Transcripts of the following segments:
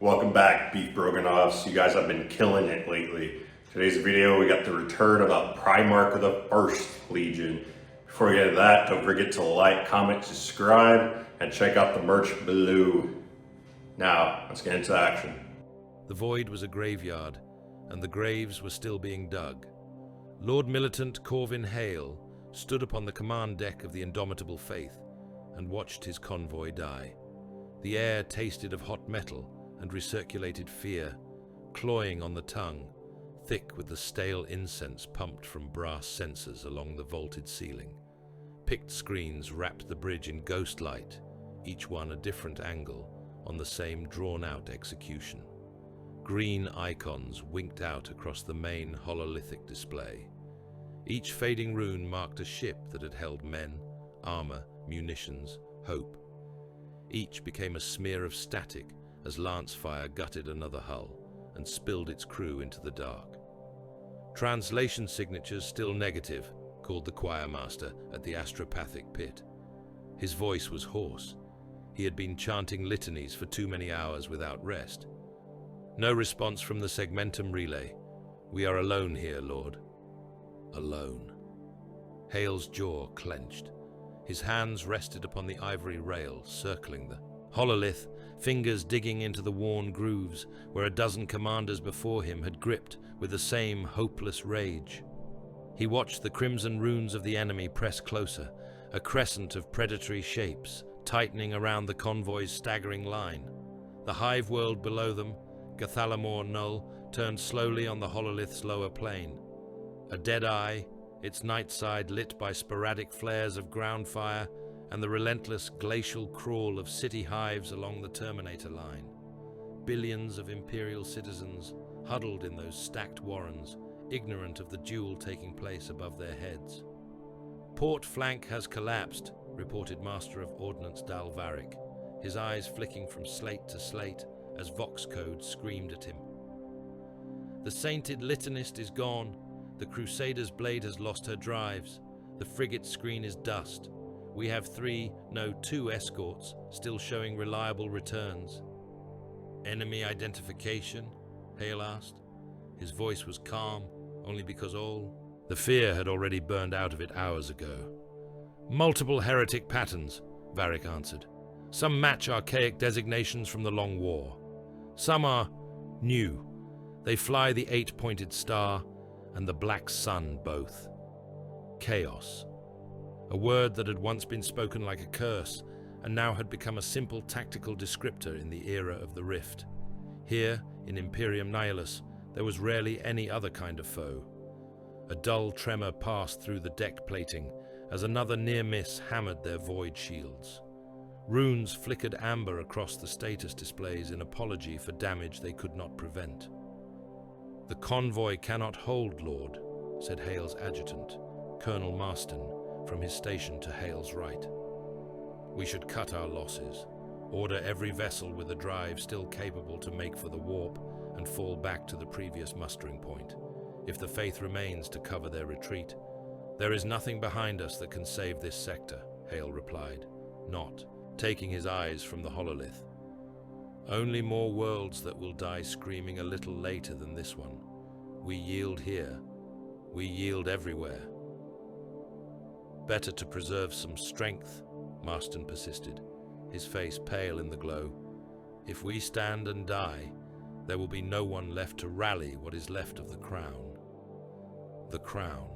Welcome back, Beef Broganovs. You guys have been killing it lately. Today's video, we got the return of the Primarch of the First Legion. Before we get to that, don't forget to like, comment, subscribe, and check out the merch below. Now, let's get into action. The void was a graveyard, and the graves were still being dug. Lord Militant Corvin Hale stood upon the command deck of the Indomitable Faith and watched his convoy die. The air tasted of hot metal and recirculated fear, cloying on the tongue, thick with the stale incense pumped from brass censers along the vaulted ceiling. Picked screens wrapped the bridge in ghost light, each one a different angle, on the same drawn-out execution. Green icons winked out across the main hololithic display. Each fading rune marked a ship that had held men, armor, munitions, hope. Each became a smear of static as lance fire gutted another hull and spilled its crew into the dark. Translation signatures still negative, called the choirmaster at the astropathic pit. His voice was hoarse. He had been chanting litanies for too many hours without rest. No response from the segmentum relay. We are alone here, Lord. Alone. Hale's jaw clenched. His hands rested upon the ivory rail, circling the hololith, fingers digging into the worn grooves where a dozen commanders before him had gripped with the same hopeless rage. He watched the crimson runes of the enemy press closer, a crescent of predatory shapes, tightening around the convoy's staggering line. The hive world below them, Gathalamor Null, turned slowly on the hololith's lower plane. A dead eye, its night side lit by sporadic flares of ground fire and the relentless glacial crawl of city hives along the Terminator line. Billions of Imperial citizens huddled in those stacked warrens, ignorant of the duel taking place above their heads. Port flank has collapsed, reported Master of Ordnance Dalvaric, his eyes flicking from slate to slate as Vox code screamed at him. The sainted litanist is gone. The Crusader's blade has lost her drives. The frigate's screen is dust. We have two escorts, still showing reliable returns. Enemy identification? Hale asked. His voice was calm, only because all the fear had already burned out of it hours ago. Multiple heretic patterns, Varick answered. Some match archaic designations from the Long War. Some are new. They fly the 8-pointed star and the black sun both. Chaos. A word that had once been spoken like a curse and now had become a simple tactical descriptor in the era of the Rift. Here, in Imperium Nihilus, there was rarely any other kind of foe. A dull tremor passed through the deck plating as another near miss hammered their void shields. Runes flickered amber across the status displays in apology for damage they could not prevent. The convoy cannot hold, Lord, said Hale's adjutant, Colonel Marston, from his station to Hale's right. We should cut our losses, order every vessel with a drive still capable to make for the warp, and fall back to the previous mustering point. If the Faith remains to cover their retreat, there is nothing behind us that can save this sector, Hale replied, not taking his eyes from the hololith. Only more worlds that will die screaming a little later than this one. We yield here. We yield everywhere. Better to preserve some strength, Marston persisted, his face pale in the glow. If we stand and die, there will be no one left to rally what is left of the crown. The crown.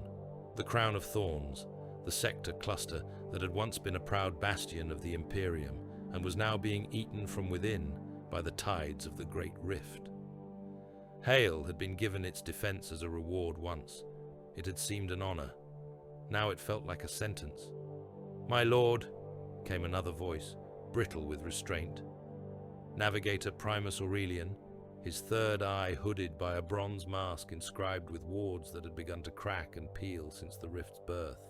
The crown of thorns, the sector cluster that had once been a proud bastion of the Imperium and was now being eaten from within by the tides of the Great Rift. Hale had been given its defense as a reward once. It had seemed an honor. Now it felt like a sentence. My lord, came another voice, brittle with restraint. Navigator Primus Aurelian, his third eye hooded by a bronze mask inscribed with wards that had begun to crack and peel since the Rift's birth.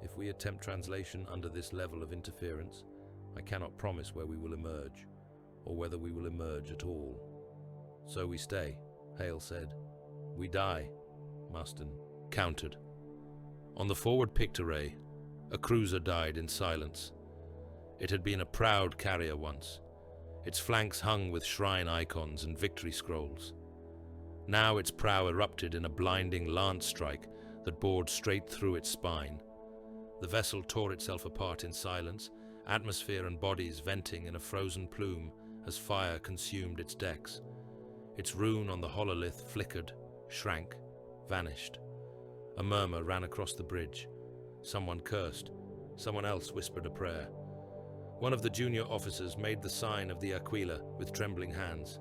If we attempt translation under this level of interference, I cannot promise where we will emerge, or whether we will emerge at all. So we stay, Hale said. We die, Marston countered. On the forward picked array, a cruiser died in silence. It had been a proud carrier once. its flanks hung with shrine icons and victory scrolls. Now its prow erupted in a blinding lance strike that bored straight through its spine. The vessel tore itself apart in silence, atmosphere and bodies venting in a frozen plume as fire consumed its decks. Its rune on the hololith flickered, shrank, vanished. A murmur ran across the bridge. Someone cursed. Someone else whispered a prayer. One of the junior officers made the sign of the Aquila with trembling hands.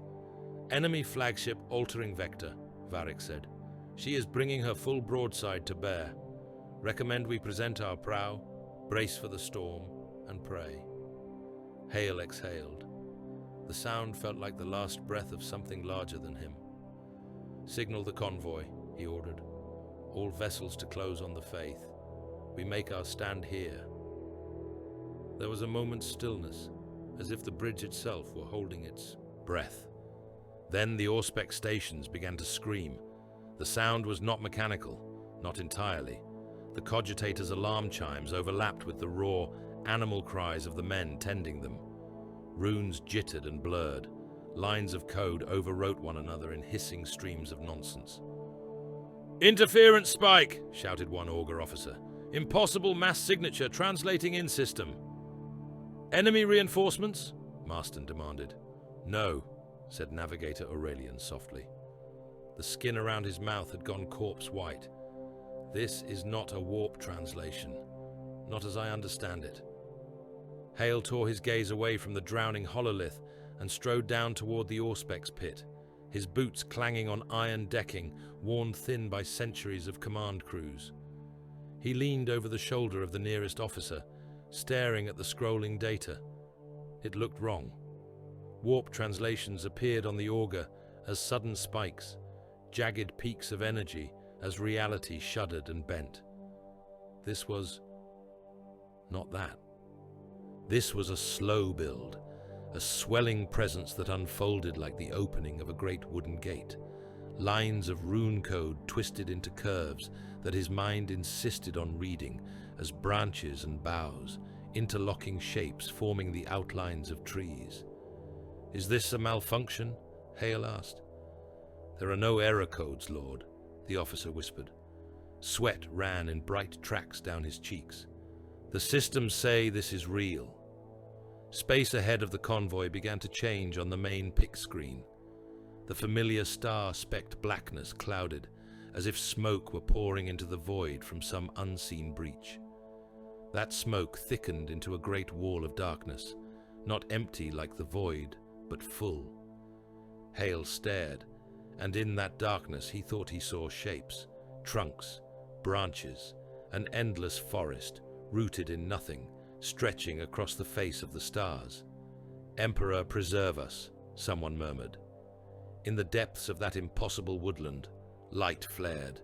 "Enemy flagship altering vector," Varric said. "She is bringing her full broadside to bear. Recommend we present our prow, brace for the storm, and pray." Hale exhaled. The sound felt like the last breath of something larger than him. "Signal the convoy," he ordered. "All vessels to close on the Faith. We make our stand here." There was a moment's stillness, as if the bridge itself were holding its breath. Then the Auspex stations began to scream. The sound was not mechanical, not entirely. The cogitator's alarm chimes overlapped with the raw, animal cries of the men tending them. Runes jittered and blurred. Lines of code overwrote one another in hissing streams of nonsense. "Interference spike!" shouted one augur officer. "Impossible mass signature translating in system." "Enemy reinforcements?" Marston demanded. "No," said Navigator Aurelian softly. The skin around his mouth had gone corpse white. "This is not a warp translation, not as I understand it." Hale tore his gaze away from the drowning hololith and strode down toward the Auspex pit, his boots clanging on iron decking worn thin by centuries of command crews. He leaned over the shoulder of the nearest officer, staring at the scrolling data. It looked wrong. Warp translations appeared on the augur as sudden spikes, jagged peaks of energy as reality shuddered and bent. This was not that. This was a slow build, a swelling presence that unfolded like the opening of a great wooden gate. Lines of rune code twisted into curves that his mind insisted on reading as branches and boughs, interlocking shapes forming the outlines of trees. "Is this a malfunction?" Hale asked. "There are no error codes, Lord," the officer whispered. Sweat ran in bright tracks down his cheeks. "The systems say this is real." Space ahead of the convoy began to change on the main pick screen. The familiar star-specked blackness clouded, as if smoke were pouring into the void from some unseen breach. That smoke thickened into a great wall of darkness, not empty like the void, but full. Hale stared, and in that darkness he thought he saw shapes, trunks, branches, an endless forest, rooted in nothing, stretching across the face of the stars. "Emperor, preserve us," someone murmured. In the depths of that impossible woodland, light flared.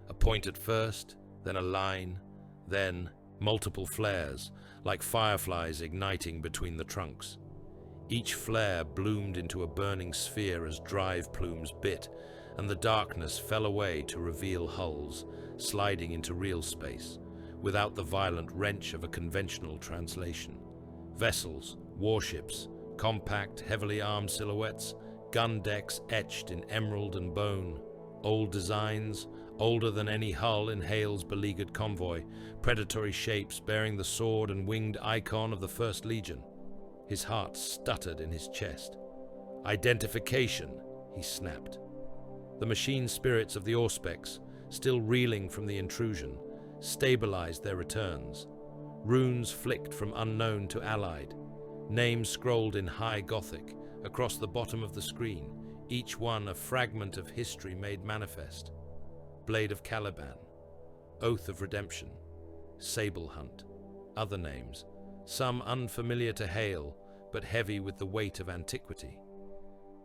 A point at first, then a line, then multiple flares, like fireflies igniting between the trunks. Each flare bloomed into a burning sphere as drive plumes bit, and the darkness fell away to reveal hulls, sliding into real space, without the violent wrench of a conventional translation. Vessels, warships, compact, heavily armed silhouettes, gun decks etched in emerald and bone. Old designs, older than any hull in Hale's beleaguered convoy, predatory shapes bearing the sword and winged icon of the First Legion. His heart stuttered in his chest. "Identification," he snapped. The machine spirits of the Auspex, still reeling from the intrusion, stabilized their returns. Runes flicked from unknown to allied. Names scrolled in high Gothic across the bottom of the screen, each one a fragment of history made manifest. Blade of Caliban, Oath of Redemption, Sable Hunt, other names, some unfamiliar to Hale, but heavy with the weight of antiquity.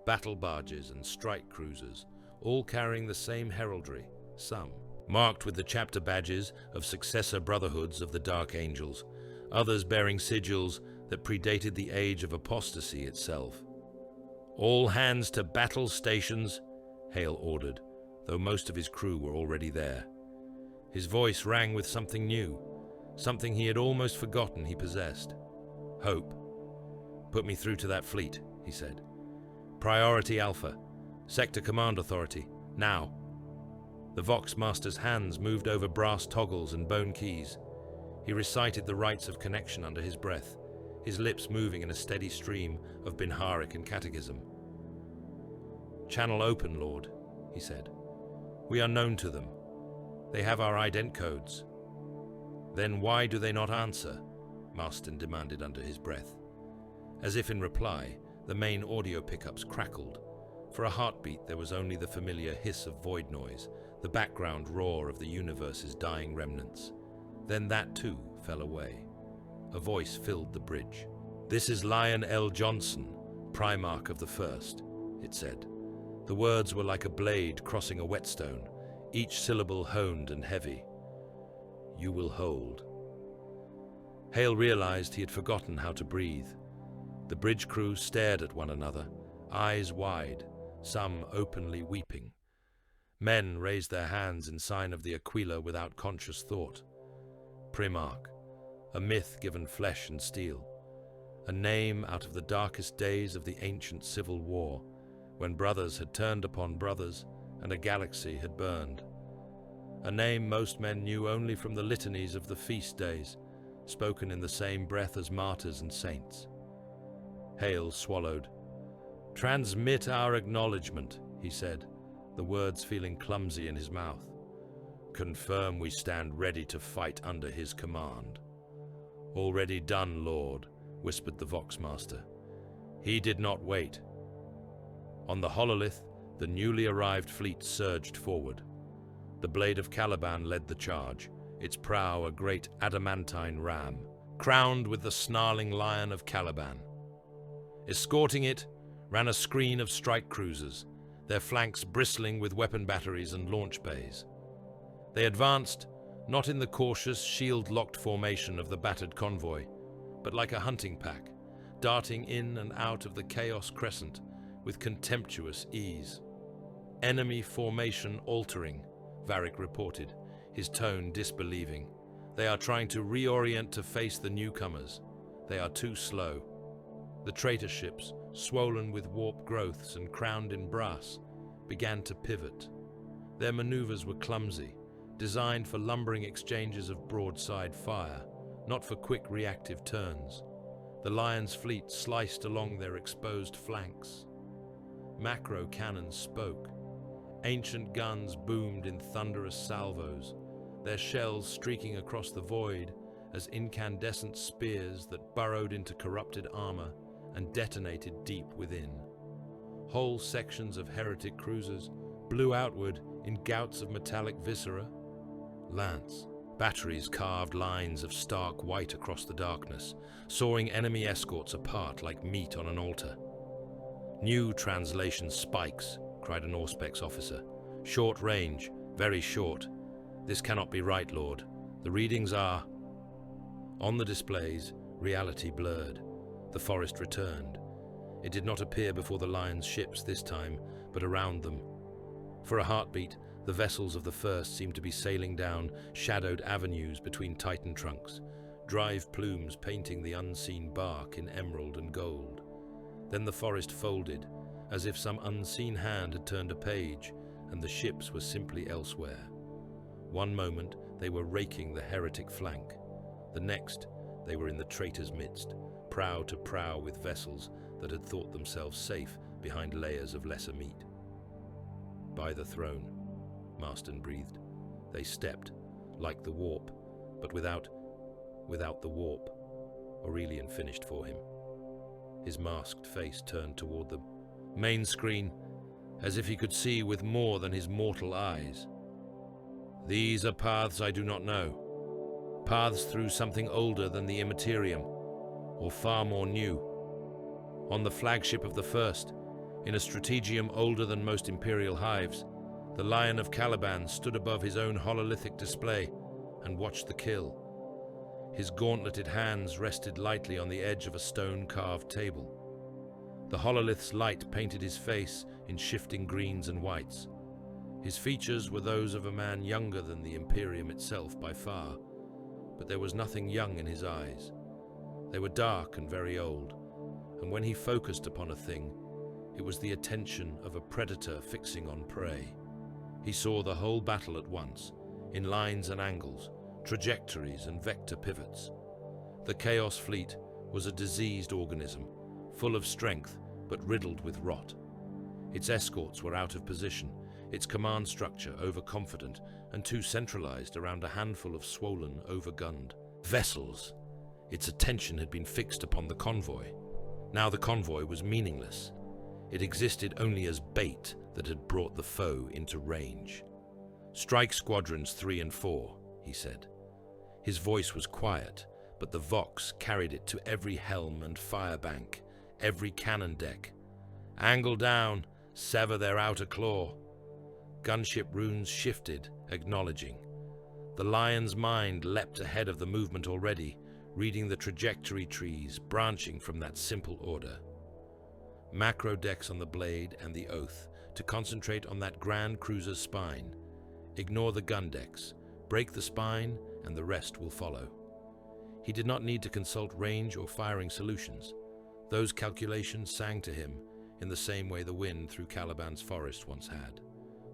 Battle barges and strike cruisers, all carrying the same heraldry, some marked with the chapter badges of successor brotherhoods of the Dark Angels, others bearing sigils that predated the age of apostasy itself. "All hands to battle stations," Hale ordered, though most of his crew were already there. His voice rang with something new, something he had almost forgotten he possessed. Hope. "Put me through to that fleet," he said. "Priority Alpha. Sector Command Authority. Now." The Vox Master's hands moved over brass toggles and bone keys. He recited the rites of connection under his breath, his lips moving in a steady stream of Binharic and Catechism. "Channel open, Lord," he said. "We are known to them. They have our ident codes." "Then why do they not answer?" Marston demanded under his breath. As if in reply, the main audio pickups crackled. For a heartbeat, there was only the familiar hiss of void noise, the background roar of the universe's dying remnants. Then that too fell away. A voice filled the bridge. "This is Lion L. Jonson, Primarch of the First," it said. The words were like a blade crossing a whetstone, each syllable honed and heavy. "You will hold." Hale realized he had forgotten how to breathe. The bridge crew stared at one another, eyes wide, some openly weeping. Men raised their hands in sign of the Aquila without conscious thought. Primarch, a myth given flesh and steel, a name out of the darkest days of the ancient civil war, when brothers had turned upon brothers and a galaxy had burned. A name most men knew only from the litanies of the feast days, spoken in the same breath as martyrs and saints. Hale swallowed. "Transmit our acknowledgement," he said, the words feeling clumsy in his mouth. "Confirm we stand ready to fight under his command." "Already done, Lord," whispered the Vox Master. He did not wait. On the hololith, the newly arrived fleet surged forward. The Blade of Caliban led the charge, its prow a great adamantine ram, crowned with the snarling lion of Caliban. Escorting it ran a screen of strike cruisers, their flanks bristling with weapon batteries and launch bays. They advanced, not in the cautious, shield-locked formation of the battered convoy, but like a hunting pack, darting in and out of the chaos crescent with contemptuous ease. "Enemy formation altering," Varric reported, his tone disbelieving. "They are trying to reorient to face the newcomers. They are too slow." The traitor ships, swollen with warp growths and crowned in brass, began to pivot. Their maneuvers were clumsy, designed for lumbering exchanges of broadside fire, not for quick reactive turns. The Lion's fleet sliced along their exposed flanks. Macro cannons spoke. Ancient guns boomed in thunderous salvos, their shells streaking across the void as incandescent spears that burrowed into corrupted armor and detonated deep within. Whole sections of heretic cruisers blew outward in gouts of metallic viscera. Lance batteries carved lines of stark white across the darkness, sawing enemy escorts apart like meat on an altar. "New translation spikes," cried an Auspex officer. "Short range, very short. This cannot be right, Lord. The readings are..." On the displays, reality blurred. The forest returned. It did not appear before the Lion's ships this time, but around them. For a heartbeat, the vessels of the First seemed to be sailing down shadowed avenues between Titan trunks, drive plumes painting the unseen bark in emerald and gold. Then the forest folded, as if some unseen hand had turned a page, and the ships were simply elsewhere. One moment, they were raking the heretic flank. The next, they were in the traitor's midst, prow to prow with vessels that had thought themselves safe behind layers of lesser meat. "By the throne," Marston breathed. They stepped, like the warp, but without the warp. Aurelian finished for him. His masked face turned toward them. Main screen, as if he could see with more than his mortal eyes. "These are paths I do not know. Paths through something older than the Immaterium, or far more new. On the flagship of the First, in a strategium older than most Imperial hives, the Lion of Caliban stood above his own hololithic display and watched the kill. His gauntleted hands rested lightly on the edge of a stone-carved table. The hololith's light painted his face in shifting greens and whites. His features were those of a man younger than the Imperium itself by far, but there was nothing young in his eyes. They were dark and very old, and when he focused upon a thing, it was the attention of a predator fixing on prey. He saw the whole battle at once, in lines and angles, trajectories and vector pivots. The Chaos Fleet was a diseased organism, full of strength but riddled with rot. Its escorts were out of position, its command structure overconfident and too centralized around a handful of swollen, overgunned vessels. Its attention had been fixed upon the convoy. Now the convoy was meaningless. It existed only as bait that had brought the foe into range. "Strike squadrons 3 and 4, he said. His voice was quiet, but the vox carried it to every helm and firebank, every cannon deck. "Angle down, sever their outer claw." Gunship runes shifted, acknowledging. The lion's mind leapt ahead of the movement already, reading the trajectory trees branching from that simple order. Macro decks on the blade and the oath, to concentrate on that grand cruiser's spine. Ignore the gun decks, break the spine, and the rest will follow. He did not need to consult range or firing solutions. Those calculations sang to him in the same way the wind through Caliban's forest once had.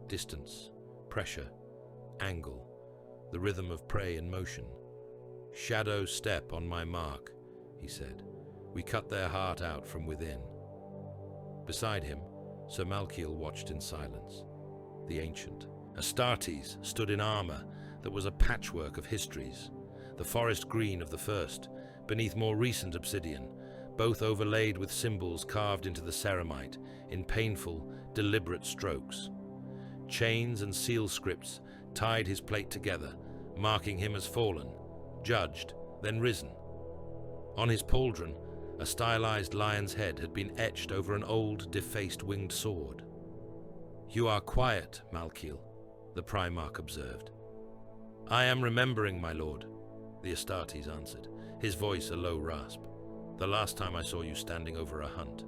Distance, pressure, angle, the rhythm of prey in motion. "Shadow step on my mark," he said. "We cut their heart out from within." Beside him, Sir Malkiel watched in silence. The ancient Astartes stood in armor that was a patchwork of histories. The forest green of the first, beneath more recent obsidian, both overlaid with symbols carved into the ceramite in painful, deliberate strokes. Chains and seal scripts tied his plate together, marking him as fallen, judged, then risen. On his pauldron, a stylized lion's head had been etched over an old, defaced winged sword. "You are quiet, Malkiel," the Primarch observed. "I am remembering, my lord," the Astartes answered, his voice a low rasp. "The last time I saw you standing over a hunt.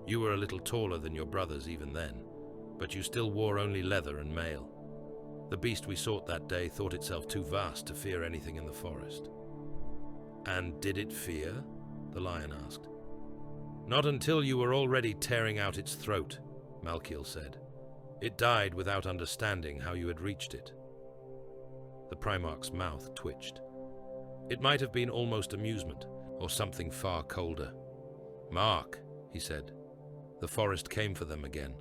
You were a little taller than your brothers even then, but you still wore only leather and mail. The beast we sought that day thought itself too vast to fear anything in the forest." "And did it fear?" the lion asked. "Not until you were already tearing out its throat," Malkiel said. "It died without understanding how you had reached it." The Primarch's mouth twitched. It might have been almost amusement, or something far colder. "Mark," he said. The forest came for them again.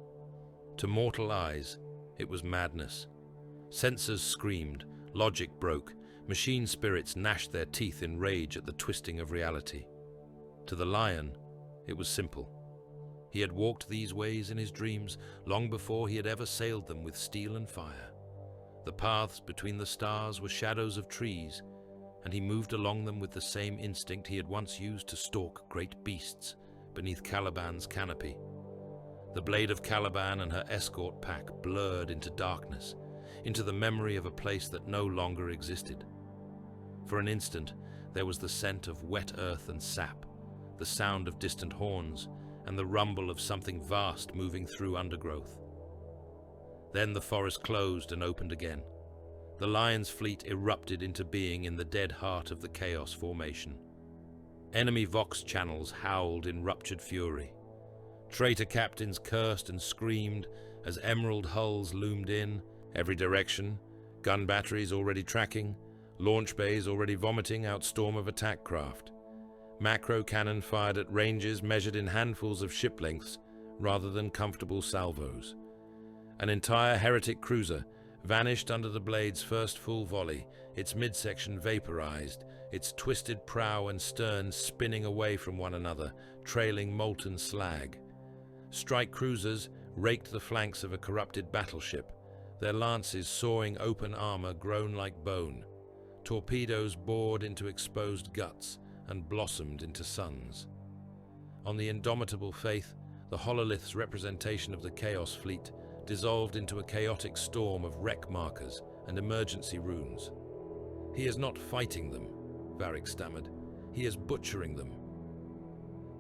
To mortal eyes, it was madness. Sensors screamed, logic broke, machine spirits gnashed their teeth in rage at the twisting of reality. To the lion, it was simple. He had walked these ways in his dreams long before he had ever sailed them with steel and fire. The paths between the stars were shadows of trees, and he moved along them with the same instinct he had once used to stalk great beasts beneath Caliban's canopy. The blade of Caliban and her escort pack blurred into darkness, into the memory of a place that no longer existed. For an instant, there was the scent of wet earth and sap, the sound of distant horns, and the rumble of something vast moving through undergrowth. Then the forest closed and opened again. The lion's fleet erupted into being in the dead heart of the Chaos formation. Enemy Vox channels howled in ruptured fury. Traitor captains cursed and screamed as emerald hulls loomed in, every direction, gun batteries already tracking, launch bays already vomiting out storm of attack craft. Macro cannon fired at ranges measured in handfuls of ship lengths rather than comfortable salvos. An entire heretic cruiser vanished under the blade's first full volley, its midsection vaporized, its twisted prow and stern spinning away from one another, trailing molten slag. Strike cruisers raked the flanks of a corrupted battleship, their lances sawing open armor grown like bone. Torpedoes bored into exposed guts and blossomed into suns. On the indomitable Faith, the hololith's representation of the Chaos Fleet dissolved into a chaotic storm of wreck markers and emergency runes. "He is not fighting them," Varric stammered. "He is butchering them."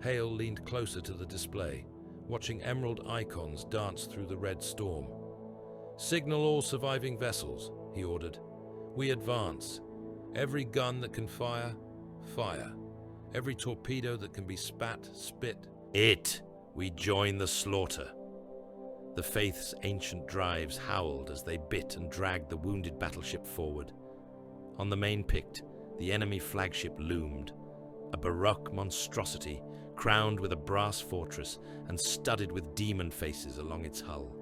Hale leaned closer to the display, watching emerald icons dance through the red storm. "Signal all surviving vessels," he ordered. "We advance. Every gun that can fire, fire. Every torpedo that can be spat, spit. We join the slaughter. The Faith's ancient drives howled as they bit and dragged the wounded battleship forward. On the main pict, the enemy flagship loomed, a baroque monstrosity crowned with a brass fortress and studded with demon faces along its hull.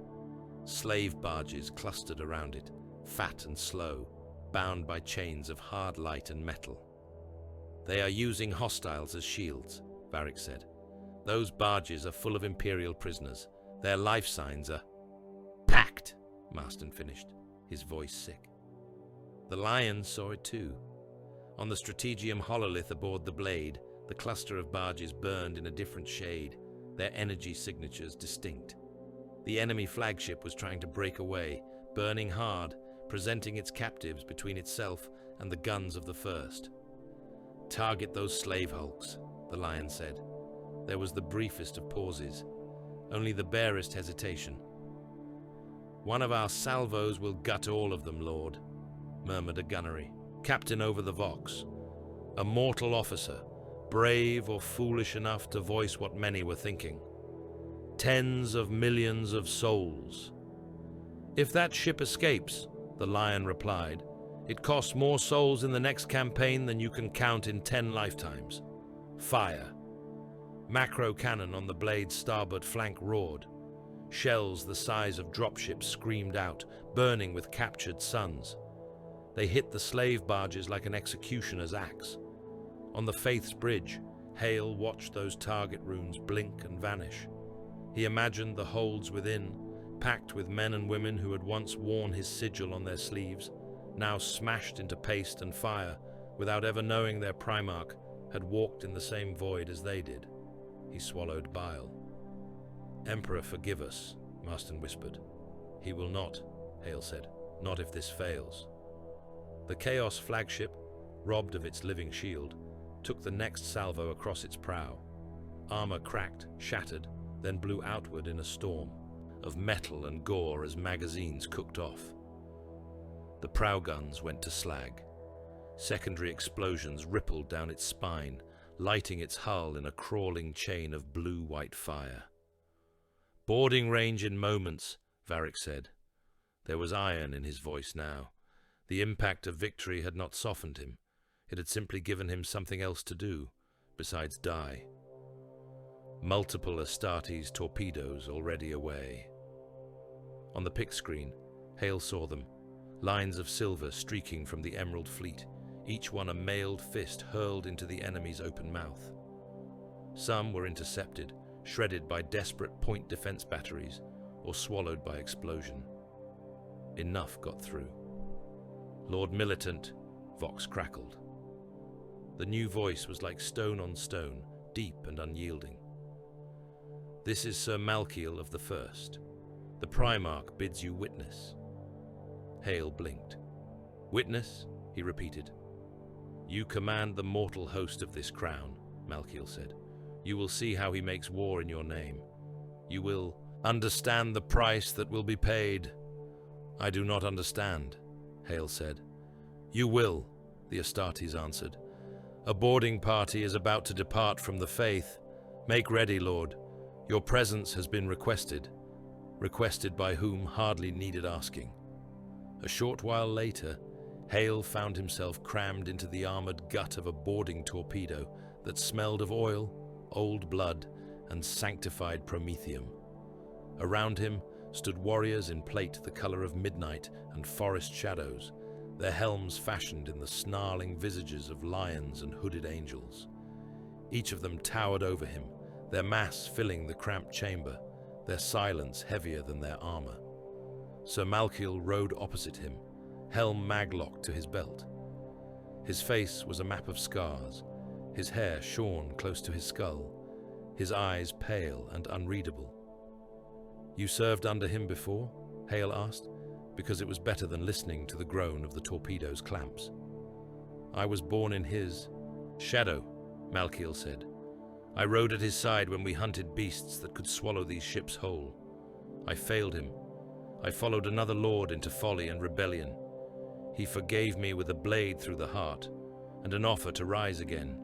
Slave barges clustered around it, fat and slow, bound by chains of hard light and metal. They are using hostiles as shields, Varric said. Those barges are full of Imperial prisoners. Their life signs are packed, Marston finished, his voice sick. The Lions saw it too. On the Strategium hololith aboard the Blade, the cluster of barges burned in a different shade, their energy signatures distinct. The enemy flagship was trying to break away, burning hard, presenting its captives between itself and the guns of the first. Target those slave hulks, the Lion said. There was the briefest of pauses, only the barest hesitation. One of our salvos will gut all of them, Lord, murmured a gunnery, captain over the Vox, a mortal officer, brave or foolish enough to voice what many were thinking. Tens of millions of souls. If that ship escapes, the Lion replied, it costs more souls in the next campaign than you can count in 10 lifetimes. Fire. Macro cannon on the Blade's starboard flank roared. Shells the size of dropships screamed out, burning with captured suns. They hit the slave barges like an executioner's axe. On the Faith's bridge, Hale watched those target runes blink and vanish. He imagined the holds within, packed with men and women who had once worn his sigil on their sleeves, now smashed into paste and fire, without ever knowing their Primarch had walked in the same void as they did. He swallowed bile. Emperor, forgive us, Marston whispered. He will not, Hale said, not if this fails. The Chaos flagship, robbed of its living shield, took the next salvo across its prow. Armor cracked, shattered, then blew outward in a storm of metal and gore as magazines cooked off. The prow guns went to slag. Secondary explosions rippled down its spine, lighting its hull in a crawling chain of blue-white fire. Boarding range in moments, Varric said. There was iron in his voice now. The impact of victory had not softened him. It had simply given him something else to do, besides die. Multiple Astartes torpedoes already away. On the pick screen, Hale saw them, lines of silver streaking from the Emerald Fleet, each one a mailed fist hurled into the enemy's open mouth. Some were intercepted, shredded by desperate point defense batteries, or swallowed by explosion. Enough got through. Lord Militant, Vox crackled. The new voice was like stone on stone, deep and unyielding. This is Sir Malkiel of the First. The Primarch bids you witness. Hale blinked. Witness? He repeated. You command the mortal host of this crown, Malkiel said. You will see how he makes war in your name. You will understand the price that will be paid. I do not understand, Hale said. You will, the Astartes answered. A boarding party is about to depart from the Faith. Make ready, Lord. Your presence has been requested. Requested by whom hardly needed asking. A short while later, Hale found himself crammed into the armored gut of a boarding torpedo that smelled of oil, old blood, and sanctified promethium. Around him stood warriors in plate the color of midnight and forest shadows, their helms fashioned in the snarling visages of lions and hooded angels. Each of them towered over him, their mass filling the cramped chamber, their silence heavier than their armor. Sir Malkiel rode opposite him, helm maglocked to his belt. His face was a map of scars, his hair shorn close to his skull, his eyes pale and unreadable. You served under him before? Hale asked, because it was better than listening to the groan of the torpedo's clamps. I was born in his shadow, Malkiel said. I rode at his side when we hunted beasts that could swallow these ships whole. I failed him. I followed another lord into folly and rebellion. He forgave me with a blade through the heart and an offer to rise again.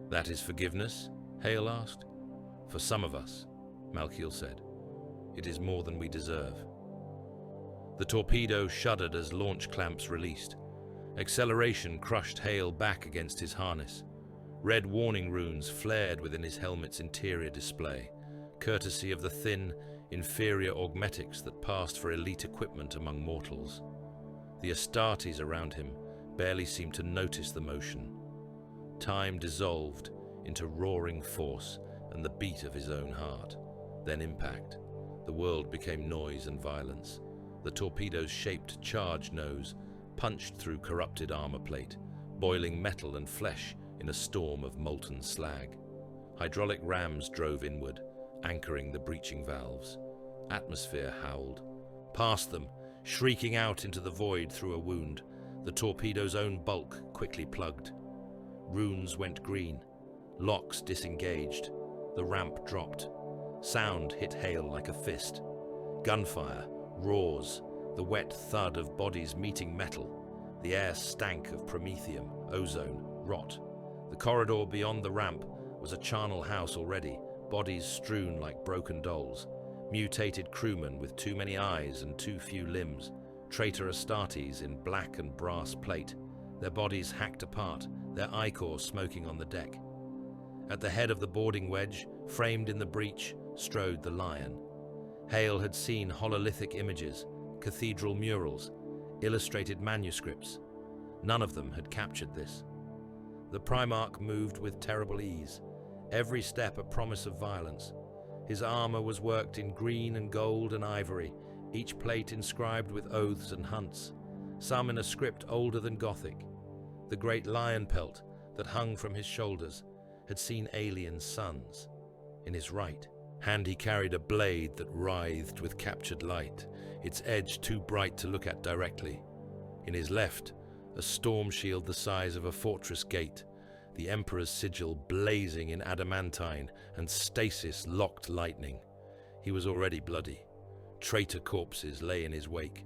That is forgiveness? Hale asked. For some of us, Malkiel said. It is more than we deserve. The torpedo shuddered as launch clamps released. Acceleration crushed Hale back against his harness. Red warning runes flared within his helmet's interior display, courtesy of the thin, inferior augmetics that passed for elite equipment among mortals. The Astartes around him barely seemed to notice the motion. Time dissolved into roaring force and the beat of his own heart. Then impact. The world became noise and violence. The torpedo's shaped charge nose punched through corrupted armor plate, boiling metal and flesh in a storm of molten slag. Hydraulic rams drove inward, anchoring the breaching valves. Atmosphere howled. Past them, shrieking out into the void through a wound, the torpedo's own bulk quickly plugged. Runes went green. Locks disengaged. The ramp dropped. Sound hit Hale like a fist. Gunfire, roars, the wet thud of bodies meeting metal. The air stank of promethium, ozone, rot. The corridor beyond the ramp was a charnel house already, bodies strewn like broken dolls. Mutated crewmen with too many eyes and too few limbs. Traitor Astartes in black and brass plate, their bodies hacked apart, their ichor smoking on the deck. At the head of the boarding wedge, framed in the breach, strode the Lion. Hale had seen hololithic images, cathedral murals, illustrated manuscripts. None of them had captured this. The Primarch moved with terrible ease, every step a promise of violence. His armor was worked in green and gold and ivory, each plate inscribed with oaths and hunts, some in a script older than Gothic. The great lion pelt that hung from his shoulders had seen alien suns. In his right hand he carried a blade that writhed with captured light, its edge too bright to look at directly. In his left, a storm shield the size of a fortress gate, the Emperor's sigil blazing in adamantine and stasis locked lightning. He was already bloody. Traitor corpses lay in his wake,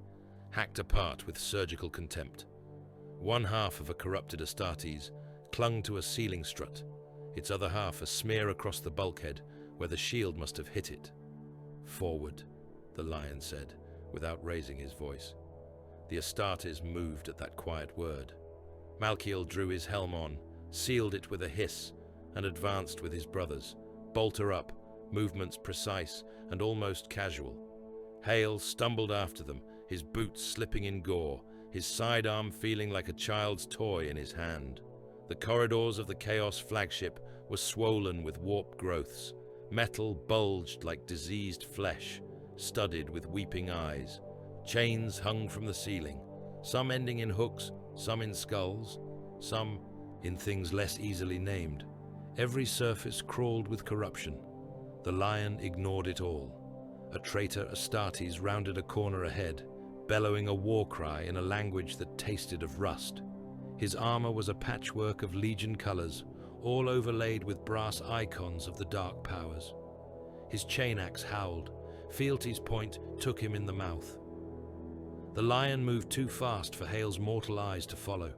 hacked apart with surgical contempt. One half of a corrupted Astartes clung to a ceiling strut, its other half a smear across the bulkhead where the shield must have hit it. Forward, the Lion said, without raising his voice. The Astartes moved at that quiet word. Malkiel drew his helm on, sealed it with a hiss, and advanced with his brothers, bolter up, movements precise and almost casual. Hale stumbled after them, his boots slipping in gore, his sidearm feeling like a child's toy in his hand. The corridors of the Chaos flagship were swollen with warped growths. Metal bulged like diseased flesh, studded with weeping eyes. Chains hung from the ceiling, some ending in hooks, some in skulls, some in things less easily named. Every surface crawled with corruption. The Lion ignored it all. A traitor Astartes rounded a corner ahead, bellowing a war cry in a language that tasted of rust. His armor was a patchwork of Legion colors, all overlaid with brass icons of the Dark Powers. His chain axe howled. Fealty's point took him in the mouth. The Lion moved too fast for Hale's mortal eyes to follow.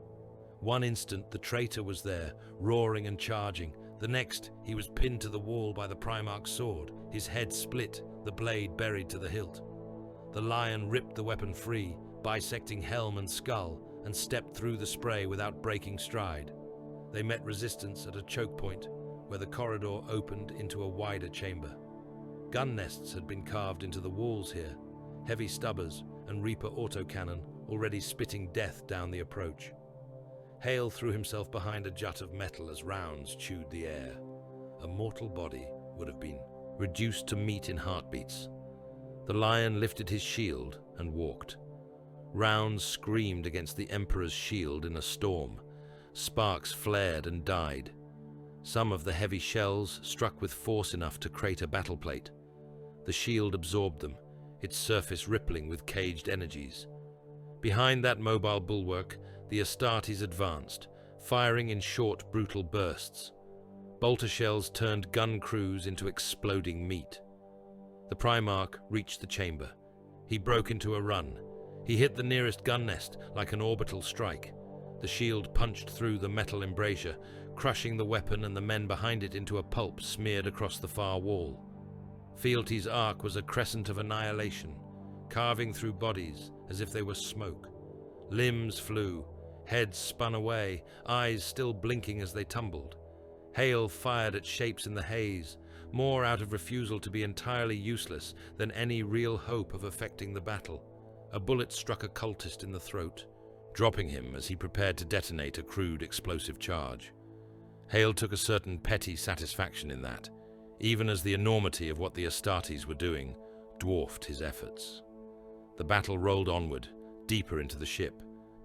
One instant the traitor was there, roaring and charging. The next he was pinned to the wall by the Primarch's sword, his head split, the blade buried to the hilt. The Lion ripped the weapon free, bisecting helm and skull, and stepped through the spray without breaking stride. They met resistance at a choke point, where the corridor opened into a wider chamber. Gun nests had been carved into the walls here, heavy stubbers and Reaper autocannon already spitting death down the approach. Hale threw himself behind a jut of metal as rounds chewed the air. A mortal body would have been reduced to meat in heartbeats. The Lion lifted his shield and walked. Rounds screamed against the Emperor's shield in a storm. Sparks flared and died. Some of the heavy shells struck with force enough to crate a battle plate. The shield absorbed them, its surface rippling with caged energies. Behind that mobile bulwark, the Astartes advanced, firing in short, brutal bursts. Bolter shells turned gun crews into exploding meat. The Primarch reached the chamber. He broke into a run. He hit the nearest gun nest like an orbital strike. The shield punched through the metal embrasure, crushing the weapon and the men behind it into a pulp smeared across the far wall. Fealty's arc was a crescent of annihilation, carving through bodies as if they were smoke. Limbs flew, heads spun away, eyes still blinking as they tumbled. Hail fired at shapes in the haze, more out of refusal to be entirely useless than any real hope of affecting the battle. A bullet struck a cultist in the throat, dropping him as he prepared to detonate a crude explosive charge. Hale took a certain petty satisfaction in that, even as the enormity of what the Astartes were doing dwarfed his efforts. The battle rolled onward, deeper into the ship.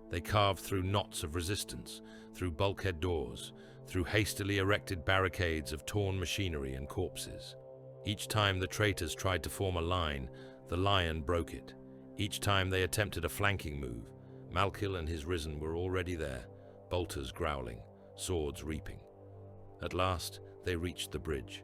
They carved through knots of resistance, through bulkhead doors, through hastily erected barricades of torn machinery and corpses. Each time the traitors tried to form a line, the Lion broke it. Each time they attempted a flanking move, Malkil and his Risen were already there, bolters growling, swords reaping. At last, they reached the bridge.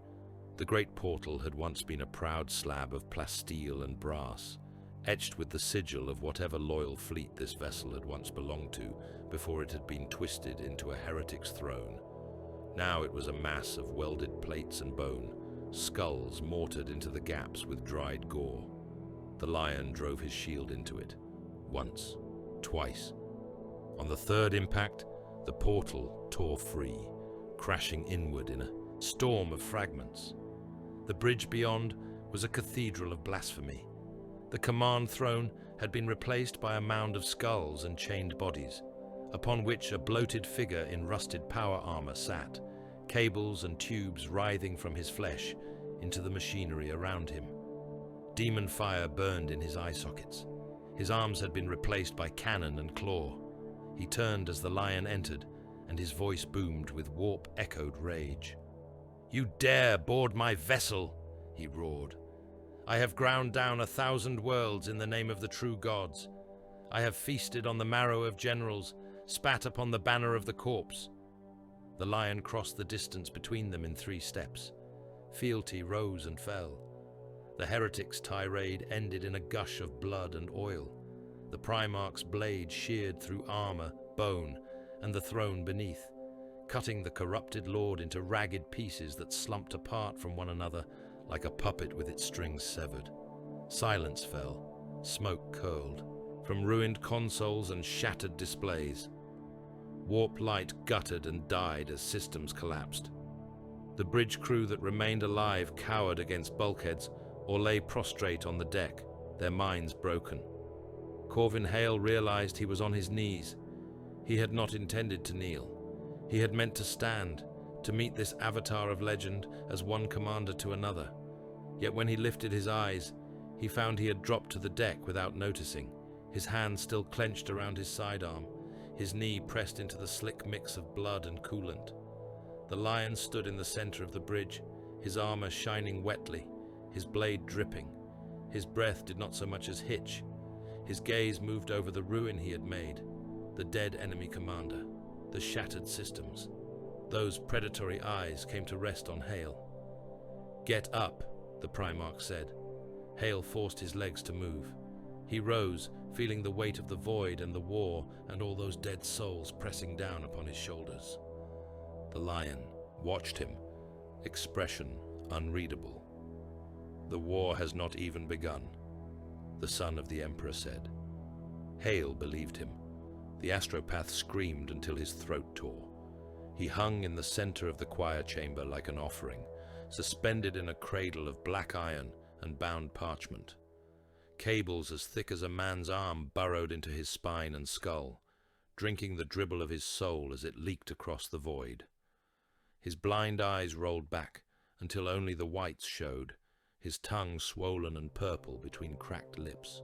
The great portal had once been a proud slab of plasteel and brass, etched with the sigil of whatever loyal fleet this vessel had once belonged to before it had been twisted into a heretic's throne. Now it was a mass of welded plates and bone, skulls mortared into the gaps with dried gore. The Lion drove his shield into it, once, twice. On the third impact, the portal tore free, crashing inward in a storm of fragments. The bridge beyond was a cathedral of blasphemy. The command throne had been replaced by a mound of skulls and chained bodies, upon which a bloated figure in rusted power armor sat, cables and tubes writhing from his flesh into the machinery around him. Demon fire burned in his eye sockets. His arms had been replaced by cannon and claw. He turned as the Lion entered, and his voice boomed with warp-echoed rage. "You dare board my vessel!" he roared. "I have ground down 1,000 worlds in the name of the true gods. I have feasted on the marrow of generals, spat upon the banner of the corpse." The Lion crossed the distance between them in 3 steps. Fealty rose and fell. The heretic's tirade ended in a gush of blood and oil. The Primarch's blade sheared through armor, bone, and the throne beneath, cutting the corrupted lord into ragged pieces that slumped apart from one another like a puppet with its strings severed. Silence fell, smoke curled, from ruined consoles and shattered displays. Warp light guttered and died as systems collapsed. The bridge crew that remained alive cowered against bulkheads or lay prostrate on the deck, their minds broken. Corvin Hale realized he was on his knees. He had not intended to kneel. He had meant to stand, to meet this avatar of legend as one commander to another. Yet when he lifted his eyes, he found he had dropped to the deck without noticing, his hand still clenched around his sidearm, his knee pressed into the slick mix of blood and coolant. The Lion stood in the center of the bridge, his armor shining wetly, his blade dripping. His breath did not so much as hitch. His gaze moved over the ruin he had made, the dead enemy commander, the shattered systems. Those predatory eyes came to rest on Hale. "Get up," the Primarch said. Hale forced his legs to move. He rose, feeling the weight of the void and the war and all those dead souls pressing down upon his shoulders. The Lion watched him, expression unreadable. "The war has not even begun," the son of the Emperor said. Hale believed him. The astropath screamed until his throat tore. He hung in the center of the choir chamber like an offering, suspended in a cradle of black iron and bound parchment. Cables as thick as a man's arm burrowed into his spine and skull, drinking the dribble of his soul as it leaked across the void. His blind eyes rolled back until only the whites showed, his tongue swollen and purple between cracked lips.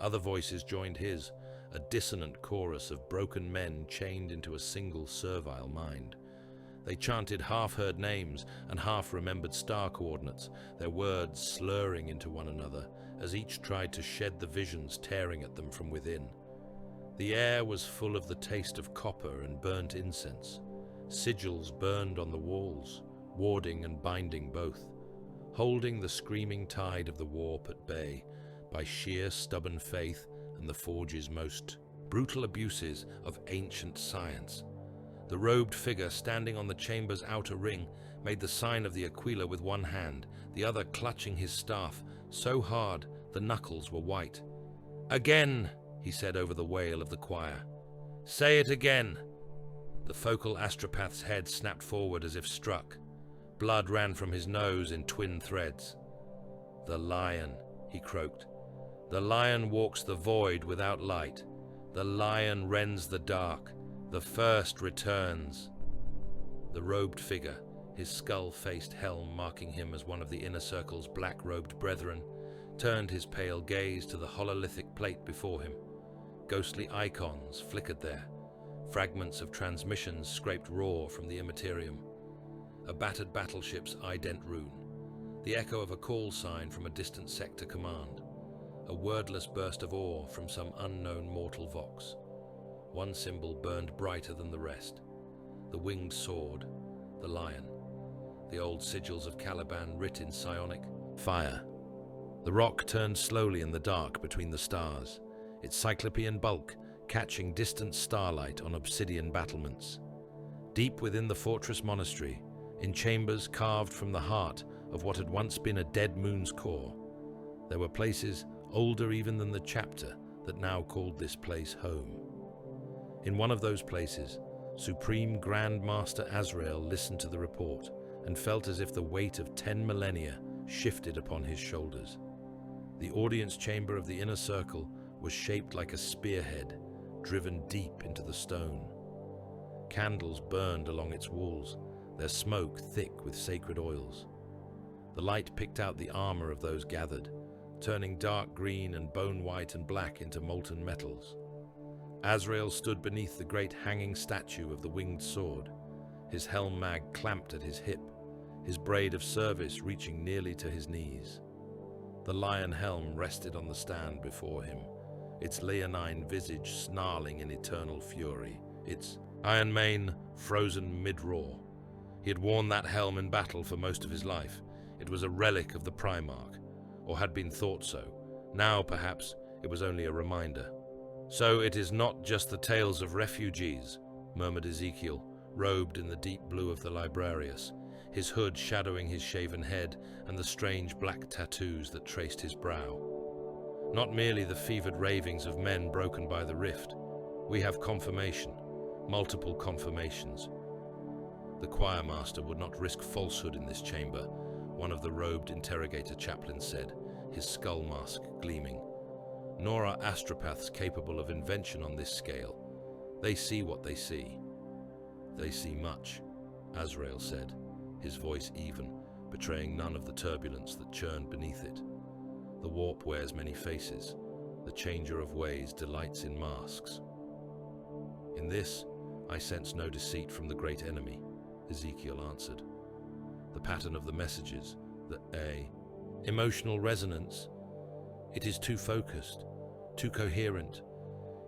Other voices joined his, a dissonant chorus of broken men chained into a single servile mind. They chanted half-heard names and half-remembered star coordinates, their words slurring into one another as each tried to shed the visions tearing at them from within. The air was full of the taste of copper and burnt incense. Sigils burned on the walls, warding and binding both, holding the screaming tide of the warp at bay by sheer stubborn faith and the Forge's most brutal abuses of ancient science. The robed figure standing on the chamber's outer ring made the sign of the Aquila with one hand, the other clutching his staff, so hard the knuckles were white. "Again," he said over the wail of the choir. "Say it again." The focal astropath's head snapped forward as if struck. Blood ran from his nose in twin threads. "The lion," he croaked. "The lion walks the void without light. The lion rends the dark. The first returns." The robed figure, his skull-faced helm marking him as one of the inner circle's black-robed brethren, turned his pale gaze to the hololithic plate before him. Ghostly icons flickered there. Fragments of transmissions scraped raw from the immaterium. A battered battleship's ident rune. The echo of a call sign from a distant sector command. A wordless burst of awe from some unknown mortal vox. One symbol burned brighter than the rest. The winged sword, the lion. The old sigils of Caliban writ in psionic fire. The rock turned slowly in the dark between the stars, its cyclopean bulk catching distant starlight on obsidian battlements. Deep within the fortress monastery, in chambers carved from the heart of what had once been a dead moon's core, there were places older even than the chapter that now called this place home. In one of those places, Supreme Grand Master Azrael listened to the report and felt as if the weight of 10 millennia shifted upon his shoulders. The audience chamber of the inner circle was shaped like a spearhead, driven deep into the stone. Candles burned along its walls, their smoke thick with sacred oils. The light picked out the armor of those gathered, turning dark green and bone white and black into molten metals. Azrael stood beneath the great hanging statue of the winged sword, his helm mag clamped at his hip, his braid of service reaching nearly to his knees. The lion helm rested on the stand before him, its leonine visage snarling in eternal fury, its iron mane frozen mid-roar. He had worn that helm in battle for most of his life. It was a relic of the Primarch, or had been thought so. Now, perhaps, it was only a reminder. "So it is not just the tales of refugees," murmured Ezekiel, robed in the deep blue of the librarius, his hood shadowing his shaven head and the strange black tattoos that traced his brow. "Not merely the fevered ravings of men broken by the rift. We have confirmation, multiple confirmations." The choir master would not risk falsehood in this chamber, one of the robed interrogator chaplains said, his skull mask gleaming. Nor are astropaths capable of invention on this scale. They see what they see. "They see much," Azrael said, his voice even, betraying none of the turbulence that churned beneath it. "The warp wears many faces. The changer of ways delights in masks." "In this, I sense no deceit from the great enemy," Ezekiel answered. "The pattern of the messages, the emotional resonance, it is too focused, too coherent.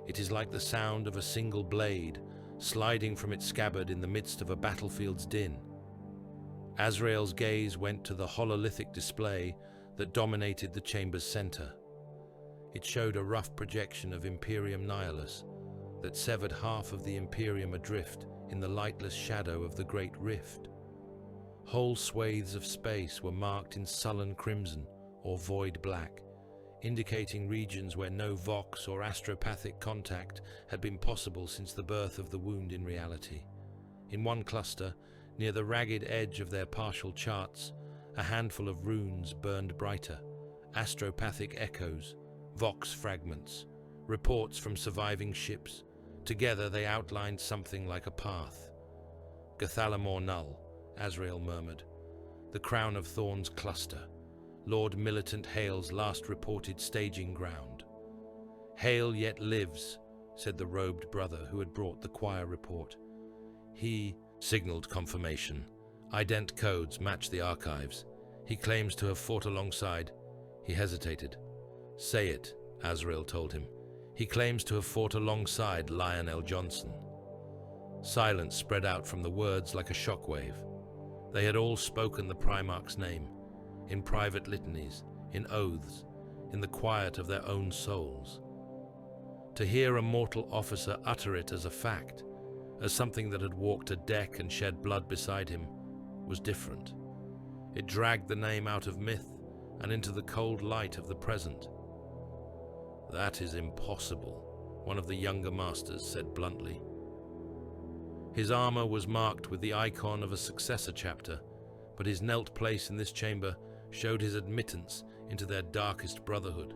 It is like the sound of a single blade sliding from its scabbard in the midst of a battlefield's din." Azrael's gaze went to the hololithic display that dominated the chamber's center. It showed a rough projection of Imperium Nihilus that severed half of the Imperium adrift in the lightless shadow of the Great Rift. Whole swathes of space were marked in sullen crimson or void black, indicating regions where no vox or astropathic contact had been possible since the birth of the wound in reality. In one cluster, near the ragged edge of their partial charts, a handful of runes burned brighter, astropathic echoes, vox fragments, reports from surviving ships. Together they outlined something like a path. "Gathalamor Null," Azrael murmured. "The Crown of Thorns cluster. Lord Militant Hale's last reported staging ground." "Hale yet lives," said the robed brother who had brought the choir report. "He signaled confirmation. Ident codes match the archives. He claims to have fought alongside." He hesitated. "Say it," Azrael told him. "He claims to have fought alongside Lionel Jonson." Silence spread out from the words like a shockwave. They had all spoken the Primarch's name, in private litanies, in oaths, in the quiet of their own souls. To hear a mortal officer utter it as a fact, as something that had walked a deck and shed blood beside him, was different. It dragged the name out of myth and into the cold light of the present. "That is impossible," one of the younger masters said bluntly. His armor was marked with the icon of a successor chapter, but his knelt place in this chamber showed his admittance into their darkest brotherhood.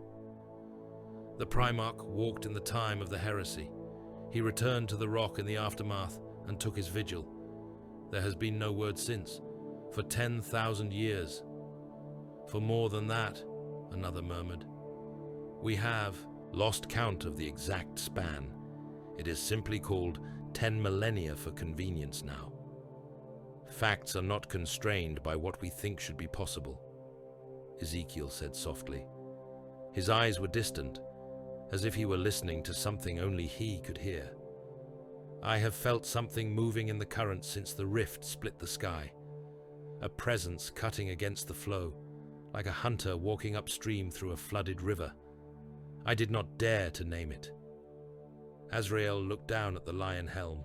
The Primarch walked in the time of the heresy. He returned to the rock in the aftermath and took his vigil. There has been no word since, for 10,000 years. "For more than that," another murmured. "We have lost count of the exact span. It is simply called 10 millennia for convenience now. Facts are not constrained by what we think should be possible," Ezekiel said softly. His eyes were distant, as if he were listening to something only he could hear. "I have felt something moving in the current since the rift split the sky. A presence cutting against the flow, like a hunter walking upstream through a flooded river. I did not dare to name it." Azrael looked down at the lion helm.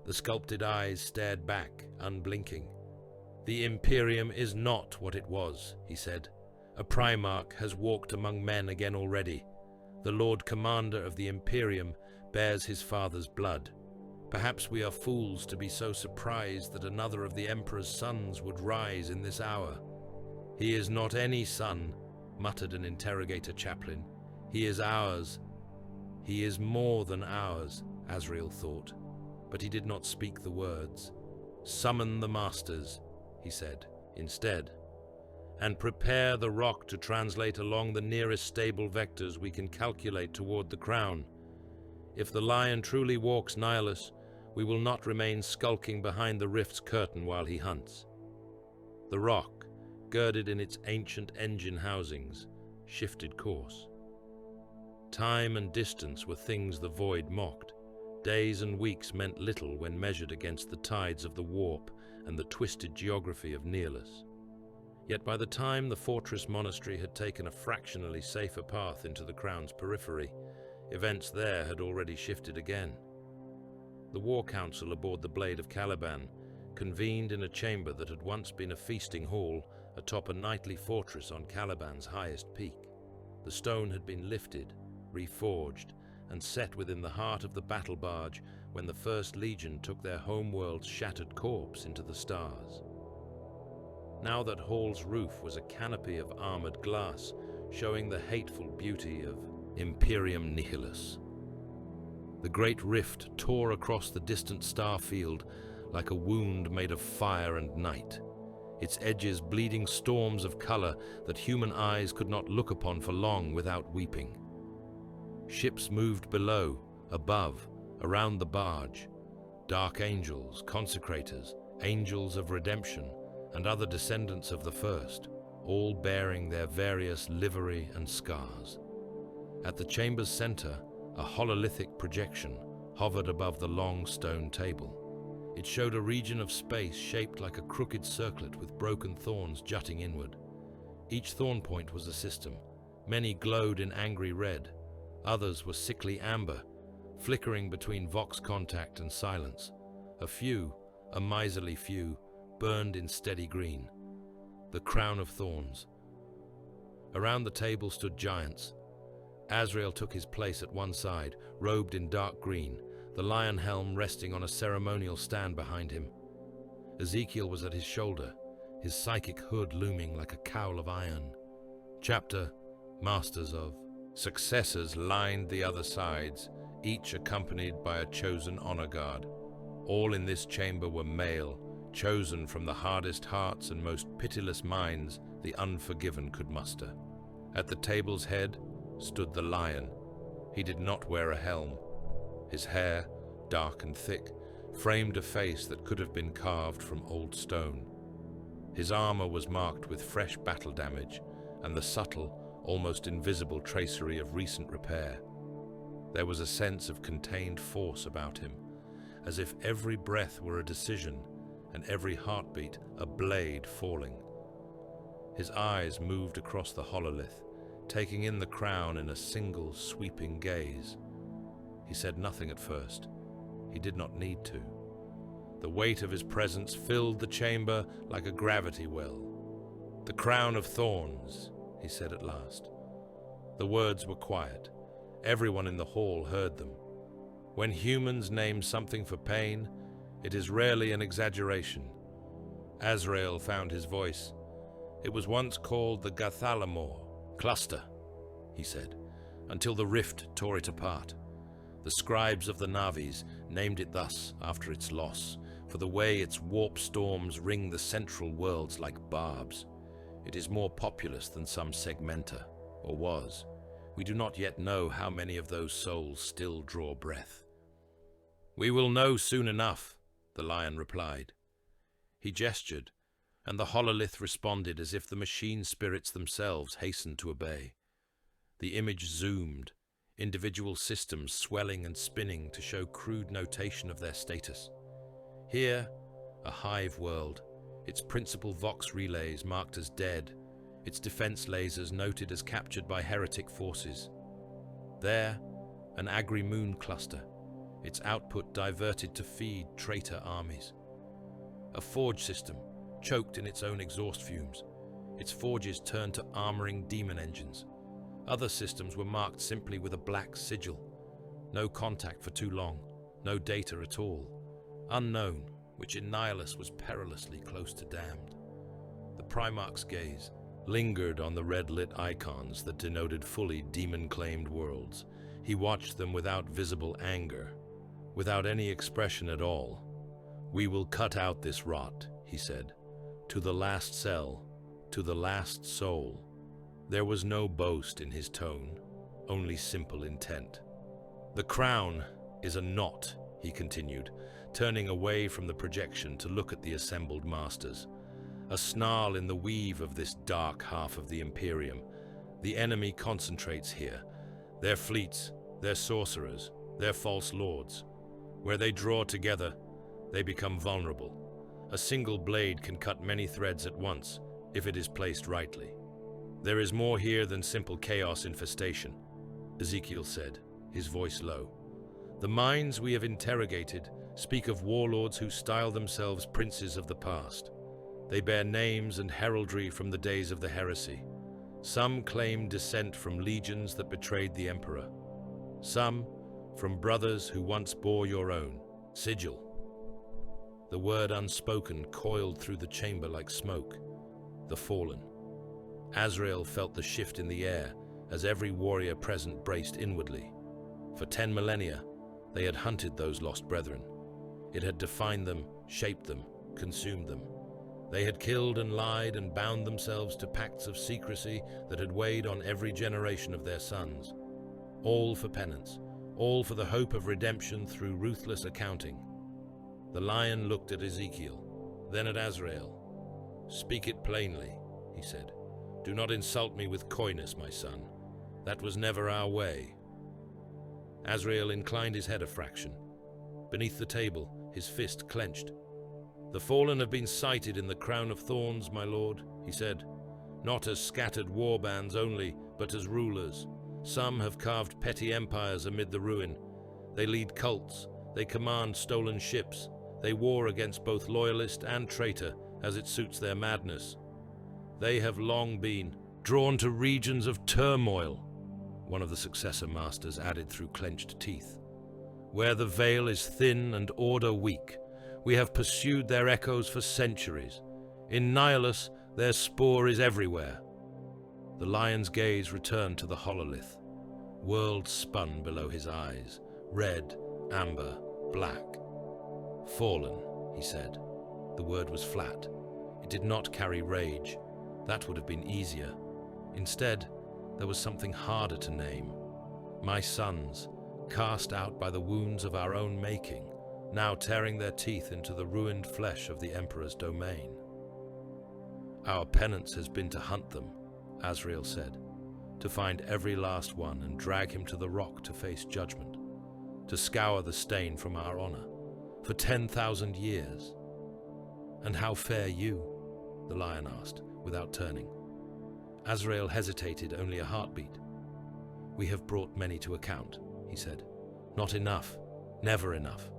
The sculpted eyes stared back, unblinking. "The Imperium is not what it was," he said. "A Primarch has walked among men again already. The Lord Commander of the Imperium bears his father's blood. Perhaps we are fools to be so surprised that another of the Emperor's sons would rise in this hour." "He is not any son," muttered an interrogator chaplain. "He is ours." "He is more than ours," Azrael thought, but he did not speak the words. "Summon the masters," he said instead, "and prepare the rock to translate along the nearest stable vectors we can calculate toward the crown. If the lion truly walks Nihilus, we will not remain skulking behind the rift's curtain while he hunts." The rock, girded in its ancient engine housings, shifted course. Time and distance were things the void mocked. Days and weeks meant little when measured against the tides of the warp and the twisted geography of Nihilus. Yet by the time the fortress monastery had taken a fractionally safer path into the crown's periphery, events there had already shifted again. The war council aboard the Blade of Caliban convened in a chamber that had once been a feasting hall atop a knightly fortress on Caliban's highest peak. The stone had been lifted, reforged, and set within the heart of the battle barge when the First Legion took their homeworld's shattered corpse into the stars. Now that hall's roof was a canopy of armored glass, showing the hateful beauty of Imperium Nihilus. The great rift tore across the distant star field like a wound made of fire and night, its edges bleeding storms of color that human eyes could not look upon for long without weeping. Ships moved below, above, around the barge. Dark angels, consecrators, angels of redemption, and other descendants of the first, all bearing their various livery and scars. At the chamber's center, a hololithic projection hovered above the long stone table. It showed a region of space shaped like a crooked circlet with broken thorns jutting inward. Each thorn point was a system. Many glowed in angry red. Others were sickly amber, flickering between vox contact and silence. A few, a miserly few, burned in steady green. The crown of thorns. Around the table stood giants. Azrael took his place at one side, robed in dark green, the lion helm resting on a ceremonial stand behind him. Ezekiel was at his shoulder, his psychic hood looming like a cowl of iron. Chapter, Masters of. Successors lined the other sides, each accompanied by a chosen honor guard. All in this chamber were male, chosen from the hardest hearts and most pitiless minds the unforgiven could muster. At the table's head stood the lion. He did not wear a helm. His hair, dark and thick, framed a face that could have been carved from old stone. His armor was marked with fresh battle damage and the subtle, almost invisible tracery of recent repair. There was a sense of contained force about him, as if every breath were a decision and every heartbeat a blade falling. His eyes moved across the hololith, taking in the crown in a single sweeping gaze. He said nothing at first, He did not need to. The weight of his presence filled the chamber like a gravity well. "The crown of thorns," he said at last. The words were quiet. Everyone in the hall heard them. When humans name something for pain, it is rarely an exaggeration. Azrael found his voice. "It was once called the Gathalamor cluster," he said, "until the rift tore it apart. The scribes of the Navis named it thus after its loss, for the way its warp storms ring the central worlds like barbs. It is more populous than some segmenta, or was. We do not yet know how many of those souls still draw breath." "We will know soon enough," the lion replied. He gestured, and the hololith responded as if the machine spirits themselves hastened to obey. The image zoomed, individual systems swelling and spinning to show crude notation of their status. Here, a hive world, its principal Vox relays marked as dead, its defense lasers noted as captured by heretic forces. There, an agri-moon cluster, its output diverted to feed traitor armies. A forge system, choked in its own exhaust fumes, its forges turned to armoring demon engines. Other systems were marked simply with a black sigil. No contact for too long, no data at all. Unknown, which in Nihilus was perilously close to damned. The Primarch's gaze lingered on the red-lit icons that denoted fully demon-claimed worlds. He watched them without visible anger, without any expression at all. "We will cut out this rot," he said, "to the last cell, to the last soul." There was no boast in his tone, only simple intent. "The crown is a knot," he continued, turning away from the projection to look at the assembled masters. "A snarl in the weave of this dark half of the Imperium. The enemy concentrates here. Their fleets, their sorcerers, their false lords. Where they draw together, they become vulnerable. A single blade can cut many threads at once, if it is placed rightly. There is more here than simple chaos infestation," Ezekiel said, his voice low. "The minds we have interrogated speak of warlords who style themselves princes of the past. They bear names and heraldry from the days of the heresy. Some claim descent from legions that betrayed the emperor. Some from brothers who once bore your own sigil." The word unspoken coiled through the chamber like smoke. The fallen. Azrael felt the shift in the air as every warrior present braced inwardly. For 10 millennia, they had hunted those lost brethren. It had defined them, shaped them, consumed them. They had killed and lied and bound themselves to pacts of secrecy that had weighed on every generation of their sons. All for penance, all for the hope of redemption through ruthless accounting. The lion looked at Ezekiel, then at Azrael. "Speak it plainly," he said. "Do not insult me with coyness, my son. That was never our way." Azrael inclined his head a fraction. Beneath the table, his fist clenched. "The fallen have been sighted in the crown of thorns, my lord," he said. "Not as scattered warbands only, but as rulers. Some have carved petty empires amid the ruin. They lead cults, they command stolen ships, they war against both loyalist and traitor as it suits their madness. They have long been drawn to regions of turmoil," one of the successor masters added through clenched teeth. "Where the veil is thin and order weak, we have pursued their echoes for centuries. In Nihilus, their spoor is everywhere." The lion's gaze returned to the hololith. Worlds spun below his eyes, red, amber, black. "Fallen," he said. The word was flat. It did not carry rage. That would have been easier. Instead, there was something harder to name. My sons, cast out by the wounds of our own making, now tearing their teeth into the ruined flesh of the Emperor's domain. "Our penance has been to hunt them," Azrael said, "to find every last one and drag him to the rock to face judgment, to scour the stain from our honor, for 10,000 years." "And how fare you?" the lion asked, without turning. Azrael hesitated only a heartbeat. "We have brought many to account," he said. "Not enough, never enough.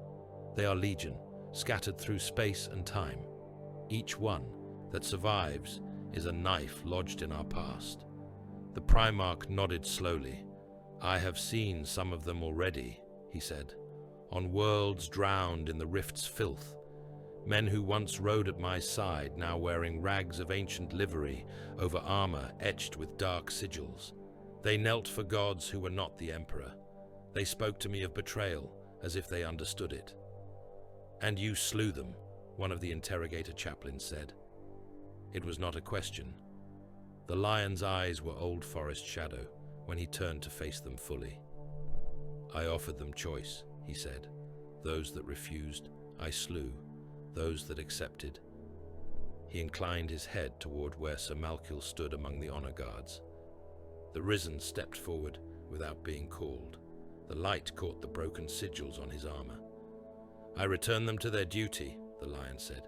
They are legion, scattered through space and time. Each one that survives is a knife lodged in our past. The Primarch nodded slowly. I have seen some of them already, he said, on worlds drowned in the rift's filth. Men who once rode at my side, now wearing rags of ancient livery over armor etched with dark sigils. They knelt for gods who were not the Emperor. They spoke to me of betrayal, as if they understood it. And you slew them, one of the interrogator chaplains said. It was not a question. The lion's eyes were Old Forest shadow when he turned to face them fully. I offered them choice, he said. Those that refused, I slew. Those that accepted. He inclined his head toward where Sir Malkiel stood among the honor guards. The Risen stepped forward without being called. The light caught the broken sigils on his armor. I returned them to their duty, the lion said.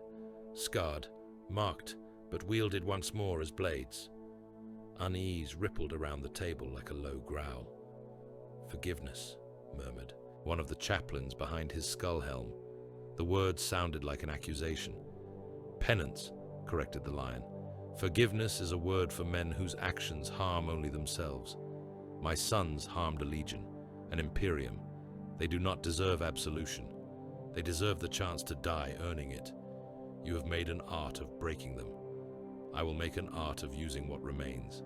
Scarred, marked, but wielded once more as blades. Unease rippled around the table like a low growl. Forgiveness, murmured one of the chaplains behind his skull helm. The words sounded like an accusation. Penance, corrected the lion. Forgiveness is a word for men whose actions harm only themselves. My sons harmed a legion, an imperium. They do not deserve absolution. They deserve the chance to die earning it. You have made an art of breaking them. I will make an art of using what remains.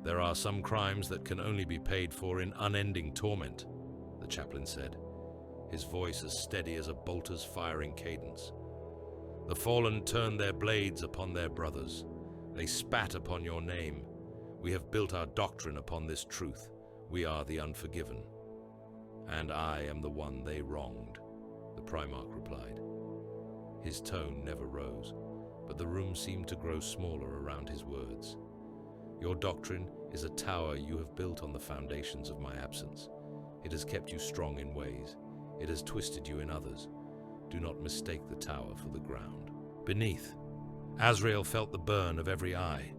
There are some crimes that can only be paid for in unending torment, the chaplain said, his voice as steady as a bolter's firing cadence. The fallen turned their blades upon their brothers. They spat upon your name. We have built our doctrine upon this truth. We are the unforgiven. And I am the one they wronged, the Primarch replied. His tone never rose, but the room seemed to grow smaller around his words. Your doctrine is a tower you have built on the foundations of my absence. It has kept you strong in ways. It has twisted you in others. Do not mistake the tower for the ground. Beneath, Azrael felt the burn of every eye.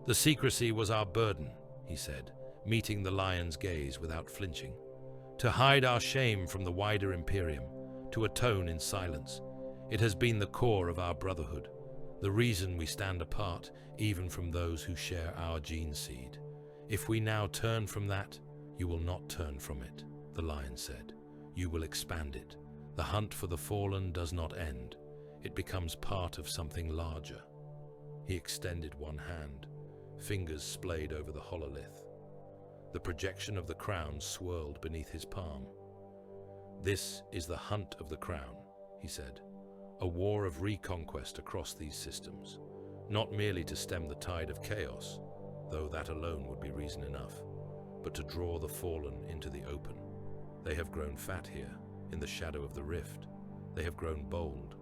The secrecy was our burden, he said, meeting the lion's gaze without flinching. To hide our shame from the wider Imperium, to atone in silence. It has been the core of our brotherhood, the reason we stand apart even from those who share our gene seed. If we now turn from that, you will not turn from it, the lion said. You will expand it. The hunt for the fallen does not end. It becomes part of something larger. He extended one hand. Fingers splayed over the hololith. The projection of the crown swirled beneath his palm. This is the hunt of the crown, he said. A war of reconquest across these systems. Not merely to stem the tide of chaos, though that alone would be reason enough, but to draw the fallen into the open. They have grown fat here, in the shadow of the rift. They have grown bold.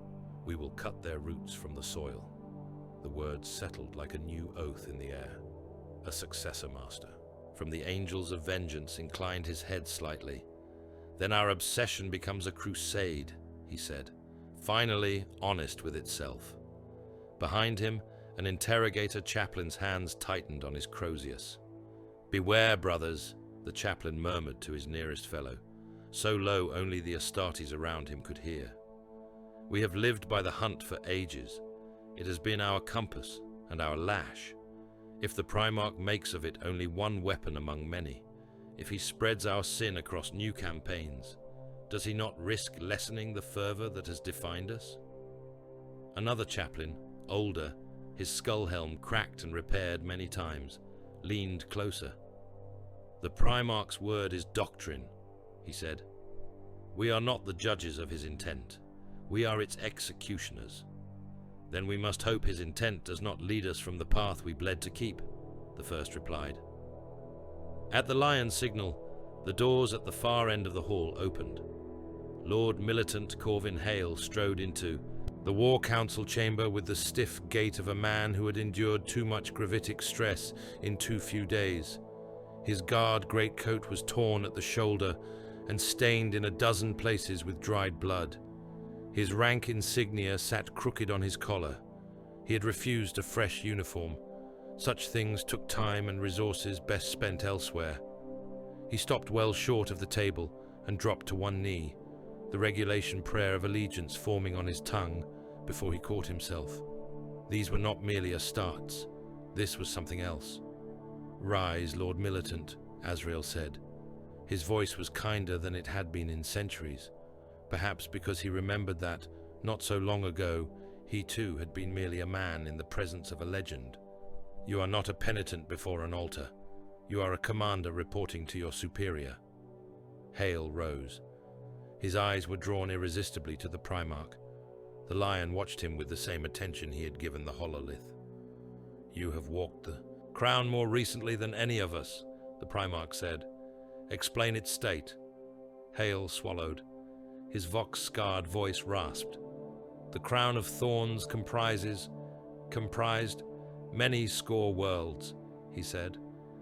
We will cut their roots from the soil. The words settled like a new oath in the air. A successor master, from the angels of vengeance, inclined his head slightly. Then our obsession becomes a crusade, he said, finally honest with itself. Behind him, an interrogator chaplain's hands tightened on his crozius. Beware, brothers, the chaplain murmured to his nearest fellow, so low only the Astartes around him could hear. We have lived by the hunt for ages. It has been our compass and our lash. If the Primarch makes of it only one weapon among many, if he spreads our sin across new campaigns, does he not risk lessening the fervor that has defined us? Another chaplain, older, his skull helm cracked and repaired many times, leaned closer. The Primarch's word is doctrine, he said. We are not the judges of his intent. We are its executioners. Then we must hope his intent does not lead us from the path we bled to keep, the first replied. At the lion's signal, the doors at the far end of the hall opened. Lord Militant Corvin Hale strode into the War Council chamber with the stiff gait of a man who had endured too much gravitic stress in too few days. His guard greatcoat was torn at the shoulder and stained in a dozen places with dried blood. His rank insignia sat crooked on his collar. He had refused a fresh uniform. Such things took time and resources best spent elsewhere. He stopped well short of the table and dropped to one knee. the regulation prayer of allegiance forming on his tongue before he caught himself. These were not merely Astartes. This was something else. "Rise, Lord Militant," Azrael said. His voice was kinder than it had been in centuries, perhaps because he remembered that, not so long ago, he too had been merely a man in the presence of a legend. "You are not a penitent before an altar. You are a commander reporting to your superior." Hale rose. His eyes were drawn irresistibly to the Primarch. The Lion watched him with the same attention he had given the Hololith. "You have walked the crown more recently than any of us," the Primarch said. "Explain its state." Hale swallowed. His vox-scarred voice rasped. "The crown of thorns comprised many score worlds," he said.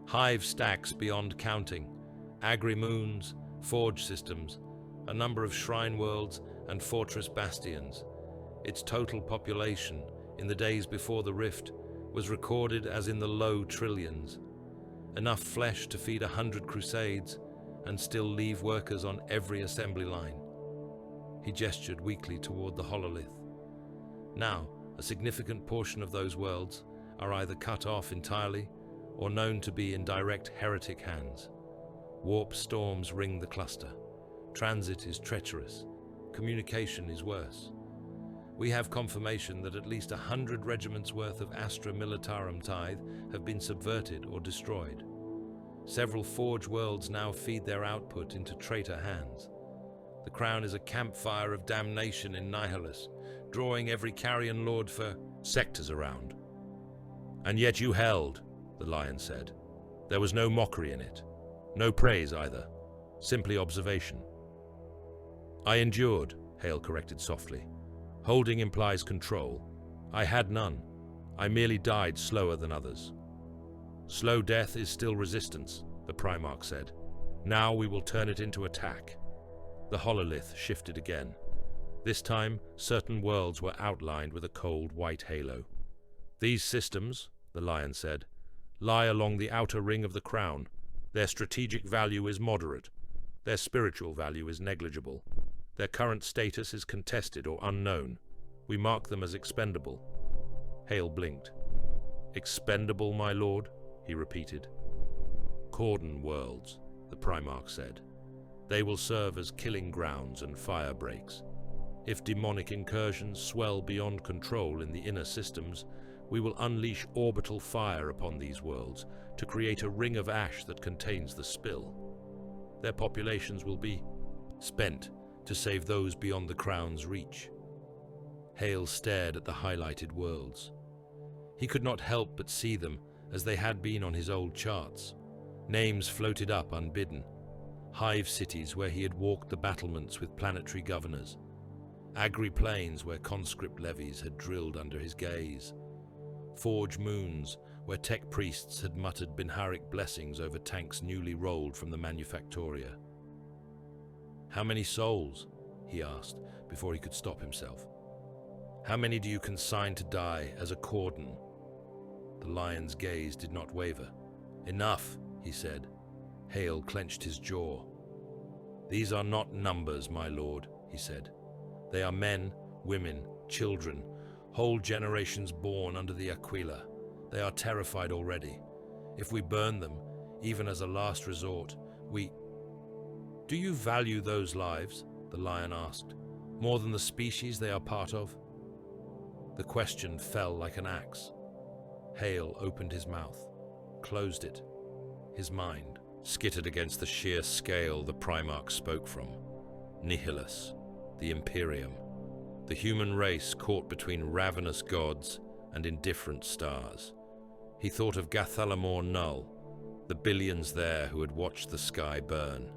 "Hive stacks beyond counting, agri-moons, forge systems, a number of shrine worlds and fortress bastions. Its total population, in the days before the rift, was recorded as in the low trillions. Enough flesh to feed 100 crusades and still leave workers on every assembly line." He gestured weakly toward the Hololith. "Now, a significant portion of those worlds are either cut off entirely or known to be in direct heretic hands. Warp storms ring the cluster. Transit is treacherous. Communication is worse. We have confirmation that at least 100 regiments worth of Astra Militarum tithe have been subverted or destroyed. Several forge worlds now feed their output into traitor hands. The crown is a campfire of damnation in Nihilus, drawing every carrion lord for sectors around." "And yet you held," the Lion said. "There was no mockery in it. No praise either. Simply observation." "I endured," Hale corrected softly. "Holding implies control. I had none. I merely died slower than others." "Slow death is still resistance," the Primarch said. "Now we will turn it into attack." The Hololith shifted again. This time, certain worlds were outlined with a cold white halo. "These systems," the Lion said, "lie along the outer ring of the crown. Their strategic value is moderate. Their spiritual value is negligible. Their current status is contested or unknown. We mark them as expendable." Hale blinked. "Expendable, my lord?" he repeated. "Cordon worlds," the Primarch said. "They will serve as killing grounds and fire breaks. If demonic incursions swell beyond control in the inner systems, we will unleash orbital fire upon these worlds to create a ring of ash that contains the spill. Their populations will be spent to save those beyond the crown's reach." Hale stared at the highlighted worlds. He could not help but see them as they had been on his old charts. Names floated up unbidden. Hive cities where he had walked the battlements with planetary governors. Agri-plains where conscript levies had drilled under his gaze. Forge moons where tech priests had muttered Binharic blessings over tanks newly rolled from the Manufactoria. "How many souls?" he asked before he could stop himself. "How many do you consign to die as a cordon?" The Lion's gaze did not waver. "Enough," he said. Hale clenched his jaw. "These are not numbers, my lord," he said. "They are men, women, children, whole generations born under the Aquila. They are terrified already. If we burn them, even as a last resort, we—" "Do you value those lives?" the Lion asked. "More than the species they are part of?" The question fell like an axe. Hale opened his mouth, closed it. His mind skittered against the sheer scale the Primarch spoke from. Nihilus, the Imperium, the human race caught between ravenous gods and indifferent stars. He thought of Gathalamor Null, the billions there who had watched the sky burn.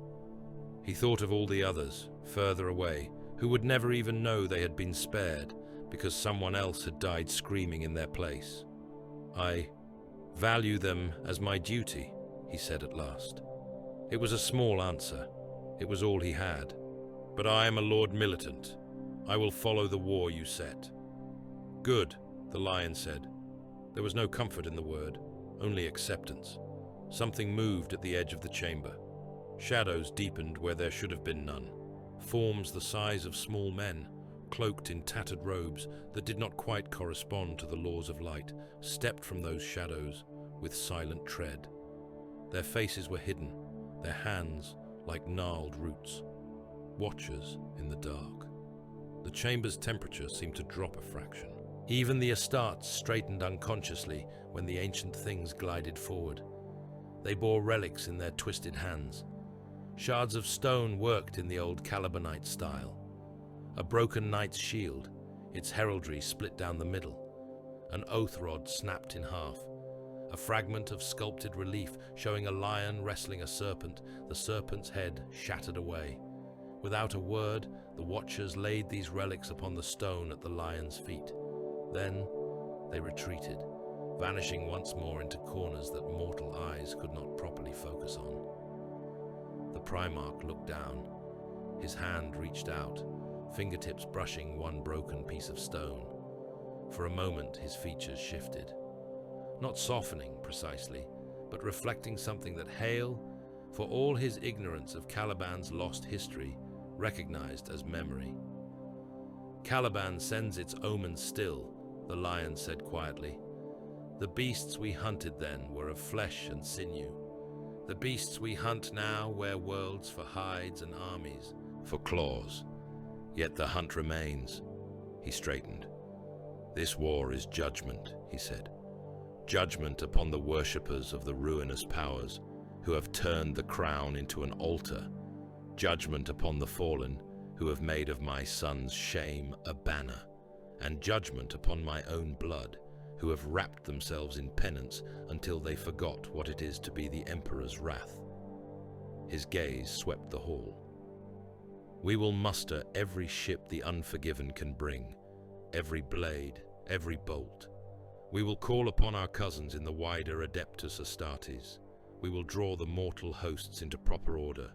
He thought of all the others, further away, who would never even know they had been spared because someone else had died screaming in their place. "I value them as my duty," he said at last. It was a small answer. It was all he had. "But I am a Lord Militant. I will follow the war you set." "Good," the Lion said. There was no comfort in the word, only acceptance. Something moved at the edge of the chamber. Shadows deepened where there should have been none. forms the size of small men, cloaked in tattered robes that did not quite correspond to the laws of light, stepped from those shadows with silent tread. Their faces were hidden, their hands like gnarled roots. Watchers in the dark. The chamber's temperature seemed to drop a fraction. Even the Astartes straightened unconsciously when the ancient things glided forward. They bore relics in their twisted hands. Shards of stone worked in the old Calibanite style. A broken knight's shield, its heraldry split down the middle. An oath rod snapped in half. A fragment of sculpted relief showing a lion wrestling a serpent, the serpent's head shattered away. Without a word, the watchers laid these relics upon the stone at the lion's feet. Then they retreated, vanishing once more into corners that mortal eyes could not properly focus on. The Primarch looked down. His hand reached out, fingertips brushing one broken piece of stone. For a moment, his features shifted. Not softening precisely, but reflecting something that Hale, for all his ignorance of Caliban's lost history, recognized as memory. Caliban sends its omens still, the lion said quietly. The beasts we hunted then were of flesh and sinew. The beasts we hunt now wear worlds for hides and armies for claws. Yet the hunt remains. He straightened. This war is judgment, he said. Judgment upon the worshippers of the ruinous powers who have turned the crown into an altar. Judgment upon the fallen who have made of my son's shame a banner. And judgment upon my own blood who have wrapped themselves in penance until they forgot what it is to be the Emperor's wrath. His gaze swept the hall. We will muster every ship the Unforgiven can bring, every blade, every bolt. We will call upon our cousins in the wider Adeptus Astartes. We will draw the mortal hosts into proper order.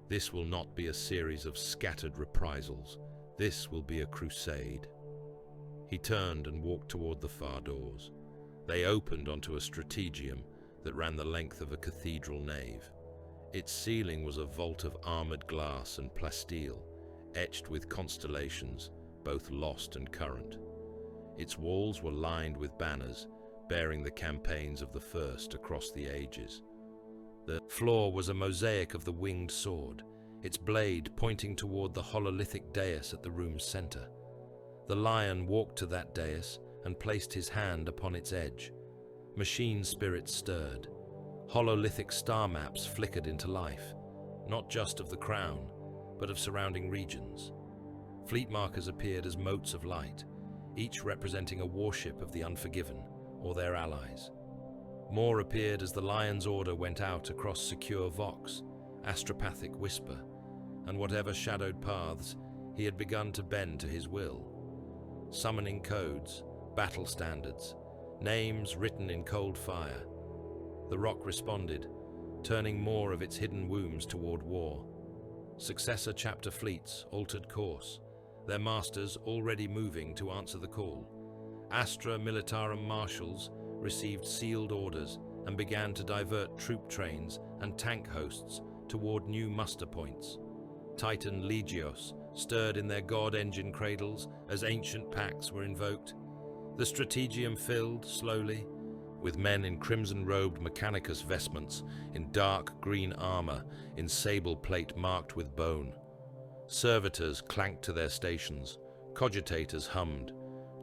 This will not be a series of scattered reprisals. This will be a crusade. He turned and walked toward the far doors. They opened onto a strategium that ran the length of a cathedral nave. Its ceiling was a vault of armored glass and plasteel, etched with constellations, both lost and current. Its walls were lined with banners, bearing the campaigns of the first across the ages. The floor was a mosaic of the winged sword, its blade pointing toward the hololithic dais at the room's center. The lion walked to that dais and placed his hand upon its edge. Machine spirits stirred. Hololithic star maps flickered into life, not just of the crown, but of surrounding regions. Fleet markers appeared as motes of light, each representing a warship of the Unforgiven or their allies. More appeared as the Lion's order went out across secure vox, astropathic whisper, and whatever shadowed paths he had begun to bend to his will. Summoning codes, battle standards, names written in cold fire. The rock responded, turning more of its hidden wombs toward war. Successor chapter fleets altered course, their masters already moving to answer the call. Astra Militarum marshals received sealed orders and began to divert troop trains and tank hosts toward new muster points. Titan legios stirred in their god engine cradles as ancient pacts were invoked. The strategium filled slowly with men in crimson-robed mechanicus vestments, in dark green armor, in sable plate marked with bone. Servitors clanked to their stations, cogitators hummed,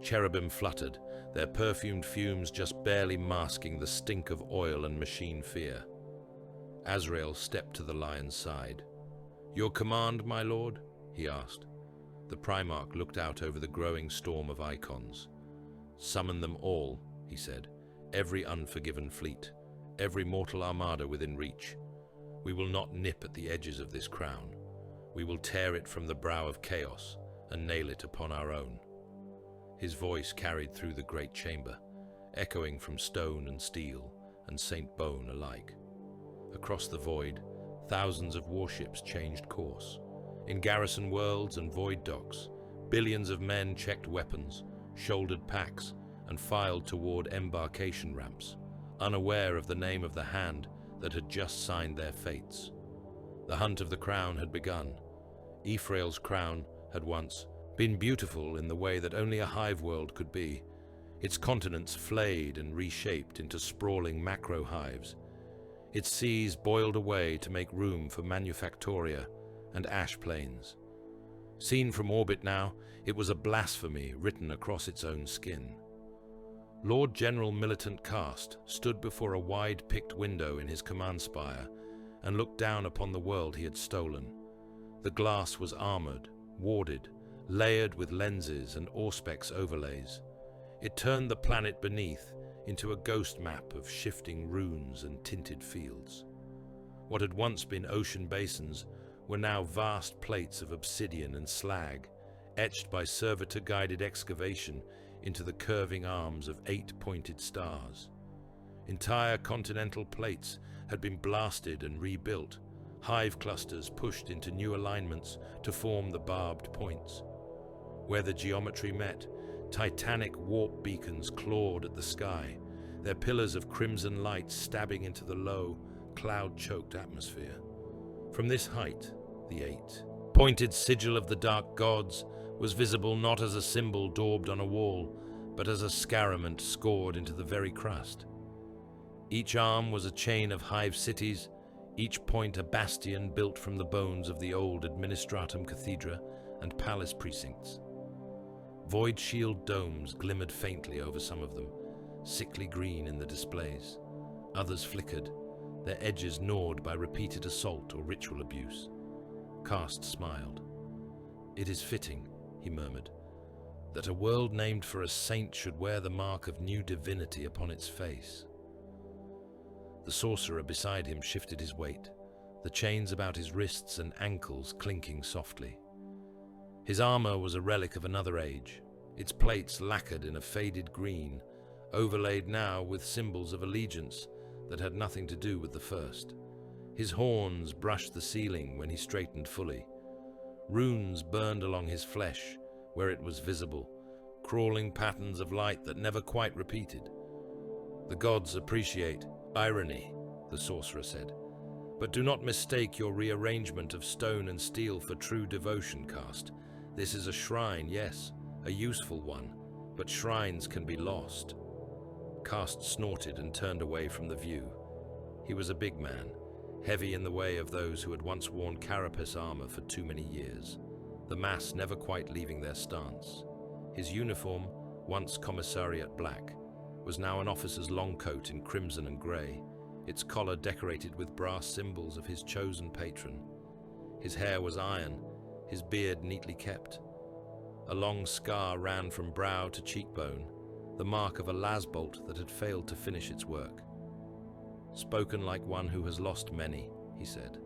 cherubim fluttered, their perfumed fumes just barely masking the stink of oil and machine fear. Azrael stepped to the lion's side. "Your command, my lord?" he asked. The Primarch looked out over the growing storm of icons. "Summon them all," he said. "Every Unforgiven fleet, every mortal armada within reach. We will not nip at the edges of this crown. We will tear it from the brow of chaos and nail it upon our own." His voice carried through the great chamber, echoing from stone and steel and Saint Bone alike. Across the void, thousands of warships changed course. In garrison worlds and void docks, billions of men checked weapons, shouldered packs, and filed toward embarkation ramps, unaware of the name of the hand that had just signed their fates. The hunt of the crown had begun. Ephrael's crown had once been beautiful in the way that only a hive world could be, its continents flayed and reshaped into sprawling macro-hives, its seas boiled away to make room for manufactoria and ash plains. Seen from orbit now, it was a blasphemy written across its own skin. Lord General Militant Cast stood before a wide-picked window in his command spire and looked down upon the world he had stolen. The glass was armored, warded, layered with lenses and Auspex overlays. It turned the planet beneath into a ghost map of shifting runes and tinted fields. What had once been ocean basins were now vast plates of obsidian and slag, etched by servitor-guided excavation into the curving arms of 8 pointed stars. Entire continental plates had been blasted and rebuilt, hive clusters pushed into new alignments to form the barbed points. Where the geometry met, titanic warp beacons clawed at the sky, their pillars of crimson light stabbing into the low, cloud-choked atmosphere. From this height, the 8-pointed sigil of the dark gods was visible not as a symbol daubed on a wall, but as a scarament scored into the very crust. Each arm was a chain of hive cities, each point a bastion built from the bones of the old Administratum Cathedra and palace precincts. Void shield domes glimmered faintly over some of them, sickly green in the displays. Others flickered, their edges gnawed by repeated assault or ritual abuse. Cast smiled. "It is fitting," he murmured, "that a world named for a saint should wear the mark of new divinity upon its face." The sorcerer beside him shifted his weight, the chains about his wrists and ankles clinking softly. His armor was a relic of another age, its plates lacquered in a faded green, overlaid now with symbols of allegiance that had nothing to do with the first. His horns brushed the ceiling when he straightened fully. Runes burned along his flesh where it was visible, crawling patterns of light that never quite repeated. "The gods appreciate irony," the sorcerer said, "but do not mistake your rearrangement of stone and steel for true devotion, Cast. This is a shrine, yes, a useful one, but shrines can be lost." Cast snorted and turned away from the view. He was a big man, heavy in the way of those who had once worn carapace armor for too many years, the mass never quite leaving their stance. His uniform, once commissariat black, was now an officer's long coat in crimson and grey, its collar decorated with brass symbols of his chosen patron. His hair was iron, his beard neatly kept. A long scar ran from brow to cheekbone, the mark of a lasbolt that had failed to finish its work. "Spoken like one who has lost many," he said.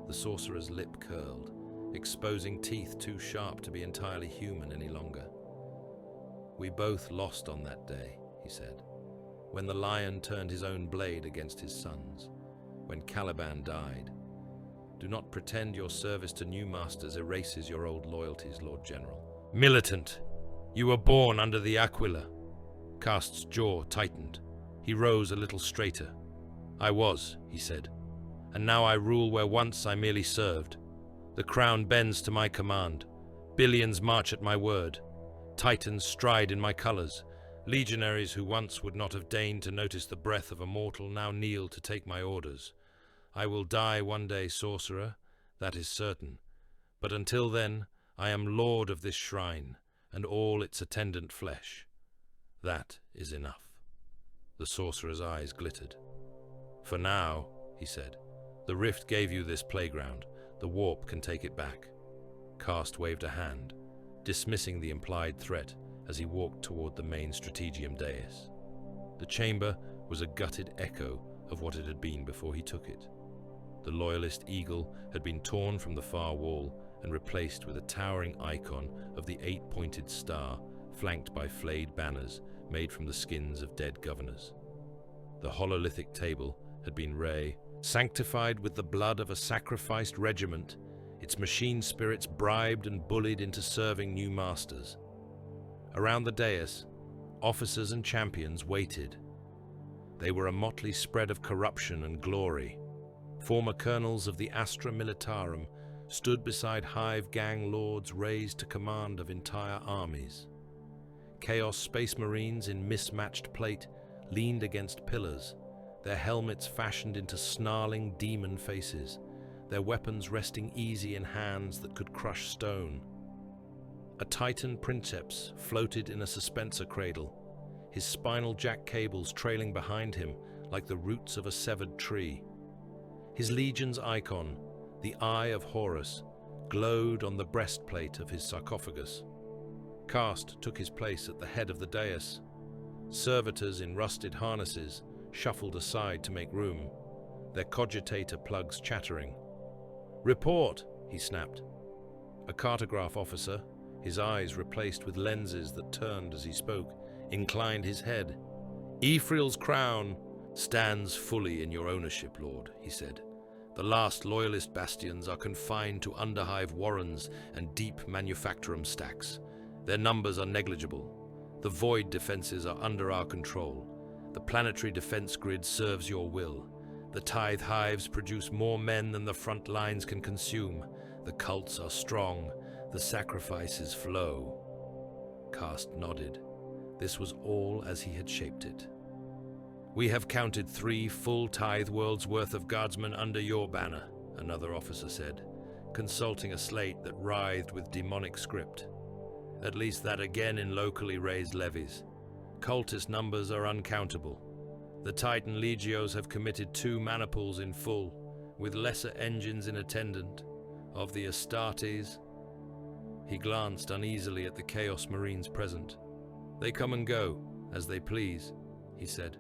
The sorcerer's lip curled, exposing teeth too sharp to be entirely human any longer. "We both lost on that day," he said, "when the lion turned his own blade against his sons, when Caliban died. Do not pretend your service to new masters erases your old loyalties, Lord General." "Militant! You were born under the Aquila." Cast's jaw tightened. He rose a little straighter. "I was," he said, "and now I rule where once I merely served. The crown bends to my command. Billions march at my word. Titans stride in my colors. Legionaries who once would not have deigned to notice the breath of a mortal now kneel to take my orders. I will die one day, sorcerer, that is certain. But until then, I am lord of this shrine and all its attendant flesh. That is enough." The sorcerer's eyes glittered. "For now," he said, "the rift gave you this playground. The warp can take it back." Cast waved a hand, dismissing the implied threat as he walked toward the main strategium dais. The chamber was a gutted echo of what it had been before he took it. The loyalist eagle had been torn from the far wall and replaced with a towering icon of the 8-pointed star, flanked by flayed banners made from the skins of dead governors. The hololithic table had been sanctified with the blood of a sacrificed regiment, its machine spirits bribed and bullied into serving new masters. Around the dais, officers and champions waited. They were a motley spread of corruption and glory. Former colonels of the Astra Militarum stood beside hive gang lords raised to command of entire armies. Chaos Space Marines in mismatched plate leaned against pillars, their helmets fashioned into snarling demon faces, their weapons resting easy in hands that could crush stone. A Titan Princeps floated in a suspensor cradle, his spinal jack cables trailing behind him like the roots of a severed tree. His legion's icon, the Eye of Horus, glowed on the breastplate of his sarcophagus. Cast took his place at the head of the dais. Servitors in rusted harnesses shuffled aside to make room, their cogitator plugs chattering. "Report!" he snapped. A cartograph officer, his eyes replaced with lenses that turned as he spoke, inclined his head. "Ephriel's crown stands fully in your ownership, Lord," he said. "The last loyalist bastions are confined to underhive warrens and deep manufactorum stacks. Their numbers are negligible. The void defenses are under our control. The planetary defense grid serves your will. The tithe hives produce more men than the front lines can consume. The cults are strong. The sacrifices flow." Cast nodded. This was all as he had shaped it. "We have counted 3 full tithe worlds worth of guardsmen under your banner," another officer said, consulting a slate that writhed with demonic script. "At least that again in locally raised levies. Cultist numbers are uncountable. The Titan Legios have committed 2 maniples in full, with lesser engines in attendant. Of the Astartes..." He glanced uneasily at the Chaos Marines present. "They come and go, as they please," he said.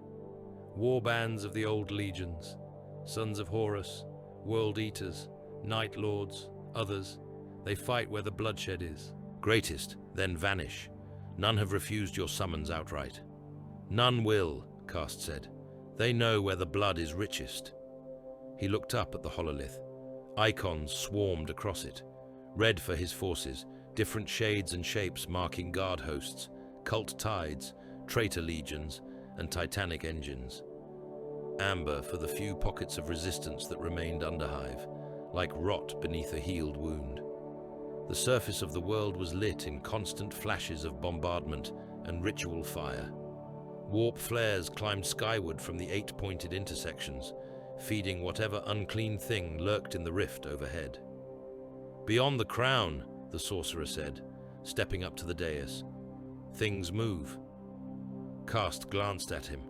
"War bands of the old legions, Sons of Horus, World Eaters, Night Lords, others. They fight where the bloodshed is. Greatest, then vanish. None have refused your summons outright." "None will," Cast said. "They know where the blood is richest." He looked up at the hololith. Icons swarmed across it. Red for his forces, different shades and shapes marking guard hosts, cult tides, traitor legions, and titanic engines. Amber for the few pockets of resistance that remained underhive, like rot beneath a healed wound. The surface of the world was lit in constant flashes of bombardment and ritual fire. Warp flares climbed skyward from the 8-pointed intersections, feeding whatever unclean thing lurked in the rift overhead. "Beyond the crown," the sorcerer said, stepping up to the dais. "Things move." Cast glanced at him.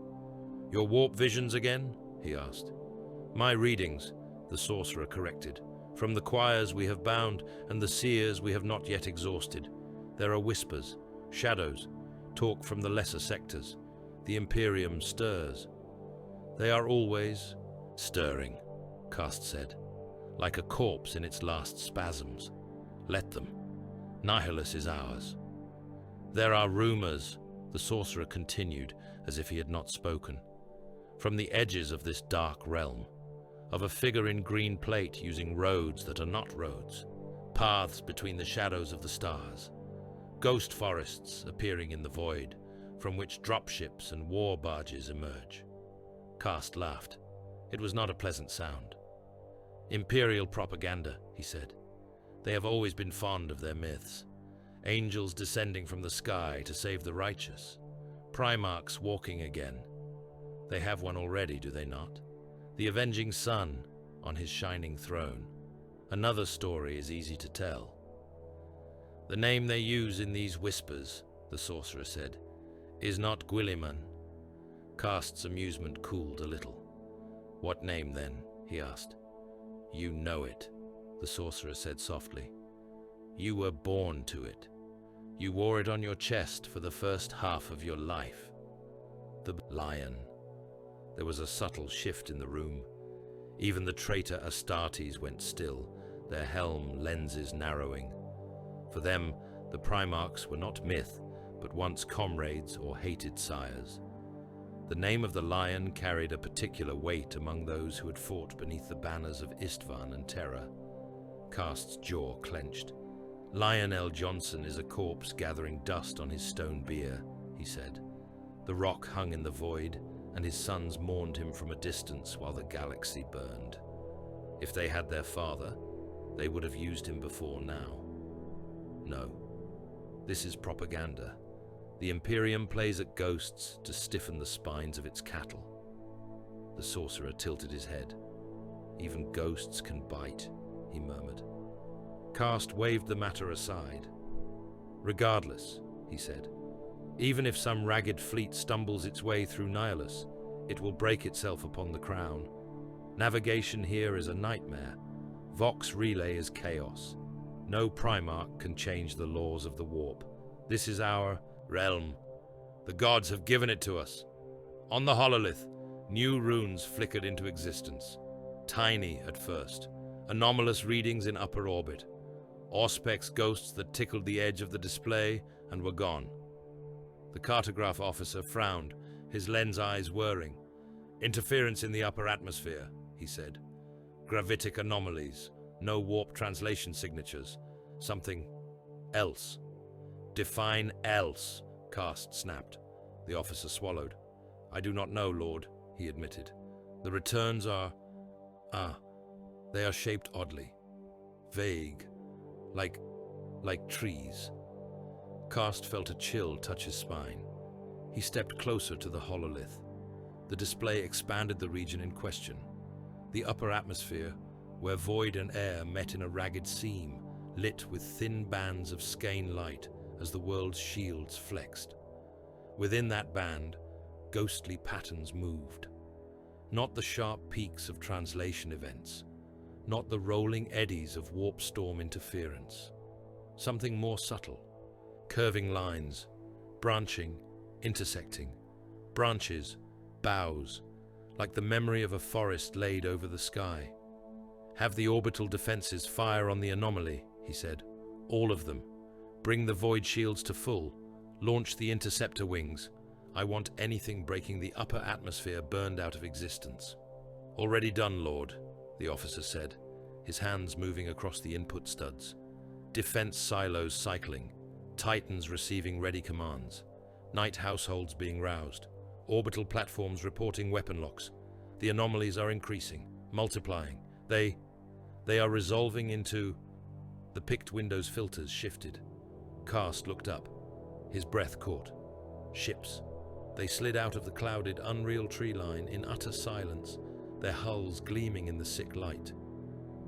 "Your warp visions again?" he asked. "My readings," the sorcerer corrected. "From the choirs we have bound and the seers we have not yet exhausted. There are whispers, shadows, talk from the lesser sectors. The Imperium stirs." "They are always stirring," Cast said, "like a corpse in its last spasms. Let them. Nihilus is ours." "There are rumors," the sorcerer continued as if he had not spoken, "from the edges of this dark realm, of a figure in green plate using roads that are not roads, paths between the shadows of the stars, ghost forests appearing in the void, from which dropships and war barges emerge." Cast laughed. It was not a pleasant sound. "Imperial propaganda," he said. "They have always been fond of their myths. Angels descending from the sky to save the righteous. Primarchs walking again. They have one already, do they not? The avenging sun on his shining throne. Another story is easy to tell." "The name they use in these whispers," the sorcerer said, "is not Guilliman." Cast's amusement cooled a little. "What name, then?" he asked. "You know it," the sorcerer said softly. "You were born to it. You wore it on your chest for the first half of your life. The lion." There was a subtle shift in the room. Even the traitor Astartes went still, their helm lenses narrowing. For them, the Primarchs were not myth, but once comrades or hated sires. The name of the lion carried a particular weight among those who had fought beneath the banners of Istvan and Terra. Cast's jaw clenched. "Lionel Jonson is a corpse gathering dust on his stone bier," he said. "The rock hung in the void, and his sons mourned him from a distance while the galaxy burned. If they had their father, They would have used him before now. No, this is propaganda. The Imperium plays at ghosts to stiffen the spines of its cattle. The sorcerer tilted his head. Even ghosts can bite, he murmured. Karst waved the matter aside. Regardless, he said, even if some ragged fleet stumbles its way through Nihilus, it will break itself upon the crown. Navigation here is a nightmare. Vox relay is chaos. No Primarch can change the laws of the warp. This is our realm. The gods have given it to us. On the hololith, new runes flickered into existence. Tiny at first, anomalous readings in upper orbit. Auspex ghosts that tickled the edge of the display and were gone. The cartograph officer frowned, his lens eyes whirring. Interference in the upper atmosphere, he said. Gravitic anomalies, no warp translation signatures. Something else. Define else, Karst snapped. The officer swallowed. I do not know, Lord, he admitted. The returns are... they are shaped oddly. Vague. Like trees. Karst felt a chill touch his spine. He stepped closer to the hololith. The display expanded the region in question. The upper atmosphere, where void and air met in a ragged seam, lit with thin bands of skein light as the world's shields flexed. Within that band, ghostly patterns moved. Not the sharp peaks of translation events, not the rolling eddies of warp storm interference. Something more subtle. Curving lines, branching, intersecting, branches, boughs, like the memory of a forest laid over the sky. Have the orbital defenses fire on the anomaly, he said. All of them. Bring the void shields to full. Launch the interceptor wings. I want anything breaking the upper atmosphere burned out of existence. Already done, Lord, the officer said, his hands moving across the input studs. Defense silos cycling. Titans receiving ready commands. Night households being roused. Orbital platforms reporting weapon locks. The anomalies are increasing, multiplying. They are resolving into... The picked Windows filters shifted. Karst looked up. His breath caught. Ships. They slid out of the clouded, unreal tree line in utter silence, their hulls gleaming in the sick light.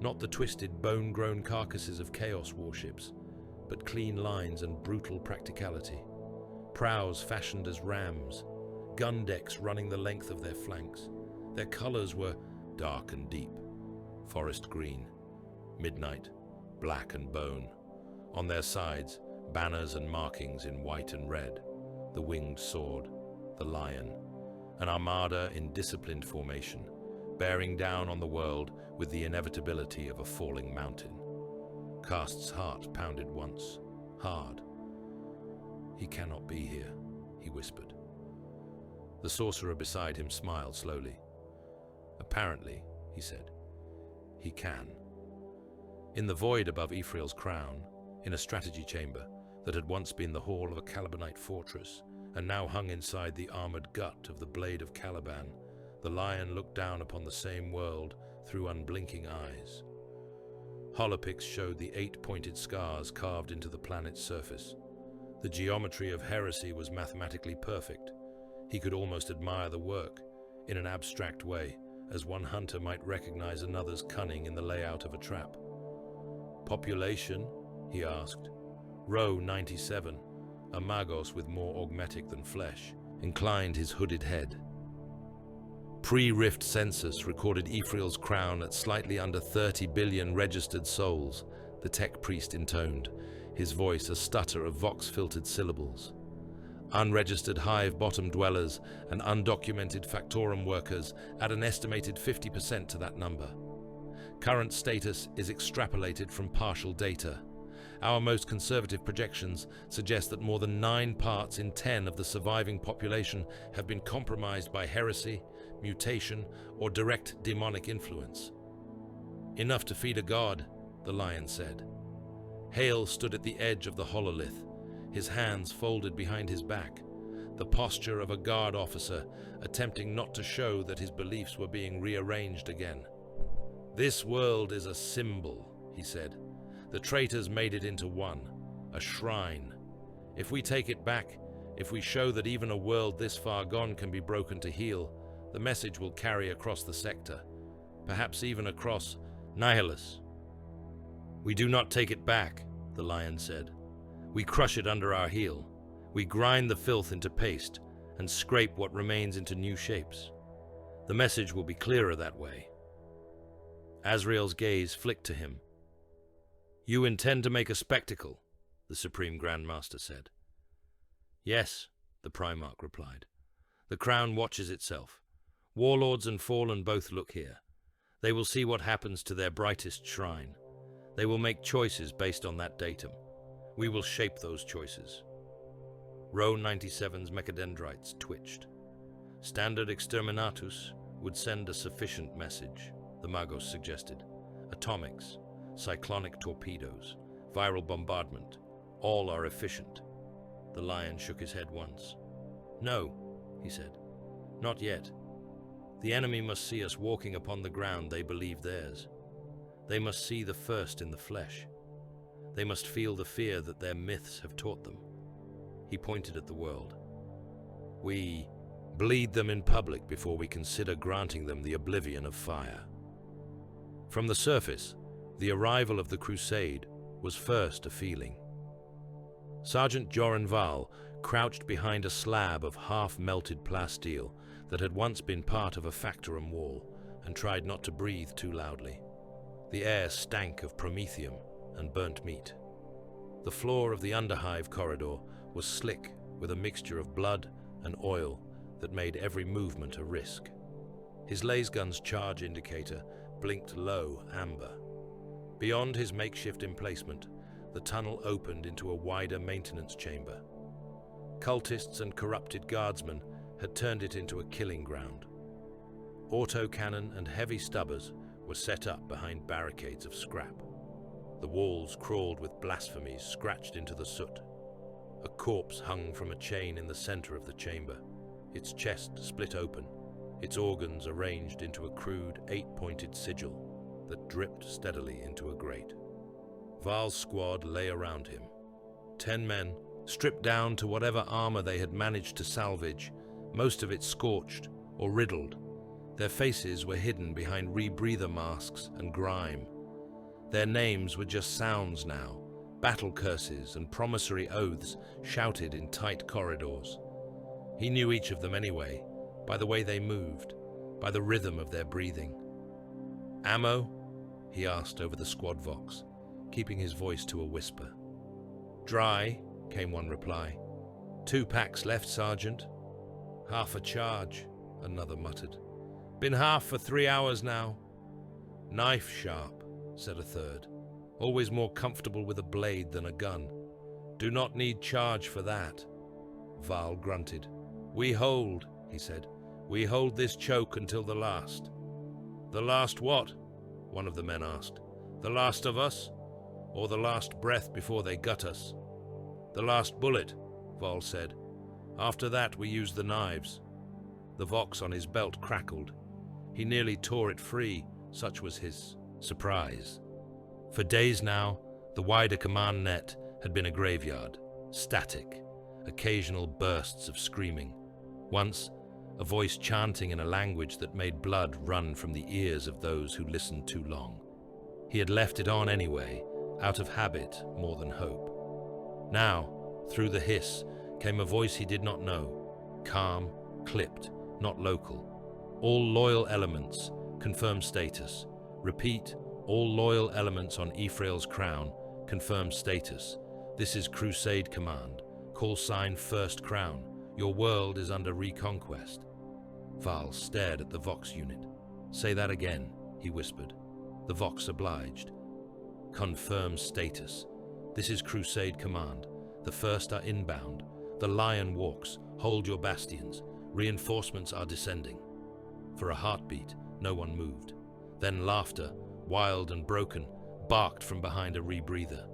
Not the twisted, bone-grown carcasses of chaos warships, but clean lines and brutal practicality. Prows fashioned as rams, gun decks running the length of their flanks. Their colors were dark and deep, forest green, midnight, black and bone. On their sides, banners and markings in white and red, the winged sword, the lion, an armada in disciplined formation, bearing down on the world with the inevitability of a falling mountain. Karst's heart pounded once, hard. He cannot be here, he whispered. The sorcerer beside him smiled slowly. Apparently, he said, he can. In the void above Ephrael's crown, in a strategy chamber that had once been the hall of a Calibanite fortress and now hung inside the armored gut of the blade of Caliban, the lion looked down upon the same world through unblinking eyes. Holopics showed the 8-pointed scars carved into the planet's surface. The geometry of heresy was mathematically perfect. He could almost admire the work, in an abstract way, as one hunter might recognize another's cunning in the layout of a trap. Population? He asked. Row 97, a magos with more augmetic than flesh, inclined his hooded head. Pre-Rift census recorded Ephrael's crown at slightly under 30 billion registered souls, the tech priest intoned, his voice a stutter of vox-filtered syllables. Unregistered hive-bottom dwellers and undocumented factorum workers add an estimated 50% to that number. Current status is extrapolated from partial data. Our most conservative projections suggest that more than 9 parts in 10 of the surviving population have been compromised by heresy, mutation, or direct demonic influence. Enough to feed a god, the lion said. Hale stood at the edge of the hololith, his hands folded behind his back, the posture of a guard officer attempting not to show that his beliefs were being rearranged again. This world is a symbol, he said. "The traitors made it into one, a shrine. If we take it back, if we show that even a world this far gone can be broken to heal, the message will carry across the sector, perhaps even across Nihilus." "We do not take it back," the lion said. "We crush it under our heel. We grind the filth into paste and scrape what remains into new shapes. The message will be clearer that way." Azrael's gaze flicked to him. "You intend to make a spectacle," the Supreme Grandmaster said. "Yes," the Primarch replied. "The crown watches itself. Warlords and fallen both look here. They will see what happens to their brightest shrine. They will make choices based on that datum. We will shape those choices." Row 97's mechadendrites twitched. Standard Exterminatus would send a sufficient message, the Magos suggested. Atomics, cyclonic torpedoes, viral bombardment, all are efficient. The lion shook his head once. "No," he said. "Not yet. The enemy must see us walking upon the ground they believe theirs. They must see the first in the flesh. They must feel the fear that their myths have taught them." He pointed at the world. "We bleed them in public before we consider granting them the oblivion of fire." From the surface, the arrival of the crusade was first a feeling. Sergeant Joran Val crouched behind a slab of half-melted plasteel that had once been part of a factorum wall and tried not to breathe too loudly. The air stank of promethium and burnt meat. The floor of the underhive corridor was slick with a mixture of blood and oil that made every movement a risk. His lasergun's charge indicator blinked low amber. Beyond his makeshift emplacement, the tunnel opened into a wider maintenance chamber. Cultists and corrupted guardsmen had turned it into a killing ground. Autocannon and heavy stubbers were set up behind barricades of scrap. The walls crawled with blasphemies scratched into the soot. A corpse hung from a chain in the center of the chamber, its chest split open, its organs arranged into a crude 8-pointed sigil that dripped steadily into a grate. Val's squad lay around him. 10 men, stripped down to whatever armor they had managed to salvage, most of it scorched or riddled. Their faces were hidden behind rebreather masks and grime. Their names were just sounds now, battle curses and promissory oaths shouted in tight corridors. He knew each of them anyway, by the way they moved, by the rhythm of their breathing. "Ammo?" he asked over the squad vox, keeping his voice to a whisper. "Dry," came one reply. "2 packs left, Sergeant." "Half a charge," another muttered. "Been half for 3 hours now." "Knife sharp," said a third. "Always more comfortable with a blade than a gun. Do not need charge for that." Val grunted. "We hold," he said. "We hold this choke until the last." "The last what?" one of the men asked. "The last of us? Or the last breath before they gut us?" "The last bullet," Val said. "After that we use the knives." The vox on his belt crackled. He nearly tore it free, such was his surprise. For days now, the wider command net had been a graveyard, static, occasional bursts of screaming. Once, a voice chanting in a language that made blood run from the ears of those who listened too long. He had left it on anyway, out of habit more than hope. Now, through the hiss, came a voice he did not know, calm, clipped, not local. "All loyal elements, confirm status. Repeat, all loyal elements on Ephrael's crown, confirm status. This is Crusade Command. Call sign First Crown. Your world is under reconquest." Val stared at the Vox unit. "Say that again," he whispered. The Vox obliged. "Confirm status. This is Crusade Command. The First are inbound. The Lion walks. Hold your bastions. Reinforcements are descending." For a heartbeat, no one moved. Then laughter, wild and broken, barked from behind a rebreather.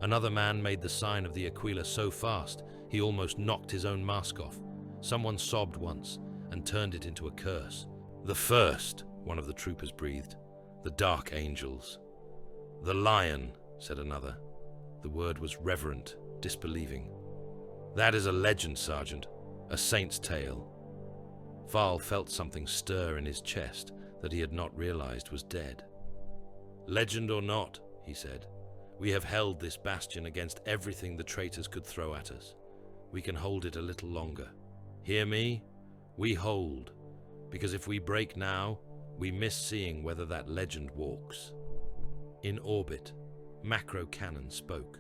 Another man made the sign of the Aquila so fast he almost knocked his own mask off. Someone sobbed once and turned it into a curse. "The First," one of the troopers breathed. "The Dark Angels." "The lion," said another. The word was reverent, disbelieving. "That is a legend, Sergeant, a saint's tale." Varl felt something stir in his chest that he had not realized was dead. "Legend or not," he said, "we have held this bastion against everything the traitors could throw at us. We can hold it a little longer. Hear me? We hold, because if we break now, we miss seeing whether that legend walks." In orbit, macro cannon spoke.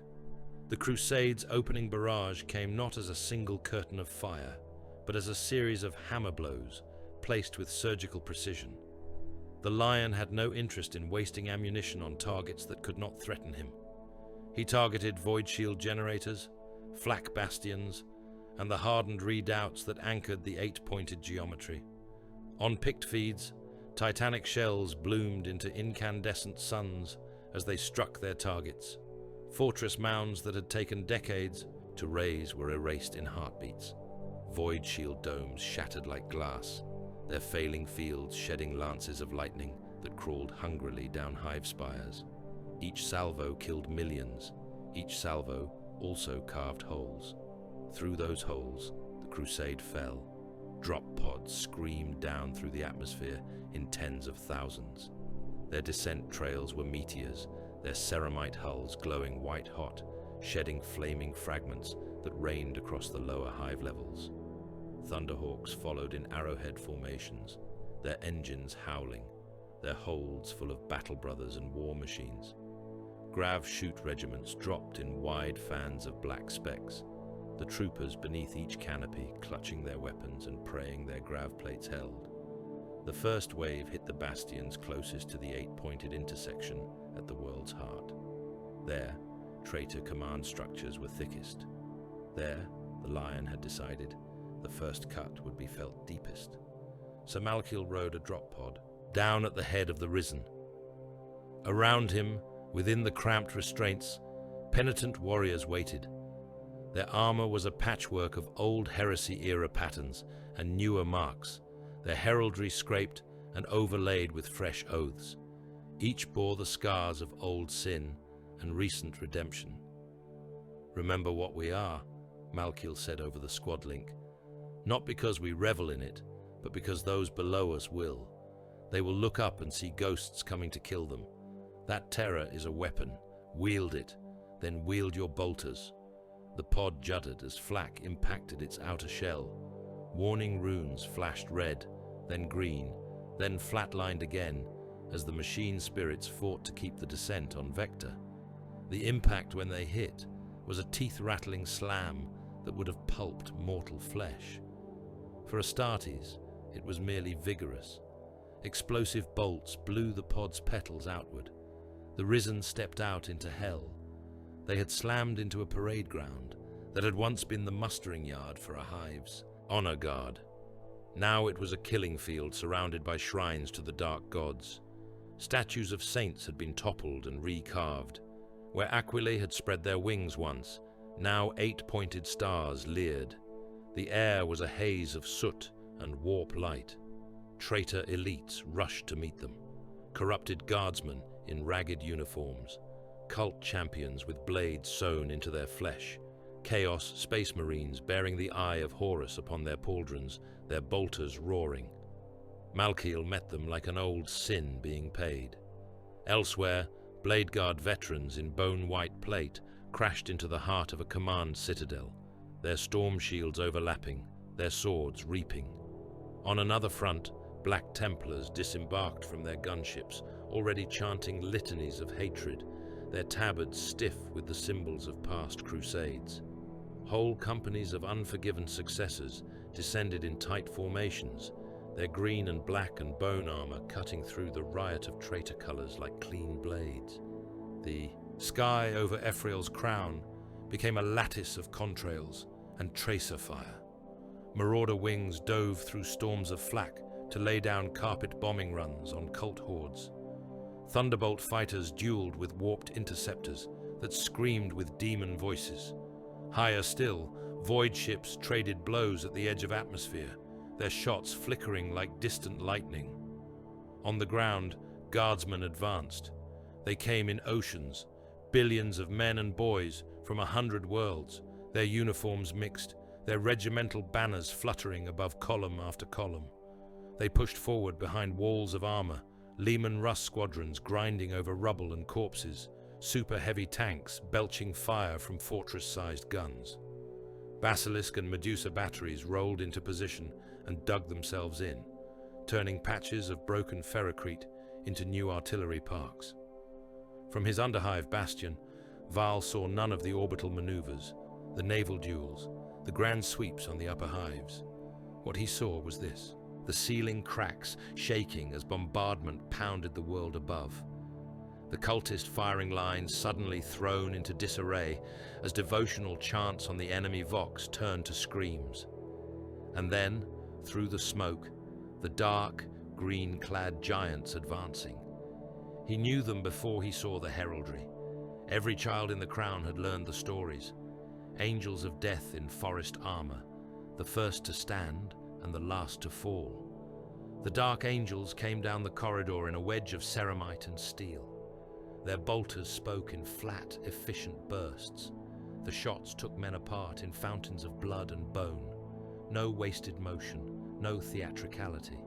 The Crusades' opening barrage came not as a single curtain of fire, but as a series of hammer blows placed with surgical precision. The Lion had no interest in wasting ammunition on targets that could not threaten him. He targeted void shield generators, flak bastions, and the hardened redoubts that anchored the eight-pointed geometry. On picked feeds, titanic shells bloomed into incandescent suns as they struck their targets. Fortress mounds that had taken decades to raise were erased in heartbeats. Void shield domes shattered like glass, their failing fields shedding lances of lightning that crawled hungrily down hive spires. Each salvo killed millions. Each salvo also carved holes. Through those holes, the crusade fell. Drop pods screamed down through the atmosphere in tens of thousands. Their descent trails were meteors, their ceramite hulls glowing white-hot, shedding flaming fragments that rained across the lower hive levels. Thunderhawks followed in arrowhead formations, their engines howling, their holds full of battle brothers and war machines. Grav shoot regiments dropped in wide fans of black specks, the troopers beneath each canopy clutching their weapons and praying their grav plates held. The first wave hit the bastions closest to the eight-pointed intersection at the world's heart. There, traitor command structures were thickest. There, the Lion had decided, the first cut would be felt deepest. Sir Malkiel rode a drop pod, down at the head of the Risen. Around him, within the cramped restraints, penitent warriors waited. Their armor was a patchwork of old heresy-era patterns and newer marks, their heraldry scraped and overlaid with fresh oaths. Each bore the scars of old sin and recent redemption. "Remember what we are," Malkiel said over the squad link. "Not because we revel in it, but because those below us will. They will look up and see ghosts coming to kill them. That terror is a weapon. Wield it, then wield your bolters." The pod juddered as flak impacted its outer shell. Warning runes flashed red, then green, then flatlined again as the machine spirits fought to keep the descent on vector. The impact when they hit was a teeth-rattling slam that would have pulped mortal flesh. For Astartes, it was merely vigorous. Explosive bolts blew the pod's petals outward. The Risen stepped out into hell. They had slammed into a parade ground that had once been the mustering yard for a hive's honor guard. Now it was a killing field surrounded by shrines to the dark gods. Statues of saints had been toppled and recarved. Where Aquilae had spread their wings once, now eight-pointed stars leered. The air was a haze of soot and warp light. Traitor elites rushed to meet them. Corrupted guardsmen in ragged uniforms. Cult champions with blades sewn into their flesh. Chaos space marines bearing the eye of Horus upon their pauldrons, their bolters roaring. Malkiel met them like an old sin being paid. Elsewhere, Blade Guard veterans in bone-white plate crashed into the heart of a command citadel, their storm shields overlapping, their swords reaping. On another front, Black Templars disembarked from their gunships, already chanting litanies of hatred, their tabards stiff with the symbols of past crusades. Whole companies of unforgiven successors descended in tight formations, their green and black and bone armor cutting through the riot of traitor colors like clean blades. The sky over Ephrael's crown became a lattice of contrails and tracer fire. Marauder wings dove through storms of flak to lay down carpet bombing runs on cult hordes. Thunderbolt fighters dueled with warped interceptors that screamed with demon voices. Higher still, void ships traded blows at the edge of atmosphere, their shots flickering like distant lightning. On the ground, guardsmen advanced. They came in oceans, billions of men and boys from 100 worlds, their uniforms mixed, their regimental banners fluttering above column after column. They pushed forward behind walls of armor, Lehman Russ squadrons grinding over rubble and corpses, super-heavy tanks belching fire from fortress-sized guns. Basilisk and Medusa batteries rolled into position and dug themselves in, turning patches of broken ferrocrete into new artillery parks. From his underhive bastion, Val saw none of the orbital maneuvers, the naval duels, the grand sweeps on the upper hives. What he saw was this: the ceiling cracks shaking as bombardment pounded the world above. The cultist firing lines suddenly thrown into disarray as devotional chants on the enemy Vox turned to screams. And then, through the smoke, the dark, green-clad giants advancing. He knew them before he saw the heraldry. Every child in the crown had learned the stories. Angels of death in forest armor, the first to stand and the last to fall. The dark angels came down the corridor in a wedge of ceramite and steel. Their bolters spoke in flat, efficient bursts. The shots took men apart in fountains of blood and bone. No wasted motion, no theatricality.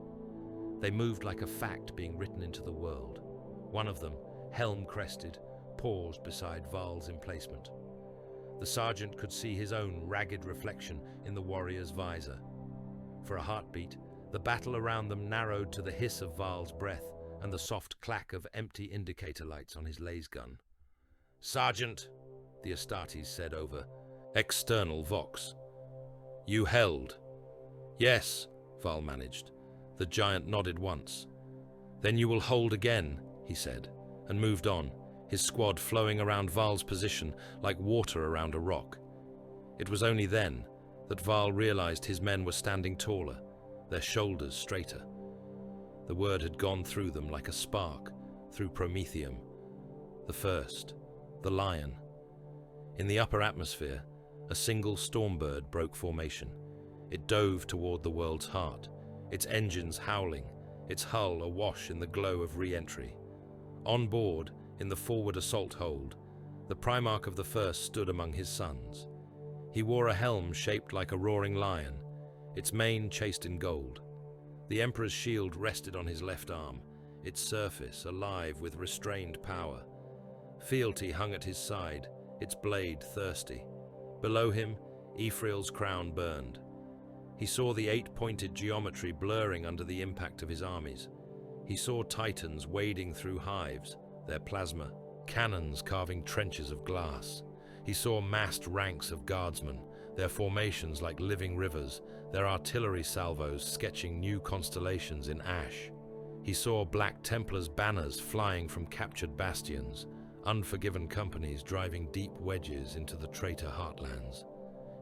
They moved like a fact being written into the world. One of them, helm-crested, paused beside Val's emplacement. The sergeant could see his own ragged reflection in the warrior's visor. For a heartbeat, the battle around them narrowed to the hiss of Val's breath and the soft clack of empty indicator lights on his laser gun. "Sergeant," the Astartes said over external Vox. "You held." "Yes," Val managed. The giant nodded once. "Then you will hold again," he said, and moved on, his squad flowing around Val's position like water around a rock. It was only then that Val realized his men were standing taller, their shoulders straighter. The word had gone through them like a spark, through Prometheum. The first, the lion. In the upper atmosphere, a single stormbird broke formation. It dove toward the world's heart, its engines howling, its hull awash in the glow of re-entry. On board, in the forward assault hold, the Primarch of the First stood among his sons. He wore a helm shaped like a roaring lion, its mane chased in gold. The Emperor's shield rested on his left arm, its surface alive with restrained power. Fealty hung at his side, its blade thirsty. Below him, Ephrael's crown burned. He saw the eight-pointed geometry blurring under the impact of his armies. He saw titans wading through hives, their plasma, cannons carving trenches of glass. He saw massed ranks of guardsmen, their formations like living rivers, their artillery salvos sketching new constellations in ash. He saw Black Templars' banners flying from captured bastions, unforgiven companies driving deep wedges into the traitor heartlands.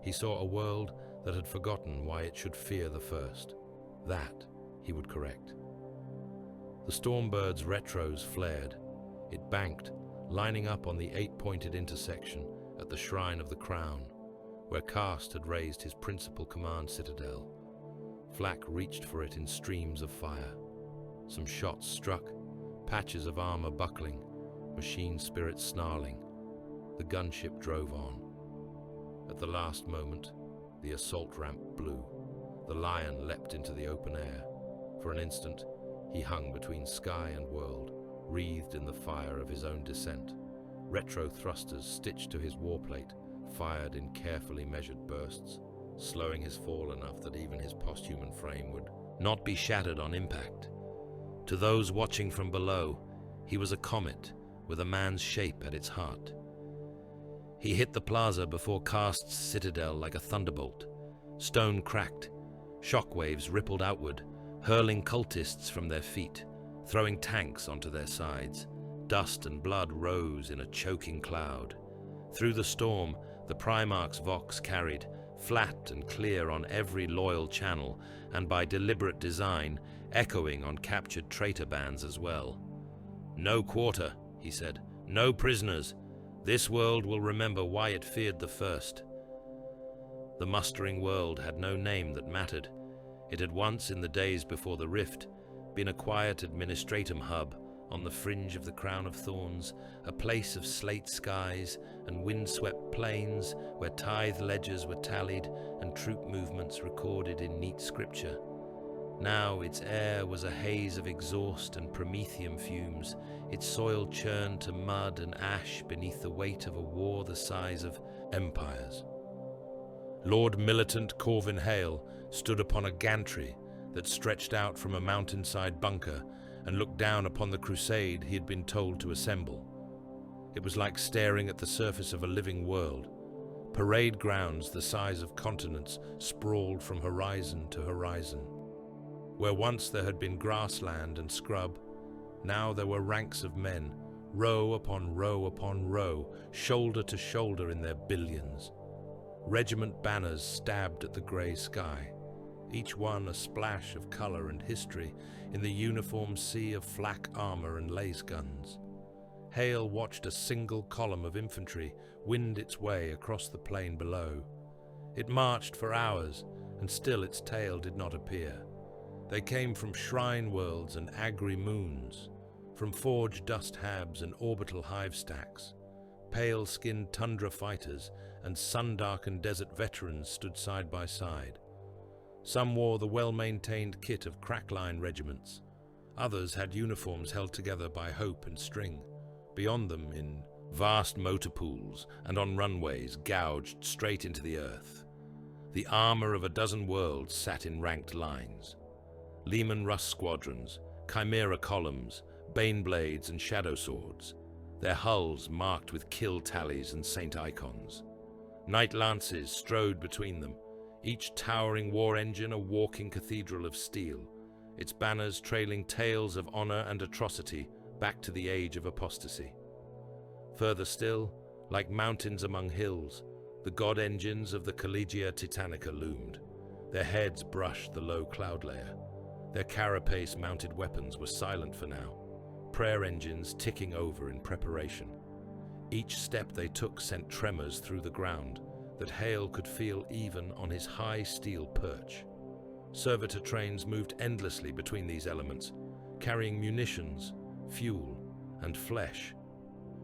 He saw a world that had forgotten why it should fear the first. That he would correct. The Stormbird's retros flared. It banked, lining up on the eight-pointed intersection at the Shrine of the Crown, where Karst had raised his principal command citadel. Flak reached for it in streams of fire. Some shots struck, patches of armor buckling, machine spirits snarling. The gunship drove on. At the last moment, the assault ramp blew. The lion leapt into the open air. For an instant, he hung between sky and world, wreathed in the fire of his own descent. Retro thrusters stitched to his warplate fired in carefully measured bursts, slowing his fall enough that even his posthuman frame would not be shattered on impact. To those watching from below, he was a comet with a man's shape at its heart. He hit the plaza before Karst's citadel like a thunderbolt. Stone cracked, shockwaves rippled outward, hurling cultists from their feet, throwing tanks onto their sides. Dust and blood rose in a choking cloud. Through the storm, the Primarch's Vox carried, flat and clear on every loyal channel, and by deliberate design, echoing on captured traitor bands as well. "No quarter," he said. "No prisoners. This world will remember why it feared the first." The mustering world had no name that mattered. It had once, in the days before the rift, been a quiet administratum hub on the fringe of the crown of thorns, a place of slate skies and wind-swept plains where tithe ledgers were tallied and troop movements recorded in neat scripture. Now its air was a haze of exhaust and promethium fumes, its soil churned to mud and ash beneath the weight of a war the size of empires. Lord Militant Corvin Hale stood upon a gantry that stretched out from a mountainside bunker and looked down upon the crusade he had been told to assemble. It was like staring at the surface of a living world. Parade grounds the size of continents sprawled from horizon to horizon. Where once there had been grassland and scrub, now there were ranks of men, row upon row upon row, shoulder to shoulder in their billions. Regiment banners stabbed at the grey sky, each one a splash of colour and history in the uniform sea of flak armour and lace guns. Hale watched a single column of infantry wind its way across the plain below. It marched for hours, and still its tail did not appear. They came from shrine worlds and agri moons, from forged dust habs and orbital hive stacks. Pale-skinned tundra fighters and sun-darkened desert veterans stood side by side. Some wore the well-maintained kit of crackline regiments. Others had uniforms held together by hope and string. Beyond them, in vast motor pools and on runways gouged straight into the earth, the armor of a dozen worlds sat in ranked lines. Lehman Russ squadrons, chimera columns, bane blades and shadow swords, their hulls marked with kill tallies and saint icons. Knight lances strode between them, each towering war engine a walking cathedral of steel, its banners trailing tales of honor and atrocity back to the age of apostasy. Further still, like mountains among hills, the god engines of the Collegia Titanica loomed. Their heads brushed the low cloud layer. Their carapace-mounted weapons were silent for now, prayer engines ticking over in preparation. Each step they took sent tremors through the ground that Hale could feel even on his high steel perch. Servitor trains moved endlessly between these elements, carrying munitions, fuel, and flesh.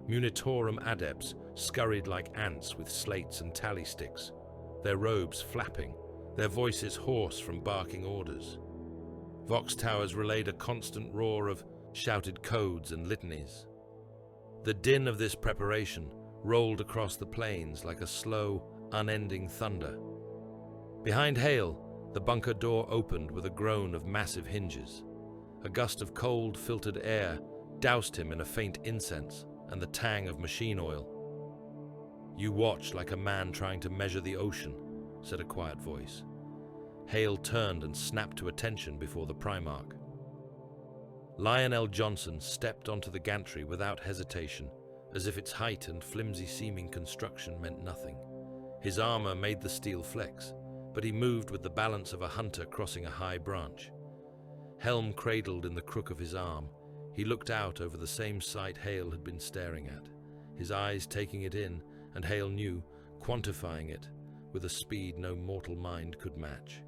Munitorum adepts scurried like ants with slates and tally sticks, their robes flapping, their voices hoarse from barking orders. Vox towers relayed a constant roar of shouted codes and litanies. The din of this preparation rolled across the plains like a slow, unending thunder. Behind Hale, the bunker door opened with a groan of massive hinges. A gust of cold, filtered air doused him in a faint incense and the tang of machine oil. "You watch like a man trying to measure the ocean," said a quiet voice. Hale turned and snapped to attention before the Primarch. Lionel Jonson stepped onto the gantry without hesitation, as if its height and flimsy-seeming construction meant nothing. His armor made the steel flex, but he moved with the balance of a hunter crossing a high branch. Helm cradled in the crook of his arm, he looked out over the same sight Hale had been staring at, his eyes taking it in, and Hale knew, quantifying it, with a speed no mortal mind could match.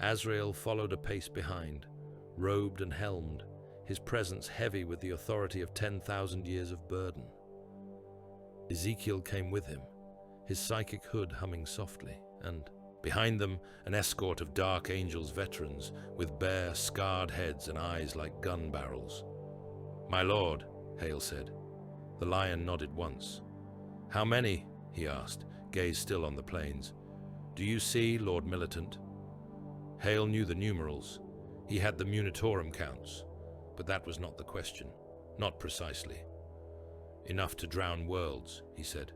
Azrael followed a pace behind, robed and helmed, his presence heavy with the authority of 10,000 years of burden. Ezekiel came with him, his psychic hood humming softly, and behind them an escort of Dark Angel's veterans with bare, scarred heads and eyes like gun barrels. "My lord," Hale said. The lion nodded once. "How many?" he asked, gaze still on the plains. "Do you see, Lord Militant?" Hale knew the numerals. He had the Munitorum counts, but that was not the question, not precisely. "Enough to drown worlds," he said.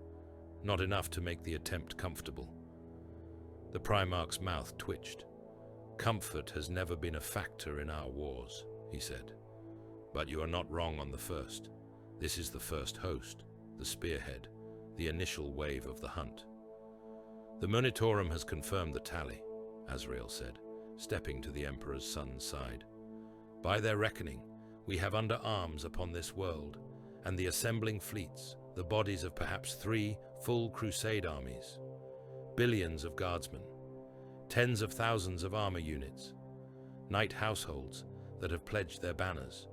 "Not enough to make the attempt comfortable." The Primarch's mouth twitched. "Comfort has never been a factor in our wars," he said. "But you are not wrong on the first. This is the first host, the spearhead, the initial wave of the hunt." "The Munitorum has confirmed the tally," Azrael said, stepping to the Emperor's son's side. "By their reckoning, we have under arms upon this world, and the assembling fleets, the bodies of perhaps 3 full crusade armies, billions of guardsmen, tens of thousands of armor units, knight households that have pledged their banners,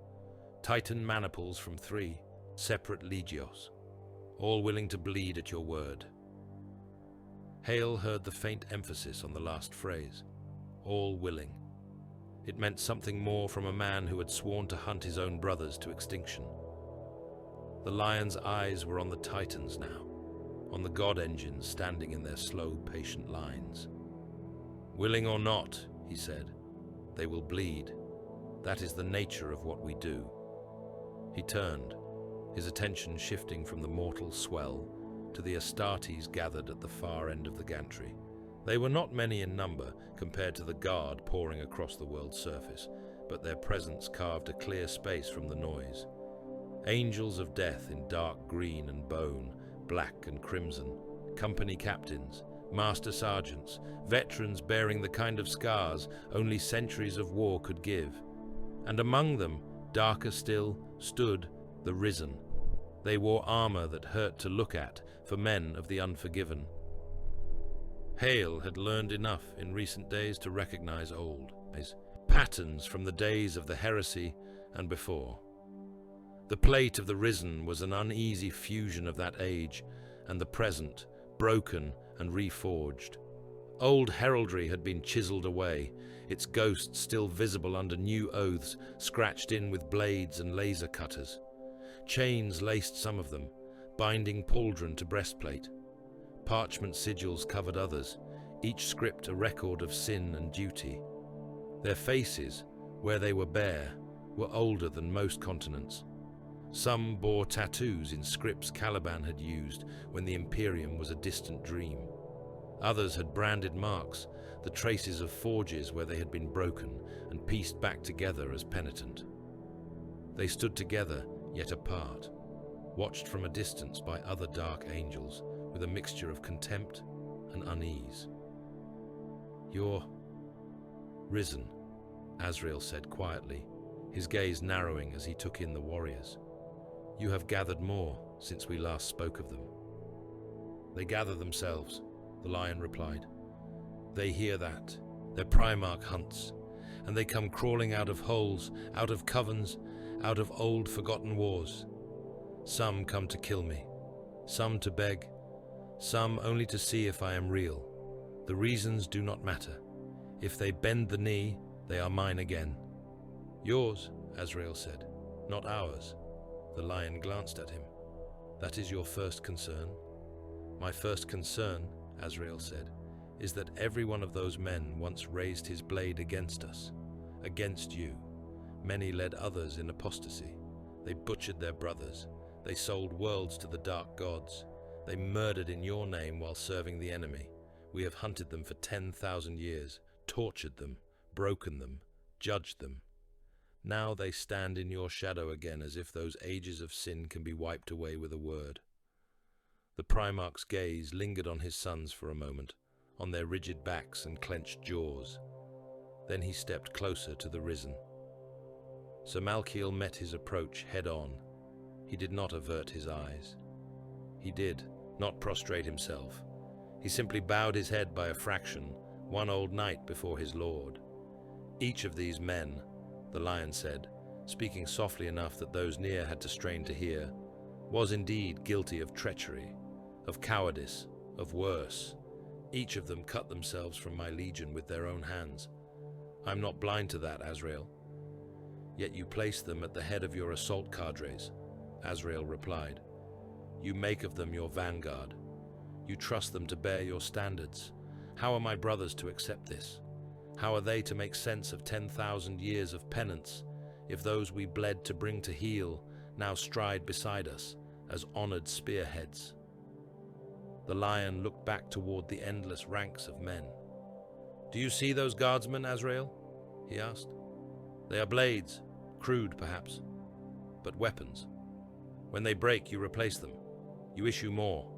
Titan maniples from 3 separate legios, all willing to bleed at your word. Hale heard the faint emphasis on the last phrase, all willing. It meant something more from a man who had sworn to hunt his own brothers to extinction. The Lion's eyes were on the Titans now, on the god engines standing in their slow, patient lines. Willing or not, he said, they will bleed. That is the nature of what we do. He turned, his attention shifting from the mortal swell to the Astartes gathered at the far end of the gantry. They were not many in number compared to the guard pouring across the world's surface, but their presence carved a clear space from the noise. Angels of death in dark green and bone, black and crimson, company captains, master sergeants, veterans bearing the kind of scars only centuries of war could give. And among them, darker still, stood the Risen. They wore armor that hurt to look at for men of the unforgiven. Hale had learned enough in recent days to recognize old patterns from the days of the heresy and before. The plate of the Risen was an uneasy fusion of that age and the present, broken and reforged. Old heraldry had been chiseled away, its ghost still visible under new oaths scratched in with blades and laser cutters. Chains laced some of them, binding pauldron to breastplate. Parchment sigils covered others, each script a record of sin and duty. Their faces, where they were bare, were older than most continents. Some bore tattoos in scripts Caliban had used when the Imperium was a distant dream. Others had branded marks, the traces of forges where they had been broken and pieced back together as penitent. They stood together, yet apart, watched from a distance by other dark angels with a mixture of contempt and unease. "You're risen," Azrael said quietly, his gaze narrowing as he took in the warriors. "You have gathered more since we last spoke of them." "They gather themselves," the Lion replied. "They hear that. Their Primarch hunts, and they come crawling out of holes, out of covens, out of old forgotten wars. Some come to kill me, some to beg, some only to see if I am real. The reasons do not matter. If they bend the knee, they are mine again." "Yours," Azrael said, "not ours." The Lion glanced at him. "That is your first concern?" "My first concern," Azrael said, "is that every one of those men once raised his blade against us, against you. Many led others in apostasy. They butchered their brothers. They sold worlds to the dark gods. They murdered in your name while serving the enemy. We have hunted them for 10,000 years, tortured them, broken them, judged them. Now they stand in your shadow again as if those ages of sin can be wiped away with a word." The Primarch's gaze lingered on his sons for a moment, on their rigid backs and clenched jaws. Then he stepped closer to the Risen. Sir Malkiel met his approach head-on. He did not avert his eyes. He did not prostrate himself. He simply bowed his head by a fraction, one old knight before his lord. "Each of these men," the Lion said, speaking softly enough that those near had to strain to hear, "was indeed guilty of treachery, of cowardice, of worse. Each of them cut themselves from my legion with their own hands. I'm not blind to that, Azrael." "Yet you place them at the head of your assault cadres," Azrael replied. "You make of them your vanguard. You trust them to bear your standards. How are my brothers to accept this? How are they to make sense of 10,000 years of penance if those we bled to bring to heel now stride beside us as honored spearheads?" The Lion looked back toward the endless ranks of men. "Do you see those guardsmen, Azrael?" he asked. "They are blades, crude perhaps, but weapons. When they break, you replace them. You issue more.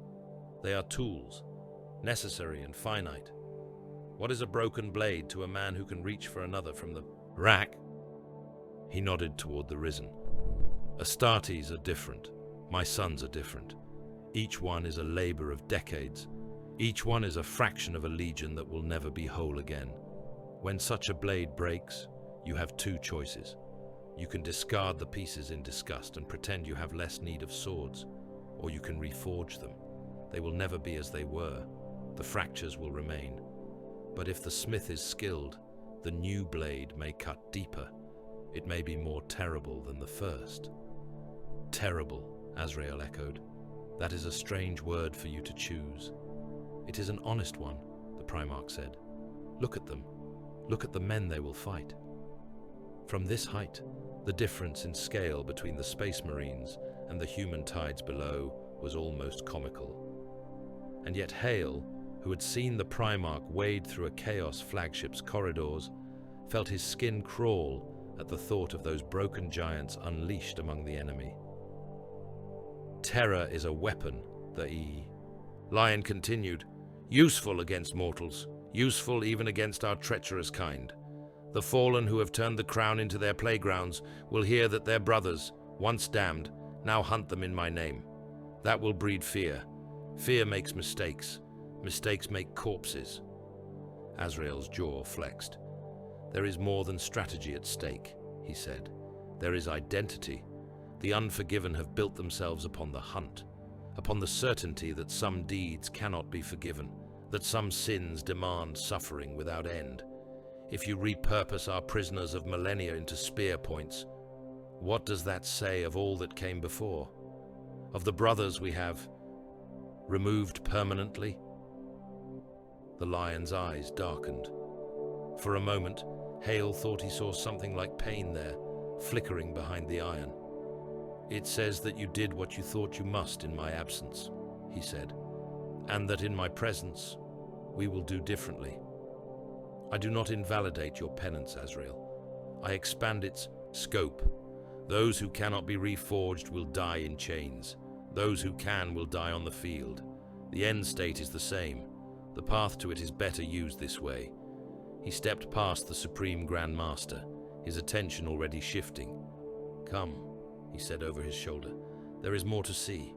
They are tools, necessary and finite. What is a broken blade to a man who can reach for another from the rack?" He nodded toward the Risen. "Astartes are different. My sons are different. Each one is a labor of decades. Each one is a fraction of a legion that will never be whole again. When such a blade breaks, you have two choices. You can discard the pieces in disgust and pretend you have less need of swords, or you can reforge them. They will never be as they were. The fractures will remain. But if the smith is skilled, the new blade may cut deeper. It may be more terrible than the first. Terrible, Azrael echoed. That is a strange word for you to choose. It is an honest one, the Primarch said. Look at them. Look at the men they will fight. From this height, the difference in scale between the Space Marines and the human tides below was almost comical. And yet Hale, who had seen the Primarch wade through a Chaos flagship's corridors, felt his skin crawl at the thought of those broken giants unleashed among the enemy. Terror is a weapon, the Lion continued, useful against mortals, useful even against our treacherous kind. The fallen who have turned the crown into their playgrounds will hear that their brothers, once damned, now hunt them in my name. That will breed fear. Fear makes mistakes. Mistakes make corpses. Azrael's jaw flexed. There is more than strategy at stake, he said. There is identity. The unforgiven have built themselves upon the hunt, upon the certainty that some deeds cannot be forgiven, that some sins demand suffering without end. If you repurpose our prisoners of millennia into spear points, what does that say of all that came before? Of the brothers we have removed permanently? The lion's eyes darkened. For a moment, Hale thought he saw something like pain there, flickering behind the iron. It says that you did what you thought you must in my absence, he said, and that in my presence, we will do differently. I do not invalidate your penance, Azrael. I expand its scope. Those who cannot be reforged will die in chains. Those who can will die on the field. The end state is the same. The path to it is better used this way. He stepped past the Supreme Grand Master, his attention already shifting. Come, he said over his shoulder. There is more to see.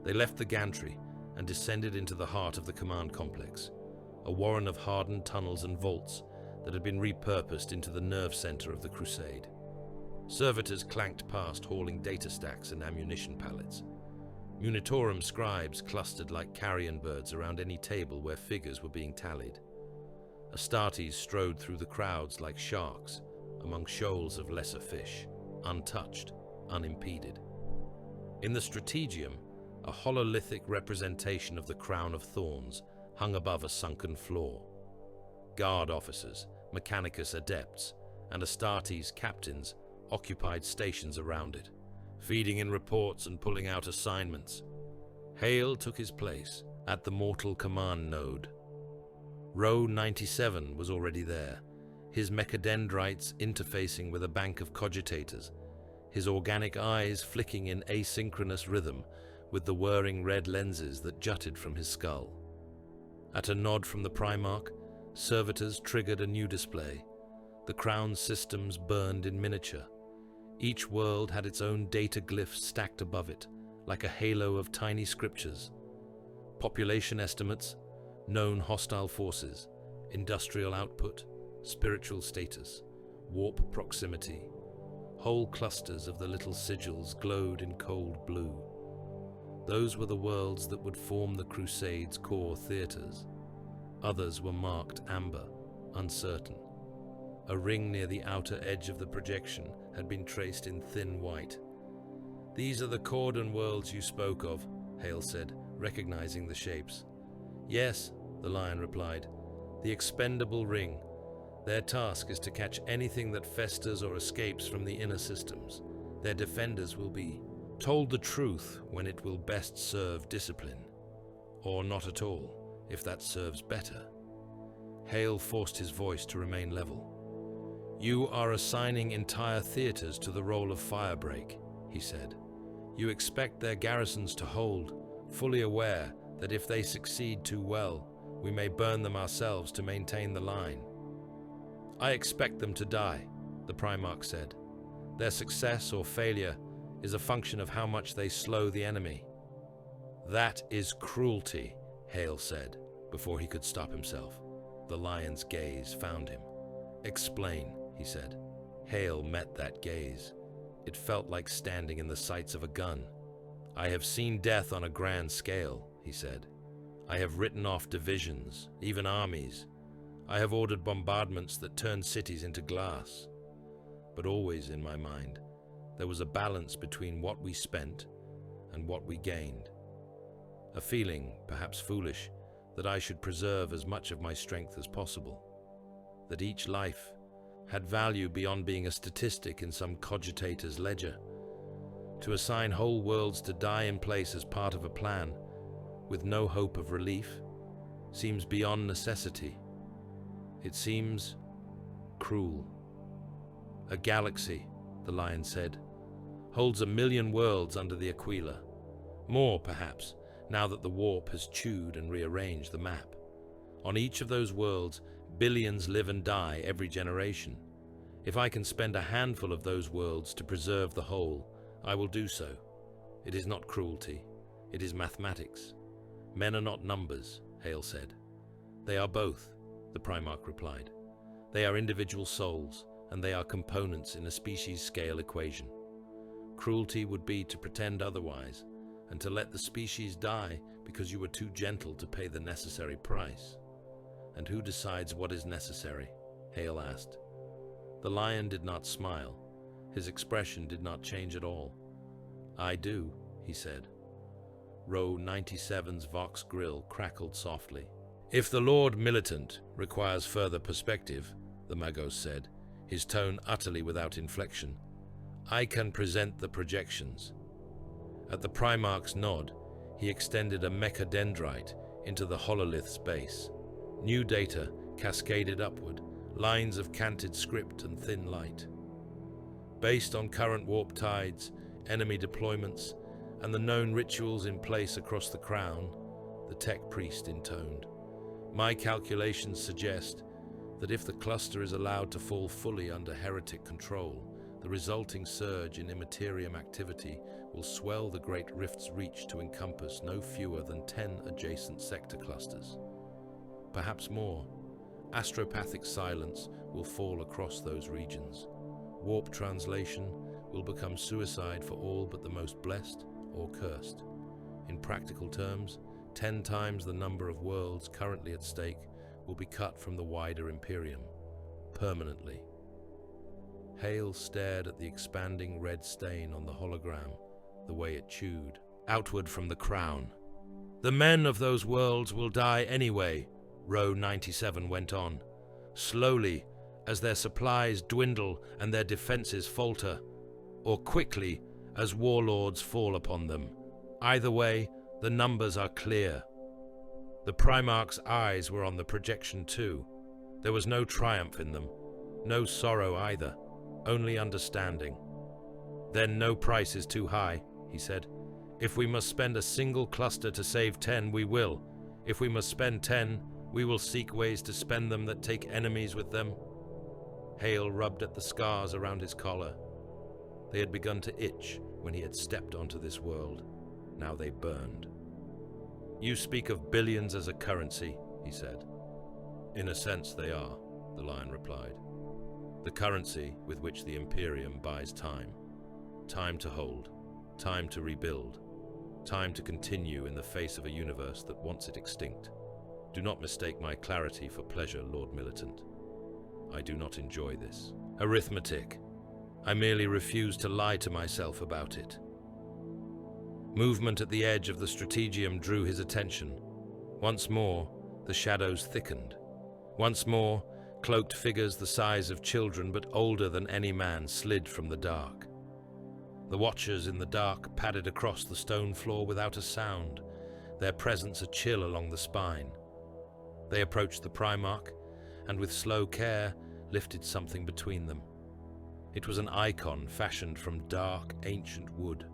They left the gantry and descended into the heart of the command complex, a warren of hardened tunnels and vaults that had been repurposed into the nerve center of the crusade. Servitors clanked past hauling data stacks and ammunition pallets. Munitorum scribes clustered like carrion birds around any table where figures were being tallied. Astartes strode through the crowds like sharks among shoals of lesser fish, untouched, unimpeded. In the strategium, a hololithic representation of the crown of thorns hung above a sunken floor. Guard officers, Mechanicus adepts, and Astartes captains occupied stations around it, feeding in reports and pulling out assignments. Hale took his place at the mortal command node. Row 97 was already there, his mechadendrites interfacing with a bank of cogitators, his organic eyes flicking in asynchronous rhythm with the whirring red lenses that jutted from his skull. At a nod from the Primarch, servitors triggered a new display. The crown's systems burned in miniature. Each world had its own data glyphs stacked above it, like a halo of tiny scriptures. Population estimates, known hostile forces, industrial output, spiritual status, warp proximity. Whole clusters of the little sigils glowed in cold blue. Those were the worlds that would form the Crusade's core theaters. Others were marked amber, uncertain. A ring near the outer edge of the projection had been traced in thin white. These are the Cordon worlds you spoke of, Hale said, recognizing the shapes. Yes, the lion replied. The expendable ring. Their task is to catch anything that festers or escapes from the inner systems. Their defenders will be told the truth when it will best serve discipline. Or not at all, if that serves better. Hale forced his voice to remain level. You are assigning entire theaters to the role of firebreak, he said. You expect their garrisons to hold, fully aware that if they succeed too well, we may burn them ourselves to maintain the line. I expect them to die, the Primarch said. Their success or failure is a function of how much they slow the enemy. That is cruelty, Hale said, before he could stop himself. The lion's gaze found him. Explain, he said. Hale met that gaze. It felt like standing in the sights of a gun. "I have seen death on a grand scale," he said. "I have written off divisions, even armies. I have ordered bombardments that turned cities into glass. But always in my mind, there was a balance between what we spent and what we gained. A feeling, perhaps foolish, that I should preserve as much of my strength as possible. That each life had value beyond being a statistic in some cogitator's ledger. To assign whole worlds to die in place as part of a plan, with no hope of relief, seems beyond necessity. It seems cruel. A galaxy, the lion said, holds 1,000,000 worlds under the Aquila. More, perhaps, now that the warp has chewed and rearranged the map. On each of those worlds, billions live and die every generation. If I can spend a handful of those worlds to preserve the whole, I will do so. It is not cruelty. It is mathematics. Men are not numbers, Hale said. They are both, the Primarch replied. They are individual souls, and they are components in a species-scale equation. Cruelty would be to pretend otherwise, and to let the species die because you were too gentle to pay the necessary price. And who decides what is necessary? Hale asked. The lion did not smile. His expression did not change at all. I do, he said. Row 97's Vox grill crackled softly. If the Lord Militant requires further perspective, the Magos said, his tone utterly without inflection, I can present the projections. At the Primarch's nod, he extended a mechadendrite into the hololith's base. New data cascaded upward, lines of canted script and thin light. Based on current warp tides, enemy deployments, and the known rituals in place across the crown, the tech priest intoned, my calculations suggest that if the cluster is allowed to fall fully under heretic control, the resulting surge in immaterium activity will swell the Great Rift's reach to encompass no fewer than 10 adjacent sector clusters. Perhaps more. Astropathic silence will fall across those regions. Warp translation will become suicide for all but the most blessed or cursed. In practical terms, 10 times the number of worlds currently at stake will be cut from the wider Imperium, permanently. Hale stared at the expanding red stain on the hologram, the way it chewed, outward from the crown. The men of those worlds will die anyway, Row 97 went on, slowly as their supplies dwindle and their defenses falter, or quickly as warlords fall upon them. Either way, the numbers are clear. The Primarch's eyes were on the projection too. There was no triumph in them, no sorrow either, only understanding. Then no price is too high, he said. If we must spend a single cluster to save 10, we will. If we must spend 10, we will seek ways to spend them that take enemies with them. Hale rubbed at the scars around his collar. They had begun to itch when he had stepped onto this world. Now they burned. You speak of billions as a currency, he said. In a sense they are, the lion replied. The currency with which the Imperium buys time. Time to hold, time to rebuild, time to continue in the face of a universe that wants it extinct. Do not mistake my clarity for pleasure, Lord Militant. I do not enjoy this. Arithmetic. I merely refuse to lie to myself about it. Movement at the edge of the strategium drew his attention. Once more, the shadows thickened. Once more, cloaked figures the size of children but older than any man slid from the dark. The watchers in the dark padded across the stone floor without a sound, their presence a chill along the spine. They approached the Primarch, and with slow care, lifted something between them. It was an icon fashioned from dark, ancient wood,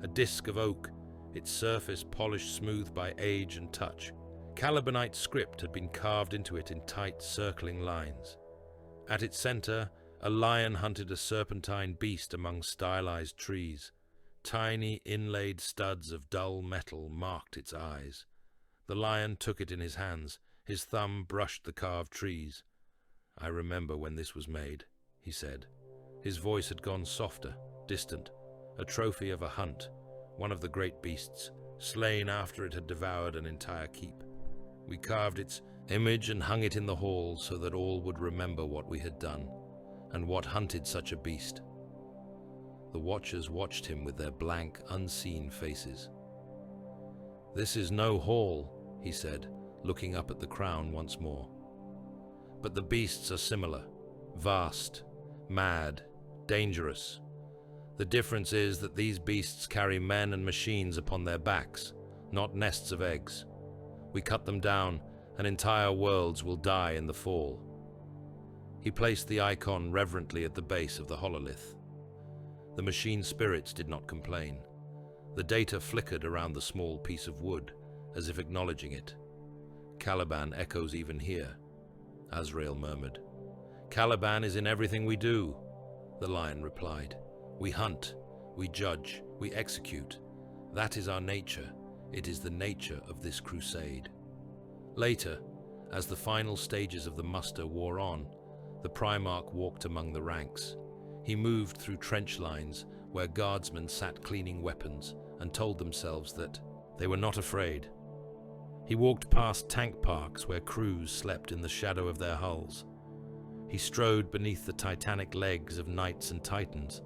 a disc of oak, its surface polished smooth by age and touch. Calibanite script had been carved into it in tight, circling lines. At its center, a lion hunted a serpentine beast among stylized trees. Tiny, inlaid studs of dull metal marked its eyes. The lion took it in his hands. His thumb brushed the carved trees. I remember when this was made, he said. His voice had gone softer, distant, a trophy of a hunt, one of the great beasts, slain after it had devoured an entire keep. We carved its image and hung it in the hall so that all would remember what we had done, and what hunted such a beast. The watchers watched him with their blank, unseen faces. "This is no hall," he said, looking up at the crown once more. "But the beasts are similar, vast, mad, dangerous. The difference is that these beasts carry men and machines upon their backs, not nests of eggs. We cut them down, and entire worlds will die in the fall." He placed the icon reverently at the base of the hololith. The machine spirits did not complain. The data flickered around the small piece of wood, as if acknowledging it. "Caliban echoes even here," Azrael murmured. "Caliban is in everything we do," the lion replied. "We hunt, we judge, we execute. That is our nature. It is the nature of this crusade." Later, as the final stages of the muster wore on, the Primarch walked among the ranks. He moved through trench lines where guardsmen sat cleaning weapons and told themselves that they were not afraid. He walked past tank parks where crews slept in the shadow of their hulls. He strode beneath the titanic legs of knights and titans,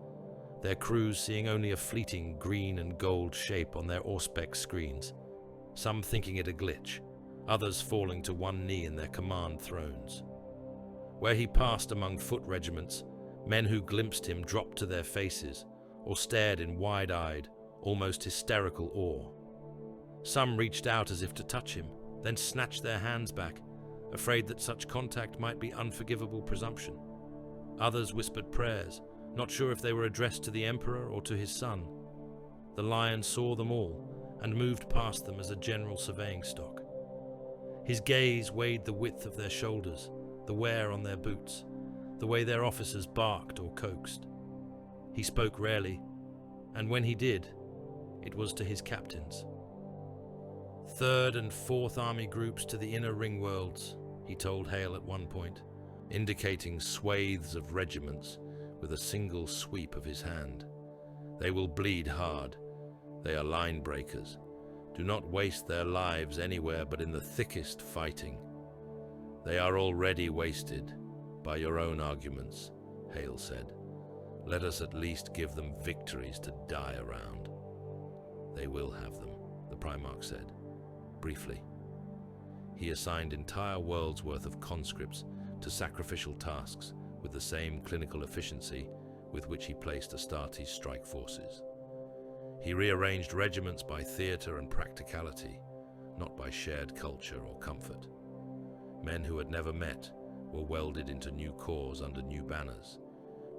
their crews seeing only a fleeting green and gold shape on their auspex screens, some thinking it a glitch, others falling to one knee in their command thrones. Where he passed among foot regiments, men who glimpsed him dropped to their faces or stared in wide-eyed, almost hysterical awe. Some reached out as if to touch him, then snatched their hands back, afraid that such contact might be unforgivable presumption. Others whispered prayers, not sure if they were addressed to the Emperor or to his son. The lion saw them all and moved past them as a general surveying stock. His gaze weighed the width of their shoulders, the wear on their boots, the way their officers barked or coaxed. He spoke rarely, and when he did, it was to his captains. "Third and Fourth Army groups to the inner ring worlds," he told Hale at one point, indicating swathes of regiments with a single sweep of his hand. "They will bleed hard. They are line breakers. Do not waste their lives anywhere but in the thickest fighting. They are already wasted by your own arguments," Hale said. "Let us at least give them victories to die around." "They will have them," the Primarch said, briefly. He assigned entire worlds' worth of conscripts to sacrificial tasks with the same clinical efficiency with which he placed Astartes' strike forces. He rearranged regiments by theater and practicality, not by shared culture or comfort. Men who had never met were welded into new corps under new banners.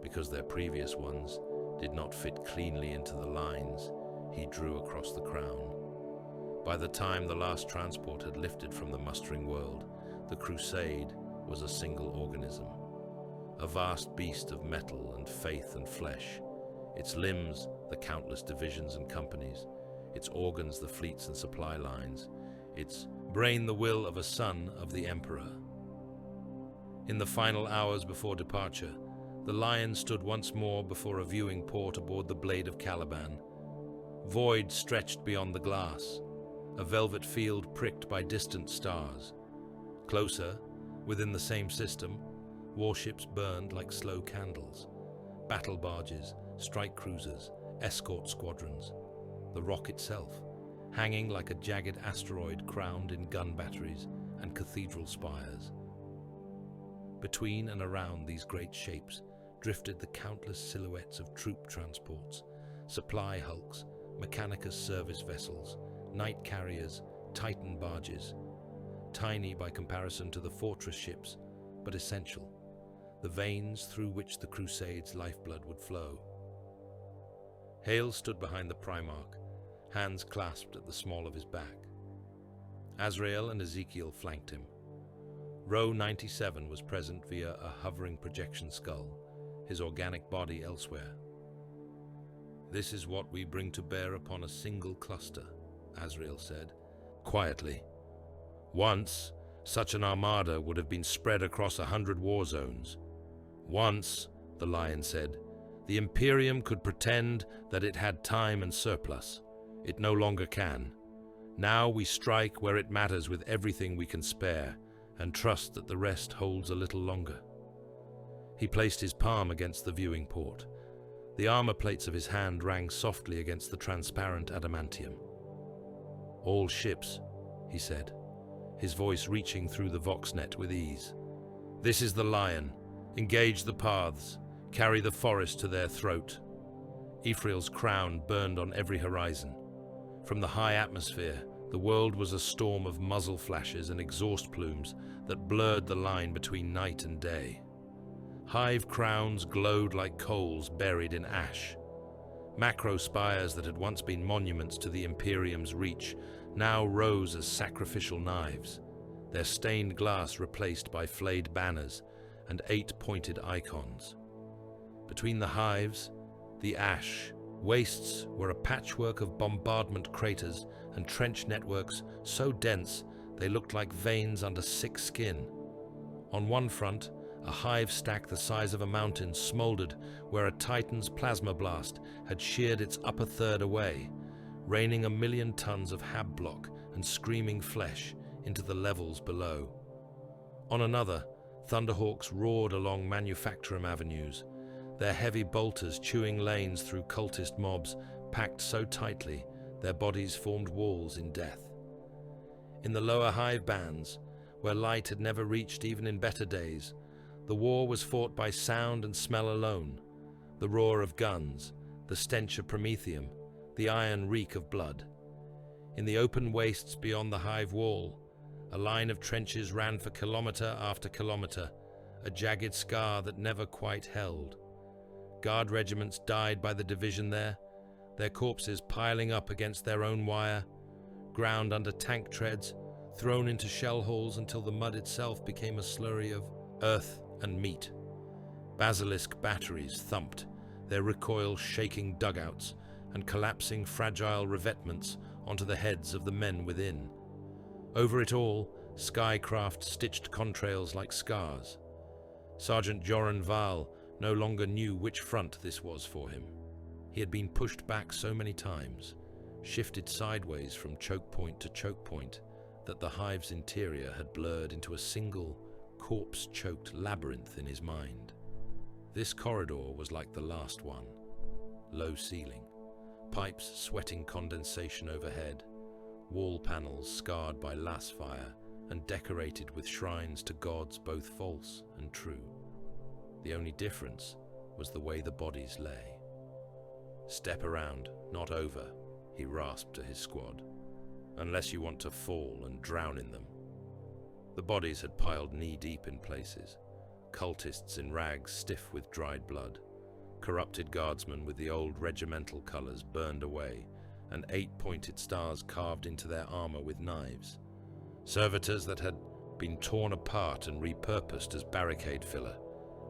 Because their previous ones did not fit cleanly into the lines he drew across the crown. By the time the last transport had lifted from the mustering world, the crusade was a single organism. A vast beast of metal and faith and flesh, its limbs the countless divisions and companies, its organs the fleets and supply lines, its brain the will of a son of the Emperor. In the final hours before departure, the lion stood once more before a viewing port aboard the Blade of Caliban. Void stretched beyond the glass, a velvet field pricked by distant stars. Closer, within the same system, warships burned like slow candles. Battle barges, strike cruisers, escort squadrons. The rock itself, hanging like a jagged asteroid crowned in gun batteries and cathedral spires. Between and around these great shapes drifted the countless silhouettes of troop transports, supply hulks, Mechanicus service vessels, night carriers, Titan barges, tiny by comparison to the fortress ships, but essential, the veins through which the Crusade's lifeblood would flow. Hale stood behind the Primarch, hands clasped at the small of his back. Azrael and Ezekiel flanked him. Row 97 was present via a hovering projection skull, his organic body elsewhere. "This is what we bring to bear upon a single cluster," Azrael said, quietly. "Once, such an armada would have been spread across 100 war zones. Once," the lion said, The Imperium could pretend that it had time and surplus. It no longer can. Now we strike where it matters with everything we can spare, and trust that the rest holds a little longer. He placed his palm against the viewing port. The armor plates of his hand rang softly against the transparent adamantium. "All ships," he said, his voice reaching through the voxnet with ease. "This is the Lion. Engage the paths. Carry the forest to their throat." Ephrael's crown burned on every horizon. From the high atmosphere, the world was a storm of muzzle flashes and exhaust plumes that blurred the line between night and day. Hive crowns glowed like coals buried in ash. Macro spires that had once been monuments to the Imperium's reach now rose as sacrificial knives, their stained glass replaced by flayed banners and 8-pointed icons. Between the hives, the ash wastes were a patchwork of bombardment craters and trench networks so dense they looked like veins under sick skin. On one front, a hive stack the size of a mountain smoldered where a Titan's plasma blast had sheared its upper third away, raining 1,000,000 tons of hab block and screaming flesh into the levels below. On another, thunderhawks roared along manufacturum avenues, their heavy bolters chewing lanes through cultist mobs packed so tightly their bodies formed walls in death. In the lower hive bands, where light had never reached even in better days, the war was fought by sound and smell alone, the roar of guns, the stench of promethium, the iron reek of blood. In the open wastes beyond the hive wall, a line of trenches ran for kilometre after kilometre, a jagged scar that never quite held. Guard regiments died by the division there, their corpses piling up against their own wire, ground under tank treads, thrown into shell holes until the mud itself became a slurry of earth and meat. Basilisk batteries thumped, their recoil shaking dugouts and collapsing fragile revetments onto the heads of the men within. Over it all, skycraft stitched contrails like scars. Sergeant Joran Val no longer knew which front this was for him. He had been pushed back so many times, shifted sideways from choke point to choke point, that the hive's interior had blurred into a single, corpse-choked labyrinth in his mind. This corridor was like the last one. Low ceiling, pipes sweating condensation overhead, wall panels scarred by lass fire and decorated with shrines to gods both false and true. The only difference was the way the bodies lay. "Step around, not over," he rasped to his squad, "unless you want to fall and drown in them." The bodies had piled knee-deep in places, cultists in rags stiff with dried blood, corrupted guardsmen with the old regimental colours burned away, and 8-pointed stars carved into their armour with knives, servitors that had been torn apart and repurposed as barricade filler,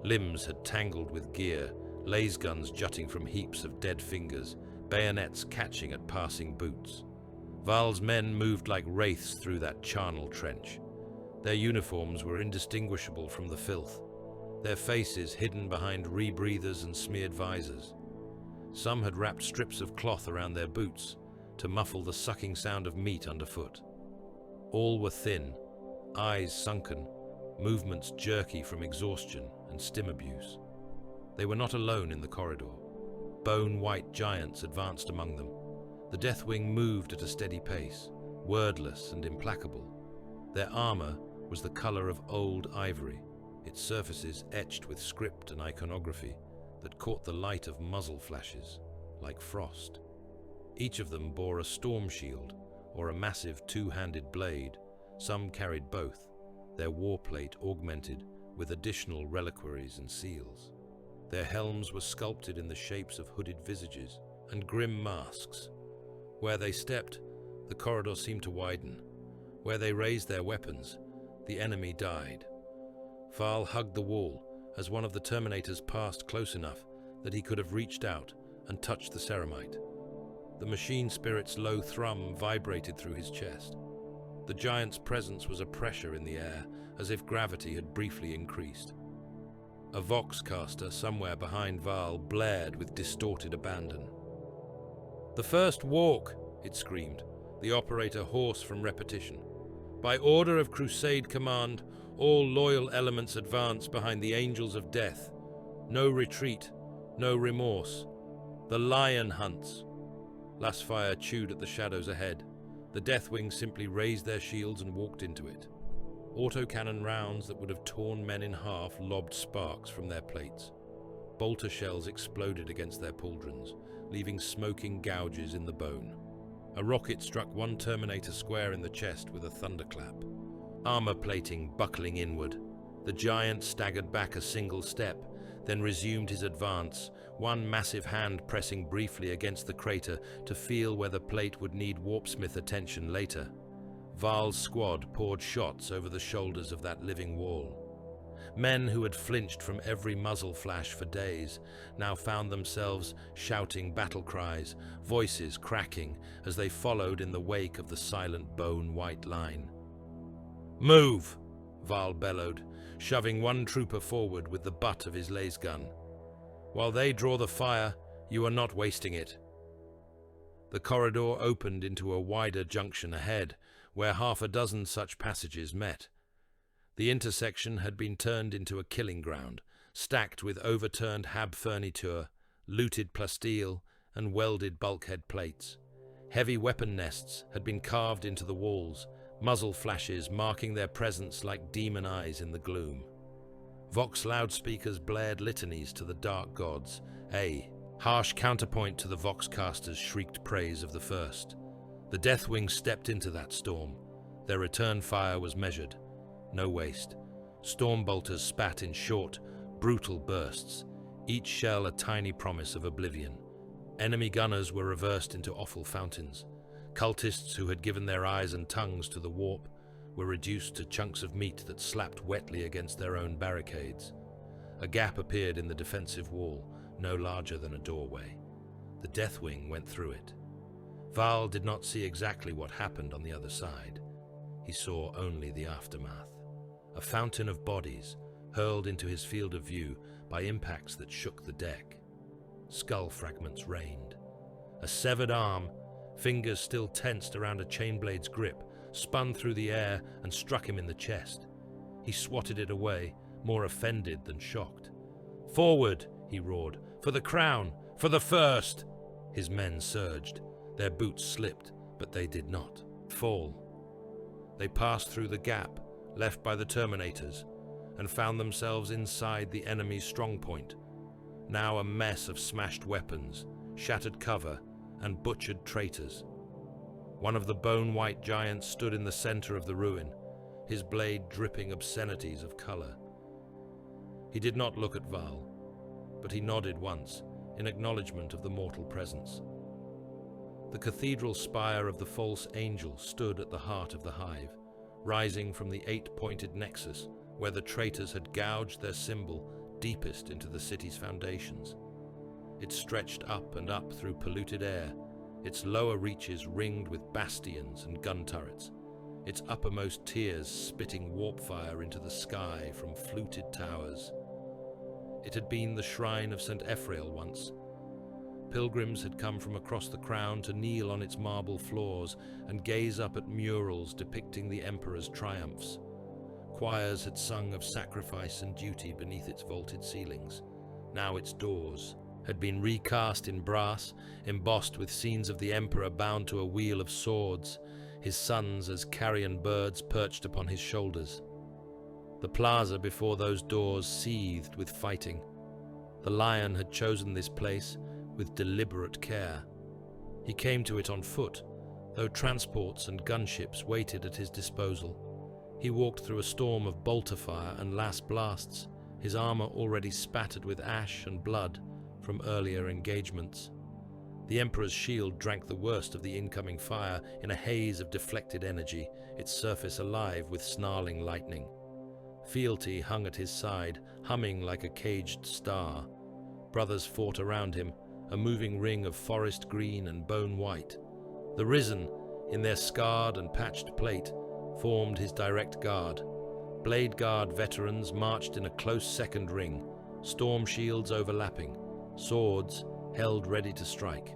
limbs had tangled with gear, laser guns jutting from heaps of dead fingers, bayonets catching at passing boots. Val's men moved like wraiths through that charnel trench. Their uniforms were indistinguishable from the filth, their faces hidden behind rebreathers and smeared visors. Some had wrapped strips of cloth around their boots to muffle the sucking sound of meat underfoot. All were thin, eyes sunken, movements jerky from exhaustion and stim abuse. They were not alone in the corridor. Bone-white giants advanced among them. The Deathwing moved at a steady pace, wordless and implacable. Their armor was the color of old ivory, its surfaces etched with script and iconography that caught the light of muzzle flashes, like frost. Each of them bore a storm shield or a massive two-handed blade. Some carried both, their warplate augmented with additional reliquaries and seals. Their helms were sculpted in the shapes of hooded visages and grim masks. Where they stepped, the corridor seemed to widen. Where they raised their weapons, the enemy died. Val hugged the wall as one of the Terminators passed close enough that he could have reached out and touched the ceramite. The machine spirit's low thrum vibrated through his chest. The giant's presence was a pressure in the air, as if gravity had briefly increased. A voxcaster somewhere behind Val blared with distorted abandon. "The first walk!" it screamed, the operator hoarse from repetition. "By order of Crusade Command, all loyal elements advance behind the Angels of Death. No retreat, no remorse. The lion hunts." Lasfire chewed at the shadows ahead. The Deathwing simply raised their shields and walked into it. Autocannon rounds that would have torn men in half lobbed sparks from their plates. Bolter shells exploded against their pauldrons, leaving smoking gouges in the bone. A rocket struck one Terminator square in the chest with a thunderclap. Armor plating buckling inward. The giant staggered back a single step, then resumed his advance, one massive hand pressing briefly against the crater to feel where the plate would need warpsmith attention later. Val's squad poured shots over the shoulders of that living wall. Men who had flinched from every muzzle flash for days now found themselves shouting battle cries, voices cracking as they followed in the wake of the silent bone-white line. "Move!" Val bellowed, shoving one trooper forward with the butt of his lasgun. "While they draw the fire, you are not wasting it." The corridor opened into a wider junction ahead, where half a dozen such passages met. The intersection had been turned into a killing ground, stacked with overturned hab furniture, looted plasteel, and welded bulkhead plates. Heavy weapon nests had been carved into the walls, muzzle flashes marking their presence like demon eyes in the gloom. Vox loudspeakers blared litanies to the dark gods, a harsh counterpoint to the Voxcasters' shrieked praise of the first. The Deathwing stepped into that storm. Their return fire was measured. No waste. Stormbolters spat in short, brutal bursts, each shell a tiny promise of oblivion. Enemy gunners were reversed into awful fountains. Cultists who had given their eyes and tongues to the warp were reduced to chunks of meat that slapped wetly against their own barricades. A gap appeared in the defensive wall, no larger than a doorway. The Deathwing went through it. Val did not see exactly what happened on the other side. He saw only the aftermath. A fountain of bodies hurled into his field of view by impacts that shook the deck. Skull fragments rained. A severed arm, fingers still tensed around a chainblade's grip, spun through the air and struck him in the chest. He swatted it away, more offended than shocked. "Forward!" he roared. "For the crown! For the first!" His men surged. Their boots slipped, but they did not fall. They passed through the gap left by the Terminators and found themselves inside the enemy's strongpoint, now a mess of smashed weapons, shattered cover, and butchered traitors. One of the bone-white giants stood in the center of the ruin, his blade dripping obscenities of color. He did not look at Val, but he nodded once in acknowledgement of the mortal presence. The cathedral spire of the false angel stood at the heart of the hive, rising from the eight-pointed nexus where the traitors had gouged their symbol deepest into the city's foundations. It stretched up and up through polluted air, its lower reaches ringed with bastions and gun turrets, its uppermost tiers spitting warp fire into the sky from fluted towers. It had been the shrine of St. Ephrael once. Pilgrims had come from across the crown to kneel on its marble floors and gaze up at murals depicting the emperor's triumphs. Choirs had sung of sacrifice and duty beneath its vaulted ceilings. Now its doors had been recast in brass, embossed with scenes of the emperor bound to a wheel of swords, his sons as carrion birds perched upon his shoulders. The plaza before those doors seethed with fighting. The lion had chosen this place with deliberate care. He came to it on foot, though transports and gunships waited at his disposal. He walked through a storm of bolter fire and last blasts, his armor already spattered with ash and blood from earlier engagements. The Emperor's shield drank the worst of the incoming fire in a haze of deflected energy, its surface alive with snarling lightning. Fealty hung at his side, humming like a caged star. Brothers fought around him, a moving ring of forest green and bone white. The Risen, in their scarred and patched plate, formed his direct guard. Blade Guard veterans marched in a close second ring, storm shields overlapping, swords held ready to strike.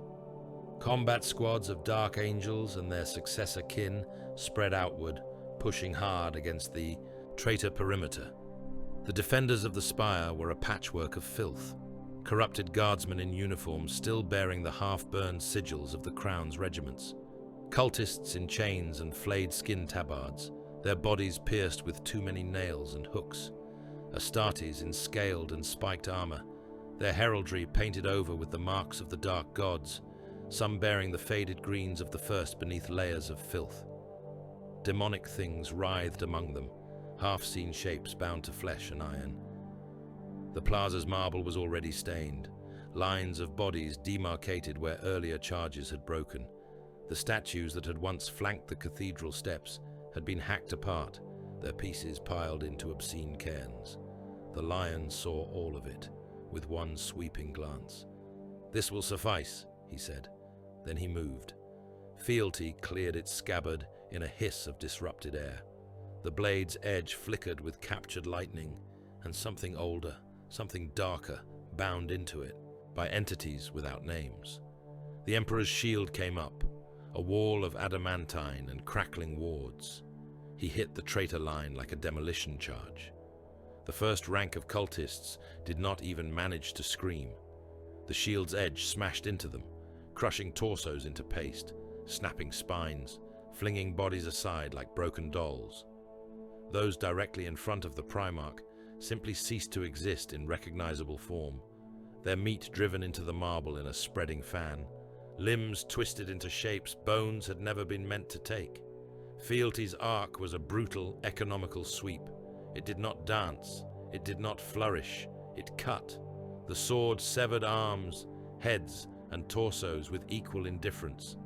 Combat squads of Dark Angels and their successor kin spread outward, pushing hard against the traitor perimeter. The defenders of the spire were a patchwork of filth, corrupted guardsmen in uniform still bearing the half-burned sigils of the Crown's regiments, cultists in chains and flayed skin tabards, their bodies pierced with too many nails and hooks, Astartes in scaled and spiked armor, their heraldry painted over with the marks of the dark gods, some bearing the faded greens of the first beneath layers of filth. Demonic things writhed among them, half-seen shapes bound to flesh and iron. The plaza's marble was already stained, lines of bodies demarcated where earlier charges had broken. The statues that had once flanked the cathedral steps had been hacked apart, their pieces piled into obscene cairns. The lion saw all of it, with one sweeping glance. "This will suffice," he said. Then he moved. Fealty cleared its scabbard in a hiss of disrupted air. The blade's edge flickered with captured lightning, and something older, something darker, bound into it by entities without names. The Emperor's shield came up, a wall of adamantine and crackling wards. He hit the traitor line like a demolition charge. The first rank of cultists did not even manage to scream. The shield's edge smashed into them, crushing torsos into paste, snapping spines, flinging bodies aside like broken dolls. Those directly in front of the Primarch simply ceased to exist in recognizable form, their meat driven into the marble in a spreading fan, limbs twisted into shapes bones had never been meant to take. Fealty's arc was a brutal, economical sweep. It did not dance, it did not flourish, it cut. The sword severed arms, heads, and torsos with equal indifference.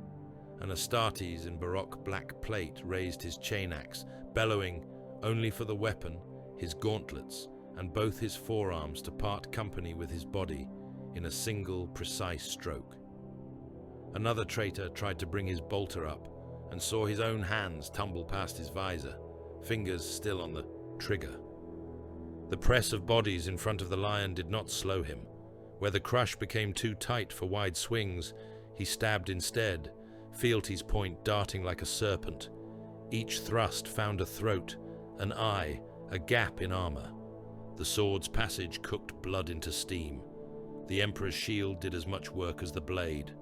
And Astartes in Baroque black plate raised his chain axe, bellowing only for the weapon, his gauntlets, and both his forearms to part company with his body in a single, precise stroke. Another traitor tried to bring his bolter up and saw his own hands tumble past his visor, fingers still on the trigger. The press of bodies in front of the lion did not slow him. Where the crush became too tight for wide swings, he stabbed instead, Fealty's point darting like a serpent. Each thrust found a throat, an eye, a gap in armor. The sword's passage cooked blood into steam. The Emperor's shield did as much work as the blade.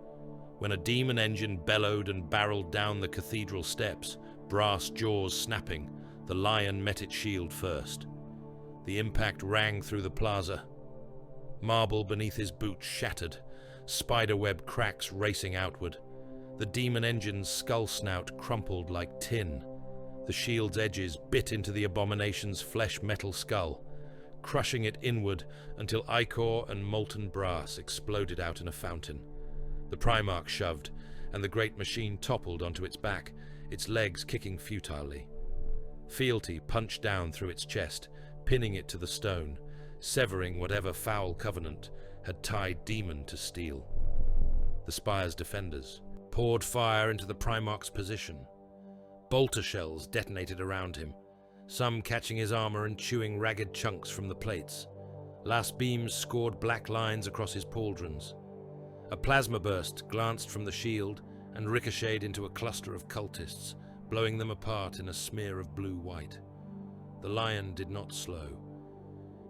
When a demon engine bellowed and barreled down the cathedral steps, brass jaws snapping, the lion met its shield first. The impact rang through the plaza. Marble beneath his boots shattered, spiderweb cracks racing outward. The demon engine's skull snout crumpled like tin. The shield's edges bit into the abomination's flesh-metal skull, crushing it inward until ichor and molten brass exploded out in a fountain. The Primarch shoved, and the great machine toppled onto its back, its legs kicking futilely. Fealty punched down through its chest, pinning it to the stone, severing whatever foul covenant had tied demon to steel. The spire's defenders poured fire into the Primarch's position. Bolter shells detonated around him, some catching his armor and chewing ragged chunks from the plates. Last beams scored black lines across his pauldrons. A plasma burst glanced from the shield and ricocheted into a cluster of cultists, blowing them apart in a smear of blue-white. The lion did not slow.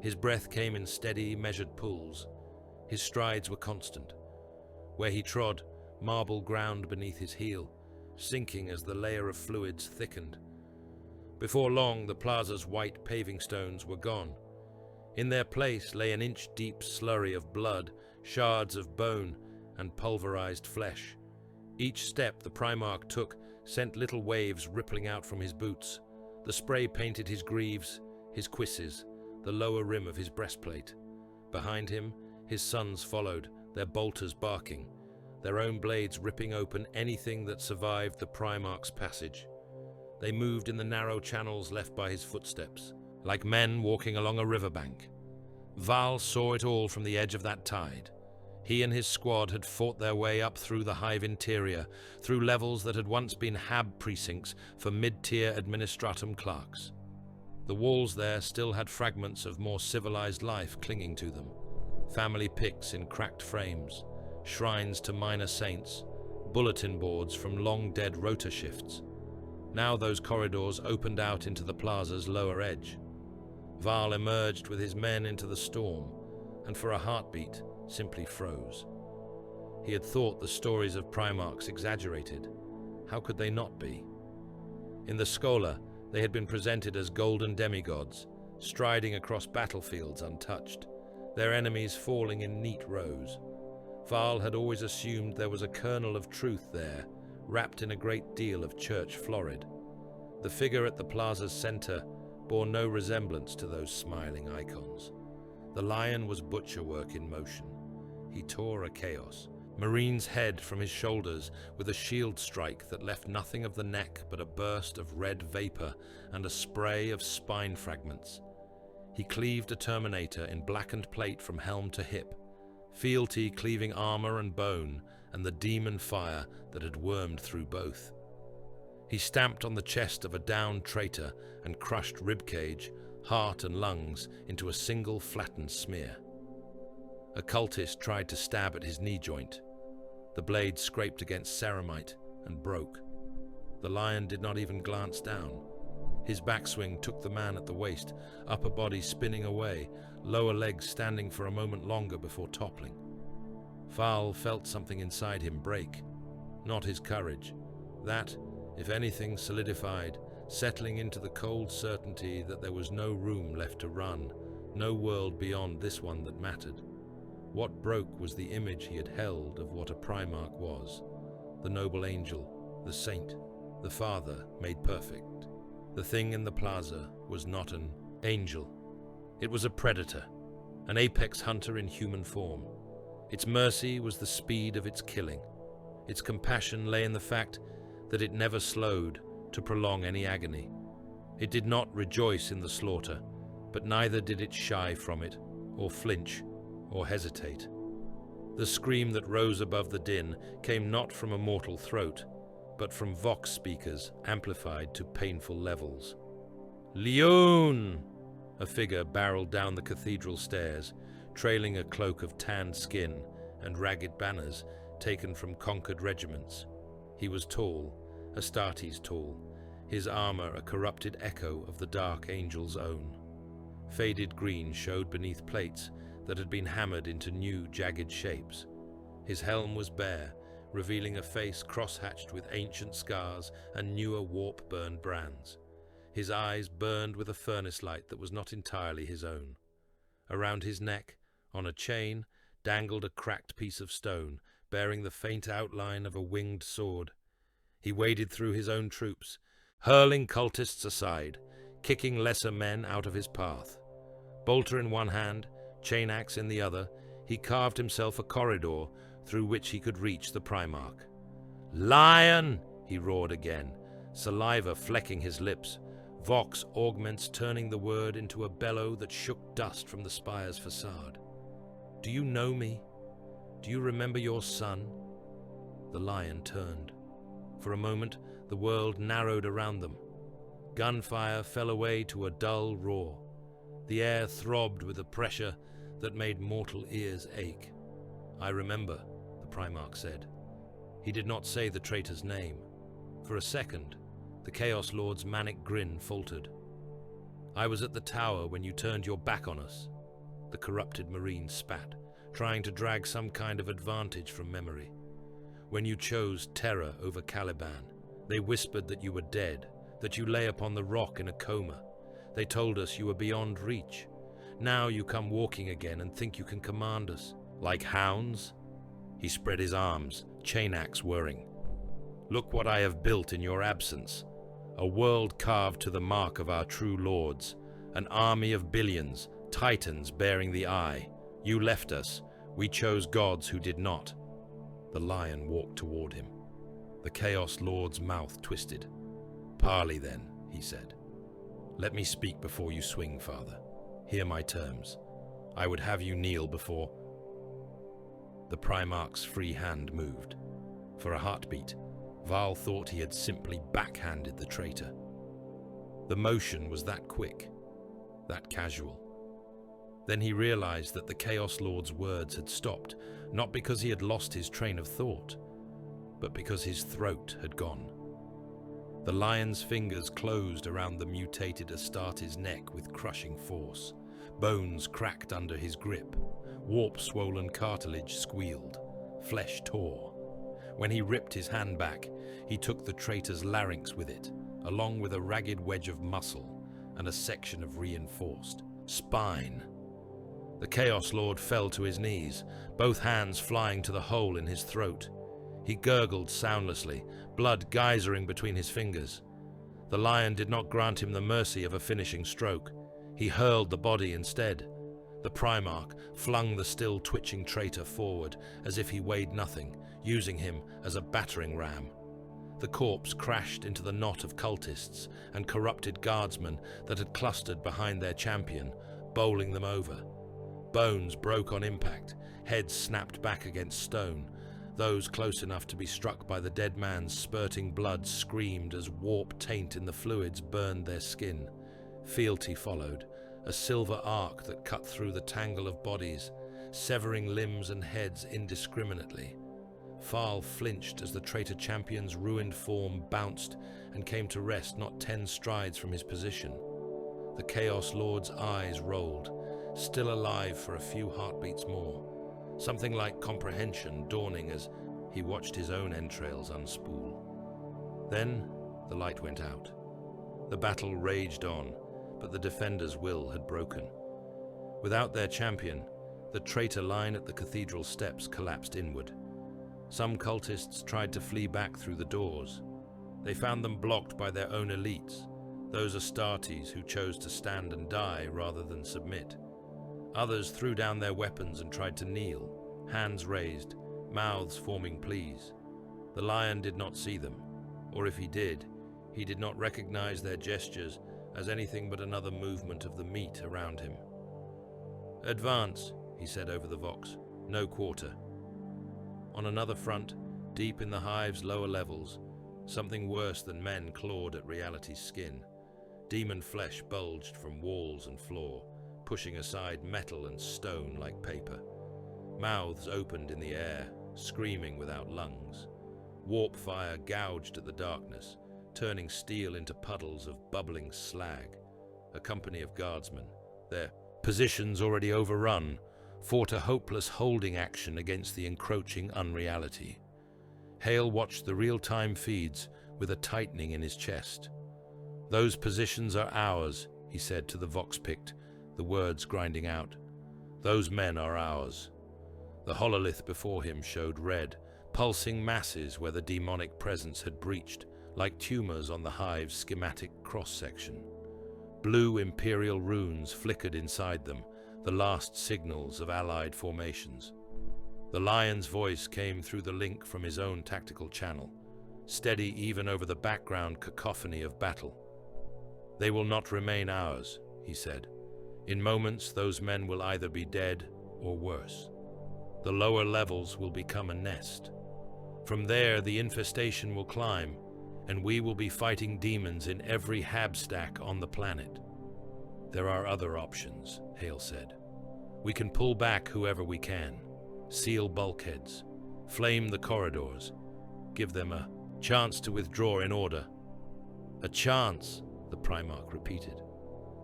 His breath came in steady, measured pulls. His strides were constant. Where he trod, marble ground beneath his heel, sinking as the layer of fluids thickened. Before long, the plaza's white paving stones were gone. In their place lay an inch-deep slurry of blood, shards of bone, and pulverized flesh. Each step the Primarch took sent little waves rippling out from his boots. The spray painted his greaves, his cuisses, the lower rim of his breastplate. Behind him, his sons followed, their bolters barking, their own blades ripping open anything that survived the Primarch's passage. They moved in the narrow channels left by his footsteps, like men walking along a riverbank. Val saw it all from the edge of that tide. He and his squad had fought their way up through the hive interior, through levels that had once been Hab precincts for mid-tier administratum clerks. The walls there still had fragments of more civilized life clinging to them. Family pics in cracked frames, shrines to minor saints, bulletin boards from long-dead rota shifts. Now those corridors opened out into the plaza's lower edge. Varl emerged with his men into the storm, and for a heartbeat simply froze. He had thought the stories of Primarchs exaggerated. How could they not be? In the Schola, they had been presented as golden demigods, striding across battlefields untouched, their enemies falling in neat rows. Varl had always assumed there was a kernel of truth there, wrapped in a great deal of church florid. The figure at the plaza's center bore no resemblance to those smiling icons. The lion was butcherwork in motion. He tore a chaos, Marine's head from his shoulders with a shield strike that left nothing of the neck but a burst of red vapor and a spray of spine fragments. He cleaved a Terminator in blackened plate from helm to hip, fealty cleaving armor and bone and the demon fire that had wormed through both. He stamped on the chest of a downed traitor and crushed ribcage, heart and lungs into a single flattened smear. A cultist tried to stab at his knee joint. The blade scraped against ceramite and broke. The lion did not even glance down. His backswing took the man at the waist, upper body spinning away, lower legs standing for a moment longer before toppling. Varl felt something inside him break. Not his courage. That, if anything, solidified, settling into the cold certainty that there was no room left to run, no world beyond this one that mattered. What broke was the image he had held of what a Primarch was. The noble angel, the saint, the father made perfect. The thing in the plaza was not an angel. It was a predator, an apex hunter in human form. Its mercy was the speed of its killing. Its compassion lay in the fact that it never slowed to prolong any agony. It did not rejoice in the slaughter, but neither did it shy from it, or flinch, or hesitate. The scream that rose above the din came not from a mortal throat, but from vox speakers amplified to painful levels. Leon! A figure barreled down the cathedral stairs, trailing a cloak of tanned skin and ragged banners taken from conquered regiments. He was tall, Astartes tall, his armor a corrupted echo of the Dark Angel's own. Faded green showed beneath plates that had been hammered into new, jagged shapes. His helm was bare, revealing a face cross-hatched with ancient scars and newer warp-burned brands. His eyes burned with a furnace light that was not entirely his own. Around his neck, on a chain, dangled a cracked piece of stone, bearing the faint outline of a winged sword. He waded through his own troops, hurling cultists aside, kicking lesser men out of his path. Bolter in one hand, chain axe in the other, he carved himself a corridor through which he could reach the Primarch. "Lion!" he roared again, saliva flecking his lips, vox augments turning the word into a bellow that shook dust from the spire's facade. "Do you know me? Do you remember your son?" The lion turned. For a moment, the world narrowed around them. Gunfire fell away to a dull roar. The air throbbed with a pressure that made mortal ears ache. "I remember," the Primarch said. He did not say the traitor's name. For a second, the Chaos Lord's manic grin faltered. "I was at the tower when you turned your back on us," the corrupted Marine spat, trying to drag some kind of advantage from memory. "When you chose terror over Caliban, they whispered that you were dead, that you lay upon the rock in a coma. They told us you were beyond reach. Now you come walking again and think you can command us. Like hounds?" He spread his arms, chain axe whirring. "Look what I have built in your absence. A world carved to the mark of our true lords. An army of billions, titans bearing the eye. You left us. We chose gods who did not." The lion walked toward him. The Chaos Lord's mouth twisted. "Parley then," he said. "Let me speak before you swing, father. Hear my terms. I would have you kneel before—" The Primarch's free hand moved. For a heartbeat, Varl thought he had simply backhanded the traitor. The motion was that quick, that casual. Then he realized that the Chaos Lord's words had stopped, not because he had lost his train of thought, but because his throat had gone. The lion's fingers closed around the mutated Astarte's neck with crushing force. Bones cracked under his grip. Warp-swollen cartilage squealed. Flesh tore. When he ripped his hand back, he took the traitor's larynx with it, along with a ragged wedge of muscle and a section of reinforced spine. The Chaos Lord fell to his knees, both hands flying to the hole in his throat. He gurgled soundlessly, blood geysering between his fingers. The lion did not grant him the mercy of a finishing stroke. He hurled the body instead. The Primarch flung the still twitching traitor forward as if he weighed nothing, using him as a battering ram. The corpse crashed into the knot of cultists and corrupted guardsmen that had clustered behind their champion, bowling them over. Bones broke on impact, heads snapped back against stone. Those close enough to be struck by the dead man's spurting blood screamed as warp taint in the fluids burned their skin. Fealty followed, a silver arc that cut through the tangle of bodies, severing limbs and heads indiscriminately. Farl flinched as the traitor champion's ruined form bounced and came to rest not 10 strides from his position. The Chaos Lord's eyes rolled, still alive for a few heartbeats more, something like comprehension dawning as he watched his own entrails unspool. Then the light went out. The battle raged on, but the defenders' will had broken. Without their champion, the traitor line at the cathedral steps collapsed inward. Some cultists tried to flee back through the doors. They found them blocked by their own elites, those Astartes who chose to stand and die rather than submit. Others threw down their weapons and tried to kneel, hands raised, mouths forming pleas. The lion did not see them, or if he did not recognize their gestures as anything but another movement of the meat around him. "Advance," he said over the vox, "no quarter." On another front, deep in the hive's lower levels, something worse than men clawed at reality's skin. Demon flesh bulged from walls and floor, pushing aside metal and stone like paper. Mouths opened in the air, screaming without lungs. Warp fire gouged at the darkness, turning steel into puddles of bubbling slag. A company of guardsmen, their positions already overrun, fought a hopeless holding action against the encroaching unreality. Hale watched the real-time feeds with a tightening in his chest. "Those positions are ours," he said to the vox-pict, the words grinding out. "Those men are ours." The hololith before him showed red, pulsing masses where the demonic presence had breached, like tumors on the hive's schematic cross-section. Blue imperial runes flickered inside them, the last signals of allied formations. The lion's voice came through the link from his own tactical channel, steady even over the background cacophony of battle. "They will not remain ours," he said. "In moments, those men will either be dead or worse. The lower levels will become a nest. From there, the infestation will climb, and we will be fighting demons in every habstack on the planet." "There are other options," Hale said. "We can pull back whoever we can, seal bulkheads, flame the corridors, give them a chance to withdraw in order." "A chance," the Primarch repeated,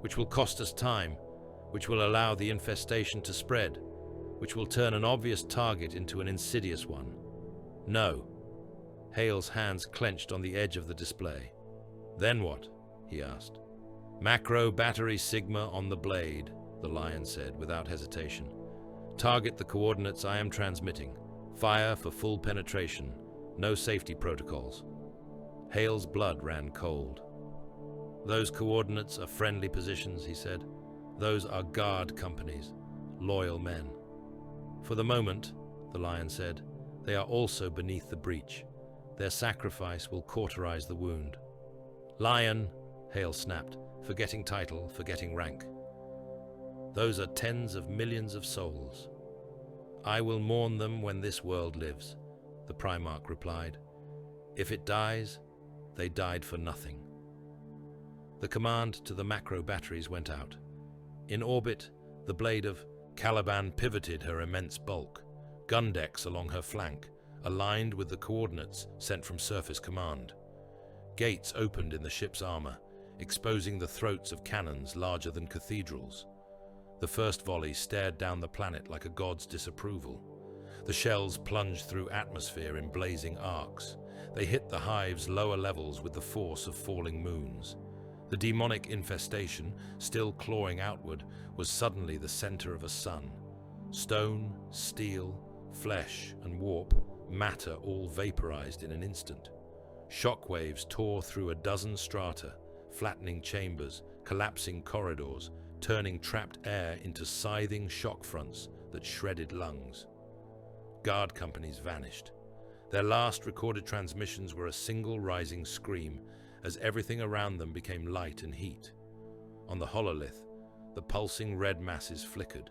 "which will cost us time, which will allow the infestation to spread, which will turn an obvious target into an insidious one." "No." Hale's hands clenched on the edge of the display. "Then what?" he asked. "Macro battery Sigma on the blade," the lion said without hesitation. "Target the coordinates I am transmitting. Fire for full penetration. No safety protocols." Hale's blood ran cold. "Those coordinates are friendly positions," he said. "Those are guard companies, loyal men." "For the moment," the lion said, "they are also beneath the breach. Their sacrifice will cauterize the wound." "Lion," Hale snapped, forgetting title, forgetting rank. "Those are tens of millions of souls. I will mourn them when this world lives," the Primarch replied. "If it dies, they died for nothing." The command to the macro batteries went out. In orbit, the blade of Caliban pivoted her immense bulk, gun decks along her flank, aligned with the coordinates sent from Surface Command. Gates opened in the ship's armor, exposing the throats of cannons larger than cathedrals. The first volley stared down the planet like a god's disapproval. The shells plunged through atmosphere in blazing arcs. They hit the hive's lower levels with the force of falling moons. The demonic infestation, still clawing outward, was suddenly the center of a sun. Stone, steel, flesh, and warp, matter all vaporized in an instant. Shockwaves tore through a dozen strata, flattening chambers, collapsing corridors, turning trapped air into scything shock fronts that shredded lungs. Guard companies vanished. Their last recorded transmissions were a single rising scream as everything around them became light and heat. On the hololith, the pulsing red masses flickered.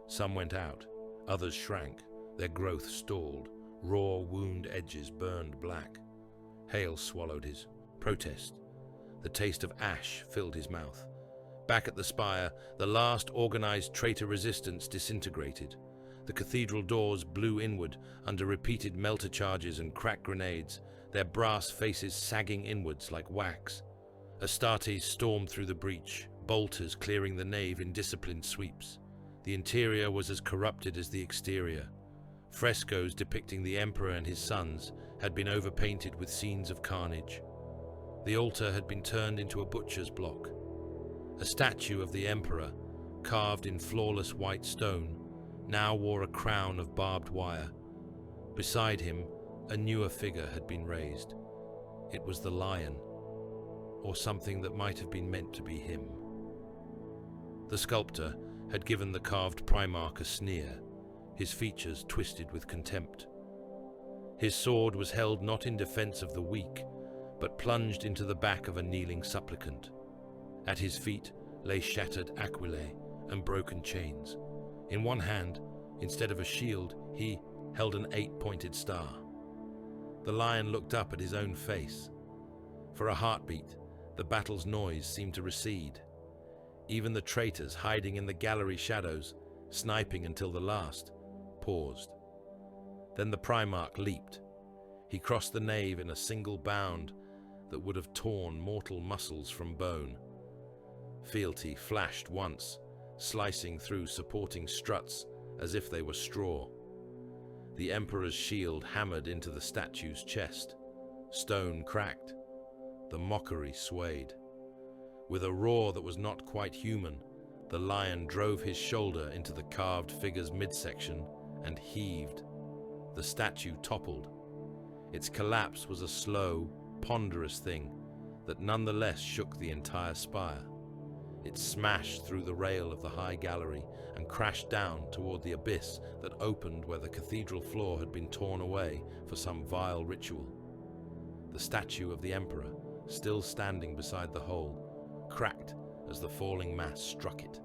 Some went out, others shrank, their growth stalled, raw wound edges burned black. Hale swallowed his protest. The taste of ash filled his mouth. Back at the spire, the last organized traitor resistance disintegrated. The cathedral doors blew inward under repeated melter charges and crack grenades, their brass faces sagging inwards like wax. Astartes stormed through the breach, bolters clearing the nave in disciplined sweeps. The interior was as corrupted as the exterior. Frescoes depicting the emperor and his sons had been overpainted with scenes of carnage. The altar had been turned into a butcher's block. A statue of the emperor, carved in flawless white stone, now wore a crown of barbed wire. Beside him, a newer figure had been raised. It was the lion, or something that might have been meant to be him. The sculptor had given the carved Primarch a sneer, his features twisted with contempt. His sword was held not in defense of the weak, but plunged into the back of a kneeling supplicant. At his feet lay shattered aquilae and broken chains. In one hand, instead of a shield, he held an 8-pointed star. The lion looked up at his own face. For a heartbeat, the battle's noise seemed to recede. Even the traitors hiding in the gallery shadows, sniping until the last, paused. Then the Primarch leaped. He crossed the nave in a single bound that would have torn mortal muscles from bone. Fealty flashed once, slicing through supporting struts as if they were straw. The Emperor's shield hammered into the statue's chest. Stone cracked. The mockery swayed. With a roar that was not quite human, the lion drove his shoulder into the carved figure's midsection and heaved. The statue toppled. Its collapse was a slow, ponderous thing that nonetheless shook the entire spire. It smashed through the rail of the high gallery and crashed down toward the abyss that opened where the cathedral floor had been torn away for some vile ritual. The statue of the Emperor, still standing beside the hole, cracked as the falling mass struck it.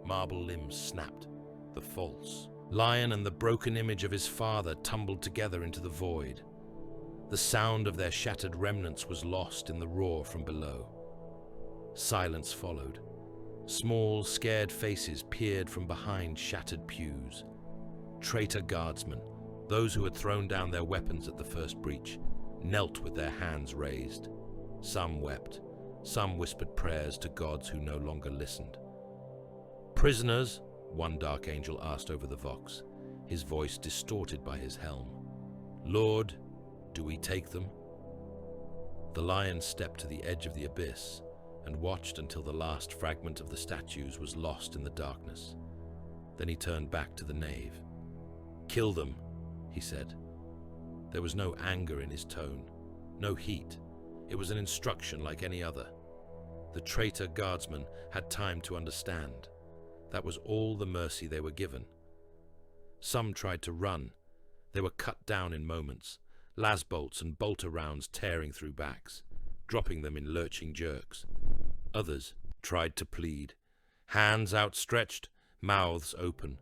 Marble limbs snapped. The false lion and the broken image of his father tumbled together into the void. The sound of their shattered remnants was lost in the roar from below. Silence followed. Small, scared faces peered from behind shattered pews. Traitor guardsmen, those who had thrown down their weapons at the first breach, knelt with their hands raised. Some wept. Some whispered prayers to gods who no longer listened. "Prisoners?" one dark angel asked over the vox, his voice distorted by his helm. "Lord, do we take them?" The lion stepped to the edge of the abyss and watched until the last fragment of the statues was lost in the darkness. Then he turned back to the nave. "Kill them," he said. There was no anger in his tone, no heat. It was an instruction like any other. The traitor guardsmen had time to understand. That was all the mercy they were given. Some tried to run. They were cut down in moments, las bolts and bolter rounds tearing through backs, dropping them in lurching jerks. Others tried to plead, hands outstretched, mouths open.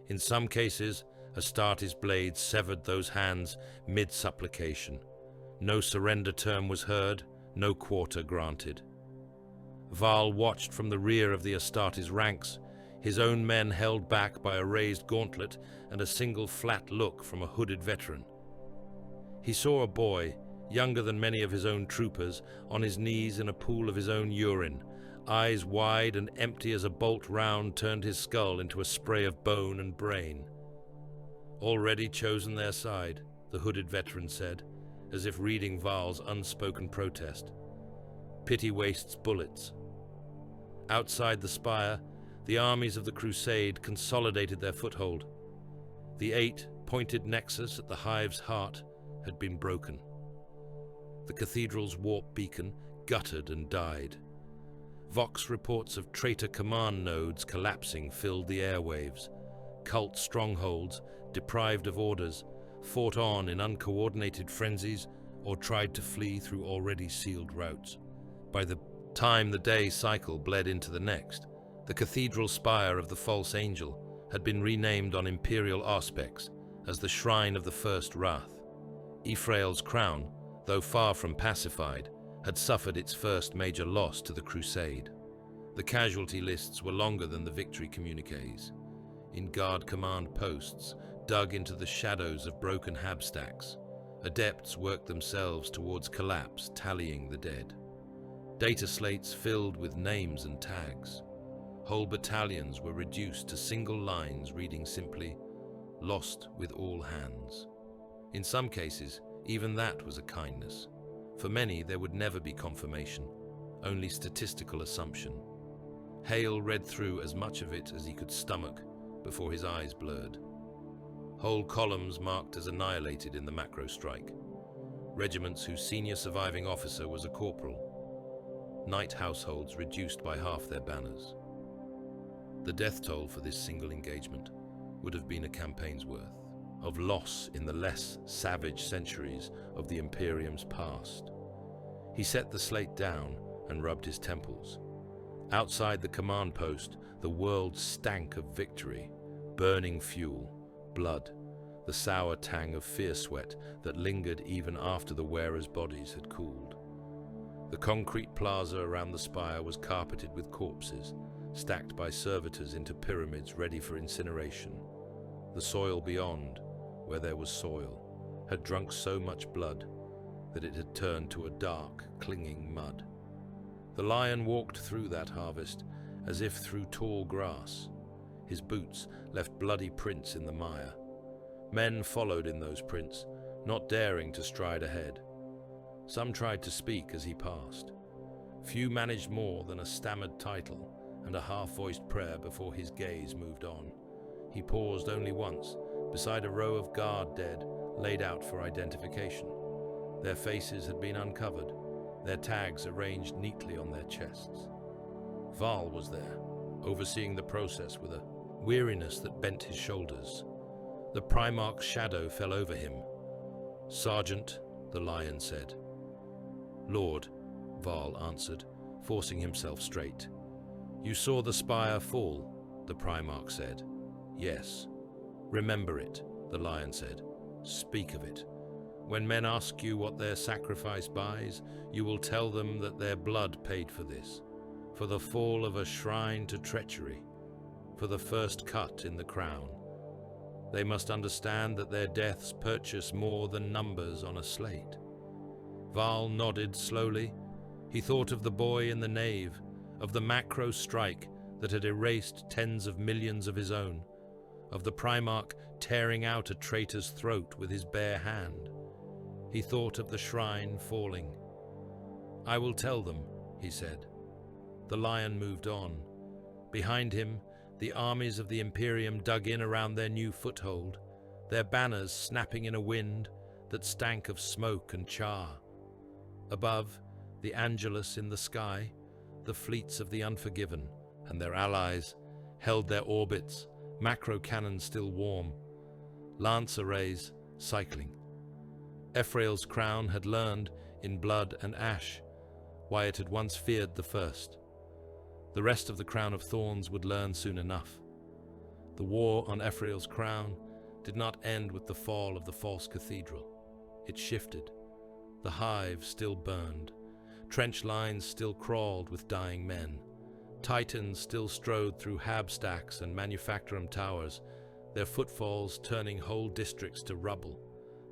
In some cases, Astartes' blades severed those hands mid-supplication. No surrender term was heard, no quarter granted. Varl watched from the rear of the Astartes' ranks, his own men held back by a raised gauntlet and a single flat look from a hooded veteran. He saw a boy, younger than many of his own troopers, on his knees in a pool of his own urine, eyes wide and empty as a bolt round turned his skull into a spray of bone and brain. "Already chosen their side," the hooded veteran said, as if reading Varl's unspoken protest. "Pity wastes bullets." Outside the spire, the armies of the Crusade consolidated their foothold. The 8-pointed nexus at the hive's heart had been broken. The cathedral's warp beacon guttered and died. Vox reports of traitor command nodes collapsing filled the airwaves. Cult strongholds, deprived of orders, fought on in uncoordinated frenzies or tried to flee through already sealed routes. By the time the day cycle bled into the next, the cathedral spire of the false angel had been renamed on imperial auspex as the Shrine of the First Wrath. Ephrael's crown, though far from pacified, had suffered its first major loss to the crusade. The casualty lists were longer than the victory communiques. In guard command posts, dug into the shadows of broken habstacks, adepts worked themselves towards collapse, tallying the dead. Data slates filled with names and tags. Whole battalions were reduced to single lines reading simply, "Lost with all hands." In some cases, even that was a kindness. For many, there would never be confirmation, only statistical assumption. Hale read through as much of it as he could stomach before his eyes blurred. Whole columns marked as annihilated in the macro strike. Regiments whose senior surviving officer was a corporal. Knight households reduced by half their banners. The death toll for this single engagement would have been a campaign's worth of loss in the less savage centuries of the Imperium's past. He set the slate down and rubbed his temples. Outside the command post, the world stank of victory, burning fuel, blood, the sour tang of fear sweat that lingered even after the wearers' bodies had cooled. The concrete plaza around the spire was carpeted with corpses, stacked by servitors into pyramids ready for incineration. The soil beyond, where there was soil, had drunk so much blood that it had turned to a dark, clinging mud. The lion walked through that harvest as if through tall grass. His boots left bloody prints in the mire. Men followed in those prints, not daring to stride ahead. Some tried to speak as he passed. Few managed more than a stammered title and a half-voiced prayer before his gaze moved on. He paused only once, beside a row of guard dead laid out for identification. Their faces had been uncovered, their tags arranged neatly on their chests. Varl was there, overseeing the process with a weariness that bent his shoulders. The Primarch's shadow fell over him. "Sergeant," the lion said. "Lord," Varl answered, forcing himself straight. "You saw the spire fall," the Primarch said. "Yes." "Remember it," the lion said. "Speak of it. When men ask you what their sacrifice buys, you will tell them that their blood paid for this, for the fall of a shrine to treachery, for the first cut in the crown. They must understand that their deaths purchase more than numbers on a slate." Varl nodded slowly. He thought of the boy in the nave, of the macro strike that had erased tens of millions of his own, of the Primarch tearing out a traitor's throat with his bare hand. He thought of the shrine falling. "I will tell them," he said. The lion moved on. Behind him, the armies of the Imperium dug in around their new foothold, their banners snapping in a wind that stank of smoke and char. Above, the Angelus in the sky, the fleets of the Unforgiven and their allies held their orbits, macro cannons still warm, lance arrays cycling. Ephrael's crown had learned, in blood and ash, why it had once feared the first. The rest of the crown of thorns would learn soon enough. The war on Ephrael's crown did not end with the fall of the false cathedral. It shifted. The hive still burned, Trench lines still crawled with dying men. Titans still strode through hab stacks and manufactorum towers, their footfalls turning whole districts to rubble.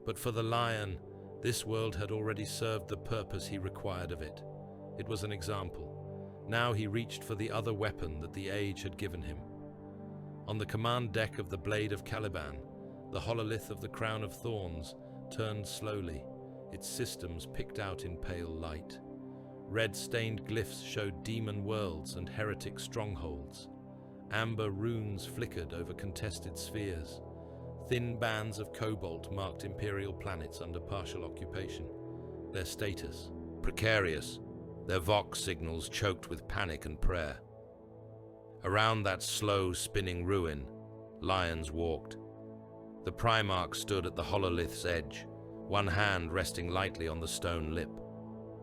But for the Lion, this world had already served the purpose he required of it. It was an example. Now he reached for the other weapon that the age had given him. On the command deck of the Blade of Caliban, the hololith of the Crown of Thorns turned slowly, its systems picked out in pale light. Red-stained glyphs showed demon worlds and heretic strongholds. Amber runes flickered over contested spheres. Thin bands of cobalt marked imperial planets under partial occupation. Their status, precarious, their vox signals choked with panic and prayer. Around that slow, spinning ruin, lions walked. The Primarch stood at the hololith's edge, one hand resting lightly on the stone lip,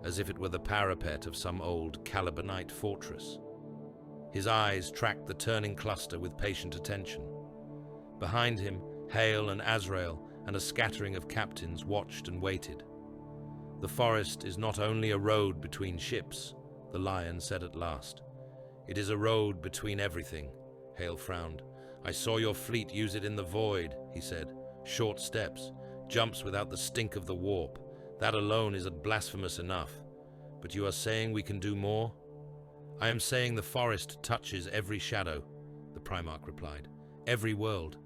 as if it were the parapet of some old Calibanite fortress. His eyes tracked the turning cluster with patient attention. Behind him, Hale and Azrael and a scattering of captains watched and waited. "The forest is not only a road between ships," the Lion said at last. "It is a road between everything." Hale frowned. "I saw your fleet use it in the void," he said. "Short steps, jumps without the stink of the warp. That alone is blasphemous enough. But you are saying we can do more?" "I am saying the forest touches every shadow," the Primarch replied. "Every world,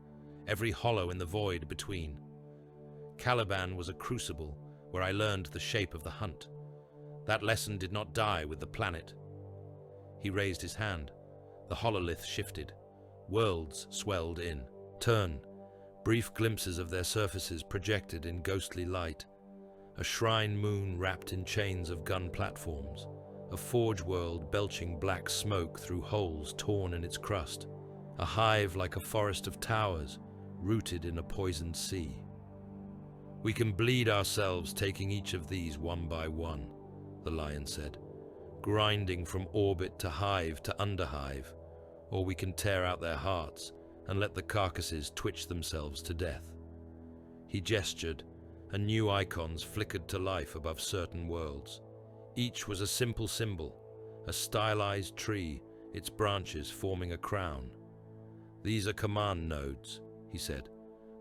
every hollow in the void between. Caliban was a crucible where I learned the shape of the hunt. That lesson did not die with the planet." He raised his hand. The hololith shifted. Worlds swelled in. Turn. Brief glimpses of their surfaces projected in ghostly light. A shrine moon wrapped in chains of gun platforms. A forge world belching black smoke through holes torn in its crust. A hive like a forest of towers, rooted in a poisoned sea. "We can bleed ourselves taking each of these one by one," the Lion said, "grinding from orbit to hive to underhive, or we can tear out their hearts and let the carcasses twitch themselves to death." He gestured, and new icons flickered to life above certain worlds. Each was a simple symbol, a stylized tree, its branches forming a crown. "These are command nodes," he said.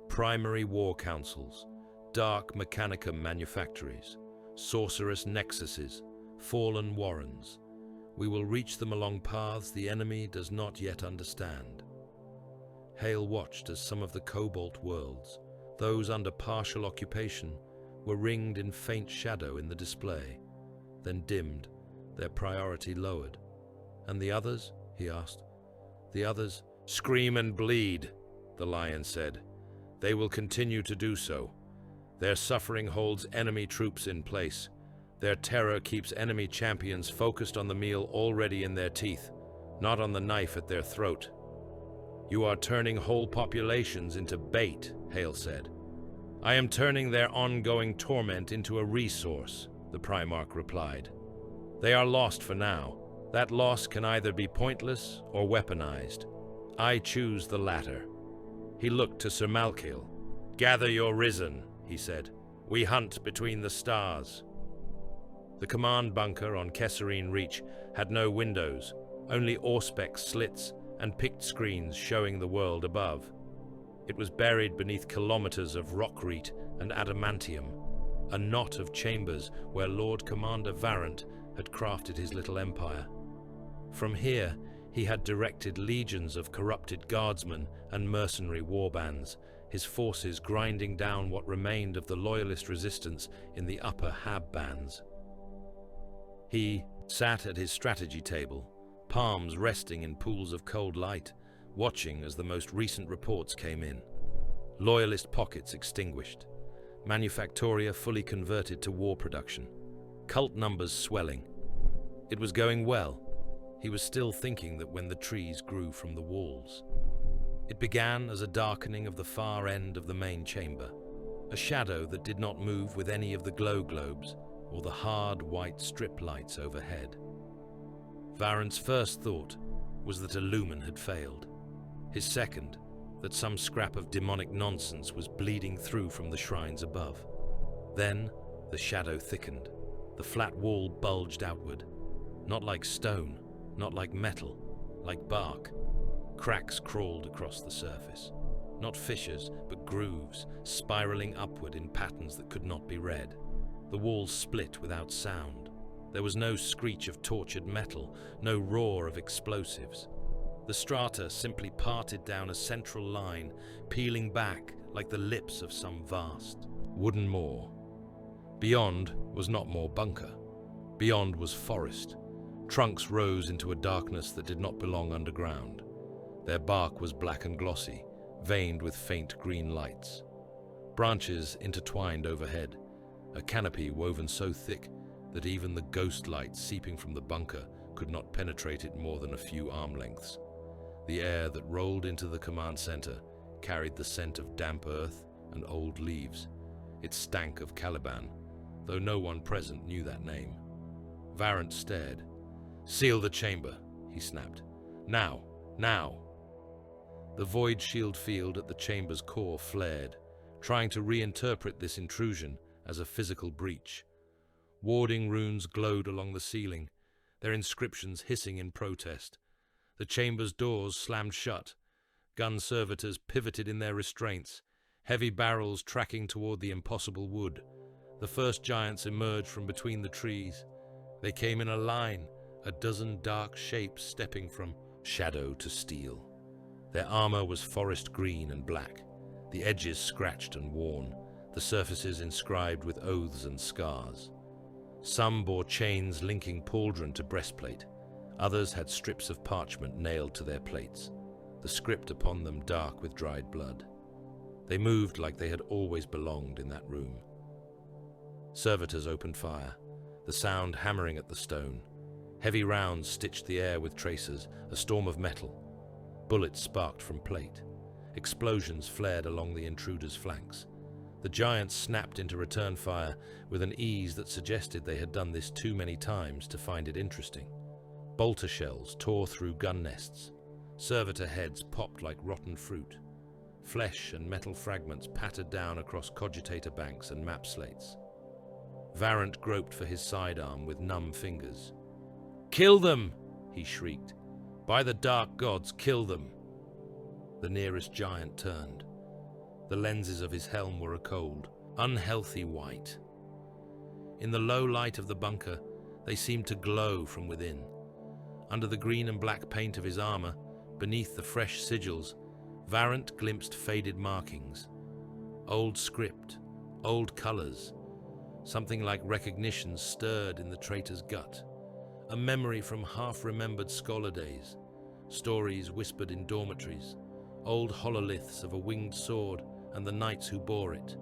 "Primary war councils, dark mechanicum manufactories, sorcerous nexuses, fallen warrens. We will reach them along paths the enemy does not yet understand." Hale watched as some of the cobalt worlds, those under partial occupation, were ringed in faint shadow in the display, then dimmed, their priority lowered. "And the others?" he asked. "The others?" "Scream and bleed," the Lion said. "They will continue to do so. Their suffering holds enemy troops in place. Their terror keeps enemy champions focused on the meal already in their teeth, not on the knife at their throat." "You are turning whole populations into bait," Hale said. "I am turning their ongoing torment into a resource," the Primarch replied. "They are lost for now. That loss can either be pointless or weaponized. I choose the latter." He looked to Sir Malkiel. "Gather your risen," he said. "We hunt between the stars." The command bunker on Kesserine Reach had no windows, only auspex slits and picked screens showing the world above. It was buried beneath kilometers of rockreet and adamantium, a knot of chambers where Lord Commander Varant had crafted his little empire. From here, he had directed legions of corrupted guardsmen and mercenary warbands, his forces grinding down what remained of the loyalist resistance in the upper Hab bands. He sat at his strategy table, palms resting in pools of cold light, watching as the most recent reports came in. Loyalist pockets extinguished. Manufactoria fully converted to war production. Cult numbers swelling. It was going well. He was still thinking that when the trees grew from the walls. It began as a darkening of the far end of the main chamber, a shadow that did not move with any of the glow globes or the hard white strip lights overhead. Varant's first thought was that a lumen had failed. His second, that some scrap of demonic nonsense was bleeding through from the shrines above. Then the shadow thickened. The flat wall bulged outward, not like stone, not like metal, like bark. Cracks crawled across the surface. Not fissures, but grooves, spiraling upward in patterns that could not be read. The walls split without sound. There was no screech of tortured metal, no roar of explosives. The strata simply parted down a central line, peeling back like the lips of some vast wooden maw. Beyond was not more bunker. Beyond was forest. Trunks rose into a darkness that did not belong underground. Their bark was black and glossy, veined with faint green lights. Branches intertwined overhead, a canopy woven so thick that even the ghost light seeping from the bunker could not penetrate it more than a few arm lengths. The air that rolled into the command center carried the scent of damp earth and old leaves. It stank of Caliban, though no one present knew that name. Varant stared. "Seal the chamber," he snapped. "Now! Now!" The void shield field at the chamber's core flared, trying to reinterpret this intrusion as a physical breach. Warding runes glowed along the ceiling, their inscriptions hissing in protest. The chamber's doors slammed shut. Gun servitors pivoted in their restraints, heavy barrels tracking toward the impossible wood. The first giants emerged from between the trees. They came in a line, a dozen dark shapes stepping from shadow to steel. Their armor was forest green and black, the edges scratched and worn, the surfaces inscribed with oaths and scars. Some bore chains linking pauldron to breastplate. Others had strips of parchment nailed to their plates, the script upon them dark with dried blood. They moved like they had always belonged in that room. Servitors opened fire, the sound hammering at the stone. Heavy rounds stitched the air with tracers, a storm of metal. Bullets sparked from plate. Explosions flared along the intruder's flanks. The giants snapped into return fire with an ease that suggested they had done this too many times to find it interesting. Bolter shells tore through gun nests. Servitor heads popped like rotten fruit. Flesh and metal fragments pattered down across cogitator banks and map slates. Varant groped for his sidearm with numb fingers. "Kill them!" he shrieked. "By the dark gods, kill them!" The nearest giant turned. The lenses of his helm were a cold, unhealthy white. In the low light of the bunker, they seemed to glow from within. Under the green and black paint of his armor, beneath the fresh sigils, Varant glimpsed faded markings. Old script, old colors. Something like recognition stirred in the traitor's gut. A memory from half-remembered scholar days. Stories whispered in dormitories. Old hololiths of a winged sword and the knights who bore it.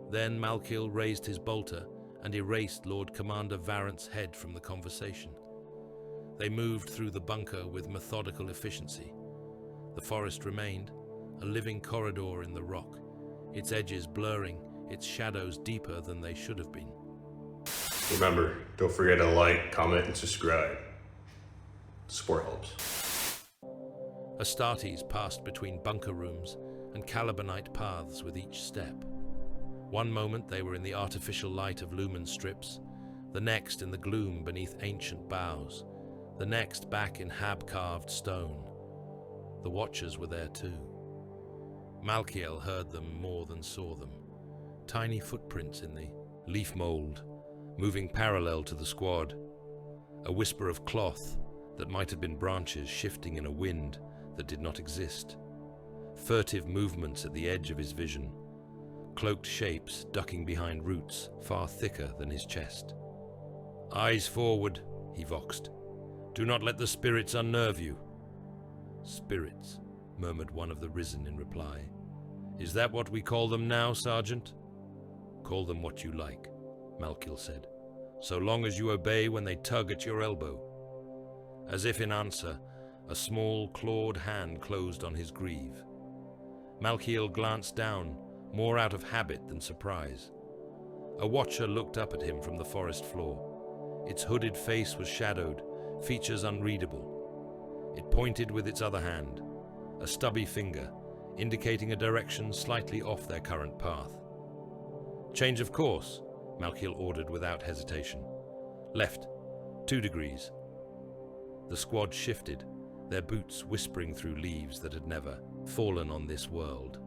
Then Malkiel raised his bolter and erased Lord Commander Varant's head from the conversation. They moved through the bunker with methodical efficiency. The forest remained, a living corridor in the rock, its edges blurring, its shadows deeper than they should have been. Remember, don't forget to like, comment, and subscribe. Support helps. Astartes passed between bunker rooms and Calibanite paths with each step. One moment they were in the artificial light of lumen strips, the next in the gloom beneath ancient boughs, the next back in hab-carved stone. The Watchers were there too. Malkiel heard them more than saw them. Tiny footprints in the leaf mold, moving parallel to the squad. A whisper of cloth that might have been branches shifting in a wind that did not exist. Furtive movements at the edge of his vision. Cloaked shapes ducking behind roots far thicker than his chest. "Eyes forward," he voxed. "Do not let the spirits unnerve you." "Spirits," murmured one of the risen in reply. "Is that what we call them now, Sergeant?" "Call them what you like," Malkiel said, "so long as you obey when they tug at your elbow." As if in answer, a small clawed hand closed on his greave. Malkiel glanced down, more out of habit than surprise. A Watcher looked up at him from the forest floor. Its hooded face was shadowed, features unreadable. It pointed with its other hand, a stubby finger, indicating a direction slightly off their current path. "Change of course," Malkiel ordered without hesitation. Left, 2 degrees. The squad shifted, their boots whispering through leaves that had never fallen on this world.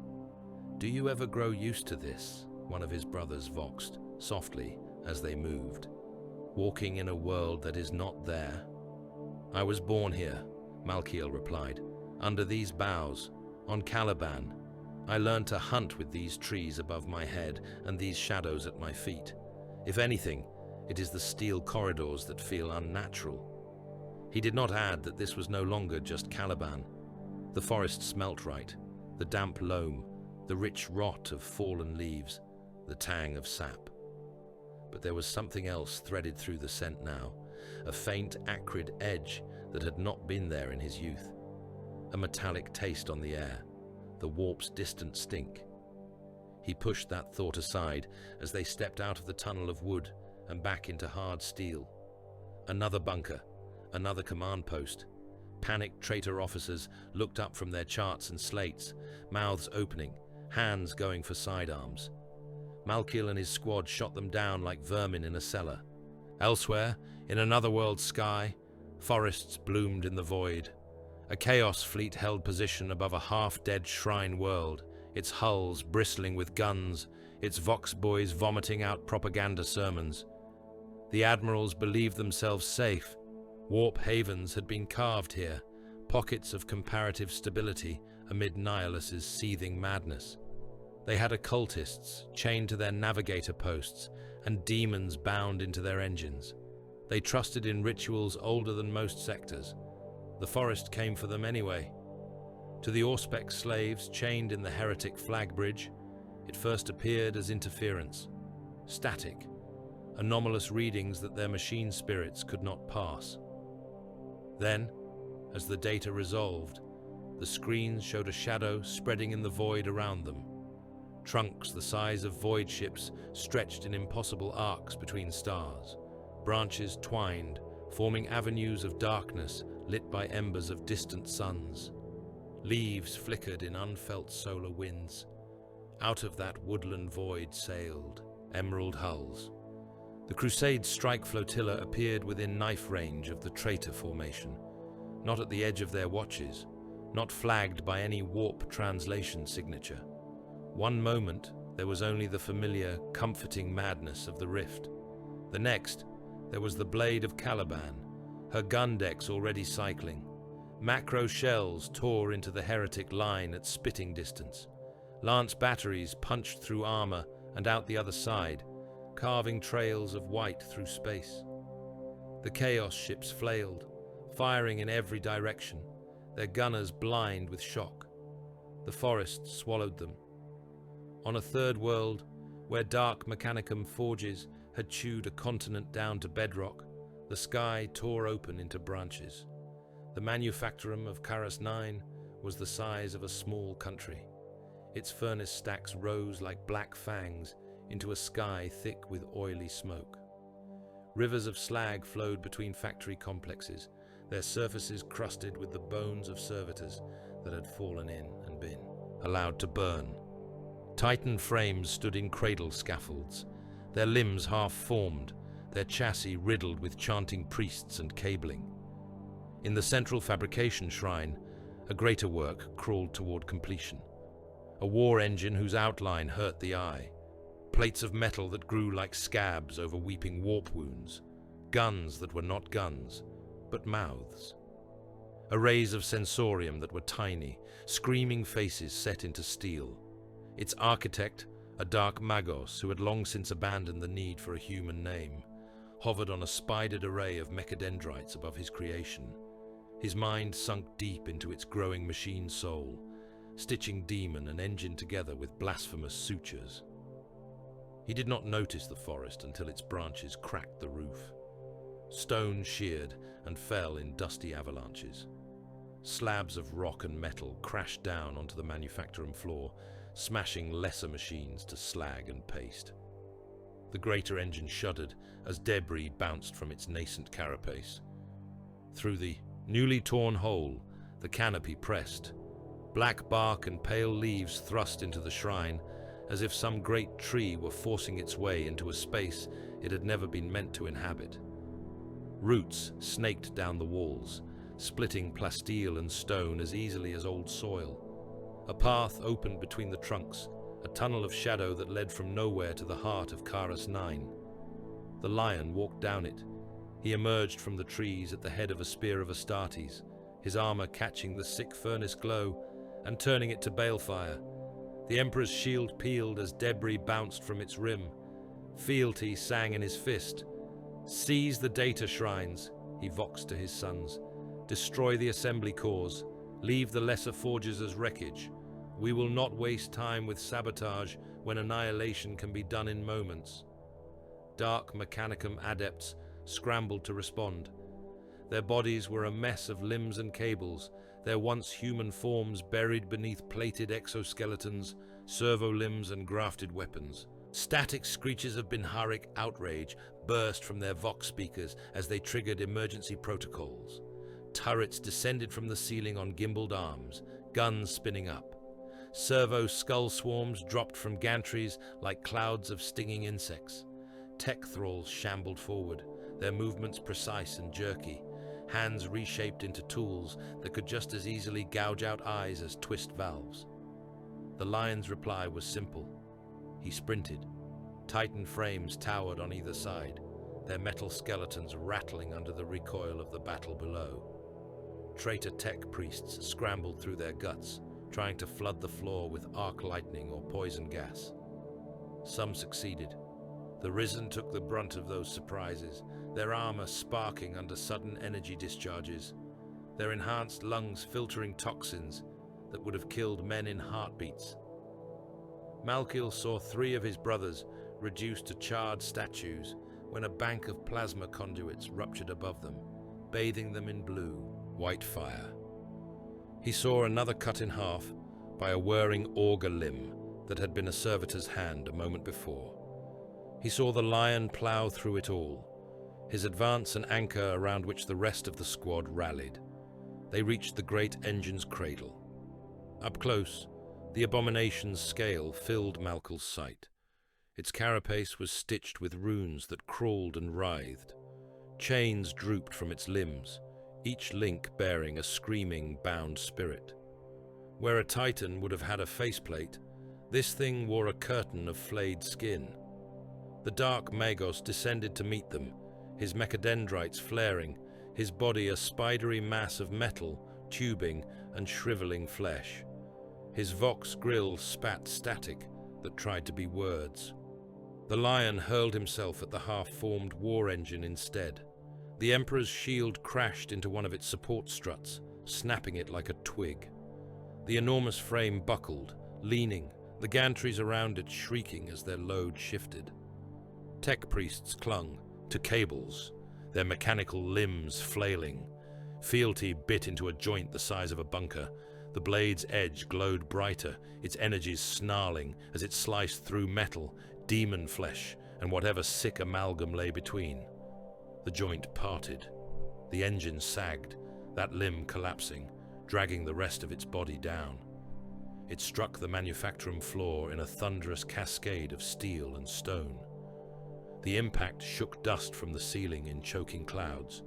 "Do you ever grow used to this?" one of his brothers voxed, softly, as they moved. "Walking in a world that is not there?" "I was born here," Malkiel replied. "Under these boughs, on Caliban. I learned to hunt with these trees above my head and these shadows at my feet. If anything, it is the steel corridors that feel unnatural." He did not add that this was no longer just Caliban. The forest smelt right, the damp loam, the rich rot of fallen leaves, the tang of sap. But there was something else threaded through the scent now, a faint, acrid edge that had not been there in his youth. A metallic taste on the air, the warp's distant stink. He pushed that thought aside as they stepped out of the tunnel of wood and back into hard steel. Another bunker, another command post. Panicked traitor officers looked up from their charts and slates, mouths opening, hands going for sidearms. Malkiel and his squad shot them down like vermin in a cellar. Elsewhere, in another world's sky, forests bloomed in the void. A chaos fleet held position above a half-dead shrine world, its hulls bristling with guns, its vox boys vomiting out propaganda sermons. The admirals believed themselves safe. Warp havens had been carved here, pockets of comparative stability amid Nihilus's seething madness. They had occultists chained to their navigator posts and demons bound into their engines. They trusted in rituals older than most sectors. The forest came for them anyway. To the Auspex slaves chained in the heretic flag bridge, it first appeared as interference, static, anomalous readings that their machine spirits could not pass. Then, as the data resolved, the screens showed a shadow spreading in the void around them. Trunks the size of void ships stretched in impossible arcs between stars, branches twined, forming avenues of darkness lit by embers of distant suns. Leaves flickered in unfelt solar winds. Out of that woodland void sailed emerald hulls. The Crusade strike flotilla appeared within knife range of the traitor formation, not at the edge of their watches, not flagged by any warp translation signature. One moment, there was only the familiar, comforting madness of the rift. The next, there was the blade of Caliban, her gun decks already cycling. Macro shells tore into the heretic line at spitting distance. Lance batteries punched through armor and out the other side, carving trails of white through space. The Chaos ships flailed, firing in every direction, their gunners blind with shock. The forest swallowed them. On a third world, where dark Mechanicum forges had chewed a continent down to bedrock, the sky tore open into branches. The manufactorum of Karas 9 was the size of a small country. Its furnace stacks rose like black fangs into a sky thick with oily smoke. Rivers of slag flowed between factory complexes, their surfaces crusted with the bones of servitors that had fallen in and been allowed to burn. Titan frames stood in cradle scaffolds, their limbs half-formed, their chassis riddled with chanting priests and cabling. In the central fabrication shrine, a greater work crawled toward completion. A war engine whose outline hurt the eye, plates of metal that grew like scabs over weeping warp wounds, guns that were not guns, but mouths. Arrays of sensorium that were tiny, screaming faces set into steel. Its architect, a dark magos who had long since abandoned the need for a human name, hovered on a spidered array of mechadendrites above his creation. His mind sunk deep into its growing machine soul, stitching demon and engine together with blasphemous sutures. He did not notice the forest until its branches cracked the roof. Stone sheared and fell in dusty avalanches. Slabs of rock and metal crashed down onto the manufactorum floor, smashing lesser machines to slag and paste. The greater engine shuddered as debris bounced from its nascent carapace. Through the newly torn hole, the canopy pressed. Black bark and pale leaves thrust into the shrine, as if some great tree were forcing its way into a space it had never been meant to inhabit. Roots snaked down the walls, splitting plasteel and stone as easily as old soil. A path opened between the trunks, a tunnel of shadow that led from nowhere to the heart of Karas 9. The lion walked down it. He emerged from the trees at the head of a spear of Astartes, his armor catching the sick furnace glow and turning it to balefire. The Emperor's shield peeled as debris bounced from its rim. Fealty sang in his fist. "Seize the data shrines," he voxed to his sons. "Destroy the assembly cores. Leave the lesser forges as wreckage. We will not waste time with sabotage when annihilation can be done in moments." Dark Mechanicum adepts scrambled to respond. Their bodies were a mess of limbs and cables, their once human forms buried beneath plated exoskeletons, servo limbs and grafted weapons. Static screeches of Binharic outrage burst from their Vox speakers as they triggered emergency protocols. Turrets descended from the ceiling on gimbaled arms, guns spinning up. Servo skull swarms dropped from gantries like clouds of stinging insects. Tech thralls shambled forward, their movements precise and jerky, hands reshaped into tools that could just as easily gouge out eyes as twist valves. The lion's reply was simple. He sprinted. Titan frames towered on either side, their metal skeletons rattling under the recoil of the battle below. Traitor tech priests scrambled through their guts, trying to flood the floor with arc lightning or poison gas. Some succeeded. The Risen took the brunt of those surprises, their armor sparking under sudden energy discharges, their enhanced lungs filtering toxins that would have killed men in heartbeats. Malkiel saw 3 of his brothers reduced to charred statues when a bank of plasma conduits ruptured above them, bathing them in blue, white fire. He saw another cut in half by a whirring auger limb that had been a servitor's hand a moment before. He saw the lion plow through it all, his advance an anchor around which the rest of the squad rallied. They reached the great engine's cradle. Up close, the abomination's scale filled Malkiel's sight. Its carapace was stitched with runes that crawled and writhed. Chains drooped from its limbs, each link bearing a screaming, bound spirit. Where a titan would have had a faceplate, this thing wore a curtain of flayed skin. The dark Magos descended to meet them, his mechadendrites flaring, his body a spidery mass of metal, tubing, and shriveling flesh. His Vox grill spat static that tried to be words. The lion hurled himself at the half-formed war engine instead. The Emperor's shield crashed into one of its support struts, snapping it like a twig. The enormous frame buckled, leaning, the gantries around it shrieking as their load shifted. Tech priests clung to cables, their mechanical limbs flailing. Fealty bit into a joint the size of a bunker. The blade's edge glowed brighter, its energies snarling as it sliced through metal, demon flesh, and whatever sick amalgam lay between. The joint parted. The engine sagged, that limb collapsing, dragging the rest of its body down. It struck the manufacturing floor in a thunderous cascade of steel and stone. The impact shook dust from the ceiling in choking clouds.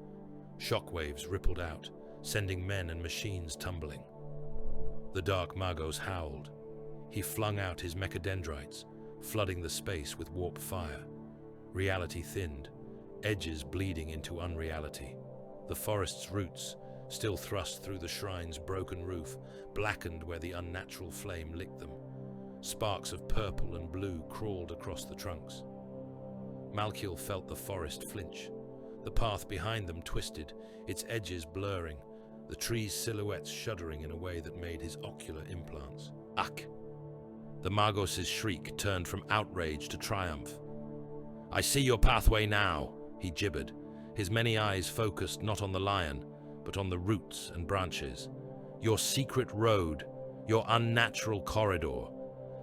Shockwaves rippled out, sending men and machines tumbling. The dark Magos howled. He flung out his mechadendrites, flooding the space with warp fire. Reality thinned, edges bleeding into unreality. The forest's roots, still thrust through the shrine's broken roof, blackened where the unnatural flame licked them. Sparks of purple and blue crawled across the trunks. Malkiel felt the forest flinch. The path behind them twisted, its edges blurring, the trees' silhouettes shuddering in a way that made his ocular implants. Ak! The Magos' shriek turned from outrage to triumph. "I see your pathway now," he gibbered, his many eyes focused not on the lion, but on the roots and branches. "Your secret road, your unnatural corridor.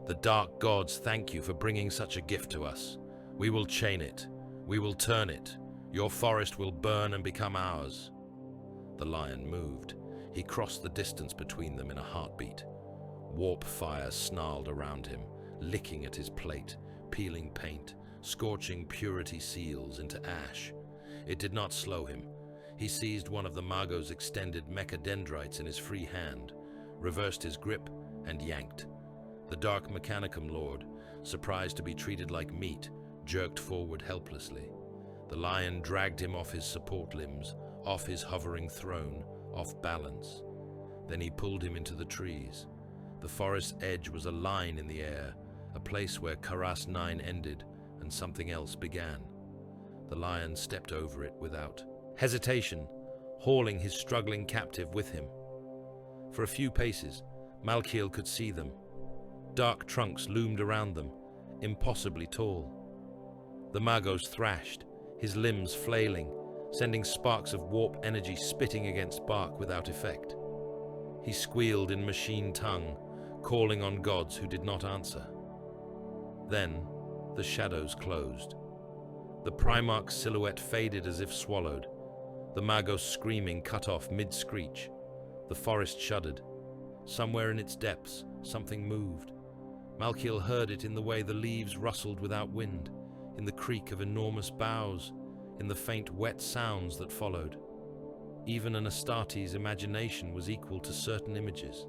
The dark gods thank you for bringing such a gift to us. We will chain it. We will turn it. Your forest will burn and become ours." The lion moved. He crossed the distance between them in a heartbeat. Warp fire snarled around him, licking at his plate, peeling paint, scorching purity seals into ash. It did not slow him. He seized one of the Mago's extended mecha dendrites in his free hand, reversed his grip, and yanked. The Dark Mechanicum Lord, surprised to be treated like meat, jerked forward helplessly. The lion dragged him off his support limbs, off his hovering throne, off balance. Then he pulled him into the trees. The forest's edge was a line in the air, a place where Karas 9 ended and something else began. The lion stepped over it without hesitation, hauling his struggling captive with him. For a few paces, Malkiel could see them. Dark trunks loomed around them, impossibly tall. The Magos thrashed, his limbs flailing, sending sparks of warp energy spitting against bark without effect. He squealed in machine tongue, calling on gods who did not answer. Then, the shadows closed. The Primarch's silhouette faded as if swallowed. The Magos screaming cut off mid-screech. The forest shuddered. Somewhere in its depths, something moved. Malkiel heard it in the way the leaves rustled without wind, in the creak of enormous boughs, in the faint wet sounds that followed. Even an Astarte's imagination was equal to certain images.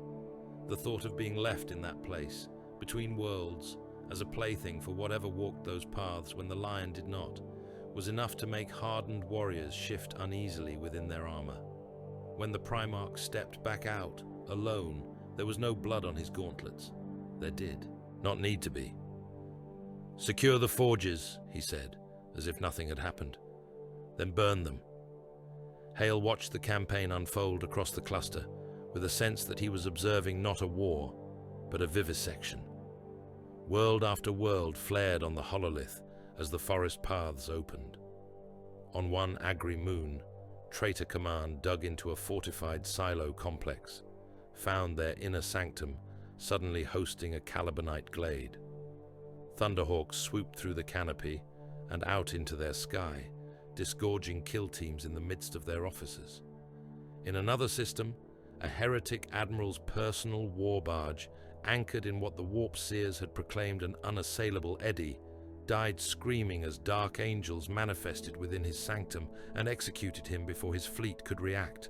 The thought of being left in that place, between worlds, as a plaything for whatever walked those paths when the lion did not, was enough to make hardened warriors shift uneasily within their armor. When the Primarch stepped back out, alone, there was no blood on his gauntlets. There did not need to be. "Secure the forges," he said, as if nothing had happened. "Then burn them." Hale watched the campaign unfold across the cluster, with a sense that he was observing not a war, but a vivisection. World after world flared on the hololith as the forest paths opened. On one Agri moon, Traitor Command dug into a fortified silo complex, found their inner sanctum suddenly hosting a Calibanite glade. Thunderhawks swooped through the canopy and out into their sky, disgorging kill teams in the midst of their officers. In another system, a heretic admiral's personal war barge, anchored in what the warp seers had proclaimed an unassailable eddy, died screaming as dark angels manifested within his sanctum and executed him before his fleet could react.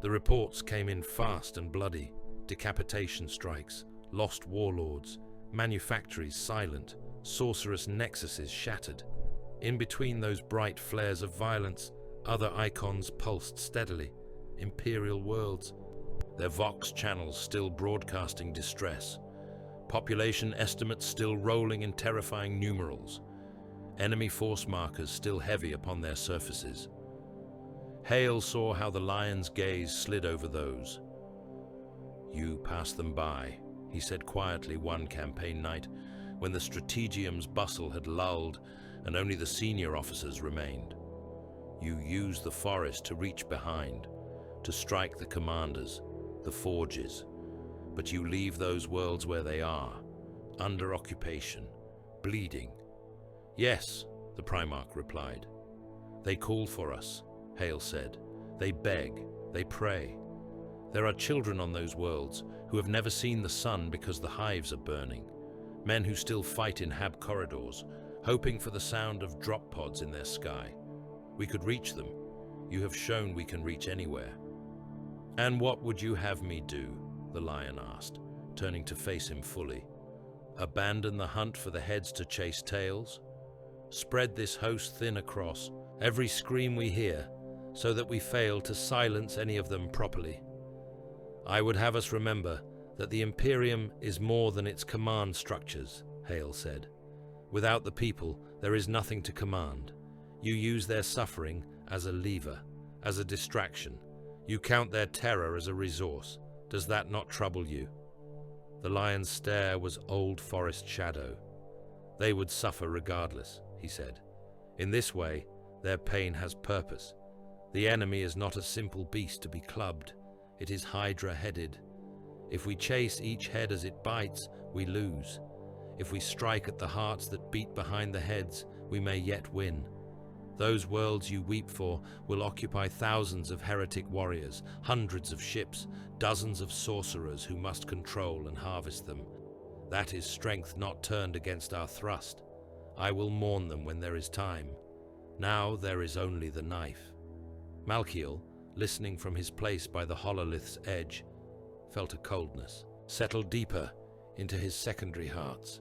The reports came in fast and bloody: decapitation strikes, lost warlords, manufactories silent, sorcerous nexuses shattered. In between those bright flares of violence, other icons pulsed steadily, imperial worlds, their Vox channels still broadcasting distress, population estimates still rolling in terrifying numerals, enemy force markers still heavy upon their surfaces. Hale saw how the lion's gaze slid over those. "You pass them by," he said quietly one campaign night, when the strategium's bustle had lulled and only the senior officers remained. "You use the forest to reach behind, to strike the commanders, the forges, but you leave those worlds where they are, under occupation, bleeding." "Yes," the Primarch replied. "They call for us," Hale said. "They beg, they pray. There are children on those worlds who have never seen the sun because the hives are burning, men who still fight in hab corridors, hoping for the sound of drop pods in their sky. We could reach them. You have shown we can reach anywhere." "And what would you have me do?" the lion asked, turning to face him fully. "Abandon the hunt for the heads to chase tails? Spread this host thin across every scream we hear, so that we fail to silence any of them properly? I would have us remember that the Imperium is more than its command structures," Hale said. "Without the people, there is nothing to command. You use their suffering as a lever, as a distraction. You count their terror as a resource. Does that not trouble you?" The lion's stare was old forest shadow. "They would suffer regardless," he said. "In this way, their pain has purpose. The enemy is not a simple beast to be clubbed. It is hydra-headed. If we chase each head as it bites, we lose. If we strike at the hearts that beat behind the heads, we may yet win. Those worlds you weep for will occupy thousands of heretic warriors, hundreds of ships, dozens of sorcerers who must control and harvest them. That is strength not turned against our thrust. I will mourn them when there is time. Now there is only the knife. Malkiel, listening from his place by the hololith's edge, felt a coldness settle deeper into his secondary hearts.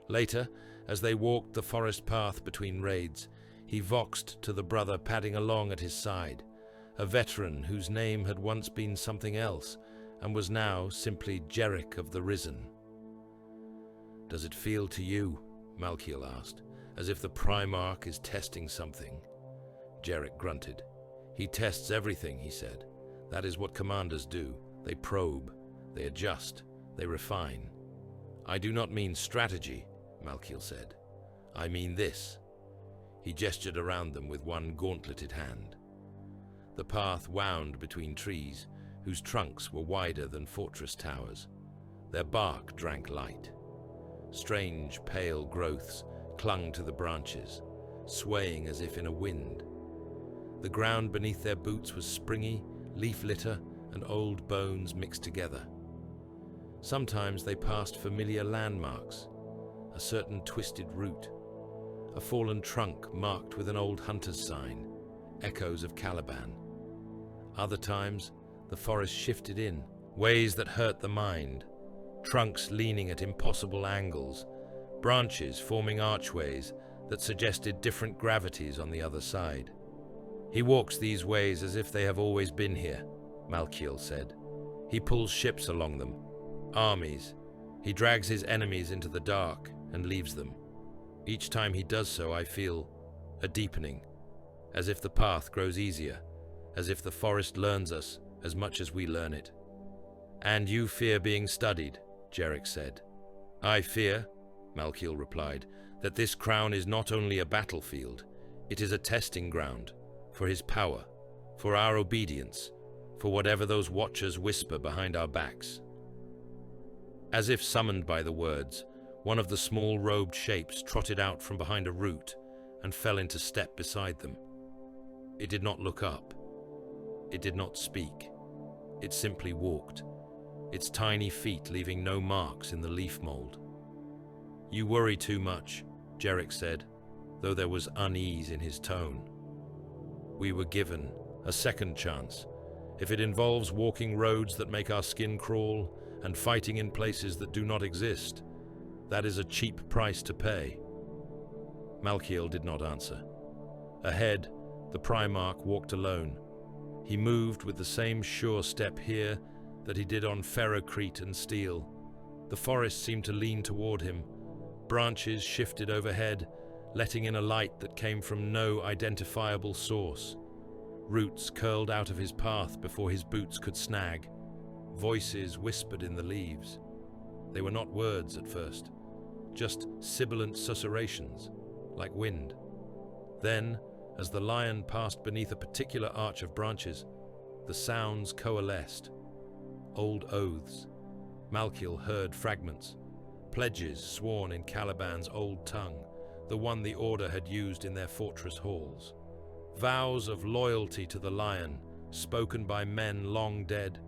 Later, as they walked the forest path between raids, he voxed to the brother padding along at his side, a veteran whose name had once been something else and was now simply Jerick of the Risen. "Does it feel to you," Malkiel asked, "as if the Primarch is testing something?" Jerick grunted. "He tests everything," he said. "That is what commanders do. They probe, they adjust, they refine." "I do not mean strategy," Malkiel said. "I mean this." He gestured around them with one gauntleted hand. The path wound between trees whose trunks were wider than fortress towers. Their bark drank light. Strange, pale growths clung to the branches, swaying as if in a wind. The ground beneath their boots was springy, leaf litter and old bones mixed together. Sometimes they passed familiar landmarks, a certain twisted root, a fallen trunk marked with an old hunter's sign, echoes of Caliban. Other times, the forest shifted in, ways that hurt the mind, trunks leaning at impossible angles, branches forming archways that suggested different gravities on the other side. "He walks these ways as if they have always been here," Malkiel said. "He pulls ships along them, armies. He drags his enemies into the dark and leaves them. Each time he does so, I feel a deepening, as if the path grows easier, as if the forest learns us as much as we learn it." "And you fear being studied," Jerick said. "I fear," Malkiel replied, "that this crown is not only a battlefield, it is a testing ground for his power, for our obedience, for whatever those watchers whisper behind our backs." As if summoned by the words, one of the small robed shapes trotted out from behind a root and fell into step beside them. It did not look up. It did not speak. It simply walked, its tiny feet leaving no marks in the leaf mold. "You worry too much," Jerick said, though there was unease in his tone. "We were given a second chance. If it involves walking roads that make our skin crawl and fighting in places that do not exist, that is a cheap price to pay." Malkiel did not answer. Ahead, the Primarch walked alone. He moved with the same sure step here that he did on Ferrocrete and Steel. The forest seemed to lean toward him. Branches shifted overhead, letting in a light that came from no identifiable source. Roots curled out of his path before his boots could snag. Voices whispered in the leaves. They were not words at first, just sibilant susurrations, like wind. Then, as the lion passed beneath a particular arch of branches, the sounds coalesced. Old oaths. Malkiel heard fragments. Pledges sworn in Caliban's old tongue, the one the Order had used in their fortress halls. Vows of loyalty to the lion, spoken by men long dead.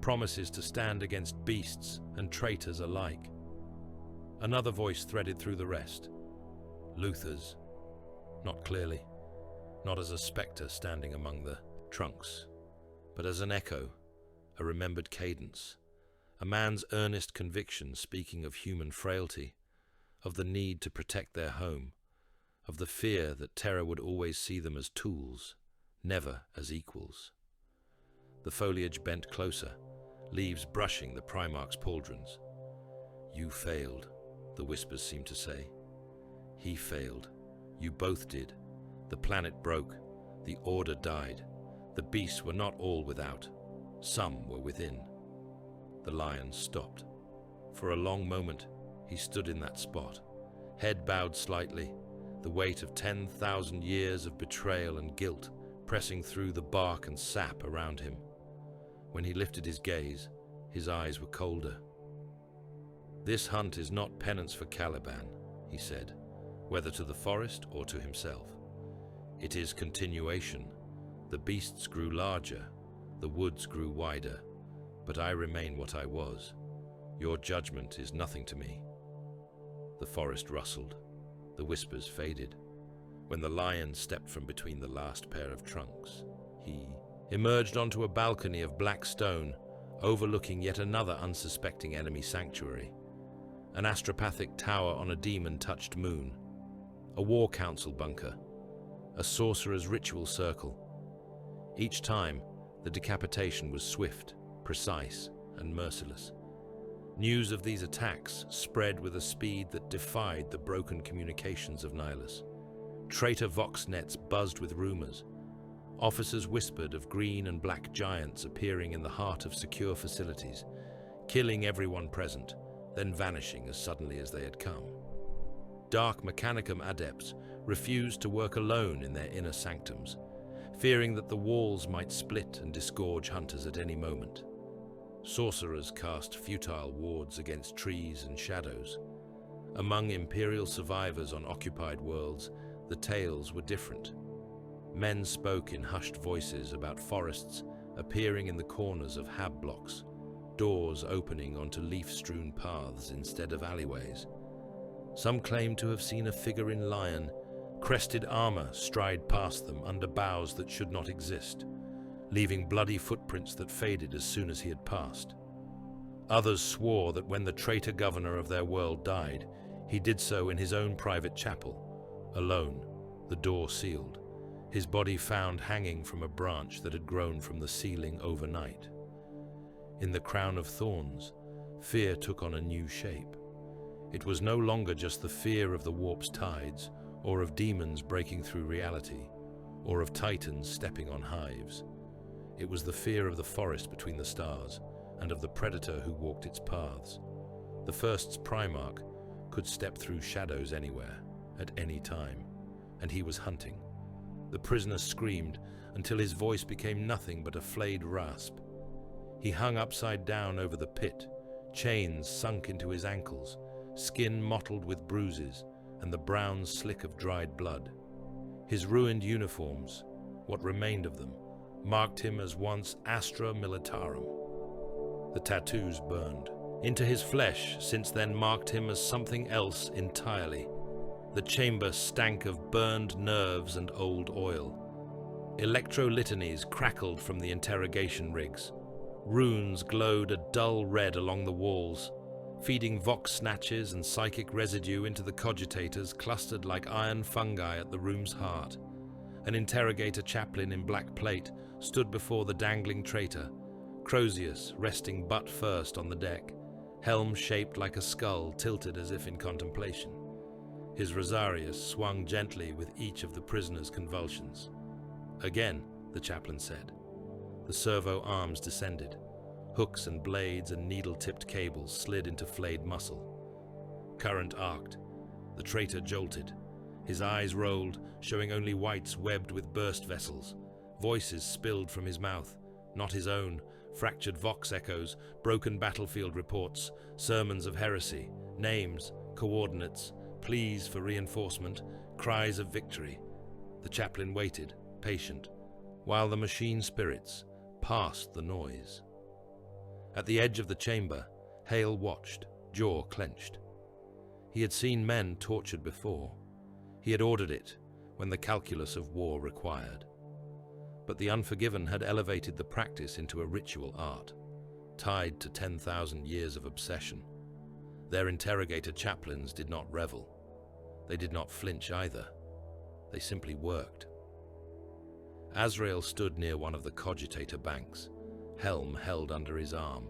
Promises to stand against beasts and traitors alike. Another voice threaded through the rest. Luther's. Not clearly. Not as a spectre standing among the trunks, but as an echo, a remembered cadence, a man's earnest conviction speaking of human frailty, of the need to protect their home, of the fear that terror would always see them as tools, never as equals. The foliage bent closer, leaves brushing the Primarch's pauldrons. "You failed," the whispers seemed to say. "He failed. You both did. The planet broke. The Order died. The beasts were not all without. Some were within." The lion stopped. For a long moment, he stood in that spot, head bowed slightly, the weight of 10,000 years of betrayal and guilt pressing through the bark and sap around him. When he lifted his gaze, his eyes were colder. "This hunt is not penance for Caliban," he said, whether to the forest or to himself. "It is continuation. The beasts grew larger, the woods grew wider, but I remain what I was. Your judgment is nothing to me." The forest rustled. The whispers faded. when the lion stepped from between the last pair of trunks. He emerged onto a balcony of black stone, overlooking yet another unsuspecting enemy sanctuary. An astropathic tower on a demon-touched moon. A war council bunker. A sorcerer's ritual circle. Each time, the decapitation was swift, precise, and merciless. News of these attacks spread with a speed that defied the broken communications of Nihilus. Traitor Vox nets buzzed with rumors. Officers whispered of green and black giants appearing in the heart of secure facilities, killing everyone present, then vanishing as suddenly as they had come. Dark Mechanicum adepts refused to work alone in their inner sanctums, fearing that the walls might split and disgorge hunters at any moment. Sorcerers cast futile wards against trees and shadows. Among Imperial survivors on occupied worlds, the tales were different. Men spoke in hushed voices about forests appearing in the corners of hab blocks, doors opening onto leaf-strewn paths instead of alleyways. Some claimed to have seen a figure in lion, crested armor stride past them under boughs that should not exist, leaving bloody footprints that faded as soon as he had passed. Others swore that when the traitor governor of their world died, he did so in his own private chapel, alone, the door sealed, his body found hanging from a branch that had grown from the ceiling overnight. In the crown of thorns, fear took on a new shape. It was no longer just the fear of the warp's tides, or of demons breaking through reality, or of titans stepping on hives. It was the fear of the forest between the stars, and of the predator who walked its paths. The First's Primarch could step through shadows anywhere, at any time, and he was hunting. The prisoner screamed until his voice became nothing but a flayed rasp. He hung upside down over the pit, chains sunk into his ankles, skin mottled with bruises, and the brown slick of dried blood. His ruined uniforms, what remained of them, marked him as once Astra Militarum. The tattoos burned. Into his flesh since then marked him as something else entirely. The chamber stank of burned nerves and old oil. Electro-litanies crackled from the interrogation rigs. Runes glowed a dull red along the walls, feeding vox snatches and psychic residue into the cogitators clustered like iron fungi at the room's heart. An interrogator chaplain in black plate stood before the dangling traitor, Crozius resting butt first on the deck, helm shaped like a skull tilted as if in contemplation. His rosarius swung gently with each of the prisoner's convulsions. Again, the chaplain said. The servo arms descended. Hooks and blades and needle-tipped cables slid into flayed muscle. Current arced. The traitor jolted. His eyes rolled, showing only whites webbed with burst vessels. Voices spilled from his mouth, not his own, fractured vox echoes, broken battlefield reports, sermons of heresy, names, coordinates, pleas for reinforcement, cries of victory. The chaplain waited, patient, while the machine spirits passed the noise. At the edge of the chamber, Hale watched, jaw clenched. He had seen men tortured before. He had ordered it when the calculus of war required. But the Unforgiven had elevated the practice into a ritual art, tied to 10,000 years of obsession. Their interrogator chaplains did not revel. They did not flinch either. They simply worked. Azrael stood near one of the cogitator banks, helm held under his arm.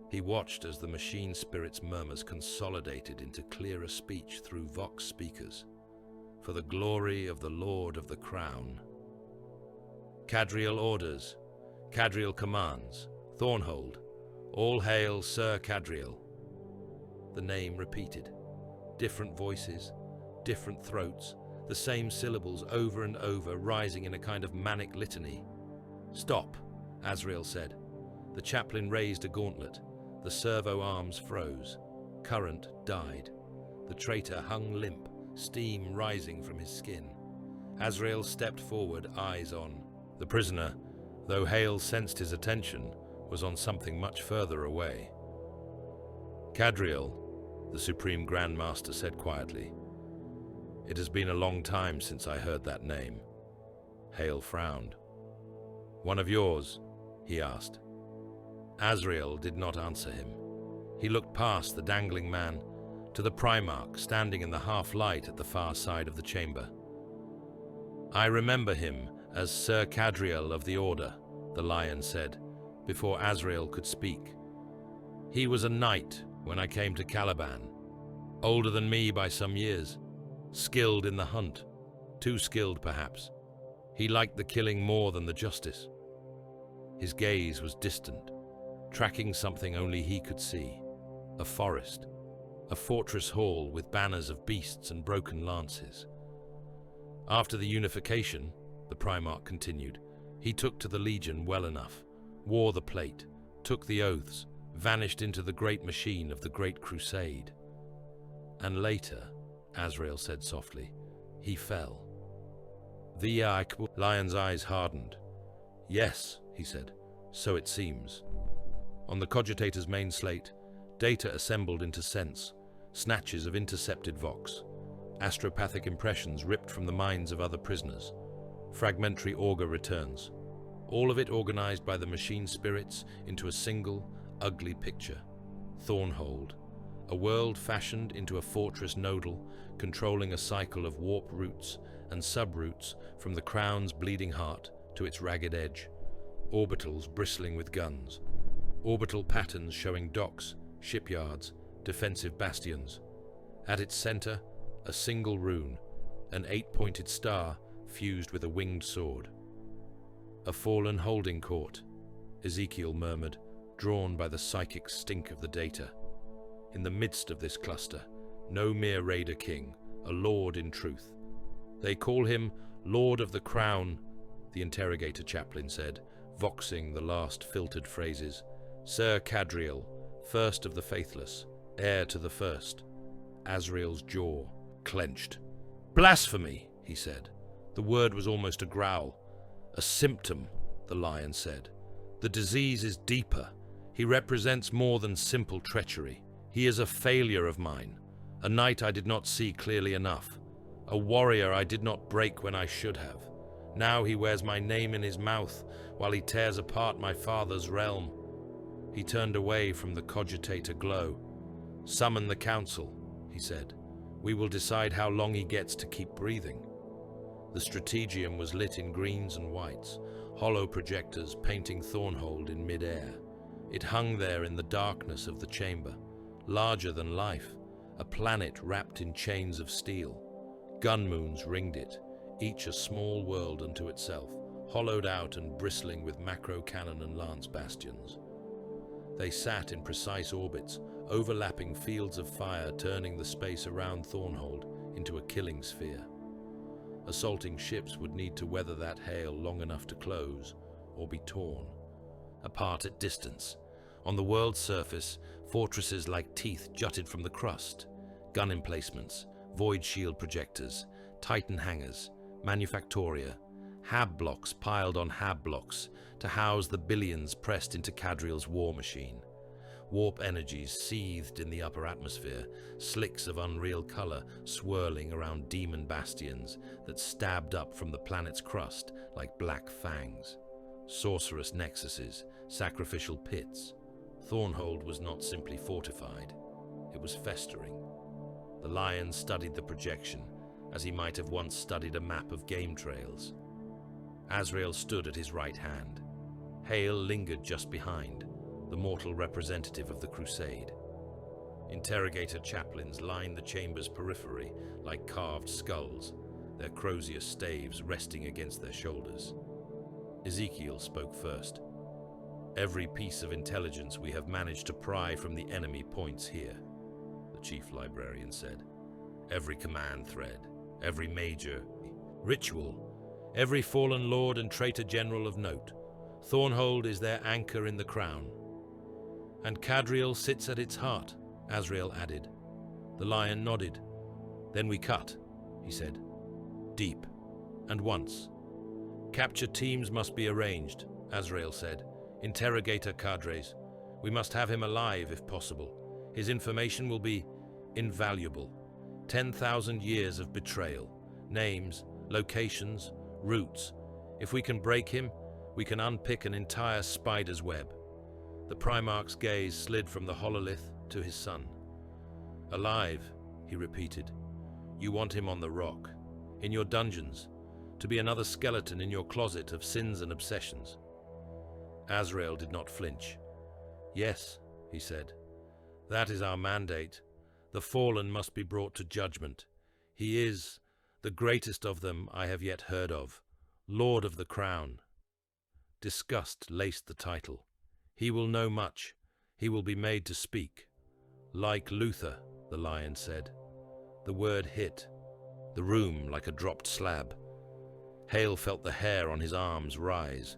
He watched as the machine spirit's murmurs consolidated into clearer speech through vox speakers. For the glory of the Lord of the Crown. Cadriel orders, Cadriel commands, Thornhold, all hail Sir Cadriel. The name repeated. Different voices, different throats, the same syllables over and over, rising in a kind of manic litany. Stop, Azrael said. The chaplain raised a gauntlet. The servo arms froze. Current died. The traitor hung limp, steam rising from his skin. Azrael stepped forward, eyes on. The prisoner, though Hale sensed his attention, was on something much further away. Cadriel, the Supreme Grand Master said quietly, It has been a long time since I heard that name. Hale frowned. One of yours? He asked. Azrael did not answer him. He looked past the dangling man to the Primarch standing in the half-light at the far side of the chamber. I remember him as Sir Cadriel of the Order, the Lion said, before Azrael could speak. He was a knight when I came to Caliban, older than me by some years, skilled in the hunt, too skilled perhaps. He liked the killing more than the justice. His gaze was distant, tracking something only he could see. A forest, a fortress hall with banners of beasts and broken lances. After the unification, the Primarch continued, he took to the Legion well enough, wore the plate, took the oaths, vanished into the great machine of the Great Crusade. And later, Azrael said softly, he fell. The Lion's eyes hardened. Yes, he said, so it seems. On the cogitator's main slate, data assembled into sense, snatches of intercepted vox, astropathic impressions ripped from the minds of other prisoners, fragmentary auger returns, all of it organized by the machine spirits into a single, ugly picture. Thornhold, a world fashioned into a fortress nodal, controlling a cycle of warp routes and subroutes from the crown's bleeding heart to its ragged edge, orbitals bristling with guns, orbital patterns showing docks, shipyards, defensive bastions. At its center, a single rune, an 8-pointed star fused with a winged sword. A fallen holding court, Ezekiel murmured, drawn by the psychic stink of the data. In the midst of this cluster, no mere raider king, a lord in truth. They call him Lord of the Crown, the interrogator chaplain said, voxing the last filtered phrases. Sir Cadriel, first of the faithless, heir to the first. Azrael's jaw clenched. Blasphemy, he said. The word was almost a growl. A symptom, the Lion said. The disease is deeper. He represents more than simple treachery. He is a failure of mine, a knight I did not see clearly enough, a warrior I did not break when I should have. Now he wears my name in his mouth while he tears apart my father's realm. He turned away from the cogitator glow. Summon the council, he said. We will decide how long he gets to keep breathing. The strategium was lit in greens and whites, hollow projectors painting Thornhold in mid-air. It hung there in the darkness of the chamber, larger than life, a planet wrapped in chains of steel. Gun moons ringed it, each a small world unto itself, hollowed out and bristling with macro cannon and lance bastions. They sat in precise orbits, overlapping fields of fire, turning the space around Thornhold into a killing sphere. Assaulting ships would need to weather that hail long enough to close, or be torn. Apart at distance, on the world's surface, fortresses like teeth jutted from the crust, gun emplacements, void shield projectors, titan hangars, manufactoria, hab blocks piled on hab blocks to house the billions pressed into Cadriel's war machine. Warp energies seethed in the upper atmosphere, slicks of unreal color swirling around demon bastions that stabbed up from the planet's crust like black fangs. Sorcerous nexuses, sacrificial pits. Thornhold was not simply fortified, it was festering. The Lion studied the projection as he might have once studied a map of game trails. Azrael stood at his right hand. Hale lingered just behind, the mortal representative of the crusade. Interrogator chaplains lined the chamber's periphery like carved skulls, their crozier staves resting against their shoulders. Ezekiel spoke first. Every piece of intelligence we have managed to pry from the enemy points here, the chief librarian said. Every command thread, every major ritual, every fallen lord and traitor general of note. Thornhold is their anchor in the crown. And Cadriel sits at its heart, Azrael added. The Lion nodded. Then we cut, he said. Deep. And once. Capture teams must be arranged, Azrael said. Interrogator cadres. We must have him alive if possible. His information will be invaluable. 10,000 years of betrayal. Names, locations, routes. If we can break him, we can unpick an entire spider's web. The Primarch's gaze slid from the hololith to his son. Alive, he repeated. You want him on the rock, in your dungeons, to be another skeleton in your closet of sins and obsessions. Azrael did not flinch. Yes, he said. That is our mandate. The fallen must be brought to judgment. He is the greatest of them I have yet heard of, Lord of the Crown. Disgust laced the title. He will know much. He will be made to speak. Like Luther, the lion said. The word hit, the room like a dropped slab. Hale felt the hair on his arms rise.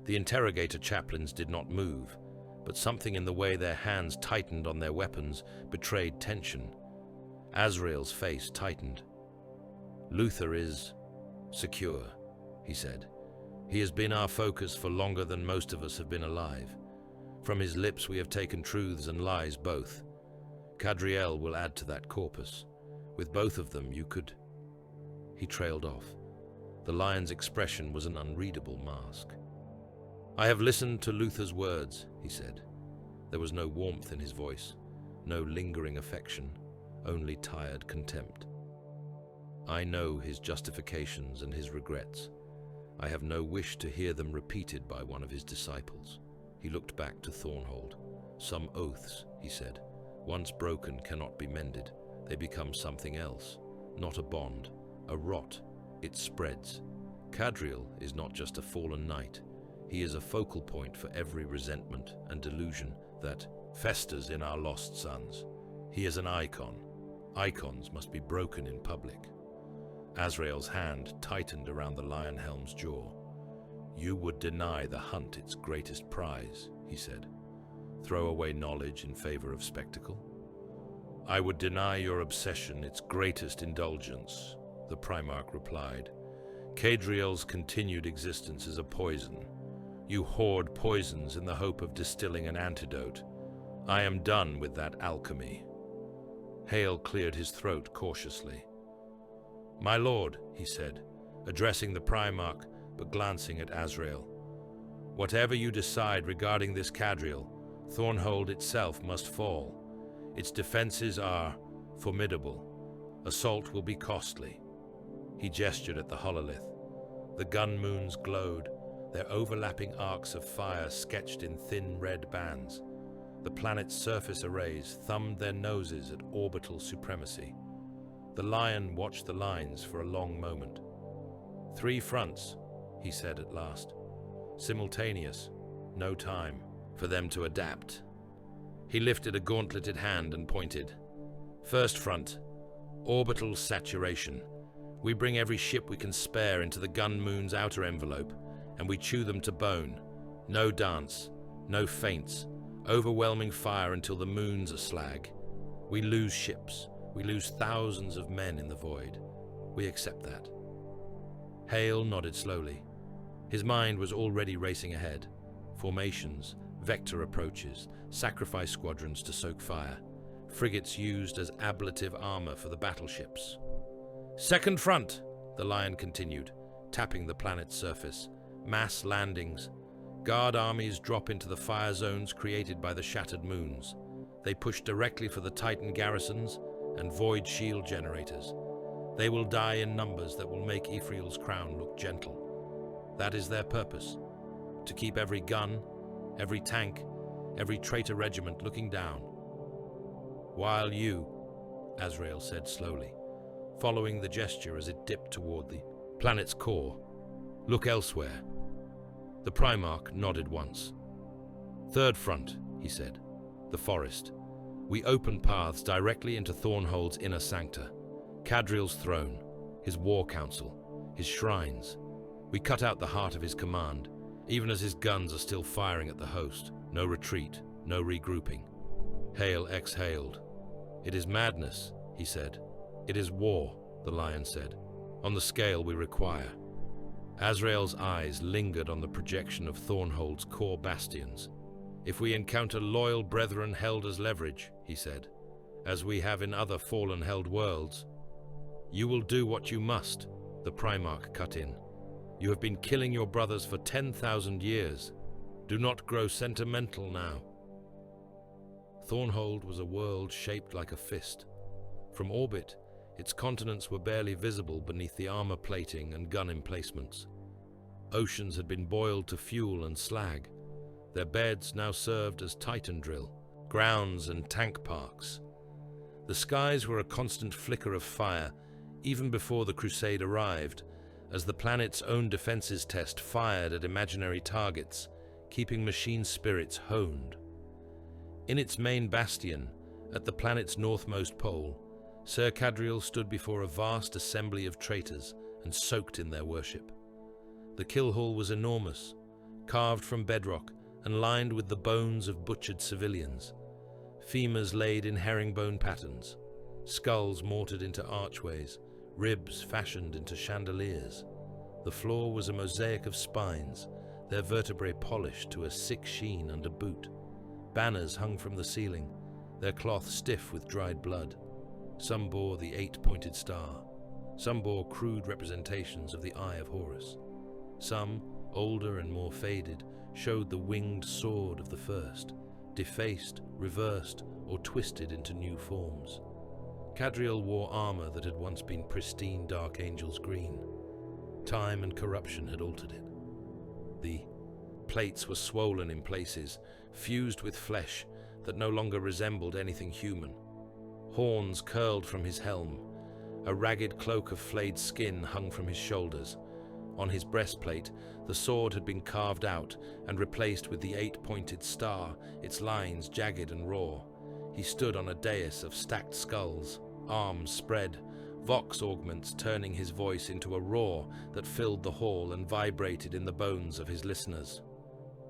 The interrogator chaplains did not move, but something in the way their hands tightened on their weapons betrayed tension. Azrael's face tightened. Luther is secure, he said. He has been our focus for longer than most of us have been alive. From his lips we have taken truths and lies both. Cadriel will add to that corpus. With both of them you could... He trailed off. The lion's expression was an unreadable mask. I have listened to Luther's words, he said. There was no warmth in his voice, no lingering affection, only tired contempt. I know his justifications and his regrets. I have no wish to hear them repeated by one of his disciples. He looked back to Thornhold. Some oaths, he said, once broken cannot be mended. They become something else, not a bond, a rot. It spreads. Cadriel is not just a fallen knight. He is a focal point for every resentment and delusion that festers in our lost sons. He is an icon. Icons must be broken in public. Azrael's hand tightened around the lion helm's jaw. You would deny the hunt its greatest prize, he said. Throw away knowledge in favor of spectacle? I would deny your obsession its greatest indulgence, the Primarch replied. Cadriel's continued existence is a poison. You hoard poisons in the hope of distilling an antidote. I am done with that alchemy. Hale cleared his throat cautiously. My lord, he said, addressing the Primarch, but glancing at Azrael. Whatever you decide regarding this Cadriel, Thornhold itself must fall. Its defenses are formidable. Assault will be costly. He gestured at the hololith. The gun moons glowed, their overlapping arcs of fire sketched in thin red bands. The planet's surface arrays thumbed their noses at orbital supremacy. The lion watched the lines for a long moment. 3 fronts, he said at last. Simultaneous, no time for them to adapt. He lifted a gauntleted hand and pointed. First front, orbital saturation. We bring every ship we can spare into the gun moon's outer envelope, and we chew them to bone. No dance, no feints, overwhelming fire until the moon's a slag. We lose ships, we lose thousands of men in the void. We accept that. Hale nodded slowly. His mind was already racing ahead. Formations, vector approaches, sacrifice squadrons to soak fire, frigates used as ablative armor for the battleships. Second front, the lion continued, tapping the planet's surface. Mass landings. Guard armies drop into the fire zones created by the shattered moons. They push directly for the Titan garrisons and void shield generators. They will die in numbers that will make Ephriel's crown look gentle. That is their purpose, to keep every gun, every tank, every traitor regiment looking down. While you, Azrael said slowly, following the gesture as it dipped toward the planet's core, look elsewhere. The Primarch nodded once. Third front, he said, the forest. We open paths directly into Thornhold's inner sancta, Cadriel's throne, his war council, his shrines. We cut out the heart of his command, even as his guns are still firing at the host. No retreat, no regrouping. Hale exhaled. It is madness, he said. It is war, the lion said, on the scale we require. Azrael's eyes lingered on the projection of Thornhold's core bastions. If we encounter loyal brethren held as leverage, he said, as we have in other fallen-held worlds. You will do what you must, the Primarch cut in. You have been killing your brothers for 10,000 years. Do not grow sentimental now. Thornhold was a world shaped like a fist. From orbit, its continents were barely visible beneath the armor plating and gun emplacements. Oceans had been boiled to fuel and slag. Their beds now served as Titan drill, grounds and tank parks. The skies were a constant flicker of fire, even before the Crusade arrived, as the planet's own defenses test fired at imaginary targets, keeping machine spirits honed. In its main bastion, at the planet's northmost pole, Sir Cadriel stood before a vast assembly of traitors and soaked in their worship. The kill hall was enormous, carved from bedrock and lined with the bones of butchered civilians, femurs laid in herringbone patterns, skulls mortared into archways, ribs fashioned into chandeliers. The floor was a mosaic of spines, their vertebrae polished to a sick sheen under boot. Banners hung from the ceiling, their cloth stiff with dried blood. Some bore the 8-pointed star. Some bore crude representations of the Eye of Horus. Some, older and more faded, showed the winged sword of the first, defaced, reversed, or twisted into new forms. Cadriel wore armor that had once been pristine Dark Angel's green. Time and corruption had altered it. The plates were swollen in places, fused with flesh that no longer resembled anything human. Horns curled from his helm. A ragged cloak of flayed skin hung from his shoulders. On his breastplate, the sword had been carved out and replaced with the 8-pointed star, its lines jagged and raw. He stood on a dais of stacked skulls, arms spread, vox augments turning his voice into a roar that filled the hall and vibrated in the bones of his listeners.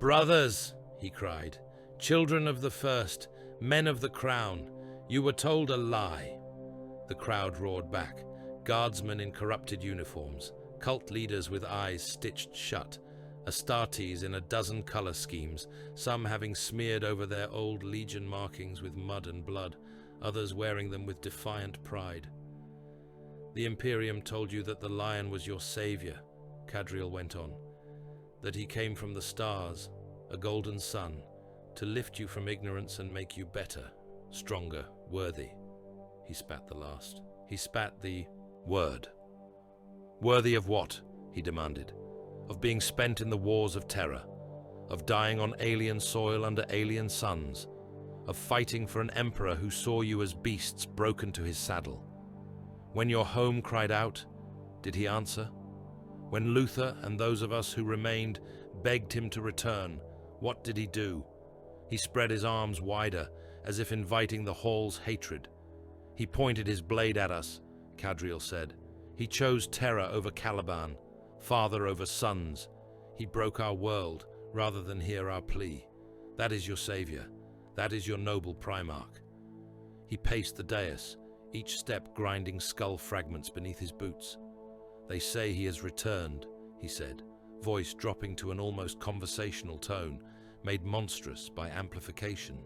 "Brothers," he cried, "children of the first, men of the crown, you were told a lie." The crowd roared back, guardsmen in corrupted uniforms, cult leaders with eyes stitched shut, Astartes in a dozen color schemes, some having smeared over their old legion markings with mud and blood, others wearing them with defiant pride. "The Imperium told you that the lion was your savior," Cadriel went on, "that he came from the stars, a golden sun, to lift you from ignorance and make you better, stronger, worthy." He spat the last. He spat the word. "Worthy of what?" he demanded. "Of being spent in the wars of terror, of dying on alien soil under alien suns, of fighting for an emperor who saw you as beasts broken to his saddle. When your home cried out, did he answer? When Luther and those of us who remained begged him to return, what did he do? He spread his arms wider, as if inviting the hall's hatred. He pointed his blade at us," Cadriel said. "He chose terror over Caliban, father over sons. He broke our world rather than hear our plea. That is your savior. That is your noble Primarch." He paced the dais, each step grinding skull fragments beneath his boots. "They say he has returned," he said, voice dropping to an almost conversational tone, made monstrous by amplification.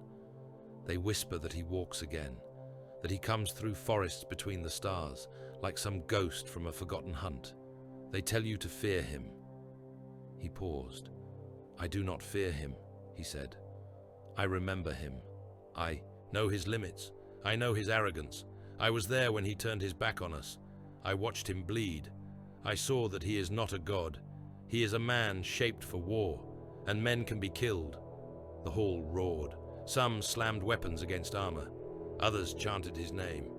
"They whisper that he walks again, that he comes through forests between the stars, like some ghost from a forgotten hunt. They tell you to fear him." He paused. "I do not fear him," he said. "I remember him. I know his limits. I know his arrogance. I was there when he turned his back on us. I watched him bleed. I saw that he is not a god. He is a man shaped for war, and men can be killed." The hall roared. Some slammed weapons against armor. Others chanted his name.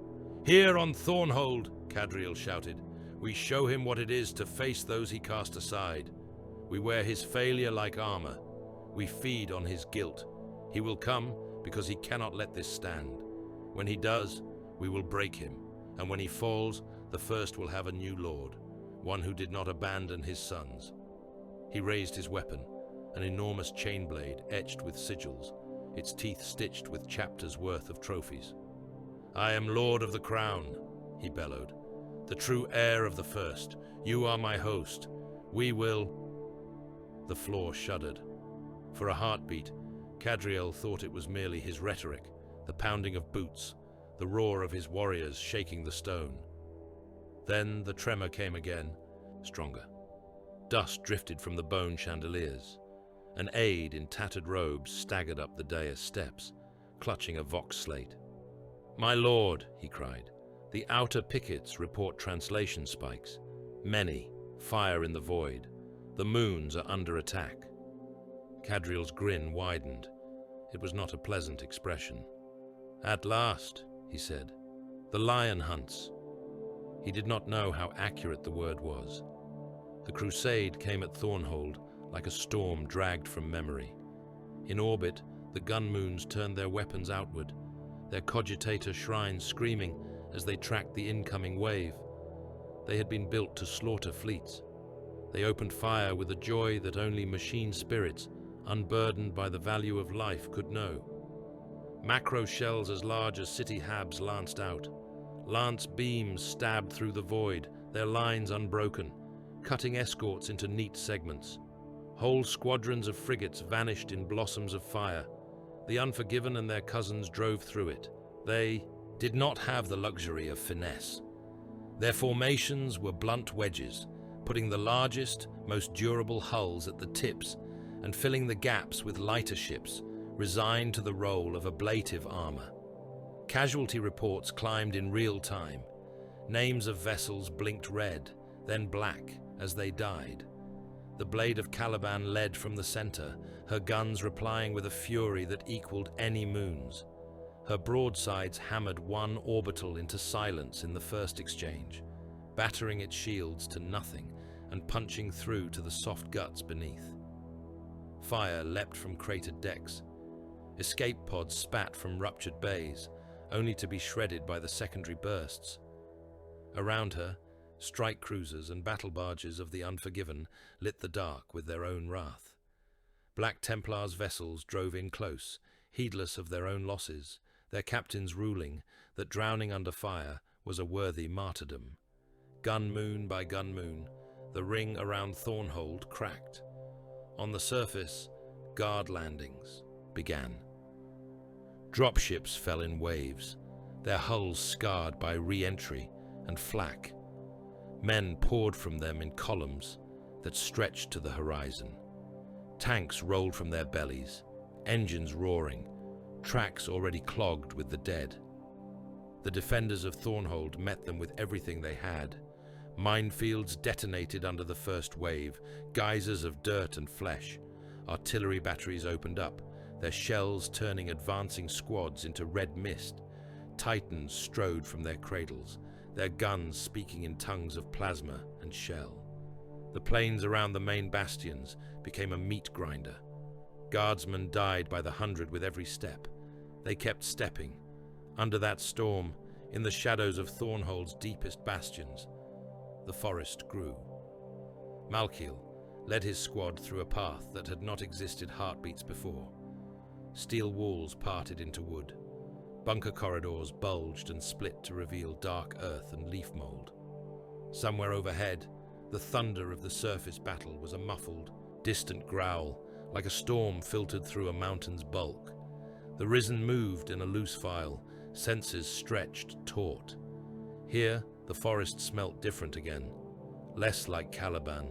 "Here on Thornhold," Cadriel shouted, "we show him what it is to face those he cast aside. We wear his failure like armor. We feed on his guilt. He will come because he cannot let this stand. When he does, we will break him, and when he falls, the first will have a new lord, one who did not abandon his sons." He raised his weapon, an enormous chain blade etched with sigils, its teeth stitched with chapters' worth of trophies. "I am Lord of the Crown," he bellowed, "the true heir of the first. You are my host. We will—" The floor shuddered. For a heartbeat, Cadriel thought it was merely his rhetoric, the pounding of boots, the roar of his warriors shaking the stone. Then the tremor came again, stronger. Dust drifted from the bone chandeliers. An aide in tattered robes staggered up the dais steps, clutching a vox slate. "My lord," he cried, "the outer pickets report translation spikes. Many, fire in the void. The moons are under attack." Cadriel's grin widened. It was not a pleasant expression. "At last," he said, "the lion hunts." He did not know how accurate the word was. The crusade came at Thornhold like a storm dragged from memory. In orbit, the gun moons turned their weapons outward, their cogitator shrines screaming as they tracked the incoming wave. They had been built to slaughter fleets. They opened fire with a joy that only machine spirits, unburdened by the value of life, could know. Macro shells as large as city habs lanced out. Lance beams stabbed through the void, their lines unbroken, cutting escorts into neat segments. Whole squadrons of frigates vanished in blossoms of fire. The Unforgiven and their cousins drove through it. They did not have the luxury of finesse. Their formations were blunt wedges, putting the largest, most durable hulls at the tips and filling the gaps with lighter ships, resigned to the role of ablative armor. Casualty reports climbed in real time. Names of vessels blinked red, then black as they died. The blade of Caliban led from the center, her guns replying with a fury that equaled any moon's. Her broadsides hammered one orbital into silence in the first exchange, battering its shields to nothing and punching through to the soft guts beneath. Fire leapt from cratered decks. Escape pods spat from ruptured bays, only to be shredded by the secondary bursts. Around her, strike cruisers and battle barges of the Unforgiven lit the dark with their own wrath. Black Templars' vessels drove in close, heedless of their own losses, their captains ruling that drowning under fire was a worthy martyrdom. Gun moon by gun moon, the ring around Thornhold cracked. On the surface, guard landings began. Dropships fell in waves, their hulls scarred by re-entry and flak. Men poured from them in columns that stretched to the horizon. Tanks rolled from their bellies, engines roaring, tracks already clogged with the dead. The defenders of Thornhold met them with everything they had. Minefields detonated under the first wave, geysers of dirt and flesh. Artillery batteries opened up, their shells turning advancing squads into red mist. Titans strode from their cradles, their guns speaking in tongues of plasma and shell. The plains around the main bastions became a meat grinder. Guardsmen died by the hundred with every step. They kept stepping. Under that storm, in the shadows of Thornhold's deepest bastions, the forest grew. Malkiel led his squad through a path that had not existed heartbeats before. Steel walls parted into wood. Bunker corridors bulged and split to reveal dark earth and leaf mold. Somewhere overhead, the thunder of the surface battle was a muffled, distant growl, like a storm filtered through a mountain's bulk. The Risen moved in a loose file, senses stretched taut. Here, the forest smelt different again, less like Caliban,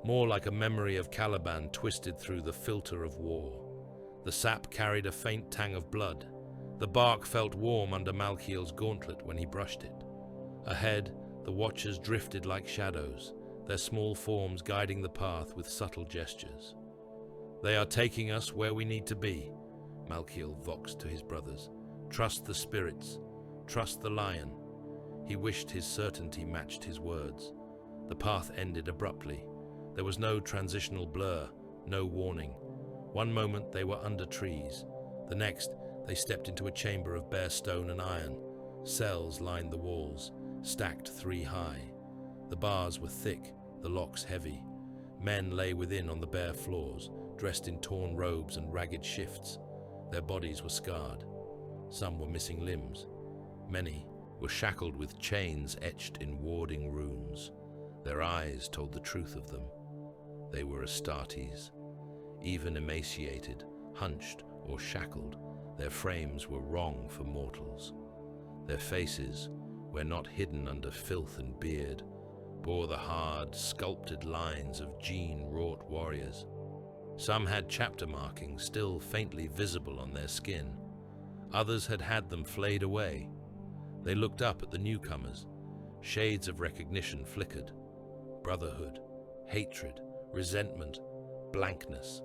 more like a memory of Caliban twisted through the filter of war. The sap carried a faint tang of blood. The bark felt warm under Malkiel's gauntlet when he brushed it. Ahead, the watchers drifted like shadows, their small forms guiding the path with subtle gestures. "They are taking us where we need to be," Malkiel voxed to his brothers. "Trust the spirits. Trust the lion." He wished his certainty matched his words. The path ended abruptly. There was no transitional blur, no warning. One moment they were under trees. The next, they stepped into a chamber of bare stone and iron. Cells lined the walls, stacked 3 high. The bars were thick, the locks heavy. Men lay within on the bare floors, dressed in torn robes and ragged shifts. Their bodies were scarred. Some were missing limbs. Many were shackled with chains etched in warding runes. Their eyes told the truth of them. They were Astartes. Even emaciated, hunched, or shackled, their frames were wrong for mortals. Their faces, where not hidden under filth and beard, bore the hard, sculpted lines of gene-wrought warriors. Some had chapter markings still faintly visible on their skin. Others had had them flayed away. They looked up at the newcomers. Shades of recognition flickered. Brotherhood, hatred, resentment, blankness.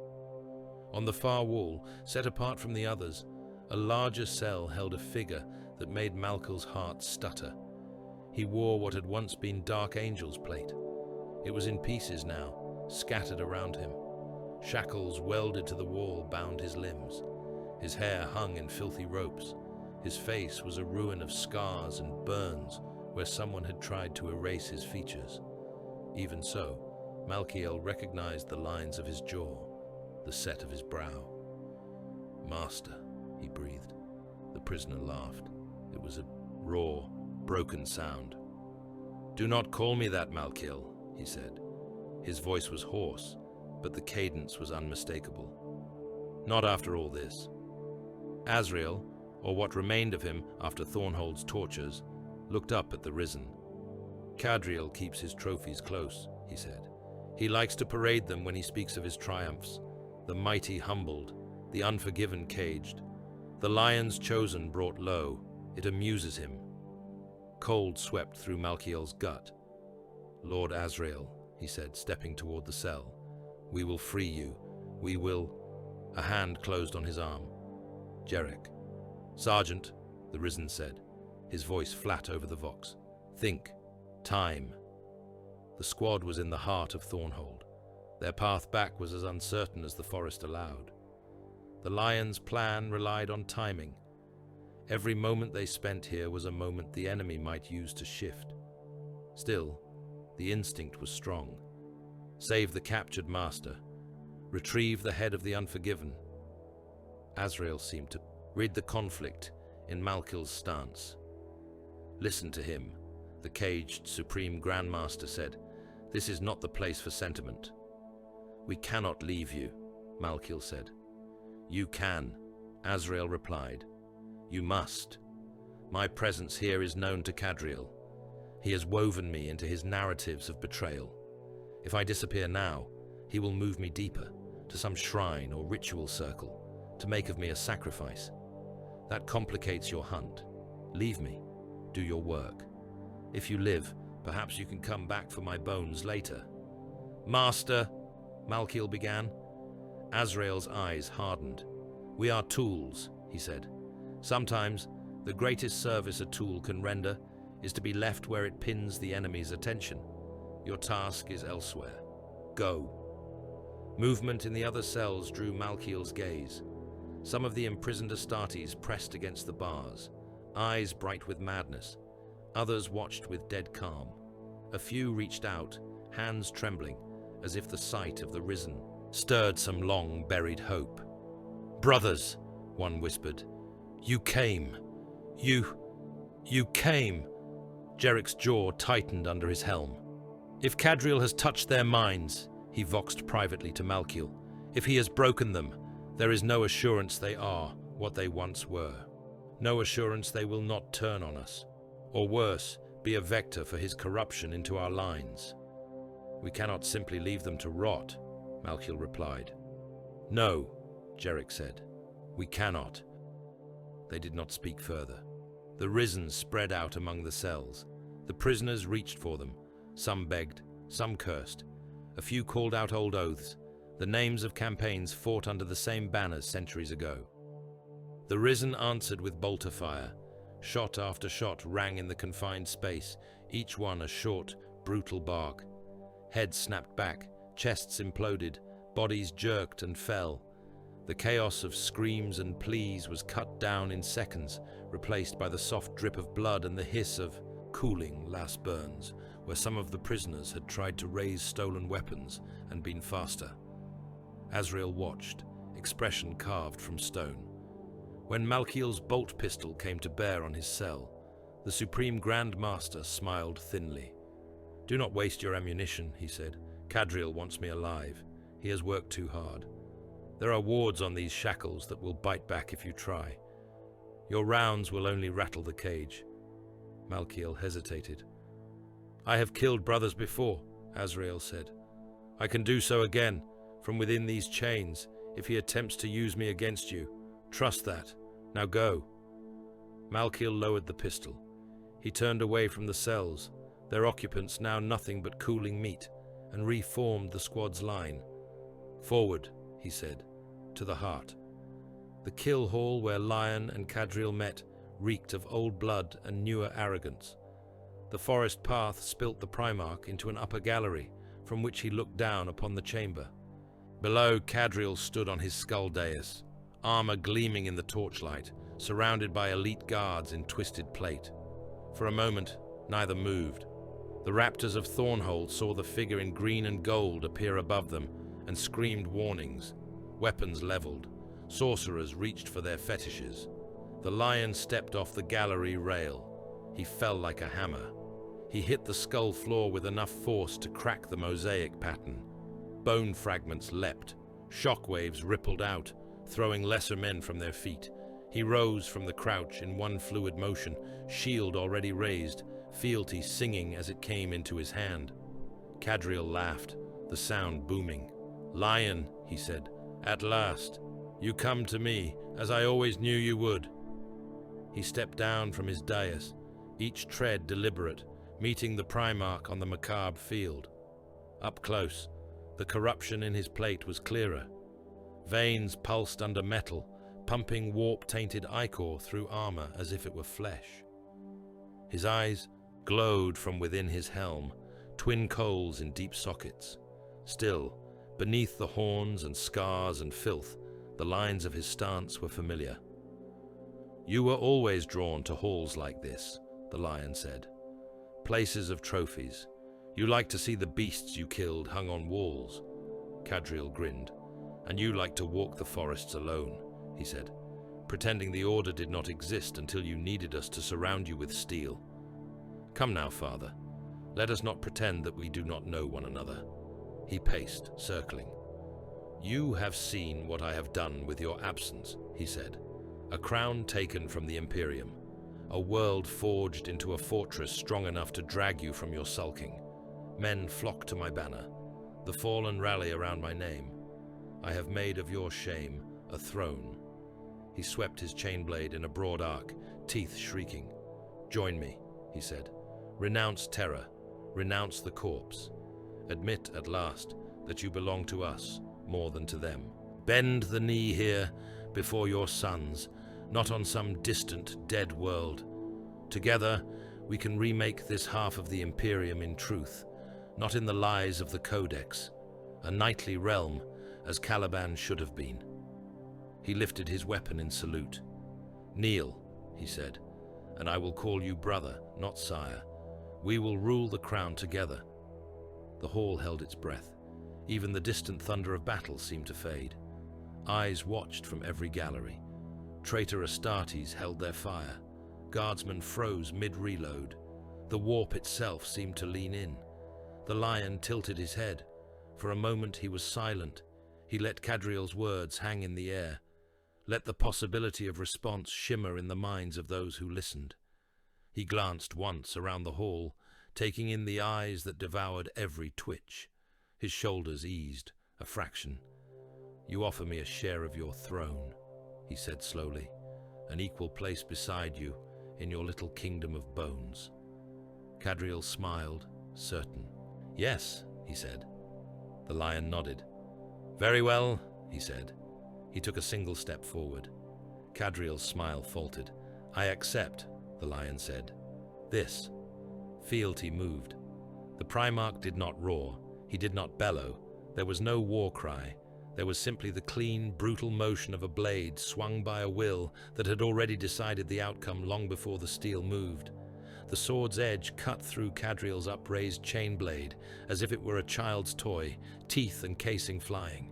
On the far wall, set apart from the others, a larger cell held a figure that made Malkil's heart stutter. He wore what had once been Dark Angel's plate. It was in pieces now, scattered around him. Shackles welded to the wall bound his limbs. His hair hung in filthy ropes. His face was a ruin of scars and burns where someone had tried to erase his features. Even so, Malkiel recognized the lines of his jaw, the set of his brow. "Master," he breathed. The prisoner laughed. It was a raw, broken sound. "Do not call me that, Malkiel," he said. His voice was hoarse, but the cadence was unmistakable. "Not after all this." Azrael, or what remained of him after Thornhold's tortures, looked up at the Risen. "Cadriel keeps his trophies close," he said. "He likes to parade them when he speaks of his triumphs. The mighty humbled, the unforgiven caged, the lions chosen brought low. It amuses him." Cold swept through Malkiel's gut. "Lord Azrael," he said, stepping toward the cell, "we will free you. We will—" A hand closed on his arm. "Jerek." "Sergeant," the Risen said, his voice flat over the vox. "Think. Time." The squad was in the heart of Thornhold. Their path back was as uncertain as the forest allowed. The Lions' plan relied on timing. Every moment they spent here was a moment the enemy might use to shift. Still, the instinct was strong. Save the captured master. Retrieve the head of the unforgiven. Azrael seemed to read the conflict in Malkil's stance. "Listen to him," the caged Supreme Grandmaster said. "This is not the place for sentiment." "We cannot leave you," Malkil said. "You can," Azrael replied. "You must. My presence here is known to Cadriel. He has woven me into his narratives of betrayal. If I disappear now, he will move me deeper, to some shrine or ritual circle, to make of me a sacrifice. That complicates your hunt. Leave me. Do your work. If you live, perhaps you can come back for my bones later." "Master," Malkiel began. Azrael's eyes hardened. "We are tools," he said. "Sometimes the greatest service a tool can render is to be left where it pins the enemy's attention. Your task is elsewhere. Go." Movement in the other cells drew Malkiel's gaze. Some of the imprisoned Astartes pressed against the bars, eyes bright with madness. Others watched with dead calm. A few reached out, hands trembling, as if the sight of the Risen stirred some long-buried hope. "Brothers," one whispered, "you came. You came." Jerek's jaw tightened under his helm. "If Cadriel has touched their minds," he voxed privately to Malkiel, "if he has broken them, there is no assurance they are what they once were. No assurance they will not turn on us, or worse, be a vector for his corruption into our lines." "We cannot simply leave them to rot," Malkiel replied. "No," Jerek said. "We cannot." They did not speak further. The Risen spread out among the cells. The prisoners reached for them. Some begged, some cursed. A few called out old oaths, the names of campaigns fought under the same banners centuries ago. The Risen answered with bolter fire. Shot after shot rang in the confined space, each one a short, brutal bark. Heads snapped back, chests imploded, bodies jerked and fell. The chaos of screams and pleas was cut down in seconds, replaced by the soft drip of blood and the hiss of cooling last burns, where some of the prisoners had tried to raise stolen weapons and been faster. Azrael watched, expression carved from stone. When Malkiel's bolt pistol came to bear on his cell, the Supreme Grand Master smiled thinly. "Do not waste your ammunition," he said. "Cadriel wants me alive. He has worked too hard. There are wards on these shackles that will bite back if you try. Your rounds will only rattle the cage. Malkiel hesitated. I have killed brothers before, Azrael said. I can do so again, from within these chains, if he attempts to use me against you. Trust that. Now go. Malkiel lowered the pistol. He turned away from the cells, their occupants now nothing but cooling meat, and reformed the squad's line. Forward, he said, to the heart. The kill hall where Lion and Cadriel met reeked of old blood and newer arrogance. The forest path spilt the Primarch into an upper gallery, from which he looked down upon the chamber. Below, Cadriel stood on his skull dais, armor gleaming in the torchlight, surrounded by elite guards in twisted plate. For a moment, neither moved. The raptors of Thornhold saw the figure in green and gold appear above them and screamed warnings. Weapons leveled. Sorcerers reached for their fetishes. The lion stepped off the gallery rail. He fell like a hammer. He hit the skull floor with enough force to crack the mosaic pattern. Bone fragments leapt. Shockwaves rippled out, throwing lesser men from their feet. He rose from the crouch in one fluid motion, shield already raised, fealty singing as it came into his hand. Cadriel laughed, the sound booming. Lion, he said, at last. You come to me, as I always knew you would. He stepped down from his dais, each tread deliberate, meeting the Primarch on the macabre field. Up close, the corruption in his plate was clearer. Veins pulsed under metal, pumping warp-tainted ichor through armor as if it were flesh. His eyes glowed from within his helm, twin coals in deep sockets. Still, beneath the horns and scars and filth, the lines of his stance were familiar. You were always drawn to halls like this, the lion said. Places of trophies. You like to see the beasts you killed hung on walls. Cadriel grinned. And you like to walk the forests alone, he said, pretending the order did not exist until you needed us to surround you with steel. Come now, father. Let us not pretend that we do not know one another. He paced, circling. You have seen what I have done with your absence, he said. A crown taken from the Imperium. A world forged into a fortress strong enough to drag you from your sulking. Men flock to my banner. The fallen rally around my name. I have made of your shame a throne. He swept his chain blade in a broad arc, teeth shrieking. Join me, he said. Renounce terror. Renounce the corpse. Admit at last that you belong to us more than to them. Bend the knee here before your sons, not on some distant, dead world. Together, we can remake this half of the Imperium in truth, not in the lies of the Codex, a knightly realm, as Caliban should have been. He lifted his weapon in salute. Kneel, he said, and I will call you brother, not sire. We will rule the crown together. The hall held its breath. Even the distant thunder of battle seemed to fade. Eyes watched from every gallery. Traitor Astartes held their fire. Guardsmen froze mid-reload. The warp itself seemed to lean in. The lion tilted his head. For a moment he was silent. He let Cadriel's words hang in the air. Let the possibility of response shimmer in the minds of those who listened. He glanced once around the hall, taking in the eyes that devoured every twitch. His shoulders eased, a fraction. You offer me a share of your throne, he said slowly, an equal place beside you in your little kingdom of bones. Cadriel smiled, certain. Yes, he said. The lion nodded. Very well, he said. He took a single step forward. Cadriel's smile faltered. I accept, the lion said. This. Fealty moved. The Primarch did not roar. He did not bellow. There was no war cry. There was simply the clean, brutal motion of a blade swung by a will that had already decided the outcome long before the steel moved. The sword's edge cut through Cadriel's upraised chain blade as if it were a child's toy, teeth and casing flying.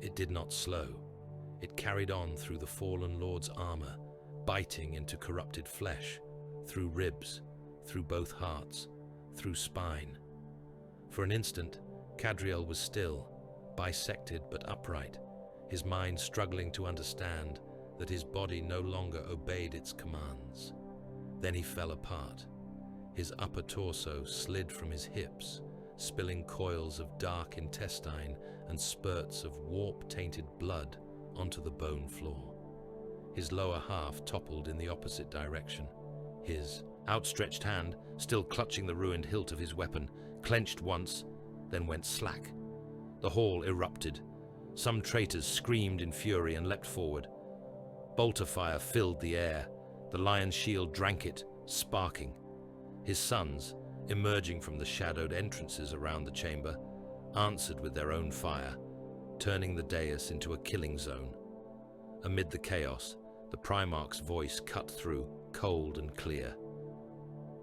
It did not slow. It carried on through the fallen lord's armor, biting into corrupted flesh, through ribs, through both hearts, through spine. For an instant, Cadriel was still, bisected but upright, his mind struggling to understand that his body no longer obeyed its commands. Then he fell apart. His upper torso slid from his hips, spilling coils of dark intestine and spurts of warp-tainted blood onto the bone floor. His lower half toppled in the opposite direction. His outstretched hand, still clutching the ruined hilt of his weapon, clenched once, then went slack. The hall erupted. Some traitors screamed in fury and leapt forward. Bolter fire filled the air. The lion's shield drank it, sparking. His sons, emerging from the shadowed entrances around the chamber, answered with their own fire, turning the dais into a killing zone. Amid the chaos, the Primarch's voice cut through, cold and clear.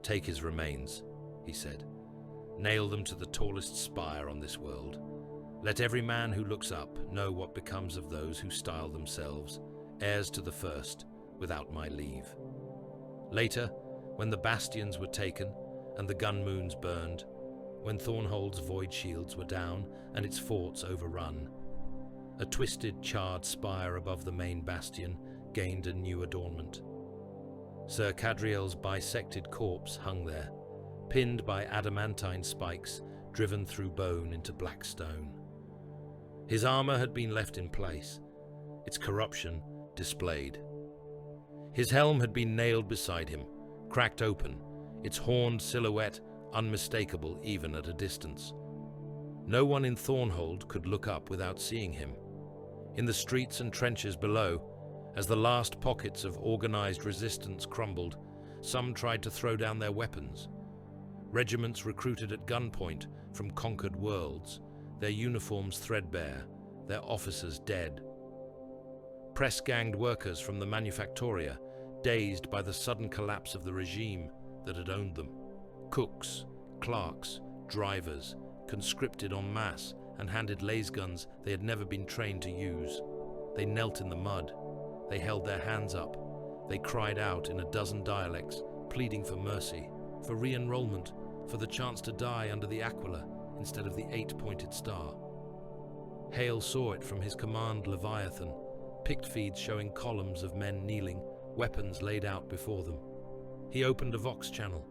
"Take his remains," he said. "Nail them to the tallest spire on this world. Let every man who looks up know what becomes of those who style themselves heirs to the first without my leave." Later, when the bastions were taken and the gun moons burned, when Thornhold's void shields were down and its forts overrun, a twisted, charred spire above the main bastion gained a new adornment. Sir Cadriel's bisected corpse hung there, pinned by adamantine spikes driven through bone into black stone. His armor had been left in place, its corruption displayed. His helm had been nailed beside him, cracked open, its horned silhouette unmistakable even at a distance. No one in Thornhold could look up without seeing him. In the streets and trenches below, as the last pockets of organized resistance crumbled, some tried to throw down their weapons. Regiments recruited at gunpoint from conquered worlds, their uniforms threadbare, their officers dead. Press-ganged workers from the Manufactoria, dazed by the sudden collapse of the regime that had owned them. Cooks, clerks, drivers, conscripted en masse and handed lasguns they had never been trained to use. They knelt in the mud. They held their hands up. They cried out in a dozen dialects, pleading for mercy, for re-enrollment, for the chance to die under the Aquila instead of the 8-pointed star. Hale saw it from his command Leviathan, picked feeds showing columns of men kneeling, weapons laid out before them. He opened a Vox channel.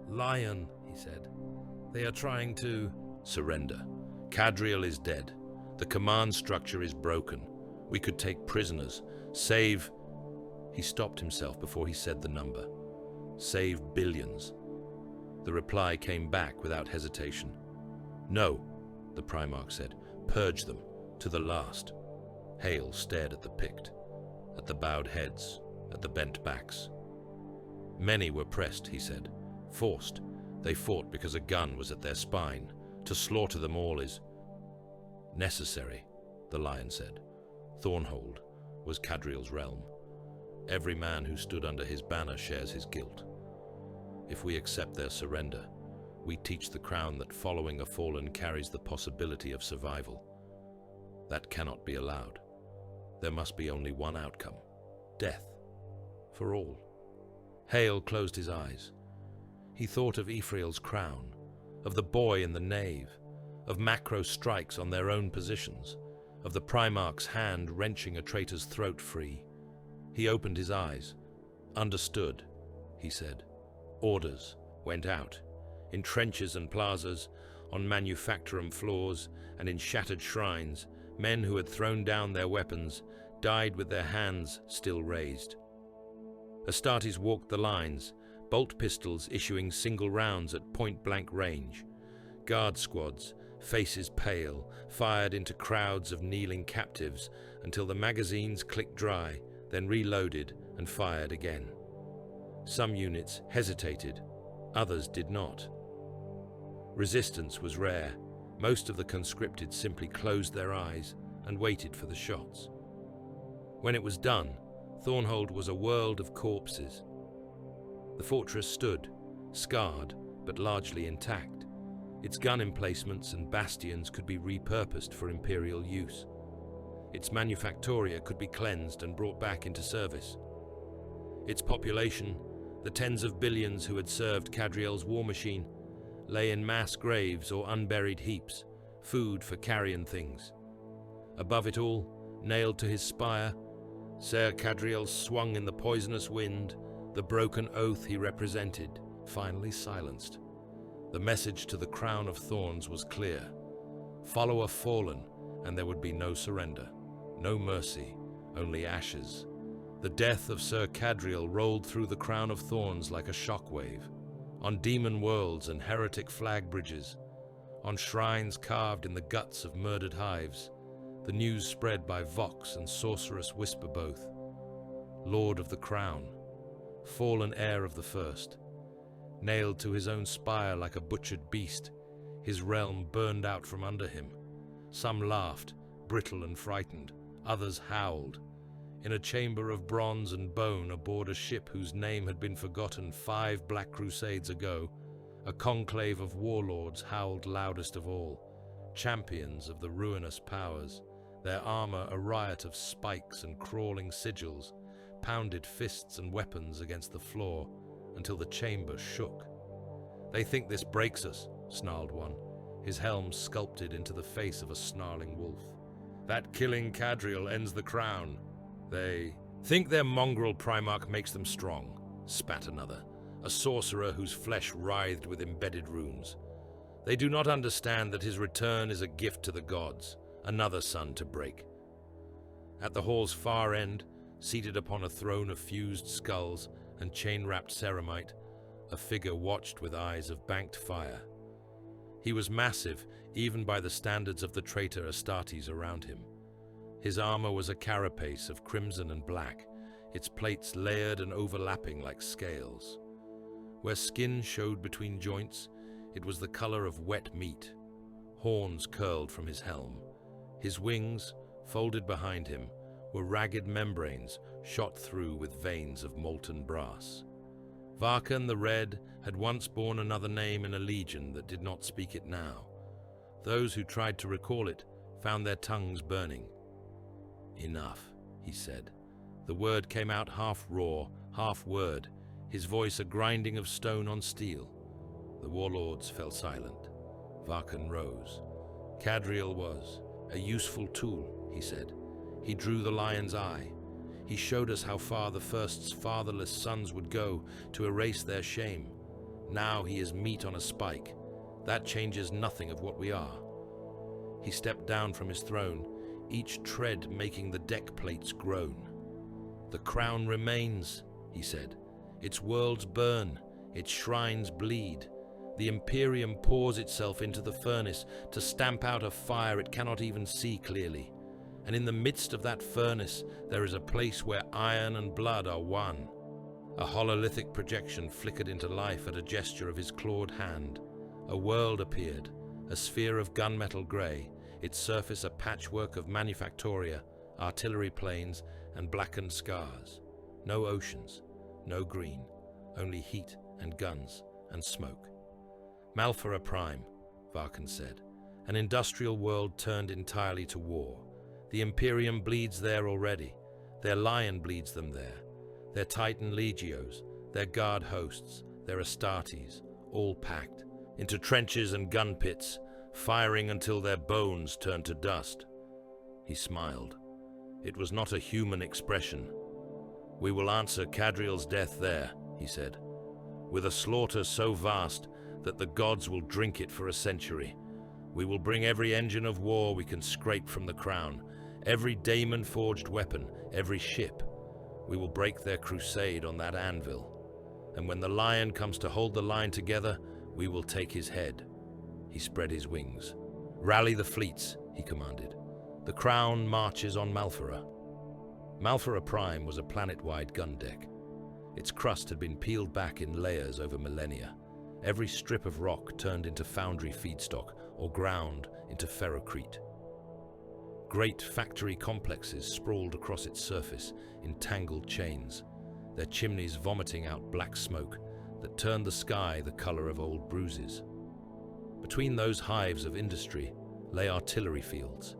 "Lion," he said. "They are trying to surrender. Cadriel is dead. The command structure is broken. We could take prisoners, save..." He stopped himself before he said the number. "Save billions." The reply came back without hesitation. "No," the Primarch said. "Purge them, to the last." Hale stared at the picked, at the bowed heads, at the bent backs. "Many were pressed," he said. "Forced. They fought because a gun was at their spine. To slaughter them all is..." "Necessary," the Lion said. Thornhold was Cadriel's realm. Every man who stood under his banner shares his guilt. If we accept their surrender, we teach the crown that following a fallen carries the possibility of survival. That cannot be allowed. There must be only one outcome: death. For all. Hale closed his eyes. He thought of Ephrael's crown, of the boy in the nave, of macro strikes on their own positions, of the Primarch's hand wrenching a traitor's throat free. He opened his eyes. "Understood," he said. Orders went out, in trenches and plazas, on manufactorum floors, and in shattered shrines. Men who had thrown down their weapons died with their hands still raised. Astartes walked the lines, bolt pistols issuing single rounds at point-blank range. Guard squads, faces pale, fired into crowds of kneeling captives until the magazines clicked dry, then reloaded and fired again. Some units hesitated, others did not. Resistance was rare. Most of the conscripted simply closed their eyes and waited for the shots. When it was done, Thornhold was a world of corpses. The fortress stood, scarred but largely intact. Its gun emplacements and bastions could be repurposed for Imperial use. Its manufactoria could be cleansed and brought back into service. Its population, the tens of billions who had served Cadriel's war machine, lay in mass graves or unburied heaps, food for carrion things. Above it all, nailed to his spire, Ser Cadriel swung in the poisonous wind, the broken oath he represented, finally silenced. The message to the crown of thorns was clear. Follow a fallen, and there would be no surrender, no mercy, only ashes. The death of Sir Cadriel rolled through the crown of thorns like a shockwave, on demon worlds and heretic flag bridges, on shrines carved in the guts of murdered hives. The news spread by vox and sorcerous whisper both. Lord of the crown, fallen heir of the first, nailed to his own spire like a butchered beast, his realm burned out from under him. Some laughed, brittle and frightened, others howled. In a chamber of bronze and bone aboard a ship whose name had been forgotten 5 Black Crusades ago, a conclave of warlords howled loudest of all, champions of the ruinous powers, their armor a riot of spikes and crawling sigils, pounded fists and weapons against the floor until the chamber shook. "They think this breaks us," snarled one, his helm sculpted into the face of a snarling wolf. "That killing Cadriel ends the crown." "They think their mongrel Primarch makes them strong," spat another, a sorcerer whose flesh writhed with embedded runes. "They do not understand that his return is a gift to the gods, another sun to break." At the hall's far end, seated upon a throne of fused skulls and chain-wrapped ceramite, a figure watched with eyes of banked fire. He was massive, even by the standards of the traitor Astartes around him. His armor was a carapace of crimson and black, its plates layered and overlapping like scales. Where skin showed between joints, it was the color of wet meat. Horns curled from his helm. His wings, folded behind him, were ragged membranes shot through with veins of molten brass. Varkan the Red had once borne another name in a legion that did not speak it now. Those who tried to recall it found their tongues burning. "Enough," he said. The word came out half raw, half word, his voice a grinding of stone on steel. The warlords fell silent. Varkan rose. "Cadriel was a useful tool," he said. "He drew the lion's eye. He showed us how far the first's fatherless sons would go to erase their shame. Now he is meat on a spike. That changes nothing of what we are." He stepped down from his throne, each tread making the deck plates groan. "The crown remains," he said. "Its worlds burn, its shrines bleed. The Imperium pours itself into the furnace to stamp out a fire it cannot even see clearly. And in the midst of that furnace there is a place where iron and blood are one." A hololithic projection flickered into life at a gesture of his clawed hand. A world appeared, a sphere of gunmetal grey, its surface a patchwork of manufactoria, artillery planes, and blackened scars. No oceans, no green, only heat and guns and smoke. "Malphara Prime," Varkan said. "An industrial world turned entirely to war. The Imperium bleeds there already. Their lion bleeds them there. Their Titan legios, their guard hosts, their Astartes, all packed into trenches and gun pits, firing until their bones turned to dust." He smiled. It was not a human expression. "We will answer Cadriel's death there," he said, "with a slaughter so vast that the gods will drink it for a century. We will bring every engine of war we can scrape from the crown, every daemon-forged weapon, every ship. We will break their crusade on that anvil. And when the lion comes to hold the line together, we will take his head." He spread his wings. "Rally the fleets," he commanded. "The crown marches on Malphara." Malphara Prime was a planet-wide gun deck. Its crust had been peeled back in layers over millennia. Every strip of rock turned into foundry feedstock or ground into ferrocrete. Great factory complexes sprawled across its surface in tangled chains, their chimneys vomiting out black smoke that turned the sky the color of old bruises. Between those hives of industry lay artillery fields,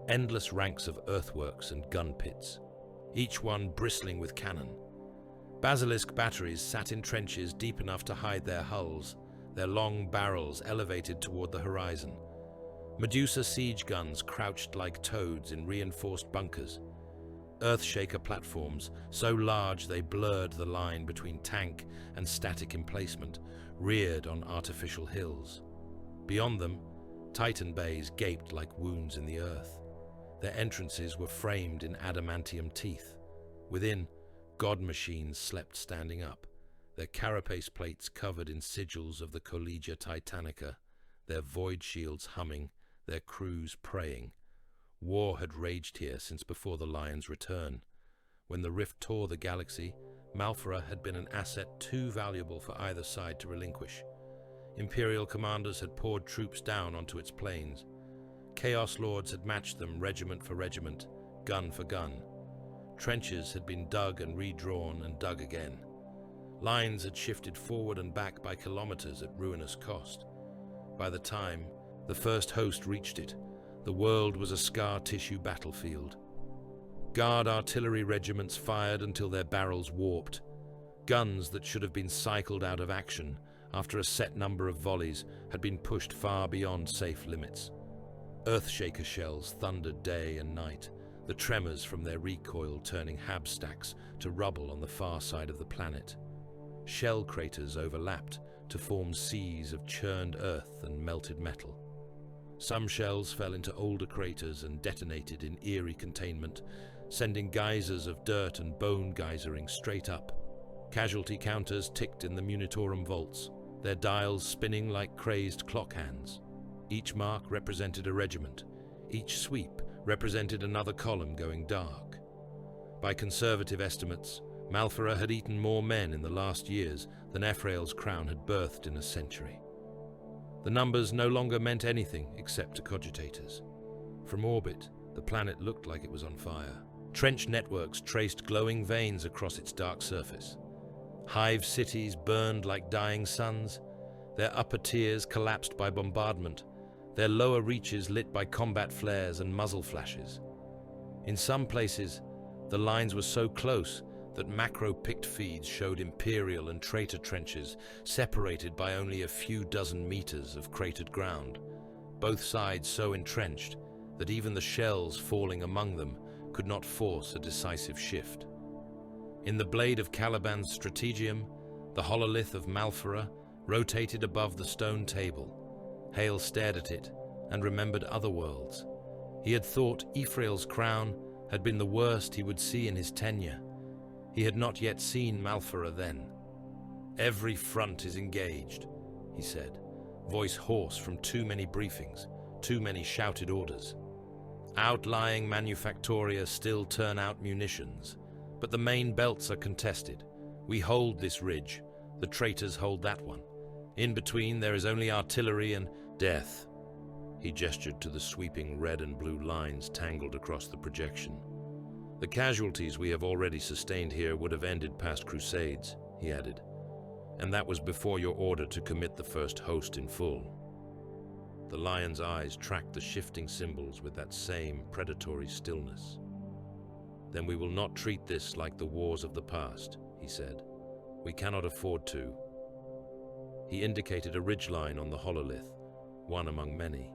endless ranks of earthworks and gun pits, each one bristling with cannon. Basilisk batteries sat in trenches deep enough to hide their hulls, their long barrels elevated toward the horizon. Medusa siege guns crouched like toads in reinforced bunkers. Earthshaker platforms, so large they blurred the line between tank and static emplacement, reared on artificial hills. Beyond them, Titan bays gaped like wounds in the earth. Their entrances were framed in adamantium teeth. Within, god machines slept standing up, their carapace plates covered in sigils of the Collegia Titanica, their void shields humming, their crews praying. War had raged here since before the Lion's return. When the rift tore the galaxy, Malphara had been an asset too valuable for either side to relinquish. Imperial commanders had poured troops down onto its plains. Chaos Lords had matched them regiment for regiment, gun for gun. Trenches had been dug and redrawn and dug again. Lines had shifted forward and back by kilometers at ruinous cost. By the time the first host reached it, the world was a scar tissue battlefield. Guard artillery regiments fired until their barrels warped. Guns that should have been cycled out of action after a set number of volleys had been pushed far beyond safe limits. Earthshaker shells thundered day and night, the tremors from their recoil turning hab stacks to rubble on the far side of the planet. Shell craters overlapped to form seas of churned earth and melted metal. Some shells fell into older craters and detonated in eerie containment, sending geysers of dirt and bone geysering straight up. Casualty counters ticked in the Munitorum vaults, their dials spinning like crazed clock hands. Each mark represented a regiment. Each sweep represented another column going dark. By conservative estimates, Malphara had eaten more men in the last years than Ephrael's crown had birthed in a century. The numbers no longer meant anything except to cogitators. From orbit, the planet looked like it was on fire. Trench networks traced glowing veins across its dark surface. Hive cities burned like dying suns, their upper tiers collapsed by bombardment, their lower reaches lit by combat flares and muzzle flashes. In some places, the lines were so close that macro-picked feeds showed Imperial and traitor trenches separated by only a few dozen meters of cratered ground, both sides so entrenched that even the shells falling among them could not force a decisive shift. In the blade of Caliban's strategium, the hololith of Malphara rotated above the stone table. Hale stared at it and remembered other worlds. He had thought Ephrael's crown had been the worst he would see in his tenure. He had not yet seen Malphara then. "Every front is engaged," he said, voice hoarse from too many briefings, too many shouted orders. Outlying manufactoria still turn out munitions, but the main belts are contested. We hold this ridge, the traitors hold that one. In between there is only artillery and death. He gestured to the sweeping red and blue lines tangled across the projection. "The casualties we have already sustained here would have ended past Crusades," he added, "and that was before your order to commit the first host in full." The lion's eyes tracked the shifting symbols with that same predatory stillness. "Then we will not treat this like the wars of the past," he said. "We cannot afford to." He indicated a ridgeline on the hololith, one among many.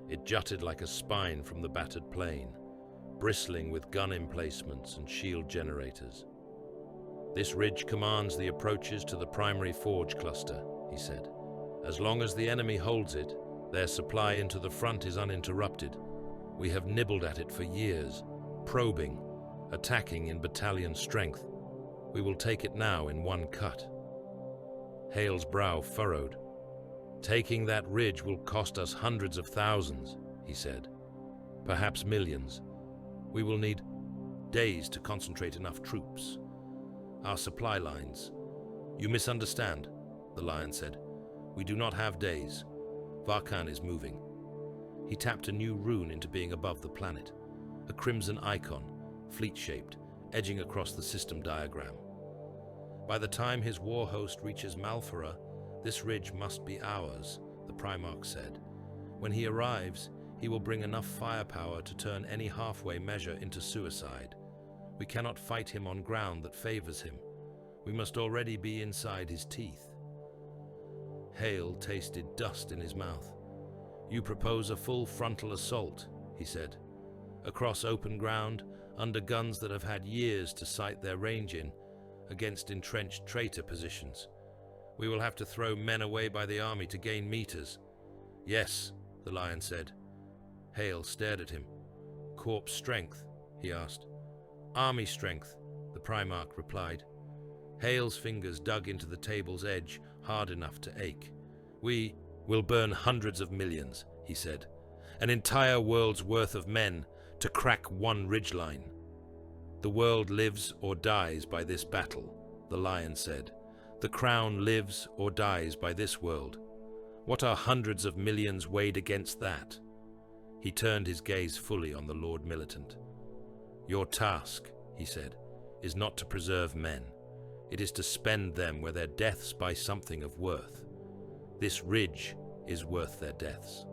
It jutted like a spine from the battered plain, bristling with gun emplacements and shield generators. "This ridge commands the approaches to the primary forge cluster," he said. "As long as the enemy holds it, their supply into the front is uninterrupted. We have nibbled at it for years, probing, attacking in battalion strength. We will take it now in one cut." Hale's brow furrowed. "Taking that ridge will cost us hundreds of thousands," he said. "Perhaps millions. We will need days to concentrate enough troops. Our supply lines—" "You misunderstand," the lion said. "We do not have days. Varkan is moving." He tapped a new rune into being above the planet, a crimson icon, fleet-shaped, edging across the system diagram. "By the time his war host reaches Malphara, this ridge must be ours," the Primarch said. "When he arrives, he will bring enough firepower to turn any halfway measure into suicide. We cannot fight him on ground that favors him. We must already be inside his teeth." Hale tasted dust in his mouth. "You propose a full frontal assault," he said. "Across open ground, under guns that have had years to sight their range in, against entrenched traitor positions. We will have to throw men away by the army to gain meters. Yes, the Lion said. Hale stared at him. Corps strength, he asked. Army strength, the Primarch replied. Hale's fingers dug into the table's edge hard enough to ache. We will burn hundreds of millions, he said. An entire world's worth of men to crack one ridgeline. The world lives or dies by this battle, the Lion said. The crown lives or dies by this world. What are hundreds of millions weighed against that? He turned his gaze fully on the Lord Militant. Your task, he said, is not to preserve men. It is to spend them where their deaths buy something of worth. This ridge is worth their deaths.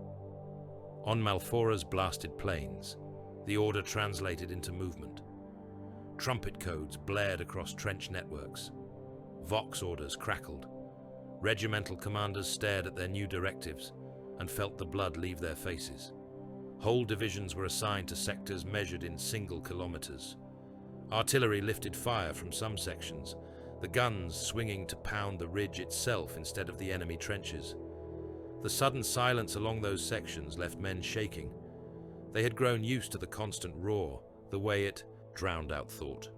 On Malfora's blasted plains, the order translated into movement. Trumpet codes blared across trench networks. Vox orders crackled. Regimental commanders stared at their new directives and felt the blood leave their faces. Whole divisions were assigned to sectors measured in single kilometers. Artillery lifted fire from some sections, the guns swinging to pound the ridge itself instead of the enemy trenches. The sudden silence along those sections left men shaking. They had grown used to the constant roar, the way it drowned out thought.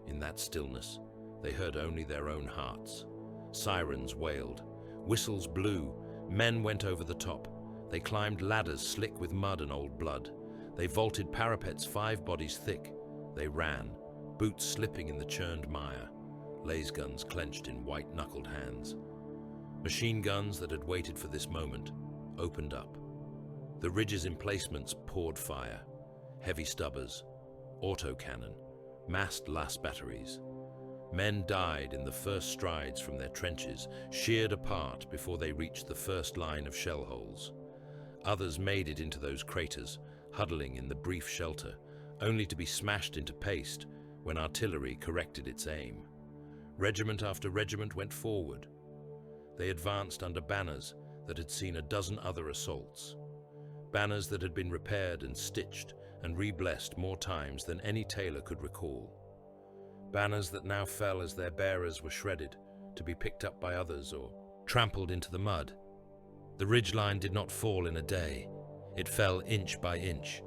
In that stillness, they heard only their own hearts. Sirens wailed, whistles blew, men went over the top. They climbed ladders slick with mud and old blood. They vaulted parapets 5 bodies thick. They ran, boots slipping in the churned mire, laser guns clenched in white-knuckled hands. Machine guns that had waited for this moment opened up. The ridge's emplacements poured fire. Heavy stubbers, autocannon, massed las batteries. Men died in the first strides from their trenches, sheared apart before they reached the first line of shell holes. Others made it into those craters, huddling in the brief shelter, only to be smashed into paste when artillery corrected its aim. Regiment after regiment went forward. They advanced under banners that had seen a dozen other assaults. Banners that had been repaired and stitched and reblessed more times than any tailor could recall. Banners that now fell as their bearers were shredded, to be picked up by others or trampled into the mud. The ridgeline did not fall in a day. It fell inch by inch.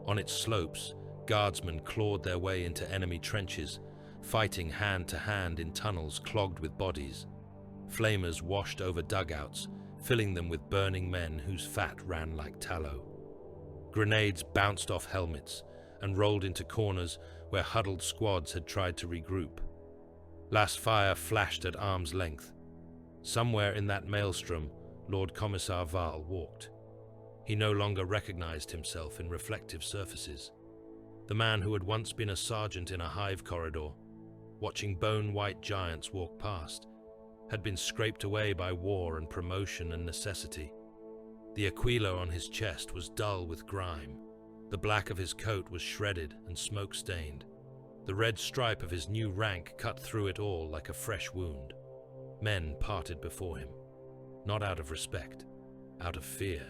On its slopes, guardsmen clawed their way into enemy trenches, fighting hand to hand in tunnels clogged with bodies. Flamers washed over dugouts, filling them with burning men whose fat ran like tallow. Grenades bounced off helmets and rolled into corners where huddled squads had tried to regroup. Last fire flashed at arm's length. Somewhere in that maelstrom, Lord Commissar Val walked. He no longer recognized himself in reflective surfaces. The man who had once been a sergeant in a hive corridor, watching bone-white giants walk past, had been scraped away by war and promotion and necessity. The aquila on his chest was dull with grime. The black of his coat was shredded and smoke-stained. The red stripe of his new rank cut through it all like a fresh wound. Men parted before him, not out of respect, out of fear.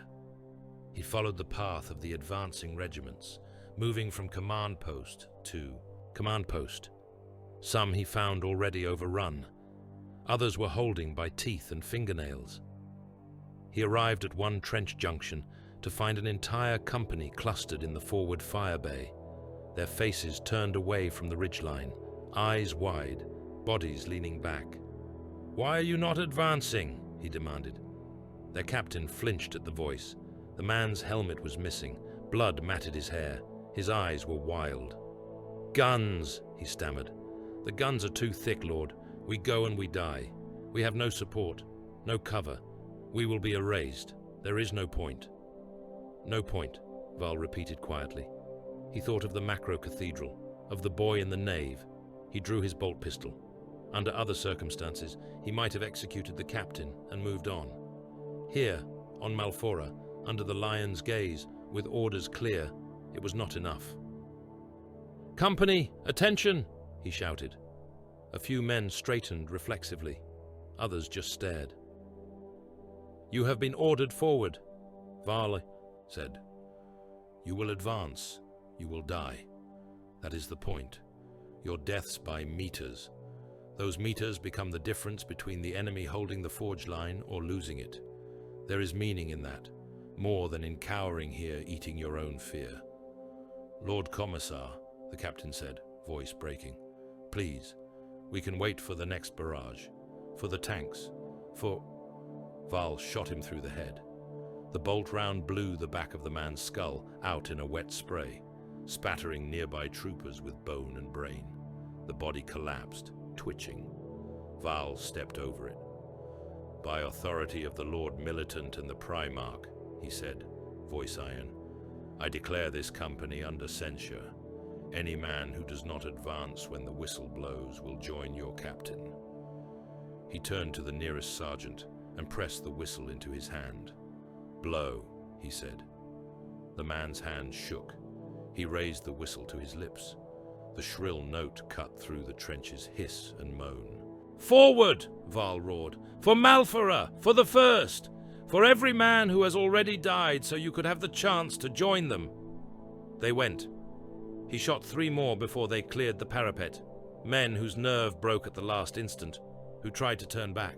He followed the path of the advancing regiments, moving from command post to command post. Some he found already overrun. Others were holding by teeth and fingernails. He arrived at one trench junction to find an entire company clustered in the forward fire bay, their faces turned away from the ridgeline, eyes wide, bodies leaning back. "Why are you not advancing?" he demanded. Their captain flinched at the voice. The man's helmet was missing, blood matted his hair, his eyes were wild. "Guns," he stammered. "The guns are too thick, Lord. We go and we die. We have no support, no cover. We will be erased. There is no point." "No point," Val repeated quietly. He thought of the macro cathedral, of the boy in the nave. He drew his bolt pistol. Under other circumstances, he might have executed the captain and moved on. Here, on Malfora, under the lion's gaze, with orders clear, it was not enough. "Company, attention!" he shouted. A few men straightened reflexively. Others just stared. "You have been ordered forward," Val said. "You will advance. You will die. That is the point. Your deaths by meters. Those meters become the difference between the enemy holding the forge line or losing it. There is meaning in that, more than in cowering here eating your own fear. Lord Commissar, the captain said, voice breaking, please, we can wait for the next barrage, for the tanks, for... Val shot him through the head. The bolt round blew the back of the man's skull out in a wet spray, spattering nearby troopers with bone and brain. The body collapsed, twitching. Val stepped over it. By authority of the Lord Militant and the Primarch, he said, voice iron, I declare this company under censure. Any man who does not advance when the whistle blows will join your captain. He turned to the nearest sergeant and pressed the whistle into his hand. Blow, he said. The man's hand shook. He raised the whistle to his lips. The shrill note cut through the trench's hiss and moan. Forward, Val roared. For Malfora, for the first. For every man who has already died so you could have the chance to join them. They went. He shot 3 more before they cleared the parapet. Men whose nerve broke at the last instant, who tried to turn back.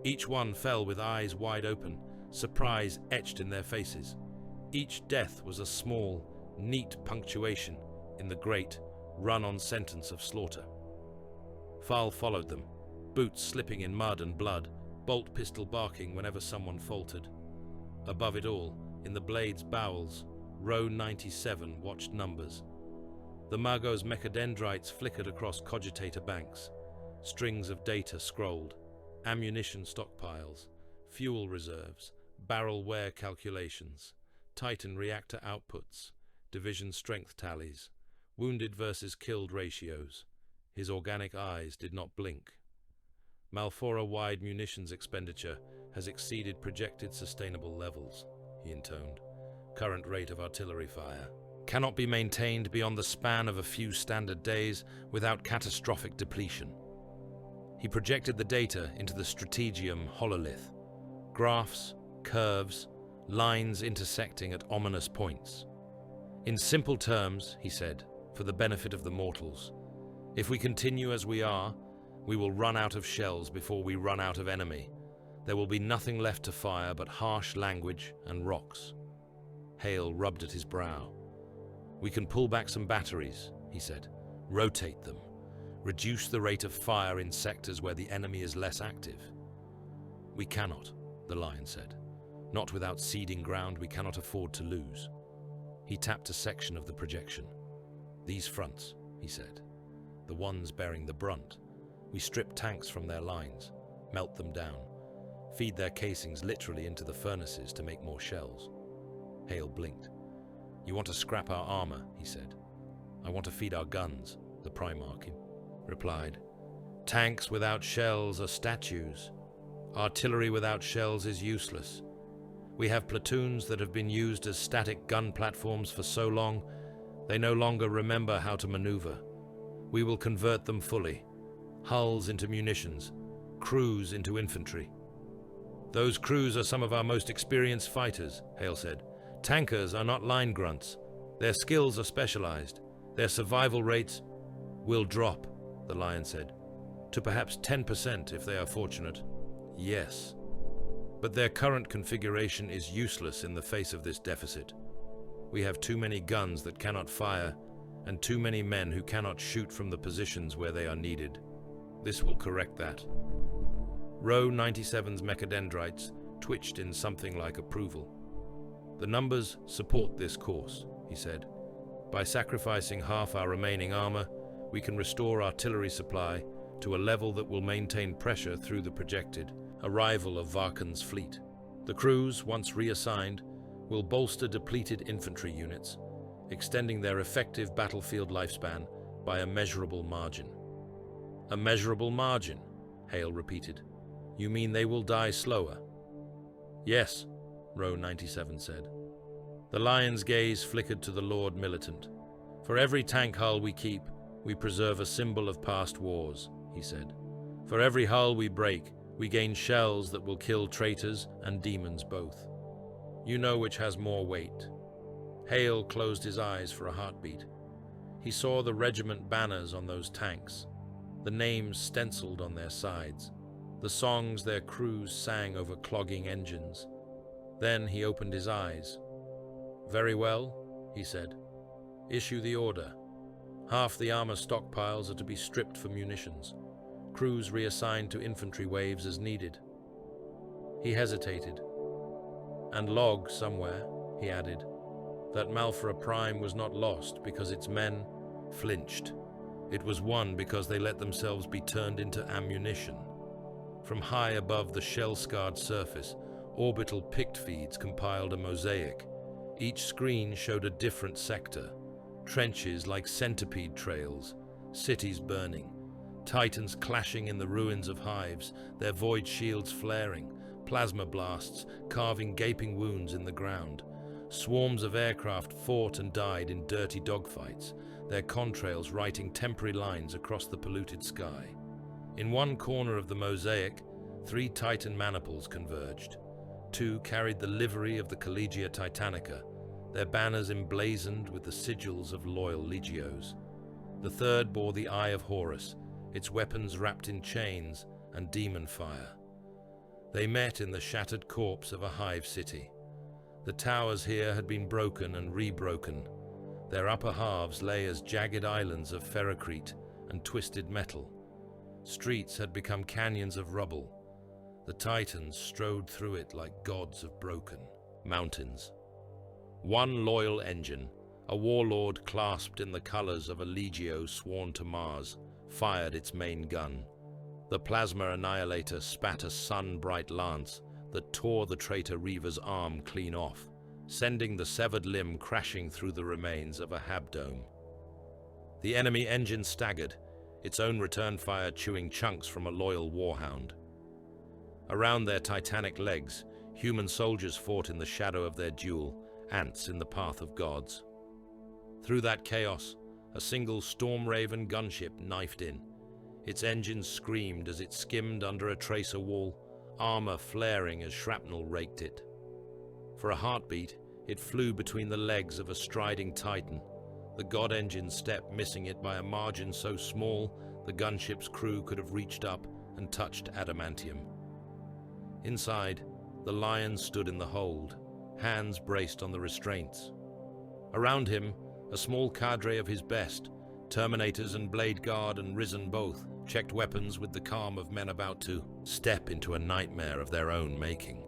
Each one fell with eyes wide open, surprise etched in their faces. Each death was a small, neat punctuation in the great, run-on sentence of slaughter. Val followed them, boots slipping in mud and blood, bolt pistol barking whenever someone faltered. Above it all, in the blade's bowels, row 97 watched numbers. The Magos mechadendrites flickered across cogitator banks. Strings of data scrolled. Ammunition stockpiles, fuel reserves, barrel wear calculations, Titan reactor outputs, division strength tallies, wounded versus killed ratios. His organic eyes did not blink. Malfora-wide munitions expenditure has exceeded projected sustainable levels, he intoned. Current rate of artillery fire cannot be maintained beyond the span of a few standard days without catastrophic depletion. He projected the data into the Strategium hololith. Graphs, curves, lines intersecting at ominous points. In simple terms, he said, for the benefit of the mortals, if we continue as we are, we will run out of shells before we run out of enemy. There will be nothing left to fire but harsh language and rocks. Hale rubbed at his brow. We can pull back some batteries, he said. Rotate them. Reduce the rate of fire in sectors where the enemy is less active. We cannot, the Lion said. Not without ceding ground we cannot afford to lose. He tapped a section of the projection. These fronts, he said. The ones bearing the brunt. We strip tanks from their lines, melt them down, feed their casings literally into the furnaces to make more shells. Hale blinked. You want to scrap our armor, he said. I want to feed our guns, the Primarch replied. Tanks without shells are statues. Artillery without shells is useless. We have platoons that have been used as static gun platforms for so long, they no longer remember how to maneuver. We will convert them fully. Hulls into munitions, crews into infantry. Those crews are some of our most experienced fighters, Hale said. Tankers are not line grunts. Their skills are specialized. Their survival rates will drop, the Lion said, to perhaps 10% if they are fortunate. Yes. But their current configuration is useless in the face of this deficit. We have too many guns that cannot fire, and too many men who cannot shoot from the positions where they are needed. This will correct that. Row 97's mechadendrites twitched in something like approval. The numbers support this course, he said. By sacrificing half our remaining armor, we can restore artillery supply to a level that will maintain pressure through the projected arrival of Varkan's fleet. The crews, once reassigned, will bolster depleted infantry units, extending their effective battlefield lifespan by a measurable margin. A measurable margin, Hale repeated. You mean they will die slower? Yes, Row 97 said. The Lion's gaze flickered to the Lord Militant. For every tank hull we keep, we preserve a symbol of past wars, he said. For every hull we break, we gain shells that will kill traitors and demons both. You know which has more weight. Hale closed his eyes for a heartbeat. He saw the regiment banners on those tanks, the names stenciled on their sides, the songs their crews sang over clogging engines. Then he opened his eyes. "Very well," he said. "Issue the order. Half the armor stockpiles are to be stripped for munitions. Crews reassigned to infantry waves as needed." He hesitated. "And log somewhere," he added, "that Malphra Prime was not lost because its men flinched. It was won because they let themselves be turned into ammunition." From high above the shell-scarred surface, orbital pict feeds compiled a mosaic. Each screen showed a different sector. Trenches like centipede trails, cities burning, titans clashing in the ruins of hives, their void shields flaring, plasma blasts carving gaping wounds in the ground. Swarms of aircraft fought and died in dirty dogfights, their contrails writing temporary lines across the polluted sky. In one corner of the mosaic, 3 Titan maniples converged. 2 carried the livery of the Collegia Titanica, their banners emblazoned with the sigils of loyal legios. The 3rd bore the Eye of Horus, its weapons wrapped in chains and demon fire. They met in the shattered corpse of a hive city. The towers here had been broken and rebroken. Their upper halves lay as jagged islands of ferrocrete and twisted metal. Streets had become canyons of rubble. The Titans strode through it like gods of broken mountains. One loyal engine, a warlord clasped in the colors of a legio sworn to Mars, fired its main gun. The plasma annihilator spat a sun-bright lance that tore the traitor Reaver's arm clean off, sending the severed limb crashing through the remains of a habdome. The enemy engine staggered, its own return fire chewing chunks from a loyal warhound. Around their titanic legs, human soldiers fought in the shadow of their duel, ants in the path of gods. Through that chaos, a single Storm Raven gunship knifed in. Its engines screamed as it skimmed under a tracer wall, armor flaring as shrapnel raked it. For a heartbeat, it flew between the legs of a striding Titan, the god engine's step missing it by a margin so small the gunship's crew could have reached up and touched adamantium. Inside, the lion stood in the hold, hands braced on the restraints. Around him, a small cadre of his best, Terminators and Blade Guard and Risen both, checked weapons with the calm of men about to step into a nightmare of their own making.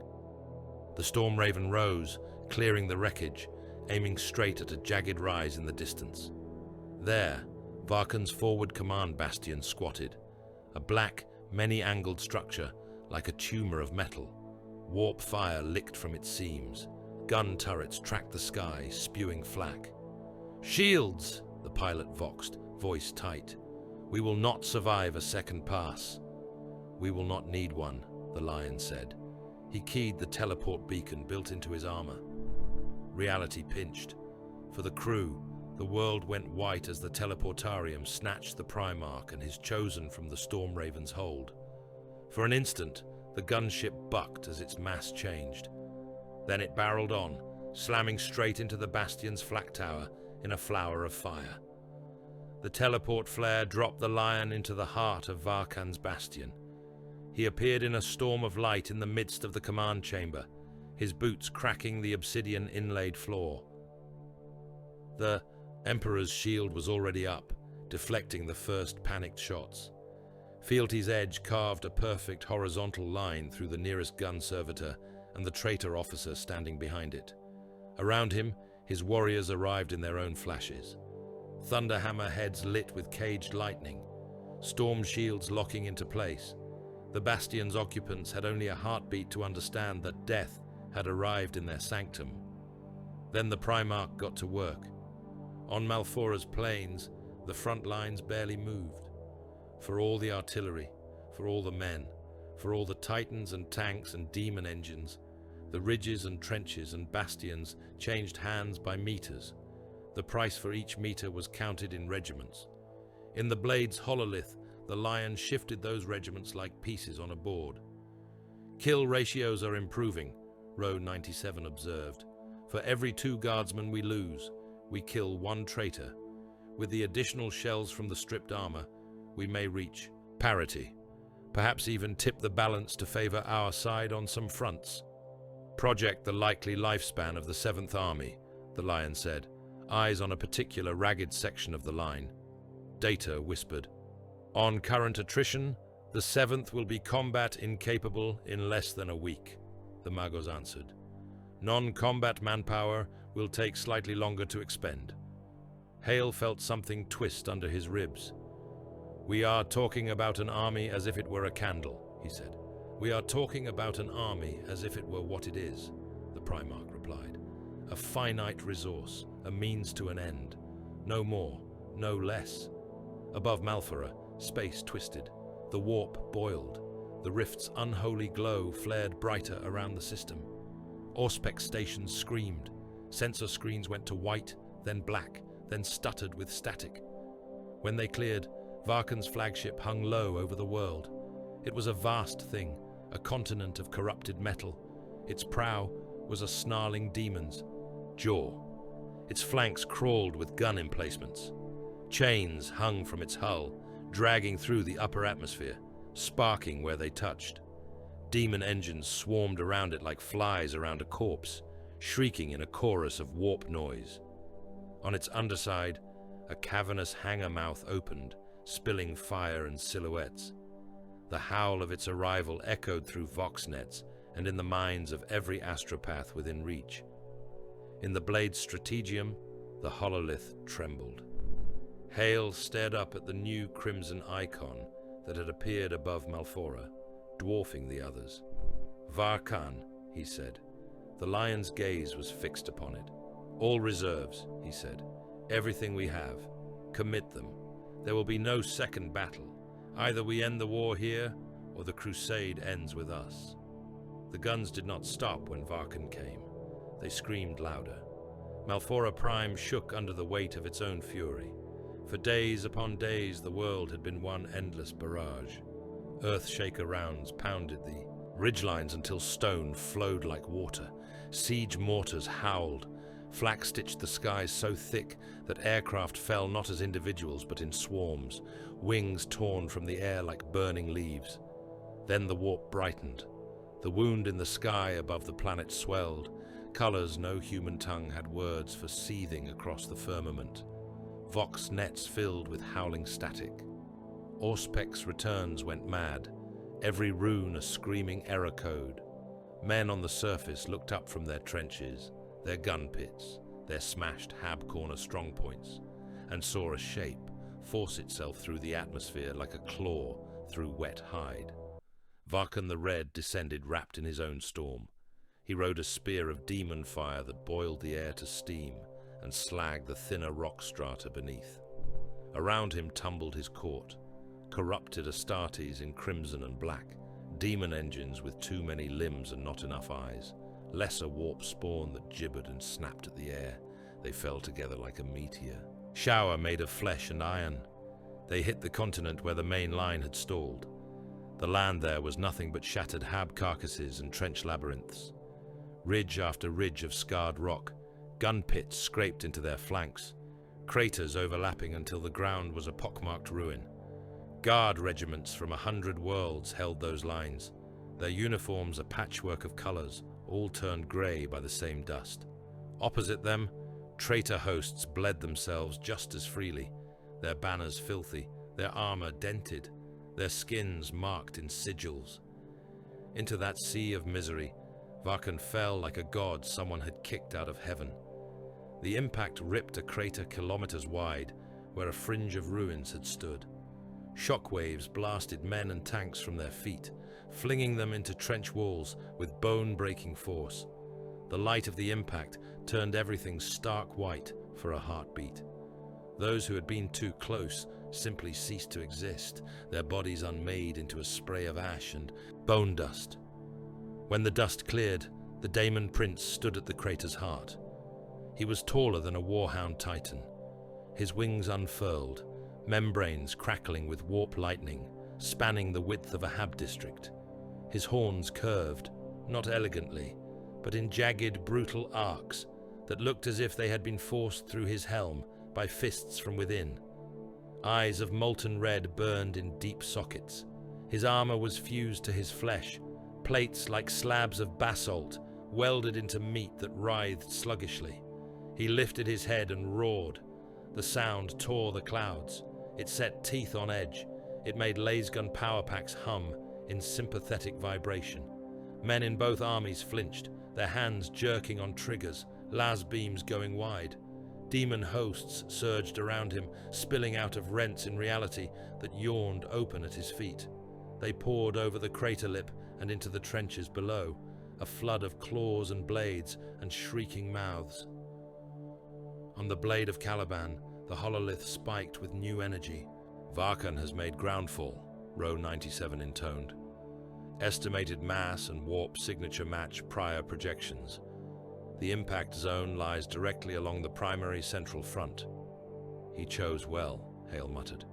The Storm Raven rose, clearing the wreckage, aiming straight at a jagged rise in the distance. There, Varkan's forward command bastion squatted, a black, many-angled structure like a tumor of metal. Warp fire licked from its seams. Gun turrets tracked the sky, spewing flak. "Shields!" the pilot voxed, voice tight. "We will not survive a second pass." "We will not need one," the lion said. He keyed the teleport beacon built into his armor. Reality pinched. For the crew, the world went white as the teleportarium snatched the Primarch and his chosen from the Storm Raven's hold. For an instant, the gunship bucked as its mass changed. Then it barreled on, slamming straight into the bastion's flak tower in a flower of fire. The teleport flare dropped the lion into the heart of Varkan's bastion. He appeared in a storm of light in the midst of the command chamber, his boots cracking the obsidian inlaid floor. The Emperor's shield was already up, deflecting the first panicked shots. Fealty's edge carved a perfect horizontal line through the nearest gun servitor and the traitor officer standing behind it. Around him, his warriors arrived in their own flashes. Thunderhammer heads lit with caged lightning, storm shields locking into place. The bastion's occupants had only a heartbeat to understand that death had arrived in their sanctum. Then the Primarch got to work. On Malphora's plains, the front lines barely moved. For all the artillery, for all the men, for all the Titans and tanks and demon engines, the ridges and trenches and bastions changed hands by meters. The price for each meter was counted in regiments. In the Blade's hololith, the lion shifted those regiments like pieces on a board. "Kill ratios are improving," Row 97 observed. "For every 2 guardsmen we lose, we kill 1 traitor. With the additional shells from the stripped armor, we may reach parity, perhaps even tip the balance to favor our side on some fronts. Project the likely lifespan of the 7th Army, the Lion said, eyes on a particular ragged section of the line. Data whispered. On current attrition, the 7th will be combat incapable in less than a week, the Magos answered. Non-combat manpower will take slightly longer to expend. Hale felt something twist under his ribs. We are talking about an army as if it were a candle, he said. We are talking about an army as if it were what it is, the Primarch replied. A finite resource, a means to an end. No more, no less. Above Malphora, space twisted. The warp boiled. The rift's unholy glow flared brighter around the system. Auspex stations screamed. Sensor screens went to white, then black, then stuttered with static. When they cleared, Varkan's flagship hung low over the world. It was a vast thing, a continent of corrupted metal. Its prow was a snarling demon's jaw. Its flanks crawled with gun emplacements. Chains hung from its hull, dragging through the upper atmosphere, sparking where they touched. Demon engines swarmed around it like flies around a corpse, shrieking in a chorus of warp noise. On its underside, a cavernous hangar mouth opened, spilling fire and silhouettes. The howl of its arrival echoed through voxnets and in the minds of every astropath within reach. In the blade's strategium, the hololith trembled. Hale stared up at the new crimson icon that had appeared above Malphora, dwarfing the others. Varkan, he said. The Lion's gaze was fixed upon it. All reserves, he said. Everything we have. Commit them. There will be no second battle. Either we end the war here, or the crusade ends with us. The guns did not stop when Varkan came. They screamed louder. Malphora Prime shook under the weight of its own fury. For days upon days the world had been one endless barrage. Earthshaker rounds pounded the ridgelines until stone flowed like water. Siege mortars howled. Flak stitched the skies so thick that aircraft fell not as individuals but in swarms, wings torn from the air like burning leaves. Then the warp brightened. The wound in the sky above the planet swelled, colors no human tongue had words for seething across the firmament. Vox nets filled with howling static. Auspex returns went mad, every rune a screaming error code. Men on the surface looked up from their trenches, their gun pits, their smashed hab corner strongpoints, and saw a shape force itself through the atmosphere like a claw through wet hide. Varkan the Red descended wrapped in his own storm. He rode a spear of demon fire that boiled the air to steam and slagged the thinner rock strata beneath. Around him tumbled his court, corrupted Astartes in crimson and black, demon engines with too many limbs and not enough eyes, lesser warp spawn that gibbered and snapped at the air. They fell together like a meteor. Shower made of flesh and iron. They hit the continent where the main line had stalled. The land there was nothing but shattered hab carcasses and trench labyrinths. Ridge after ridge of scarred rock, gun pits scraped into their flanks, craters overlapping until the ground was a pockmarked ruin. Guard regiments from 100 worlds held those lines, their uniforms a patchwork of colors, all turned grey by the same dust. Opposite them, traitor hosts bled themselves just as freely, their banners filthy, their armor dented, their skins marked in sigils. Into that sea of misery, Varkan fell like a god someone had kicked out of heaven. The impact ripped a crater kilometers wide, where a fringe of ruins had stood. Shockwaves blasted men and tanks from their feet, flinging them into trench walls with bone-breaking force. The light of the impact turned everything stark white for a heartbeat. Those who had been too close simply ceased to exist, their bodies unmade into a spray of ash and bone dust. When the dust cleared, the Daemon Prince stood at the crater's heart. He was taller than a warhound titan. His wings unfurled, membranes crackling with warp lightning, spanning the width of a hab district. His horns curved, not elegantly, but in jagged, brutal arcs that looked as if they had been forced through his helm, by fists from within. Eyes of molten red burned in deep sockets. His armor was fused to his flesh, plates like slabs of basalt, welded into meat that writhed sluggishly. He lifted his head and roared. The sound tore the clouds. It set teeth on edge. It made lasgun power packs hum in sympathetic vibration. Men in both armies flinched, their hands jerking on triggers, las beams going wide. Demon hosts surged around him, spilling out of rents in reality that yawned open at his feet. They poured over the crater lip and into the trenches below, a flood of claws and blades and shrieking mouths. On the blade of Caliban, the hololith spiked with new energy. "Varkan has made groundfall," Row 97 intoned. "Estimated mass and warp signature match prior projections. The impact zone lies directly along the primary central front." "He chose well," Hale muttered.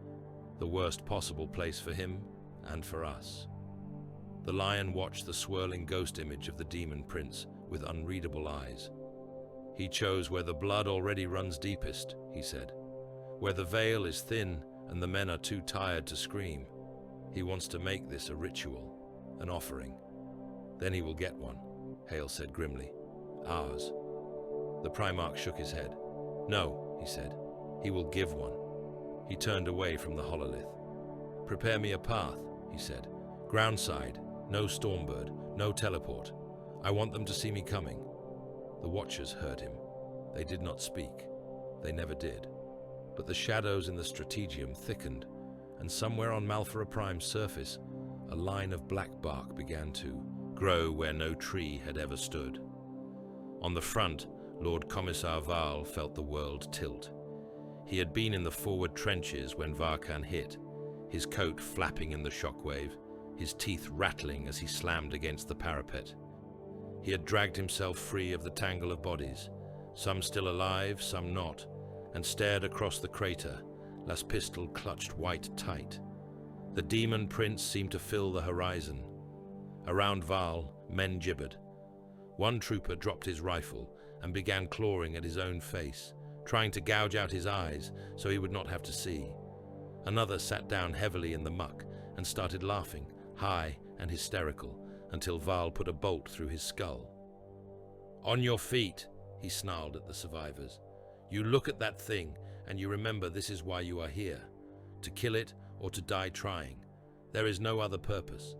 "The worst possible place for him and for us." The Lion watched the swirling ghost image of the demon prince with unreadable eyes. "He chose where the blood already runs deepest," he said. "Where the veil is thin and the men are too tired to scream. He wants to make this a ritual, an offering. Then he will get one," Hale said grimly. "Ours." The Primarch shook his head. "No," he said. "He will give one." He turned away from the hololith. "Prepare me a path," he said. "Groundside, no Stormbird, no teleport. I want them to see me coming." The Watchers heard him. They did not speak. They never did. But the shadows in the strategium thickened, and somewhere on Malphara Prime's surface, a line of black bark began to grow where no tree had ever stood. On the front, Lord Commissar Val felt the world tilt. He had been in the forward trenches when Varkan hit, his coat flapping in the shockwave, his teeth rattling as he slammed against the parapet. He had dragged himself free of the tangle of bodies, some still alive, some not, and stared across the crater, las pistol clutched white tight. The demon prince seemed to fill the horizon. Around Val, men gibbered. One trooper dropped his rifle and began clawing at his own face, trying to gouge out his eyes so he would not have to see. Another sat down heavily in the muck and started laughing, high and hysterical, until Val put a bolt through his skull. "On your feet," he snarled at the survivors. "You look at that thing and you remember this is why you are here, to kill it or to die trying. There is no other purpose."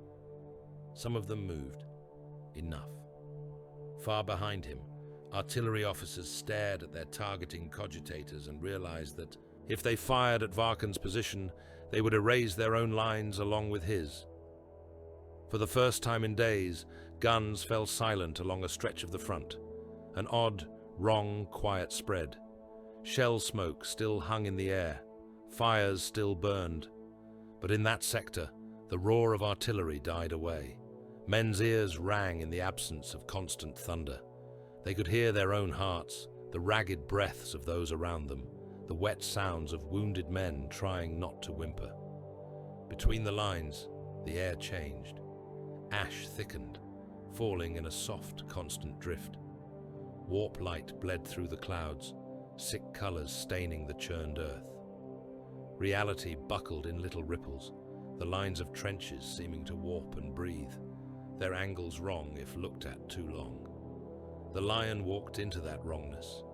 Some of them moved. Enough. Far behind him, artillery officers stared at their targeting cogitators and realized that if they fired at Varkan's position, they would erase their own lines along with his. For the first time in days, guns fell silent along a stretch of the front, an odd, wrong, quiet spread. Shell smoke still hung in the air, fires still burned. But in that sector, the roar of artillery died away. Men's ears rang in the absence of constant thunder. They could hear their own hearts, the ragged breaths of those around them, the wet sounds of wounded men trying not to whimper. Between the lines, the air changed. Ash thickened, falling in a soft, constant drift. Warp light bled through the clouds, sick colors staining the churned earth. Reality buckled in little ripples, the lines of trenches seeming to warp and breathe, their angles wrong if looked at too long. The Lion walked into that wrongness.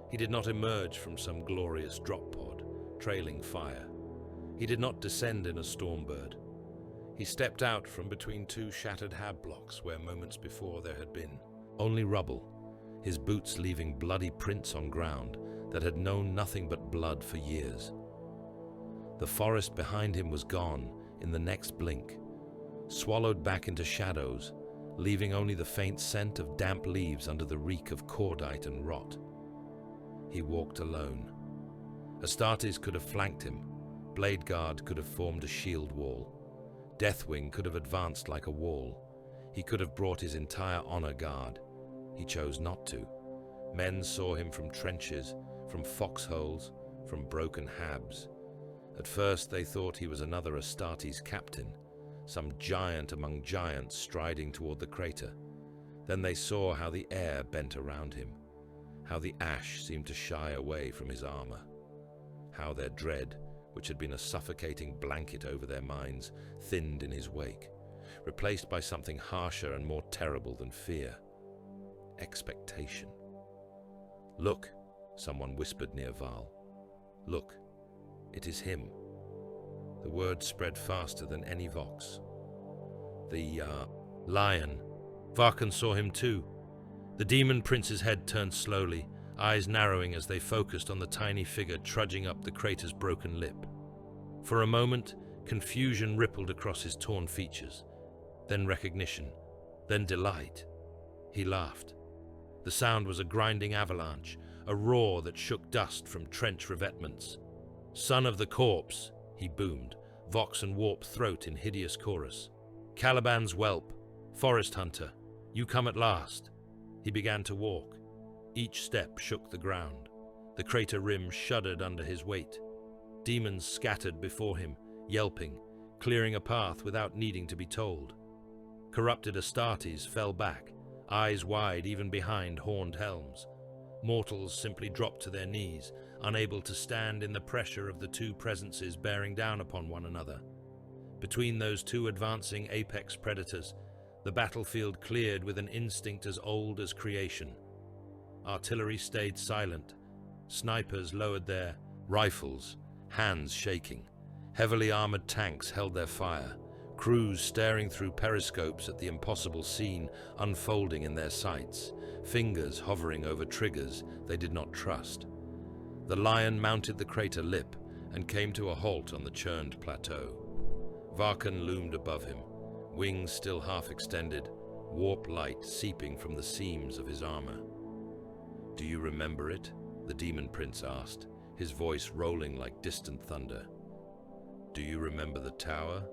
He did not emerge from some glorious drop pod, trailing fire. He did not descend in a Stormbird. He stepped out from between two shattered hab blocks where moments before there had been only rubble, his boots leaving bloody prints on ground that had known nothing but blood for years. The forest behind him was gone in the next blink, swallowed back into shadows, leaving only the faint scent of damp leaves under the reek of cordite and rot. He walked alone. Astartes could have flanked him. Blade Guard could have formed a shield wall. Deathwing could have advanced like a wall. He could have brought his entire honor guard. He chose not to. Men saw him from trenches, from foxholes, from broken habs. At first they thought he was another Astartes captain, some giant among giants striding toward the crater. Then they saw how the air bent around him, how the ash seemed to shy away from his armor. how their dread, which had been a suffocating blanket over their minds, thinned in his wake, replaced by something harsher and more terrible than fear: expectation. "Look," someone whispered near Val. "Look, it is him." The word spread faster than any vox. The lion. Varkan saw him too. The demon prince's head turned slowly, eyes narrowing as they focused on the tiny figure trudging up the crater's broken lip. For a moment, confusion rippled across his torn features, then recognition, then delight. He laughed. The sound was a grinding avalanche, a roar that shook dust from trench revetments. "Son of the corpse," he boomed, vox and warp throat in hideous chorus. "Caliban's whelp, forest hunter, you come at last." He began to walk. Each step shook the ground. The crater rim shuddered under his weight. Demons scattered before him, yelping, clearing a path without needing to be told. Corrupted Astartes fell back, eyes wide even behind horned helms. Mortals simply dropped to their knees, unable to stand in the pressure of the two presences bearing down upon one another. Between those two advancing apex predators, the battlefield cleared with an instinct as old as creation. Artillery stayed silent. Snipers lowered their rifles, hands shaking. Heavily armored tanks held their fire, crews staring through periscopes at the impossible scene unfolding in their sights, fingers hovering over triggers they did not trust. The lion mounted the crater lip and came to a halt on the churned plateau. Varkan loomed above him, wings still half extended, warp light seeping from the seams of his armor. "Do you remember it?" the demon prince asked, his voice rolling like distant thunder. "Do you remember the tower?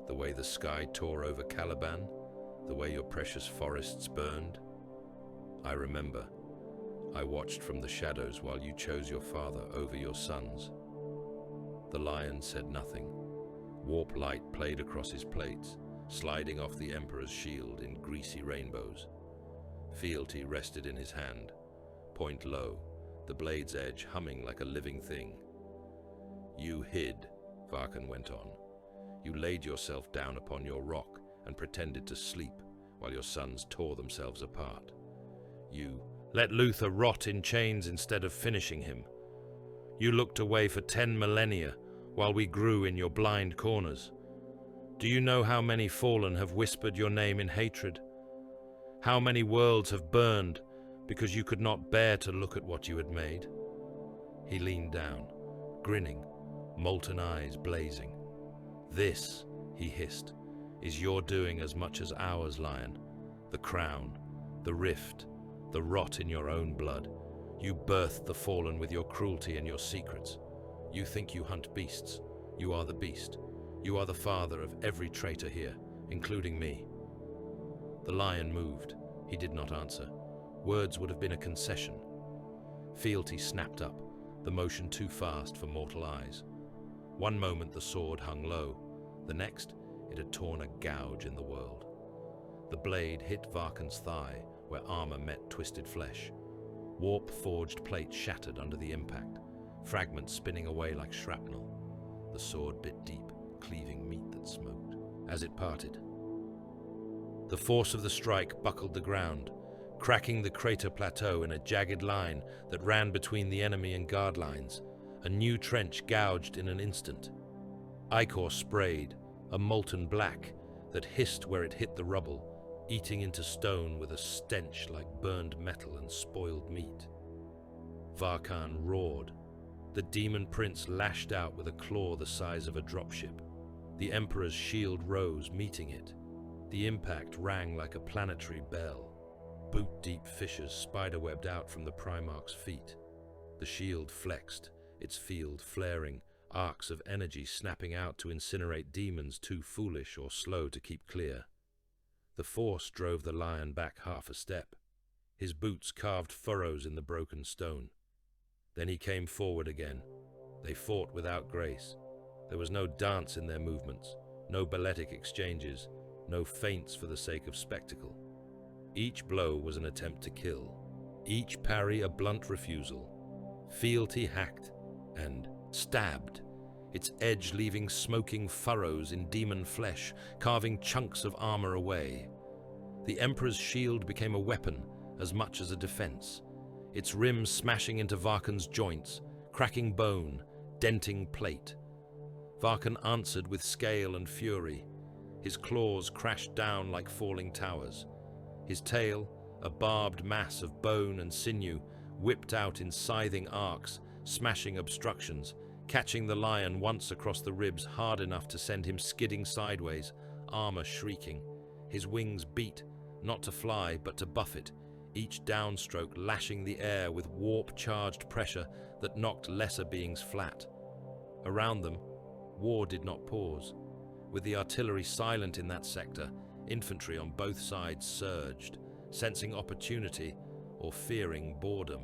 The way the sky tore over Caliban? The way your precious forests burned?" "I remember. I watched from the shadows while you chose your father over your sons." The lion said nothing. Warp light played across his plates, sliding off the Emperor's shield in greasy rainbows. Fealty rested in his hand, point low, the blade's edge humming like a living thing. "You hid," Varkan went on. "You laid yourself down upon your rock and pretended to sleep while your sons tore themselves apart. You let Luther rot in chains instead of finishing him. You looked away for 10 millennia while we grew in your blind corners. Do you know how many fallen have whispered your name in hatred? How many worlds have burned because you could not bear to look at what you had made?" He leaned down, grinning, molten eyes blazing. "This," he hissed, "is your doing as much as ours, lion. The crown, the rift, the rot in your own blood. You birthed the fallen with your cruelty and your secrets. You think you hunt beasts. You are the beast. You are the father of every traitor here, including me." The lion moved. He did not answer. Words would have been a concession. Fealty snapped up, the motion too fast for mortal eyes. One moment the sword hung low. The next, it had torn a gouge in the world. The blade hit Varkan's thigh, where armor met twisted flesh. Warp-forged plate shattered under the impact, fragments spinning away like shrapnel. The sword bit deep, cleaving meat that smoked. As it parted, the force of the strike buckled the ground, cracking the crater plateau in a jagged line that ran between the enemy and guard lines. A new trench gouged in an instant. Ichor sprayed, a molten black that hissed where it hit the rubble, eating into stone with a stench like burned metal and spoiled meat. Varkan roared. The demon prince lashed out with a claw the size of a dropship. The Emperor's shield rose, meeting it. The impact rang like a planetary bell. Boot-deep fissures spiderwebbed out from the Primarch's feet. The shield flexed, its field flaring, arcs of energy snapping out to incinerate demons too foolish or slow to keep clear. The force drove the lion back half a step. His boots carved furrows in the broken stone. Then he came forward again. They fought without grace. There was no dance in their movements, no balletic exchanges, no feints for the sake of spectacle. Each blow was an attempt to kill, each parry a blunt refusal. Fealty hacked, and stabbed, its edge leaving smoking furrows in demon flesh, carving chunks of armor away. The Emperor's shield became a weapon as much as a defense, its rim smashing into Varkan's joints, cracking bone, denting plate. Varkan answered with scale and fury. His claws crashed down like falling towers. His tail, a barbed mass of bone and sinew, whipped out in scything arcs, smashing obstructions, catching the lion once across the ribs hard enough to send him skidding sideways, armor shrieking. His wings beat, not to fly but to buffet, each downstroke lashing the air with warp-charged pressure that knocked lesser beings flat. Around them, war did not pause. With the artillery silent in that sector, infantry on both sides surged, sensing opportunity or fearing boredom.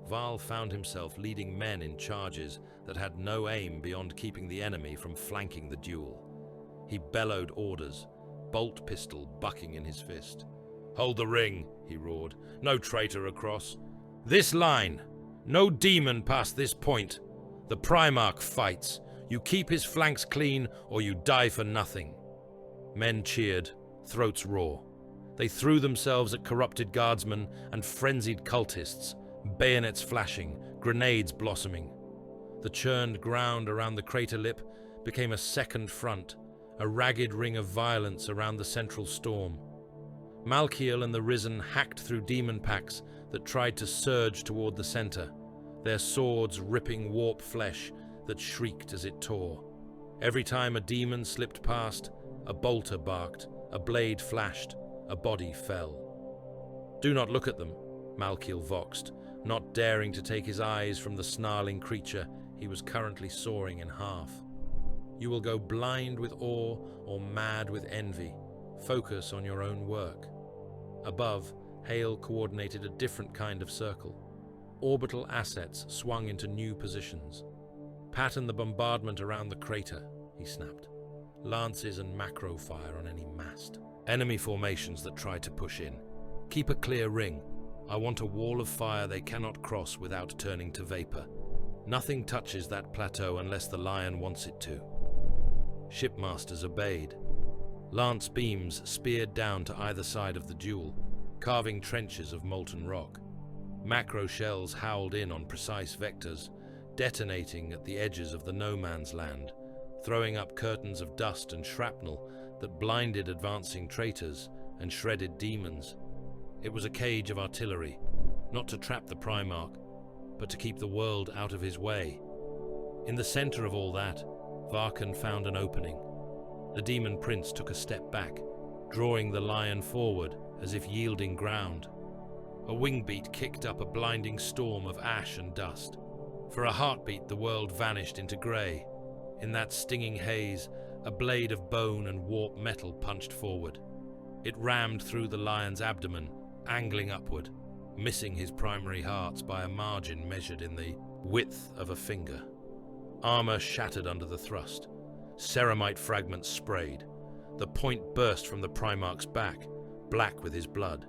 Varl found himself leading men in charges that had no aim beyond keeping the enemy from flanking the duel. He bellowed orders, bolt pistol bucking in his fist. "Hold the ring," he roared. "No traitor across. This line. No demon past this point. The Primarch fights. You keep his flanks clean or you die for nothing." Men cheered, throats raw. They threw themselves at corrupted guardsmen and frenzied cultists, bayonets flashing, grenades blossoming. The churned ground around the crater lip became a second front, a ragged ring of violence around the central storm. Malkiel and the Risen hacked through demon packs that tried to surge toward the center, their swords ripping warp flesh that shrieked as it tore. Every time a demon slipped past, a bolter barked, a blade flashed, a body fell. "Do not look at them," Malkiel voxed, not daring to take his eyes from the snarling creature he was currently sawing in half. "You will go blind with awe or mad with envy. Focus on your own work." Above, Hale coordinated a different kind of circle. Orbital assets swung into new positions. "Pattern the bombardment around the crater," he snapped. "Lances and macro fire on any mast. Enemy formations that try to push in. Keep a clear ring. I want a wall of fire they cannot cross without turning to vapor. Nothing touches that plateau unless the lion wants it to." Shipmasters obeyed. Lance beams speared down to either side of the duel, carving trenches of molten rock. Macro shells howled in on precise vectors, detonating at the edges of the no-man's land, throwing up curtains of dust and shrapnel that blinded advancing traitors and shredded demons. It was a cage of artillery, not to trap the Primarch, but to keep the world out of his way. In the center of all that, Varkan found an opening. The demon prince took a step back, drawing the lion forward as if yielding ground. A wingbeat kicked up a blinding storm of ash and dust. For a heartbeat, the world vanished into grey. In that stinging haze, a blade of bone and warp metal punched forward. It rammed through the lion's abdomen, angling upward, missing his primary hearts by a margin measured in the width of a finger. Armor shattered under the thrust. Ceramite fragments sprayed. The point burst from the Primarch's back, black with his blood.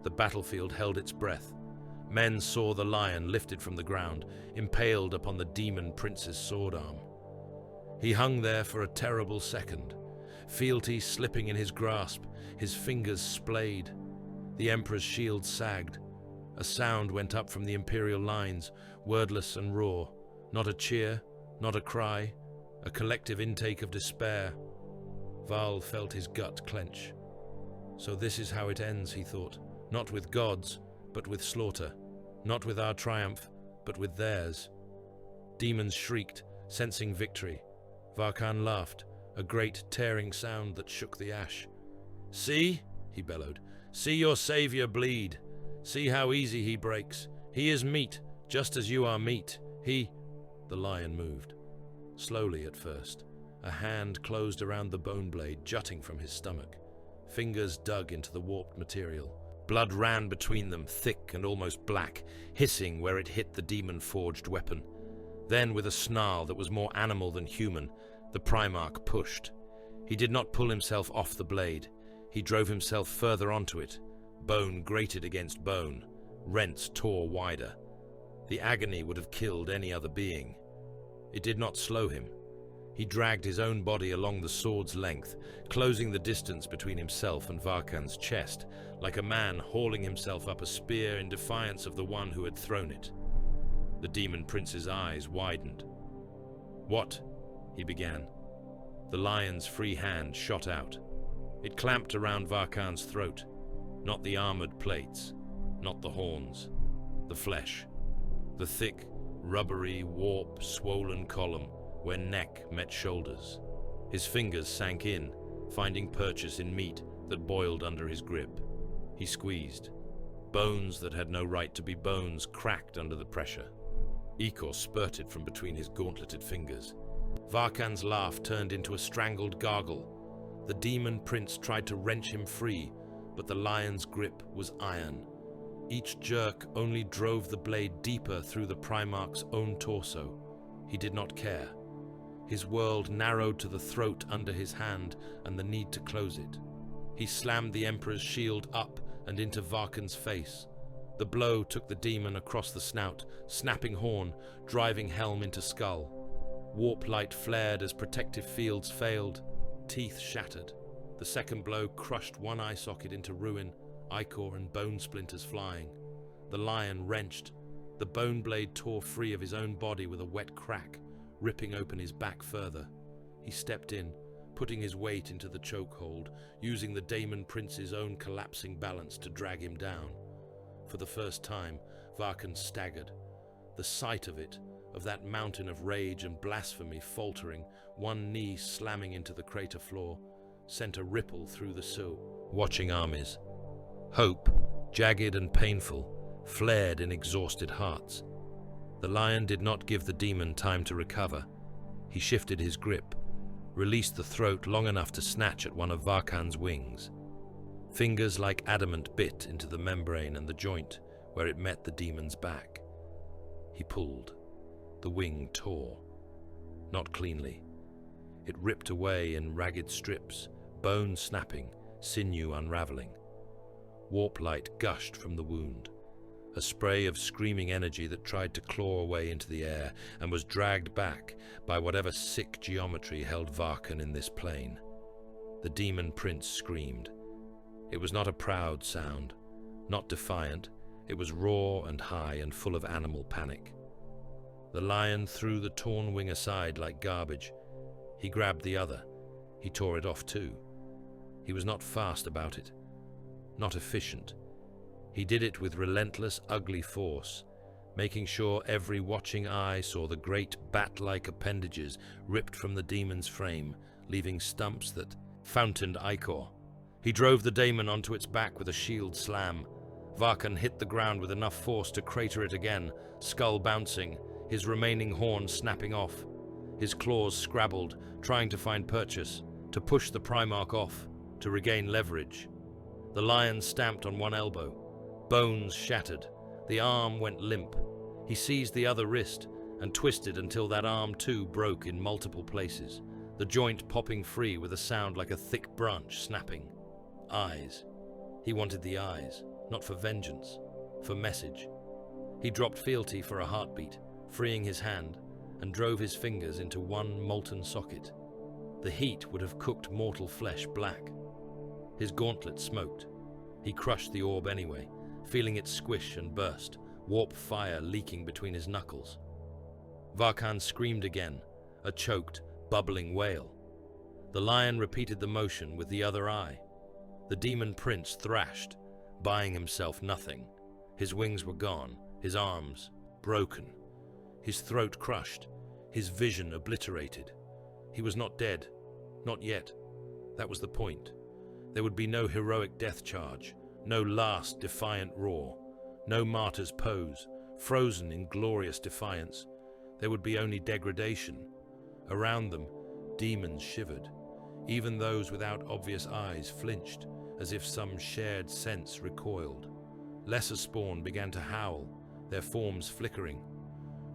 The battlefield held its breath. Men saw the lion lifted from the ground, impaled upon the demon prince's sword arm. He hung there for a terrible second, fealty slipping in his grasp, his fingers splayed. The Emperor's shield sagged. A sound went up from the Imperial lines, wordless and raw. Not a cheer, not a cry, a collective intake of despair. Varl felt his gut clench. So this is how it ends, he thought. Not with gods, but with slaughter. Not with our triumph, but with theirs. Demons shrieked, sensing victory. Varkan laughed, a great tearing sound that shook the ash. "See," he bellowed, "see your savior bleed. See how easy he breaks. He is meat, just as you are meat. He—" The lion moved. Slowly at first. A hand closed around the bone blade jutting from his stomach. Fingers dug into the warped material. Blood ran between them, thick and almost black, hissing where it hit the demon-forged weapon. Then, with a snarl that was more animal than human, the Primarch pushed. He did not pull himself off the blade. He drove himself further onto it. Bone grated against bone. Rents tore wider. The agony would have killed any other being. It did not slow him. He dragged his own body along the sword's length, closing the distance between himself and Varkan's chest, like a man hauling himself up a spear in defiance of the one who had thrown it. The demon prince's eyes widened. "What?" he began. The lion's free hand shot out. It clamped around Varkan's throat. Not the armored plates, not the horns. The flesh. The thick, rubbery, swollen column where neck met shoulders. His fingers sank in, finding purchase in meat that boiled under his grip. He squeezed. Bones that had no right to be bones cracked under the pressure. Ichor spurted from between his gauntleted fingers. Varkan's laugh turned into a strangled gargle. The demon prince tried to wrench him free, but the lion's grip was iron. Each jerk only drove the blade deeper through the Primarch's own torso. He did not care. His world narrowed to the throat under his hand and the need to close it. He slammed the Emperor's shield up and into Varkan's face. The blow took the demon across the snout, snapping horn, driving helm into skull. Warp light flared as protective fields failed. Teeth shattered. The second blow crushed one eye socket into ruin, ichor and bone splinters flying. The lion wrenched. The bone blade tore free of his own body with a wet crack, ripping open his back further. He stepped in, putting his weight into the chokehold, using the demon prince's own collapsing balance to drag him down. For the first time, Varkan staggered. The sight of it, of that mountain of rage and blasphemy faltering, one knee slamming into the crater floor, sent a ripple through the watching armies. Hope, jagged and painful, flared in exhausted hearts. The lion did not give the demon time to recover. He shifted his grip, released the throat long enough to snatch at one of Varkan's wings. Fingers like adamant bit into the membrane and the joint where it met the demon's back. He pulled. The wing tore. Not cleanly. It ripped away in ragged strips, bone snapping, sinew unraveling. Warp light gushed from the wound. A spray of screaming energy that tried to claw away into the air and was dragged back by whatever sick geometry held Varkan in this plane. The demon prince screamed. It was not a proud sound, not defiant. It was raw and high and full of animal panic. The lion threw the torn wing aside like garbage. He grabbed the other. He tore it off too. He was not fast about it, not efficient. He did it with relentless, ugly force, making sure every watching eye saw the great bat-like appendages ripped from the demon's frame, leaving stumps that fountained ichor. He drove the demon onto its back with a shield slam. Varkan hit the ground with enough force to crater it again, skull bouncing, his remaining horn snapping off. His claws scrabbled, trying to find purchase, to push the Primarch off, to regain leverage. The lion stamped on one elbow. Bones shattered. The arm went limp. He seized the other wrist and twisted until that arm too broke in multiple places, the joint popping free with a sound like a thick branch snapping. Eyes. He wanted the eyes, not for vengeance, for message. He dropped fealty for a heartbeat, freeing his hand, and drove his fingers into one molten socket. The heat would have cooked mortal flesh black. His gauntlet smoked. He crushed the orb anyway, feeling it squish and burst, warp fire leaking between his knuckles. Varkan screamed again, a choked, bubbling wail. The lion repeated the motion with the other eye. The demon prince thrashed, buying himself nothing. His wings were gone, his arms broken, his throat crushed, his vision obliterated. He was not dead, not yet. That was the point. There would be no heroic death charge, no last defiant roar, no martyr's pose, frozen in glorious defiance. There would be only degradation. Around them, demons shivered. Even those without obvious eyes flinched, as if some shared sense recoiled. Lesser spawn began to howl, their forms flickering.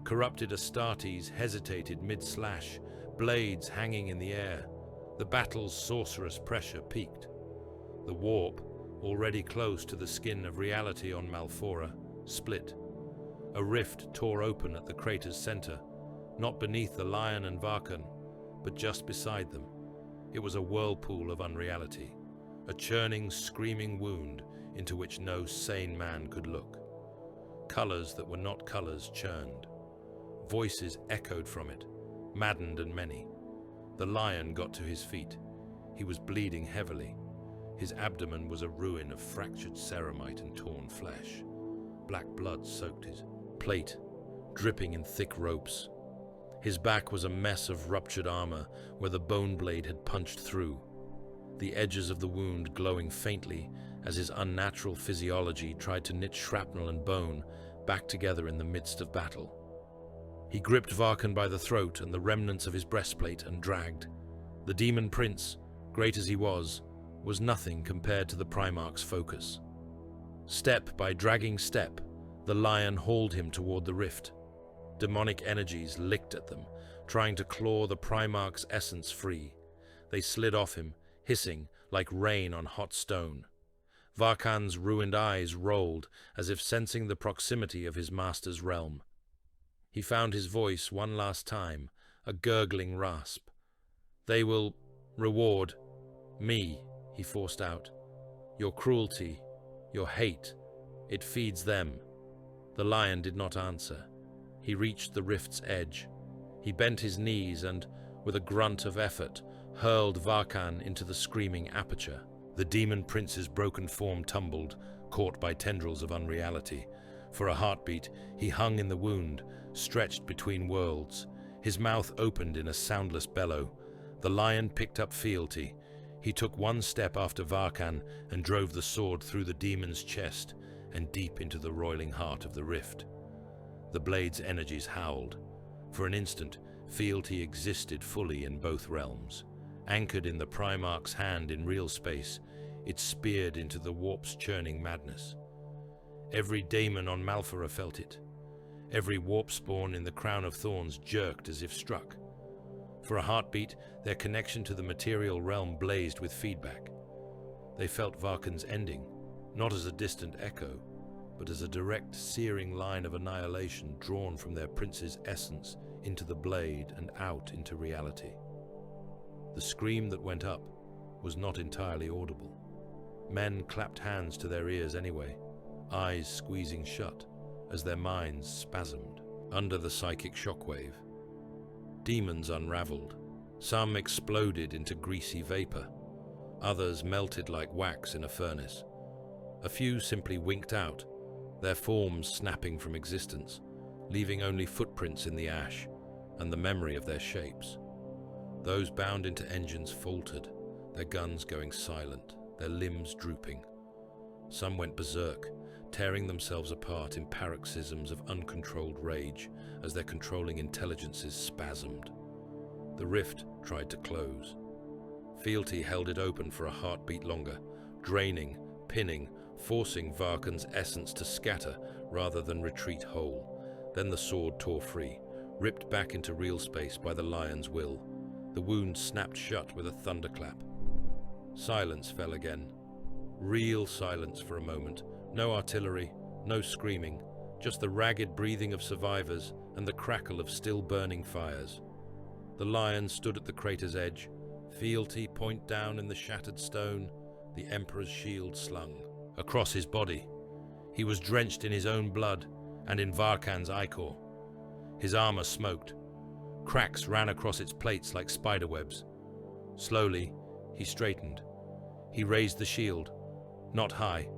Corrupted Astartes hesitated mid-slash, blades hanging in the air. The battle's sorcerous pressure peaked. The warp, already close to the skin of reality on Malfora, split. A rift tore open at the crater's center. not beneath the lion and Varkan, but just beside them. It was a whirlpool of unreality, a churning, screaming wound into which no sane man could look. Colors that were not colors churned. Voices echoed from it, maddened and many. The lion got to his feet. He was bleeding heavily. His abdomen was a ruin of fractured ceramite and torn flesh. Black blood soaked his plate, dripping in thick ropes. His back was a mess of ruptured armor where the bone blade had punched through, the edges of the wound glowing faintly as his unnatural physiology tried to knit shrapnel and bone back together in the midst of battle. He gripped Varkan by the throat and the remnants of his breastplate and dragged. The demon prince, great as he was nothing compared to the Primarch's focus. Step by dragging step, the lion hauled him toward the rift. Demonic energies licked at them, trying to claw the Primarch's essence free. They slid off him, hissing like rain on hot stone. Varkan's ruined eyes rolled, as if sensing the proximity of his master's realm. He found his voice one last time, a gurgling rasp. "They will reward me," he forced out. "Your cruelty, your hate, it feeds them." The lion did not answer. He reached the rift's edge. He bent his knees and, with a grunt of effort, hurled Varkan into the screaming aperture. The demon prince's broken form tumbled, caught by tendrils of unreality. For a heartbeat, he hung in the wound, stretched between worlds. His mouth opened in a soundless bellow. The lion picked up fealty. He took one step after Varkan and drove the sword through the demon's chest and deep into the roiling heart of the rift. The blade's energies howled. For an instant, fealty existed fully in both realms. Anchored in the Primarch's hand in real space, it speared into the warp's churning madness. Every daemon on Malphara felt it. Every warp spawn in the Crown of Thorns jerked as if struck. For a heartbeat, their connection to the material realm blazed with feedback. They felt Varkan's ending, not as a distant echo, but as a direct, searing line of annihilation drawn from their prince's essence into the blade and out into reality. The scream that went up was not entirely audible. Men clapped hands to their ears anyway, eyes squeezing shut as their minds spasmed under the psychic shockwave. Demons unraveled. Some exploded into greasy vapor. Others melted like wax in a furnace. A few simply winked out, their forms snapping from existence, leaving only footprints in the ash and the memory of their shapes. Those bound into engines faltered, their guns going silent, their limbs drooping. Some went berserk, tearing themselves apart in paroxysms of uncontrolled rage as their controlling intelligences spasmed. The rift tried to close. Fealty held it open for a heartbeat longer, draining, pinning, forcing Varkan's essence to scatter rather than retreat whole. Then the sword tore free, ripped back into real space by the lion's will. The wound snapped shut with a thunderclap. Silence fell again. Real silence for a moment. No artillery, no screaming, just the ragged breathing of survivors and the crackle of still burning fires. The lion stood at the crater's edge, fealty point down in the shattered stone, the Emperor's shield slung across his body. He was drenched in his own blood and in Varkan's ichor. His armor smoked. Cracks ran across its plates like spiderwebs. Slowly, he straightened. He raised the shield, not high,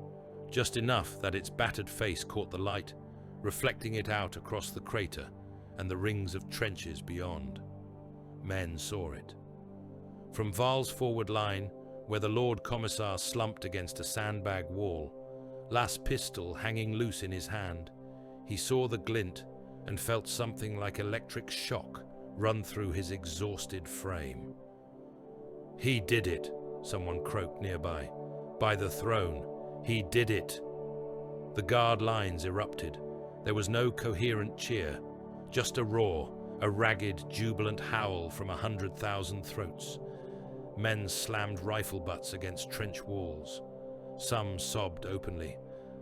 just enough that its battered face caught the light, reflecting it out across the crater and the rings of trenches beyond. Men saw it. From Val's forward line, where the Lord Commissar slumped against a sandbag wall, last pistol hanging loose in his hand, he saw the glint and felt something like electric shock run through his exhausted frame. "He did it," someone croaked nearby. "By the throne, he did it." The guard lines erupted. There was no coherent cheer, just a roar, a ragged, jubilant howl from 100,000 throats. Men slammed rifle butts against trench walls. Some sobbed openly,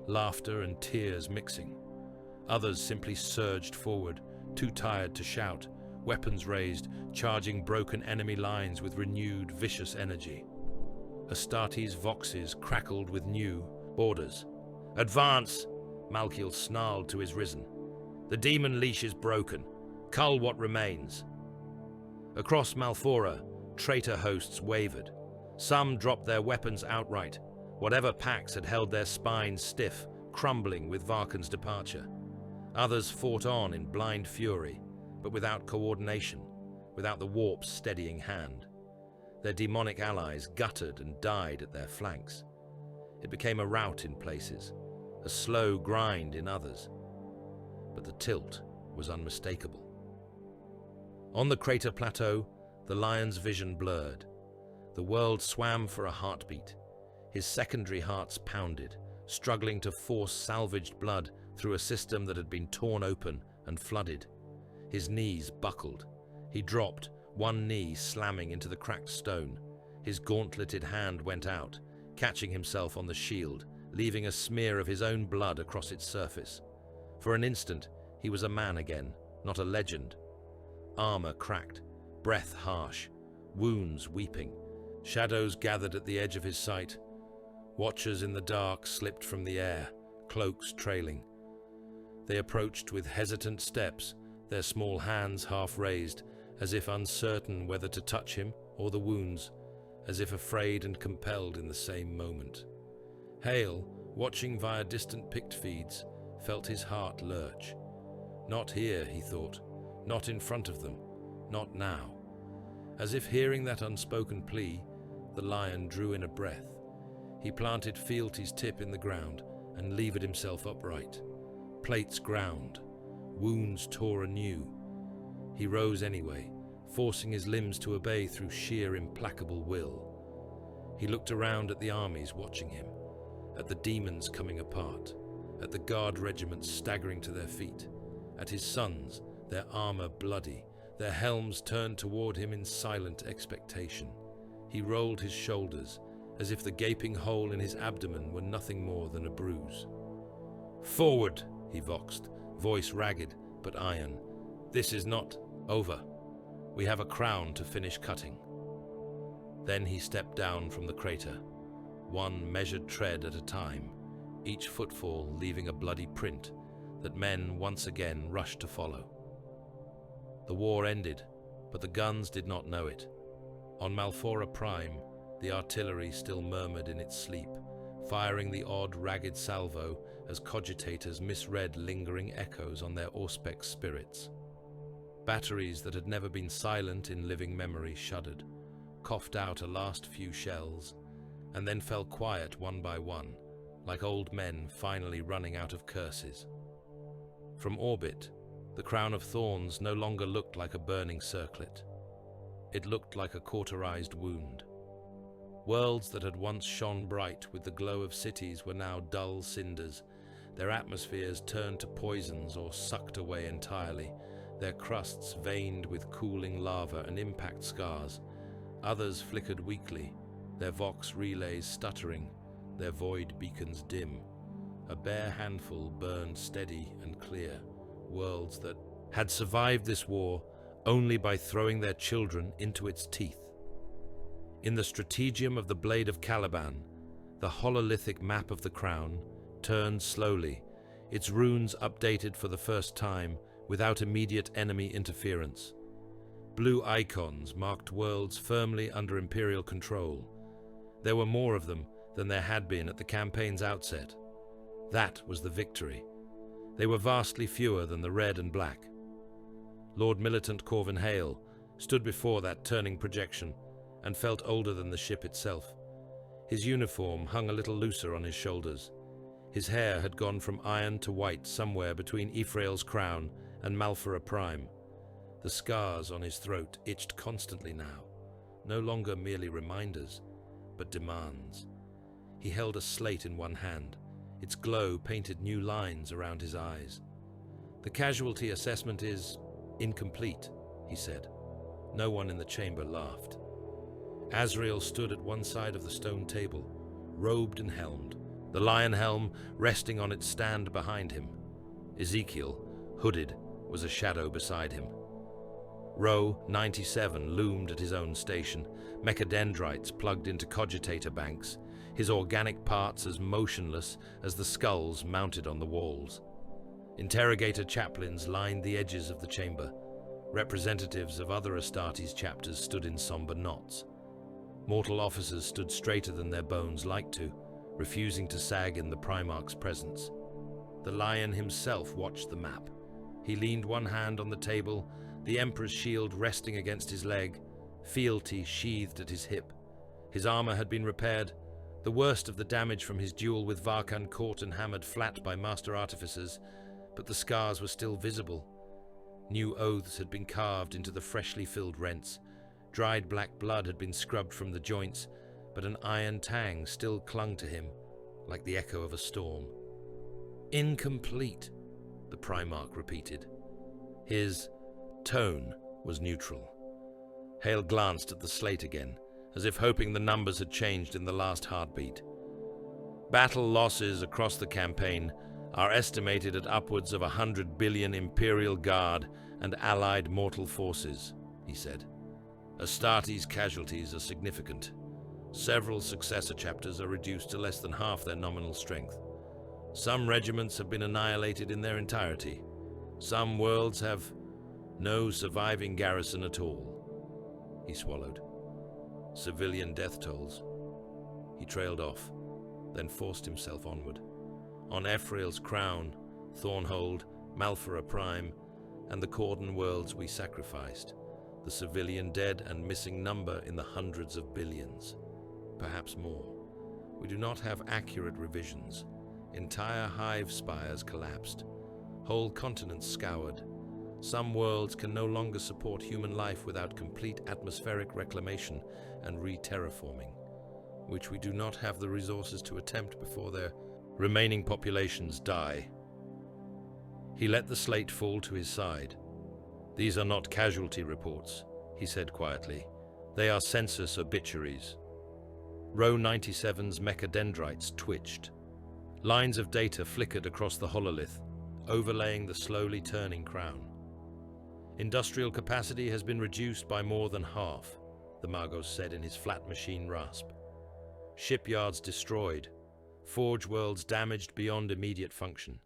laughter and tears mixing. Others simply surged forward, too tired to shout, weapons raised, charging broken enemy lines with renewed, vicious energy. Astartes' voxes crackled with new orders. "Advance!" Malkiel snarled to his risen. "The demon leash is broken. Cull what remains." Across Malfora, traitor hosts wavered. Some dropped their weapons outright. Whatever packs had held their spines stiff, crumbling with Varkan's departure. Others fought on in blind fury, but without coordination, without the warp's steadying hand. Their demonic allies guttered and died at their flanks. It became a rout in places, a slow grind in others. But the tilt was unmistakable. On the crater plateau, the lion's vision blurred. The world swam for a heartbeat. His secondary hearts pounded, struggling to force salvaged blood through a system that had been torn open and flooded. His knees buckled. He dropped, one knee slamming into the cracked stone. His gauntleted hand went out, catching himself on the shield, leaving a smear of his own blood across its surface. For an instant, he was a man again, not a legend. Armor cracked, breath harsh, wounds weeping. Shadows gathered at the edge of his sight. Watchers in the dark slipped from the air, cloaks trailing. They approached with hesitant steps, their small hands half raised, as if uncertain whether to touch him or the wounds, as if afraid and compelled in the same moment. Hale, watching via distant pict feeds, felt his heart lurch. Not here, he thought, not in front of them, not now. As if hearing that unspoken plea, the lion drew in a breath. He planted fealty's tip in the ground and levered himself upright. Plates ground, wounds tore anew. He rose anyway, forcing his limbs to obey through sheer implacable will. He looked around at the armies watching him, at the demons coming apart, at the guard regiments staggering to their feet, at his sons, their armor bloody, their helms turned toward him in silent expectation. He rolled his shoulders, as if the gaping hole in his abdomen were nothing more than a bruise. "Forward!" he voxed, voice ragged but iron. "This is not over. We have a crown to finish cutting." Then he stepped down from the crater, one measured tread at a time, each footfall leaving a bloody print that men once again rushed to follow. The war ended, but the guns did not know it. On Malfora Prime, the artillery still murmured in its sleep, firing the odd, ragged salvo as cogitators misread lingering echoes on their Auspex spirits. Batteries that had never been silent in living memory shuddered, coughed out a last few shells, and then fell quiet one by one, like old men finally running out of curses. From orbit, the crown of thorns no longer looked like a burning circlet. It looked like a cauterized wound. Worlds that had once shone bright with the glow of cities were now dull cinders, their atmospheres turned to poisons or sucked away entirely, their crusts veined with cooling lava and impact scars. Others flickered weakly, their vox relays stuttering, their void beacons dim. A bare handful burned steady and clear, worlds that had survived this war only by throwing their children into its teeth. In the strategium of the Blade of Caliban, the hololithic map of the crown turned slowly, its runes updated for the first time without immediate enemy interference. Blue icons marked worlds firmly under Imperial control. There were more of them than there had been at the campaign's outset. That was the victory. They were vastly fewer than the red and black. Lord Militant Corvin Hale stood before that turning projection and felt older than the ship itself. His uniform hung a little looser on his shoulders. His hair had gone from iron to white somewhere between Ephrael's crown and Malfora Prime. The scars on his throat itched constantly now, no longer merely reminders, but demands. He held a slate in one hand. Its glow painted new lines around his eyes. "The casualty assessment is incomplete," he said. No one in the chamber laughed. Azrael stood at one side of the stone table, robed and helmed, the lion helm resting on its stand behind him. Ezekiel, hooded, was a shadow beside him. Row 97 loomed at his own station, mechadendrites plugged into cogitator banks, his organic parts as motionless as the skulls mounted on the walls. Interrogator chaplains lined the edges of the chamber. Representatives of other Astartes chapters stood in somber knots. Mortal officers stood straighter than their bones like to, refusing to sag in the Primarch's presence. The Lion himself watched the map. He leaned one hand on the table, the Emperor's shield resting against his leg, fealty sheathed at his hip. His armor had been repaired, the worst of the damage from his duel with Varkan caught and hammered flat by master artificers, but the scars were still visible. New oaths had been carved into the freshly filled rents. Dried black blood had been scrubbed from the joints, but an iron tang still clung to him, like the echo of a storm. "Incomplete," the Primarch repeated. His tone was neutral. Hale glanced at the slate again, as if hoping the numbers had changed in the last heartbeat. "Battle losses across the campaign are estimated at upwards of 100 billion Imperial Guard and allied mortal forces," he said. "Astartes' casualties are significant. Several successor chapters are reduced to less than half their nominal strength. Some regiments have been annihilated in their entirety. Some worlds have no surviving garrison at all." He swallowed. "Civilian death tolls." He trailed off, then forced himself onward. On Ephrael's crown, Thornhold, Malphara Prime, and the Cordon worlds we sacrificed, the civilian dead and missing number in the hundreds of billions, perhaps more. We do not have accurate revisions. Entire hive spires collapsed, whole continents scoured. Some worlds can no longer support human life without complete atmospheric reclamation and re-terraforming, which we do not have the resources to attempt before their remaining populations die. He let the slate fall to his side. "These are not casualty reports," he said quietly. "They are census obituaries." Row 97's mechadendrites twitched. Lines of data flickered across the hololith, overlaying the slowly turning crown. "Industrial capacity has been reduced by more than half," the Magos said in his flat machine rasp. "Shipyards destroyed, forge worlds damaged beyond immediate function,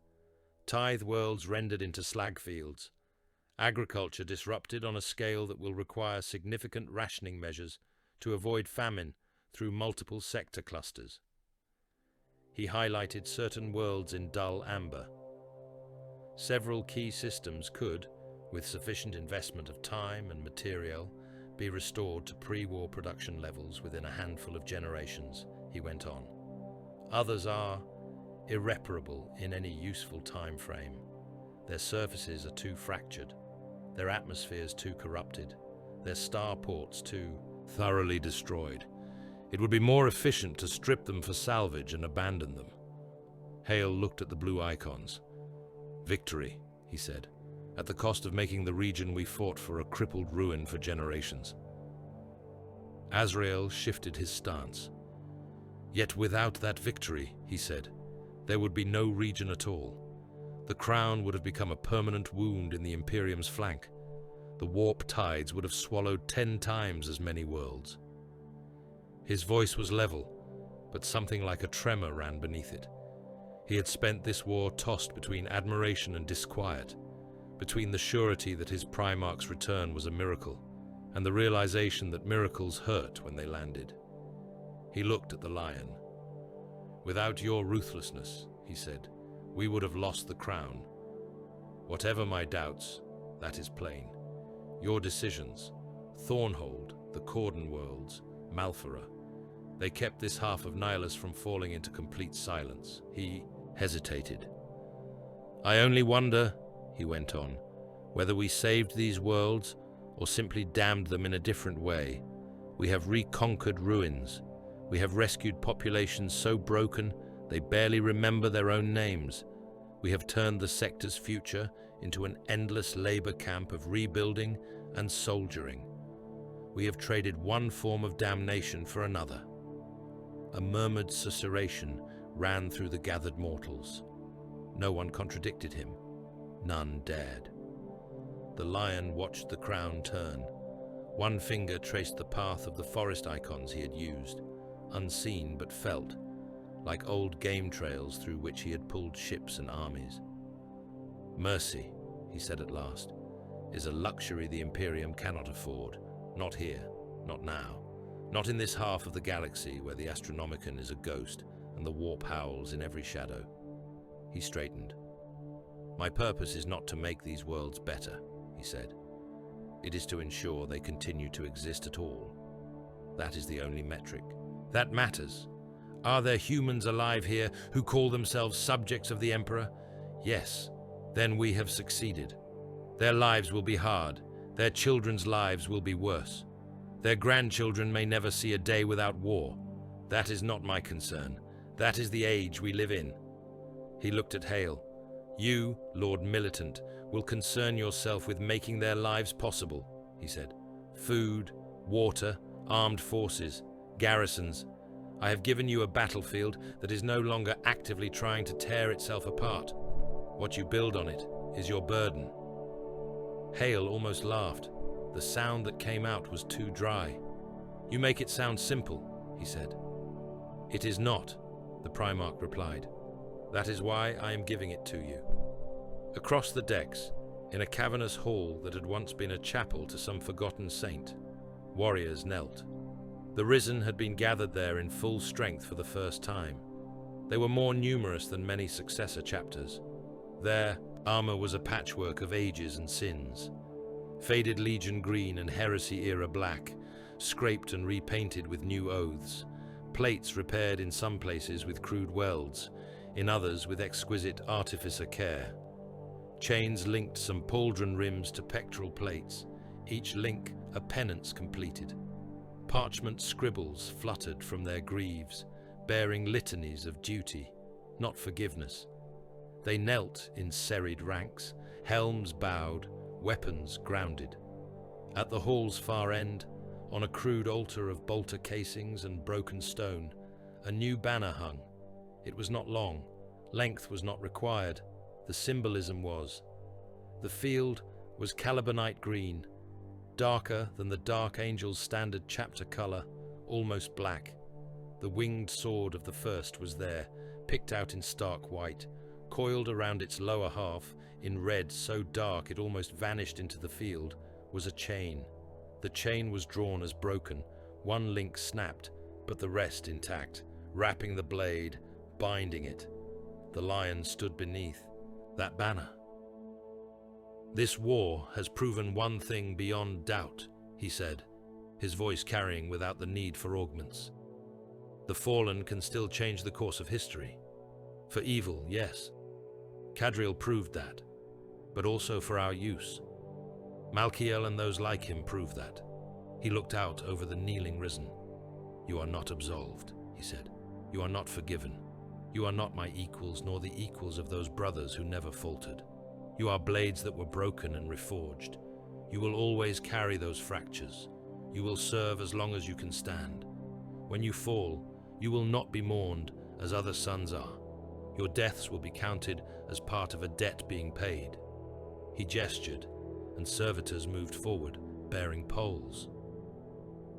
tithe worlds rendered into slag fields, agriculture disrupted on a scale that will require significant rationing measures to avoid famine through multiple sector clusters." He highlighted certain worlds in dull amber. Several key systems could, with sufficient investment of time and material, be restored to pre-war production levels within a handful of generations, he went on. Others are irreparable in any useful time frame. Their surfaces are too fractured, their atmospheres too corrupted, their starports too thoroughly destroyed. It would be more efficient to strip them for salvage and abandon them. Hale looked at the blue icons. "Victory," he said, "at the cost of making the region we fought for a crippled ruin for generations." Azrael shifted his stance. "Yet without that victory," he said, "there would be no region at all. The crown would have become a permanent wound in the Imperium's flank. The warp tides would have swallowed 10 times as many worlds." His voice was level, but something like a tremor ran beneath it. He had spent this war tossed between admiration and disquiet, between the surety that his Primarch's return was a miracle, and the realization that miracles hurt when they landed. He looked at the Lion. "Without your ruthlessness," he said, "we would have lost the crown. Whatever my doubts, that is plain. Your decisions, Thornhold, the Cordon worlds, Malphara, they kept this half of Nihilus from falling into complete silence." He hesitated. "I only wonder," he went on, "whether we saved these worlds or simply damned them in a different way. We have reconquered ruins. We have rescued populations so broken they barely remember their own names. We have turned the sector's future into an endless labor camp of rebuilding and soldiering. We have traded one form of damnation for another." A murmured susurration ran through the gathered mortals. No one contradicted him. None dared. The lion watched the crown turn. One finger traced the path of the forest icons he had used, unseen but felt, like old game trails through which he had pulled ships and armies. "Mercy," he said at last, "is a luxury the Imperium cannot afford. Not here, not now, not in this half of the galaxy where the Astronomicon is a ghost and the warp howls in every shadow." He straightened. "My purpose is not to make these worlds better," he said. "It is to ensure they continue to exist at all. That is the only metric that matters. Are there humans alive here who call themselves subjects of the Emperor? Yes, then we have succeeded. Their lives will be hard. Their children's lives will be worse. Their grandchildren may never see a day without war. That is not my concern. That is the age we live in." He looked at Hale. "You, Lord Militant, will concern yourself with making their lives possible," he said. "Food, water, armed forces, garrisons. I have given you a battlefield that is no longer actively trying to tear itself apart. What you build on it is your burden." Hale almost laughed. The sound that came out was too dry. "You make it sound simple," he said. "It is not," the Primarch replied. "That is why I am giving it to you." Across the decks, in a cavernous hall that had once been a chapel to some forgotten saint, warriors knelt. The Risen had been gathered there in full strength for the first time. They were more numerous than many successor chapters. Their armor was a patchwork of ages and sins. Faded Legion green and Heresy-era black, scraped and repainted with new oaths, plates repaired in some places with crude welds, in others with exquisite artificer care. Chains linked some pauldron rims to pectoral plates, each link a penance completed. Parchment scribbles fluttered from their greaves, bearing litanies of duty, not forgiveness. They knelt in serried ranks, helms bowed, weapons grounded. At the hall's far end, on a crude altar of bolter casings and broken stone, a new banner hung. It was not long, length was not required, the symbolism was. The field was calibanite green, darker than the Dark Angel's standard chapter color, almost black. The winged sword of the first was there, picked out in stark white, coiled around its lower half, in red so dark it almost vanished into the field, was a chain. The chain was drawn as broken, one link snapped, but the rest intact, wrapping the blade, binding it. The lion stood beneath that banner. "This war has proven one thing beyond doubt," he said, his voice carrying without the need for augments. "The fallen can still change the course of history. For evil, yes. Cadriel proved that, but also for our use. Malkiel and those like him proved that." He looked out over the kneeling Risen. "You are not absolved," he said. "You are not forgiven. You are not my equals, nor the equals of those brothers who never faltered. You are blades that were broken and reforged. You will always carry those fractures. You will serve as long as you can stand. When you fall, you will not be mourned as other sons are. Your deaths will be counted as part of a debt being paid." He gestured, and servitors moved forward, bearing poles.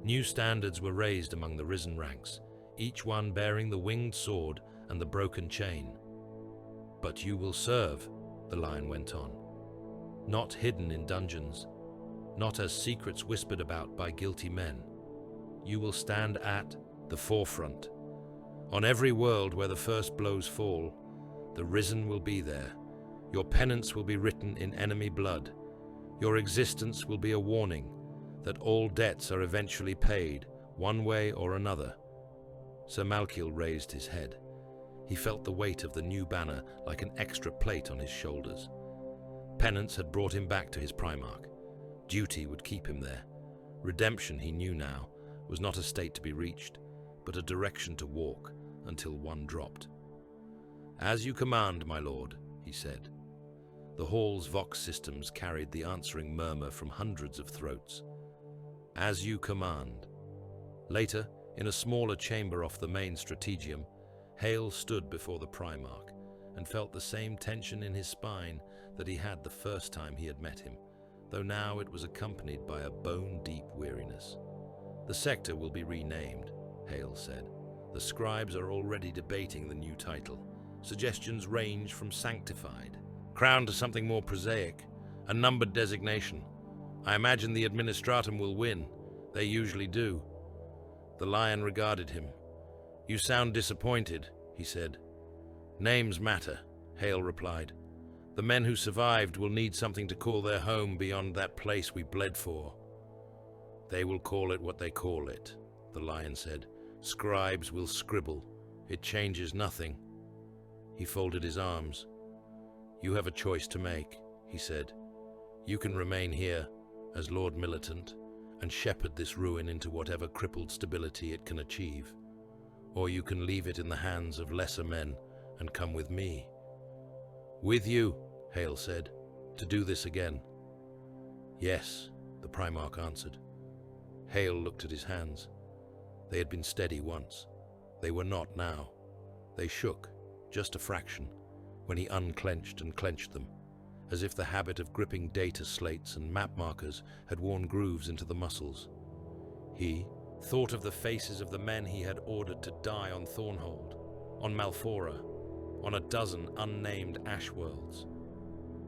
New standards were raised among the Risen ranks, each one bearing the winged sword and the broken chain. "But you will serve," the lion went on. "Not hidden in dungeons, not as secrets whispered about by guilty men. You will stand at the forefront. On every world where the first blows fall, the Risen will be there. Your penance will be written in enemy blood. Your existence will be a warning that all debts are eventually paid, one way or another." Sir Malkiel raised his head. He felt the weight of the new banner like an extra plate on his shoulders. Penance had brought him back to his Primarch. Duty would keep him there. Redemption, he knew now, was not a state to be reached, but a direction to walk until one dropped. "As you command, my lord," he said. The hall's vox systems carried the answering murmur from hundreds of throats. "As you command." Later, in a smaller chamber off the main strategium, Hale stood before the Primarch and felt the same tension in his spine that he had the first time he had met him, though now it was accompanied by a bone-deep weariness. "The sector will be renamed," Hale said. "The scribes are already debating the new title. Suggestions range from sanctified, crowned to something more prosaic, a numbered designation. I imagine the administratum will win. They usually do." The Lion regarded him. "You sound disappointed," he said. "Names matter," Hale replied. "The men who survived will need something to call their home beyond that place we bled for." "They will call it what they call it," the Lion said. "Scribes will scribble. It changes nothing." He folded his arms. "You have a choice to make," he said. "You can remain here as Lord Militant and shepherd this ruin into whatever crippled stability it can achieve. Or you can leave it in the hands of lesser men and come with me." "With you," Hale said, "to do this again." "Yes," the Primarch answered. Hale looked at his hands. They had been steady once. They were not now. They shook, just a fraction, when he unclenched and clenched them, as if the habit of gripping data slates and map markers had worn grooves into the muscles. He thought of the faces of the men he had ordered to die on Thornhold, on Malfora, on a dozen unnamed ash worlds,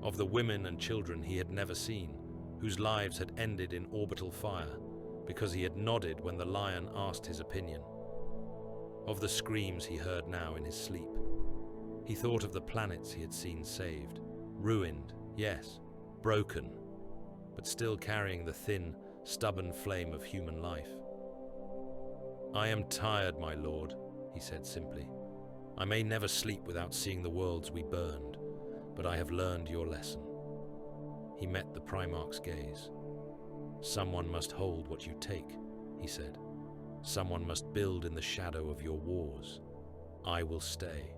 of the women and children he had never seen, whose lives had ended in orbital fire because he had nodded when the Lion asked his opinion, of the screams he heard now in his sleep. He thought of the planets he had seen saved, ruined, yes, broken, but still carrying the thin, stubborn flame of human life. "I am tired, my lord," he said simply. "I may never sleep without seeing the worlds we burned, but I have learned your lesson." He met the Primarch's gaze. "Someone must hold what you take," he said. "Someone must build in the shadow of your wars. I will stay.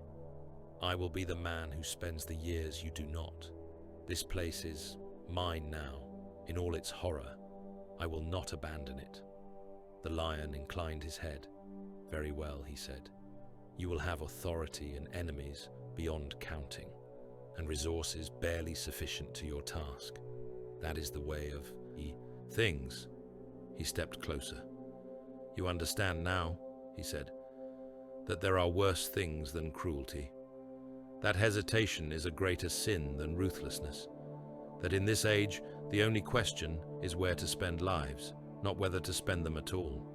I will be the man who spends the years you do not. This place is mine now, in all its horror. I will not abandon it." The Lion inclined his head. "Very well," he said. "You will have authority and enemies beyond counting, and resources barely sufficient to your task. That is the way of things." He stepped closer. "You understand now," he said, "that there are worse things than cruelty. That hesitation is a greater sin than ruthlessness. That in this age, the only question is where to spend lives, not whether to spend them at all."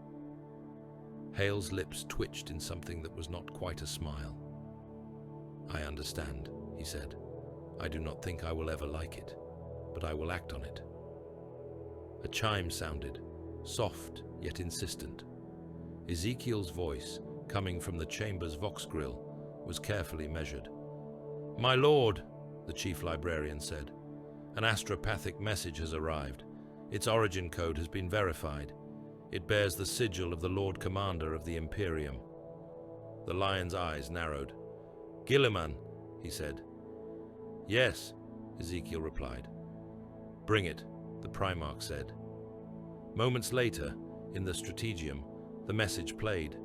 Hale's lips twitched in something that was not quite a smile. "I understand," he said. "I do not think I will ever like it, but I will act on it." A chime sounded, soft yet insistent. Ezekiel's voice, coming from the chamber's vox grill, was carefully measured. "My lord," the chief librarian said, "an astropathic message has arrived. Its origin code has been verified. It bears the sigil of the Lord Commander of the Imperium." The Lion's eyes narrowed. "Gilliman," he said. "Yes," Ezekiel replied. "Bring it," the Primarch said. Moments later, in the Strategium, the message played.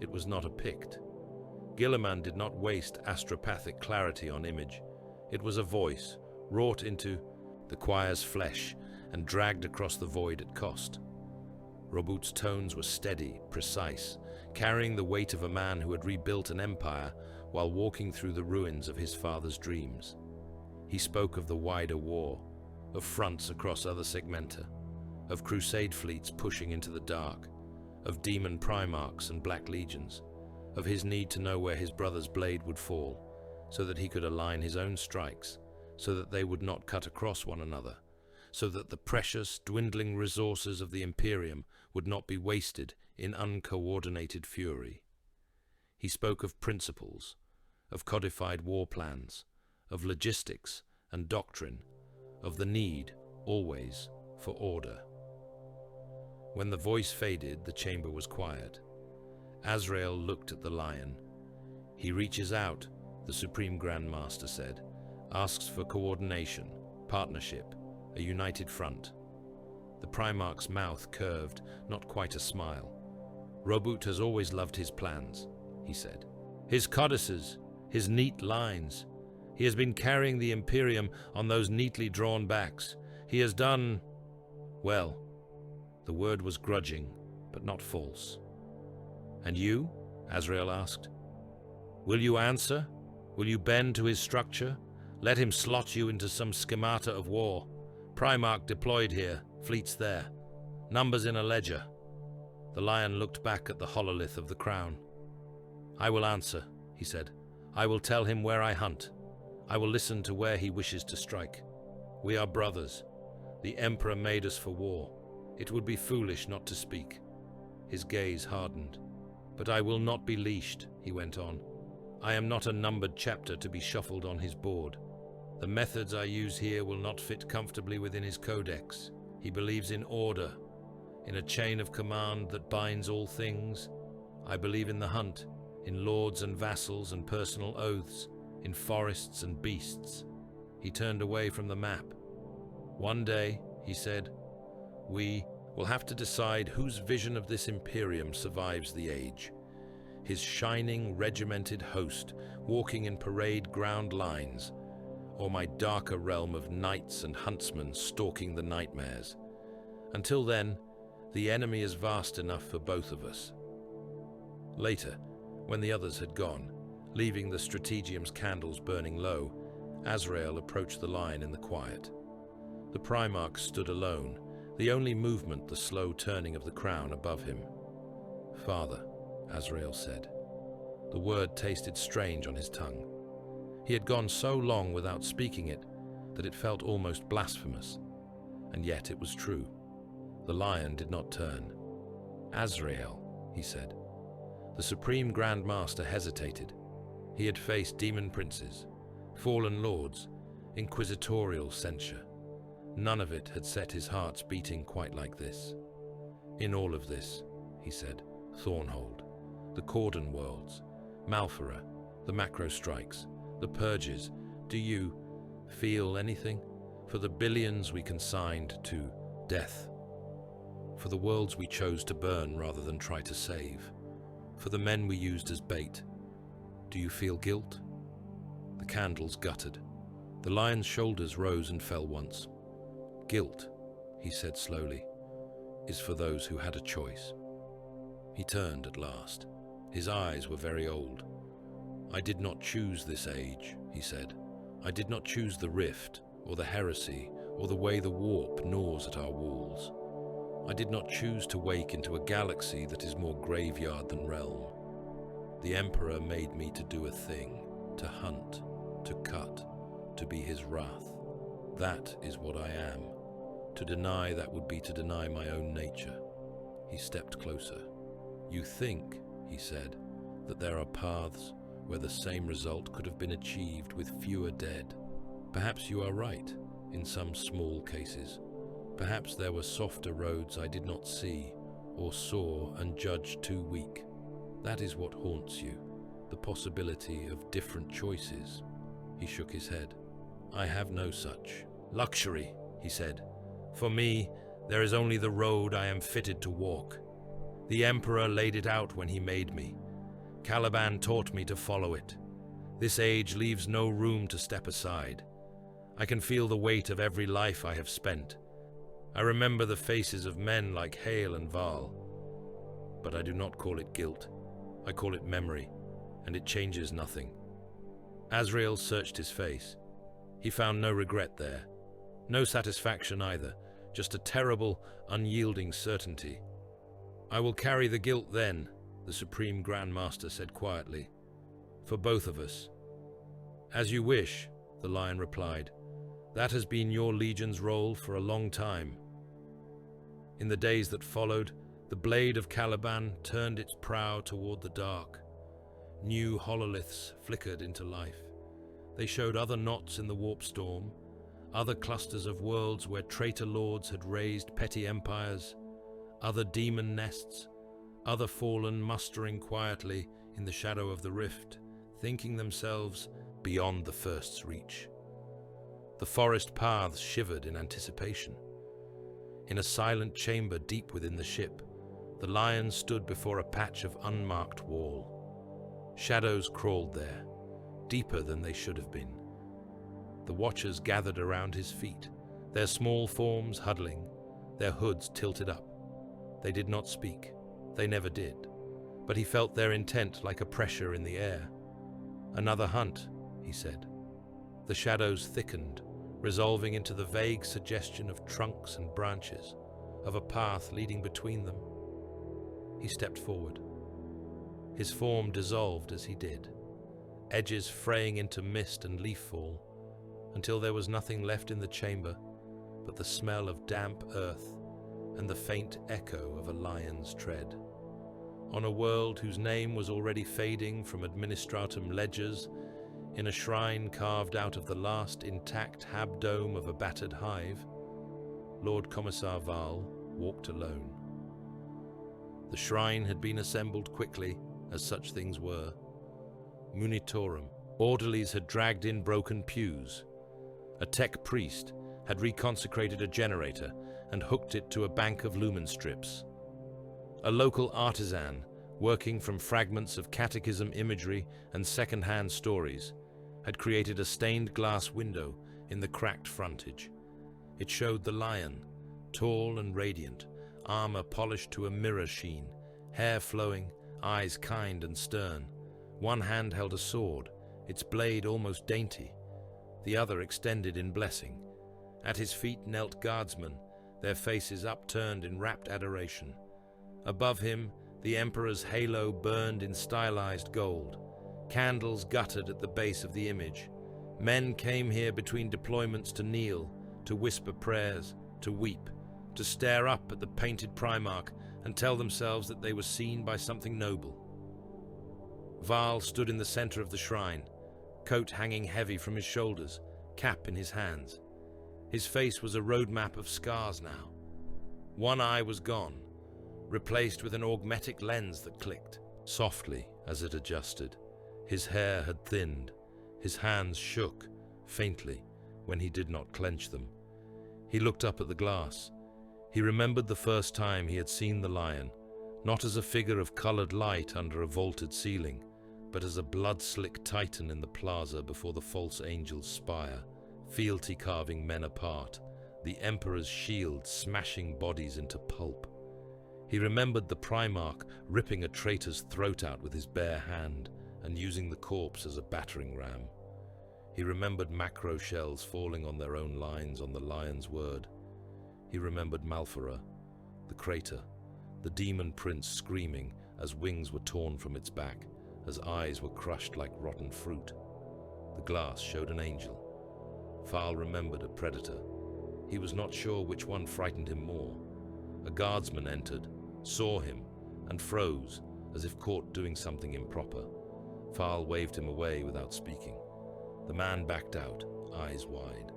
It was not a Pict. Gilliman did not waste astropathic clarity on image. It was a voice, wrought into the choir's flesh and dragged across the void at cost. Robut's tones were steady, precise, carrying the weight of a man who had rebuilt an empire while walking through the ruins of his father's dreams. He spoke of the wider war, of fronts across other segmenta, of crusade fleets pushing into the dark, of demon primarchs and black legions, of his need to know where his brother's blade would fall, so that he could align his own strikes, so that they would not cut across one another, so that the precious, dwindling resources of the Imperium would not be wasted in uncoordinated fury. He spoke of principles, of codified war plans, of logistics and doctrine, of the need, always, for order. When the voice faded, the chamber was quiet. Azrael looked at the Lion. "He reaches out," the Supreme Grand Master said, "asks for coordination, partnership, a united front." The Primarch's mouth curved, not quite a smile. "Robut has always loved his plans," he said. "His codices, his neat lines. He has been carrying the Imperium on those neatly drawn backs. He has done, well, the word was grudging, but not false. And you? Azrael asked. Will you answer? Will you bend to his structure? Let him slot you into some schemata of war. Primarch deployed here, fleets there. Numbers in a ledger. The lion looked back at the hololith of the crown. I will answer, he said. I will tell him where I hunt. I will listen to where he wishes to strike. We are brothers. The Emperor made us for war. It would be foolish not to speak. His gaze hardened. But I will not be leashed, he went on. I am not a numbered chapter to be shuffled on his board. The methods I use here will not fit comfortably within his codex. He believes in order, in a chain of command that binds all things. I believe in the hunt, in lords and vassals and personal oaths, in forests and beasts. He turned away from the map. One day, he said, we will have to decide whose vision of this Imperium survives the age. His shining, regimented host, walking in parade ground lines, or my darker realm of knights and huntsmen stalking the nightmares. Until then, the enemy is vast enough for both of us. Later, when the others had gone, leaving the Strategium's candles burning low, Azrael approached the line in the quiet. The Primarch stood alone, the only movement the slow turning of the crown above him. Father, Azrael said. The word tasted strange on his tongue. He had gone so long without speaking it that it felt almost blasphemous. And yet it was true. The lion did not turn. Azrael, he said. The Supreme Grand Master hesitated. He had faced demon princes, fallen lords, inquisitorial censure. None of it had set his hearts beating quite like this. In all of this, he said, Thornhold, the Cordon worlds, Malphara, the macro strikes, the purges, do you feel anything? For the billions we consigned to death, for the worlds we chose to burn rather than try to save, for the men we used as bait, do you feel guilt? The candles guttered. The lion's shoulders rose and fell once. Guilt, he said slowly, is for those who had a choice. He turned at last. His eyes were very old. I did not choose this age, he said. I did not choose the rift, or the heresy, or the way the warp gnaws at our walls. I did not choose to wake into a galaxy that is more graveyard than realm. The Emperor made me to do a thing, to hunt, to cut, to be his wrath. That is what I am. To deny that would be to deny my own nature. He stepped closer. You think, he said, that there are paths where the same result could have been achieved with fewer dead. Perhaps you are right, in some small cases. Perhaps there were softer roads I did not see, or saw and judged too weak. That is what haunts you, the possibility of different choices. He shook his head. I have no such luxury, he said. For me, there is only the road I am fitted to walk. The Emperor laid it out when he made me. Caliban taught me to follow it. This age leaves no room to step aside. I can feel the weight of every life I have spent. I remember the faces of men like Hale and Val. But I do not call it guilt. I call it memory, and it changes nothing. Azrael searched his face. He found no regret there. No satisfaction either, just a terrible, unyielding certainty. I will carry the guilt then, the Supreme Grand Master said quietly. For both of us. As you wish, the lion replied. That has been your legion's role for a long time. In the days that followed, the blade of Caliban turned its prow toward the dark. New hololiths flickered into life. They showed other knots in the warp storm, other clusters of worlds where traitor lords had raised petty empires, other demon nests, other fallen mustering quietly in the shadow of the rift, thinking themselves beyond the first's reach. The forest paths shivered in anticipation. In a silent chamber deep within the ship, the lion stood before a patch of unmarked wall. Shadows crawled there, deeper than they should have been. The watchers gathered around his feet, their small forms huddling, their hoods tilted up. They did not speak. They never did. But he felt their intent like a pressure in the air. "Another hunt," he said. The shadows thickened, resolving into the vague suggestion of trunks and branches, of a path leading between them. He stepped forward. His form dissolved as he did, edges fraying into mist and leaf fall, until there was nothing left in the chamber but the smell of damp earth and the faint echo of a lion's tread. On a world whose name was already fading from administratum ledgers, in a shrine carved out of the last intact habdome of a battered hive, Lord Commissar Val walked alone. The shrine had been assembled quickly, as such things were. Munitorum, orderlies had dragged in broken pews. A tech priest had reconsecrated a generator and hooked it to a bank of lumen strips. A local artisan, working from fragments of catechism imagery and second-hand stories, had created a stained glass window in the cracked frontage. It showed the lion, tall and radiant, armor polished to a mirror sheen, hair flowing, eyes kind and stern. One hand held a sword, its blade almost dainty, the other extended in blessing. At his feet knelt guardsmen, their faces upturned in rapt adoration. Above him, the Emperor's halo burned in stylized gold. Candles guttered at the base of the image. Men came here between deployments to kneel, to whisper prayers, to weep, to stare up at the painted Primarch and tell themselves that they were seen by something noble. Val stood in the center of the shrine, coat hanging heavy from his shoulders, cap in his hands. His face was a roadmap of scars now. One eye was gone, replaced with an augmetic lens that clicked softly as it adjusted. His hair had thinned. His hands shook, faintly, when he did not clench them. He looked up at the glass. He remembered the first time he had seen the lion, not as a figure of colored light under a vaulted ceiling, but as a blood-slick titan in the plaza before the false angel's spire, fealty carving men apart, the Emperor's shield smashing bodies into pulp. He remembered the Primarch ripping a traitor's throat out with his bare hand and using the corpse as a battering ram. He remembered macro shells falling on their own lines on the lion's word. He remembered Malphara, the crater, the demon prince screaming as wings were torn from its back, as eyes were crushed like rotten fruit. The glass showed an angel. Val remembered a predator. He was not sure which one frightened him more. A guardsman entered, saw him, and froze, as if caught doing something improper. Val waved him away without speaking. The man backed out, eyes wide.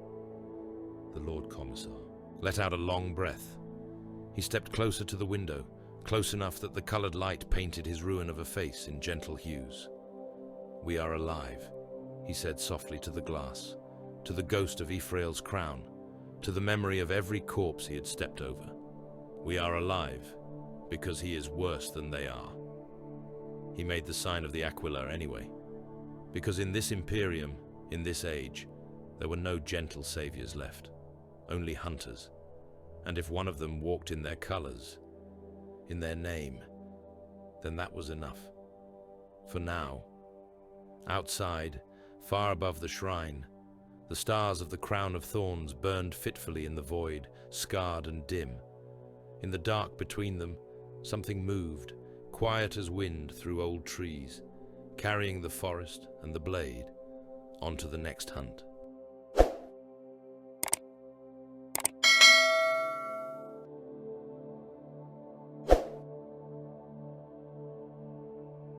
The Lord Commissar let out a long breath. He stepped closer to the window, close enough that the colored light painted his ruin of a face in gentle hues. "We are alive," he said softly to the glass, to the ghost of Ephrael's crown, to the memory of every corpse he had stepped over. "We are alive, because he is worse than they are." He made the sign of the Aquila anyway, because in this Imperium, in this age, there were no gentle saviors left, only hunters. And if one of them walked in their colors, in their name, then that was enough. For now, outside, far above the shrine, the stars of the crown of thorns burned fitfully in the void, scarred and dim. In the dark between them, something moved, quiet as wind through old trees, carrying the forest and the blade onto the next hunt.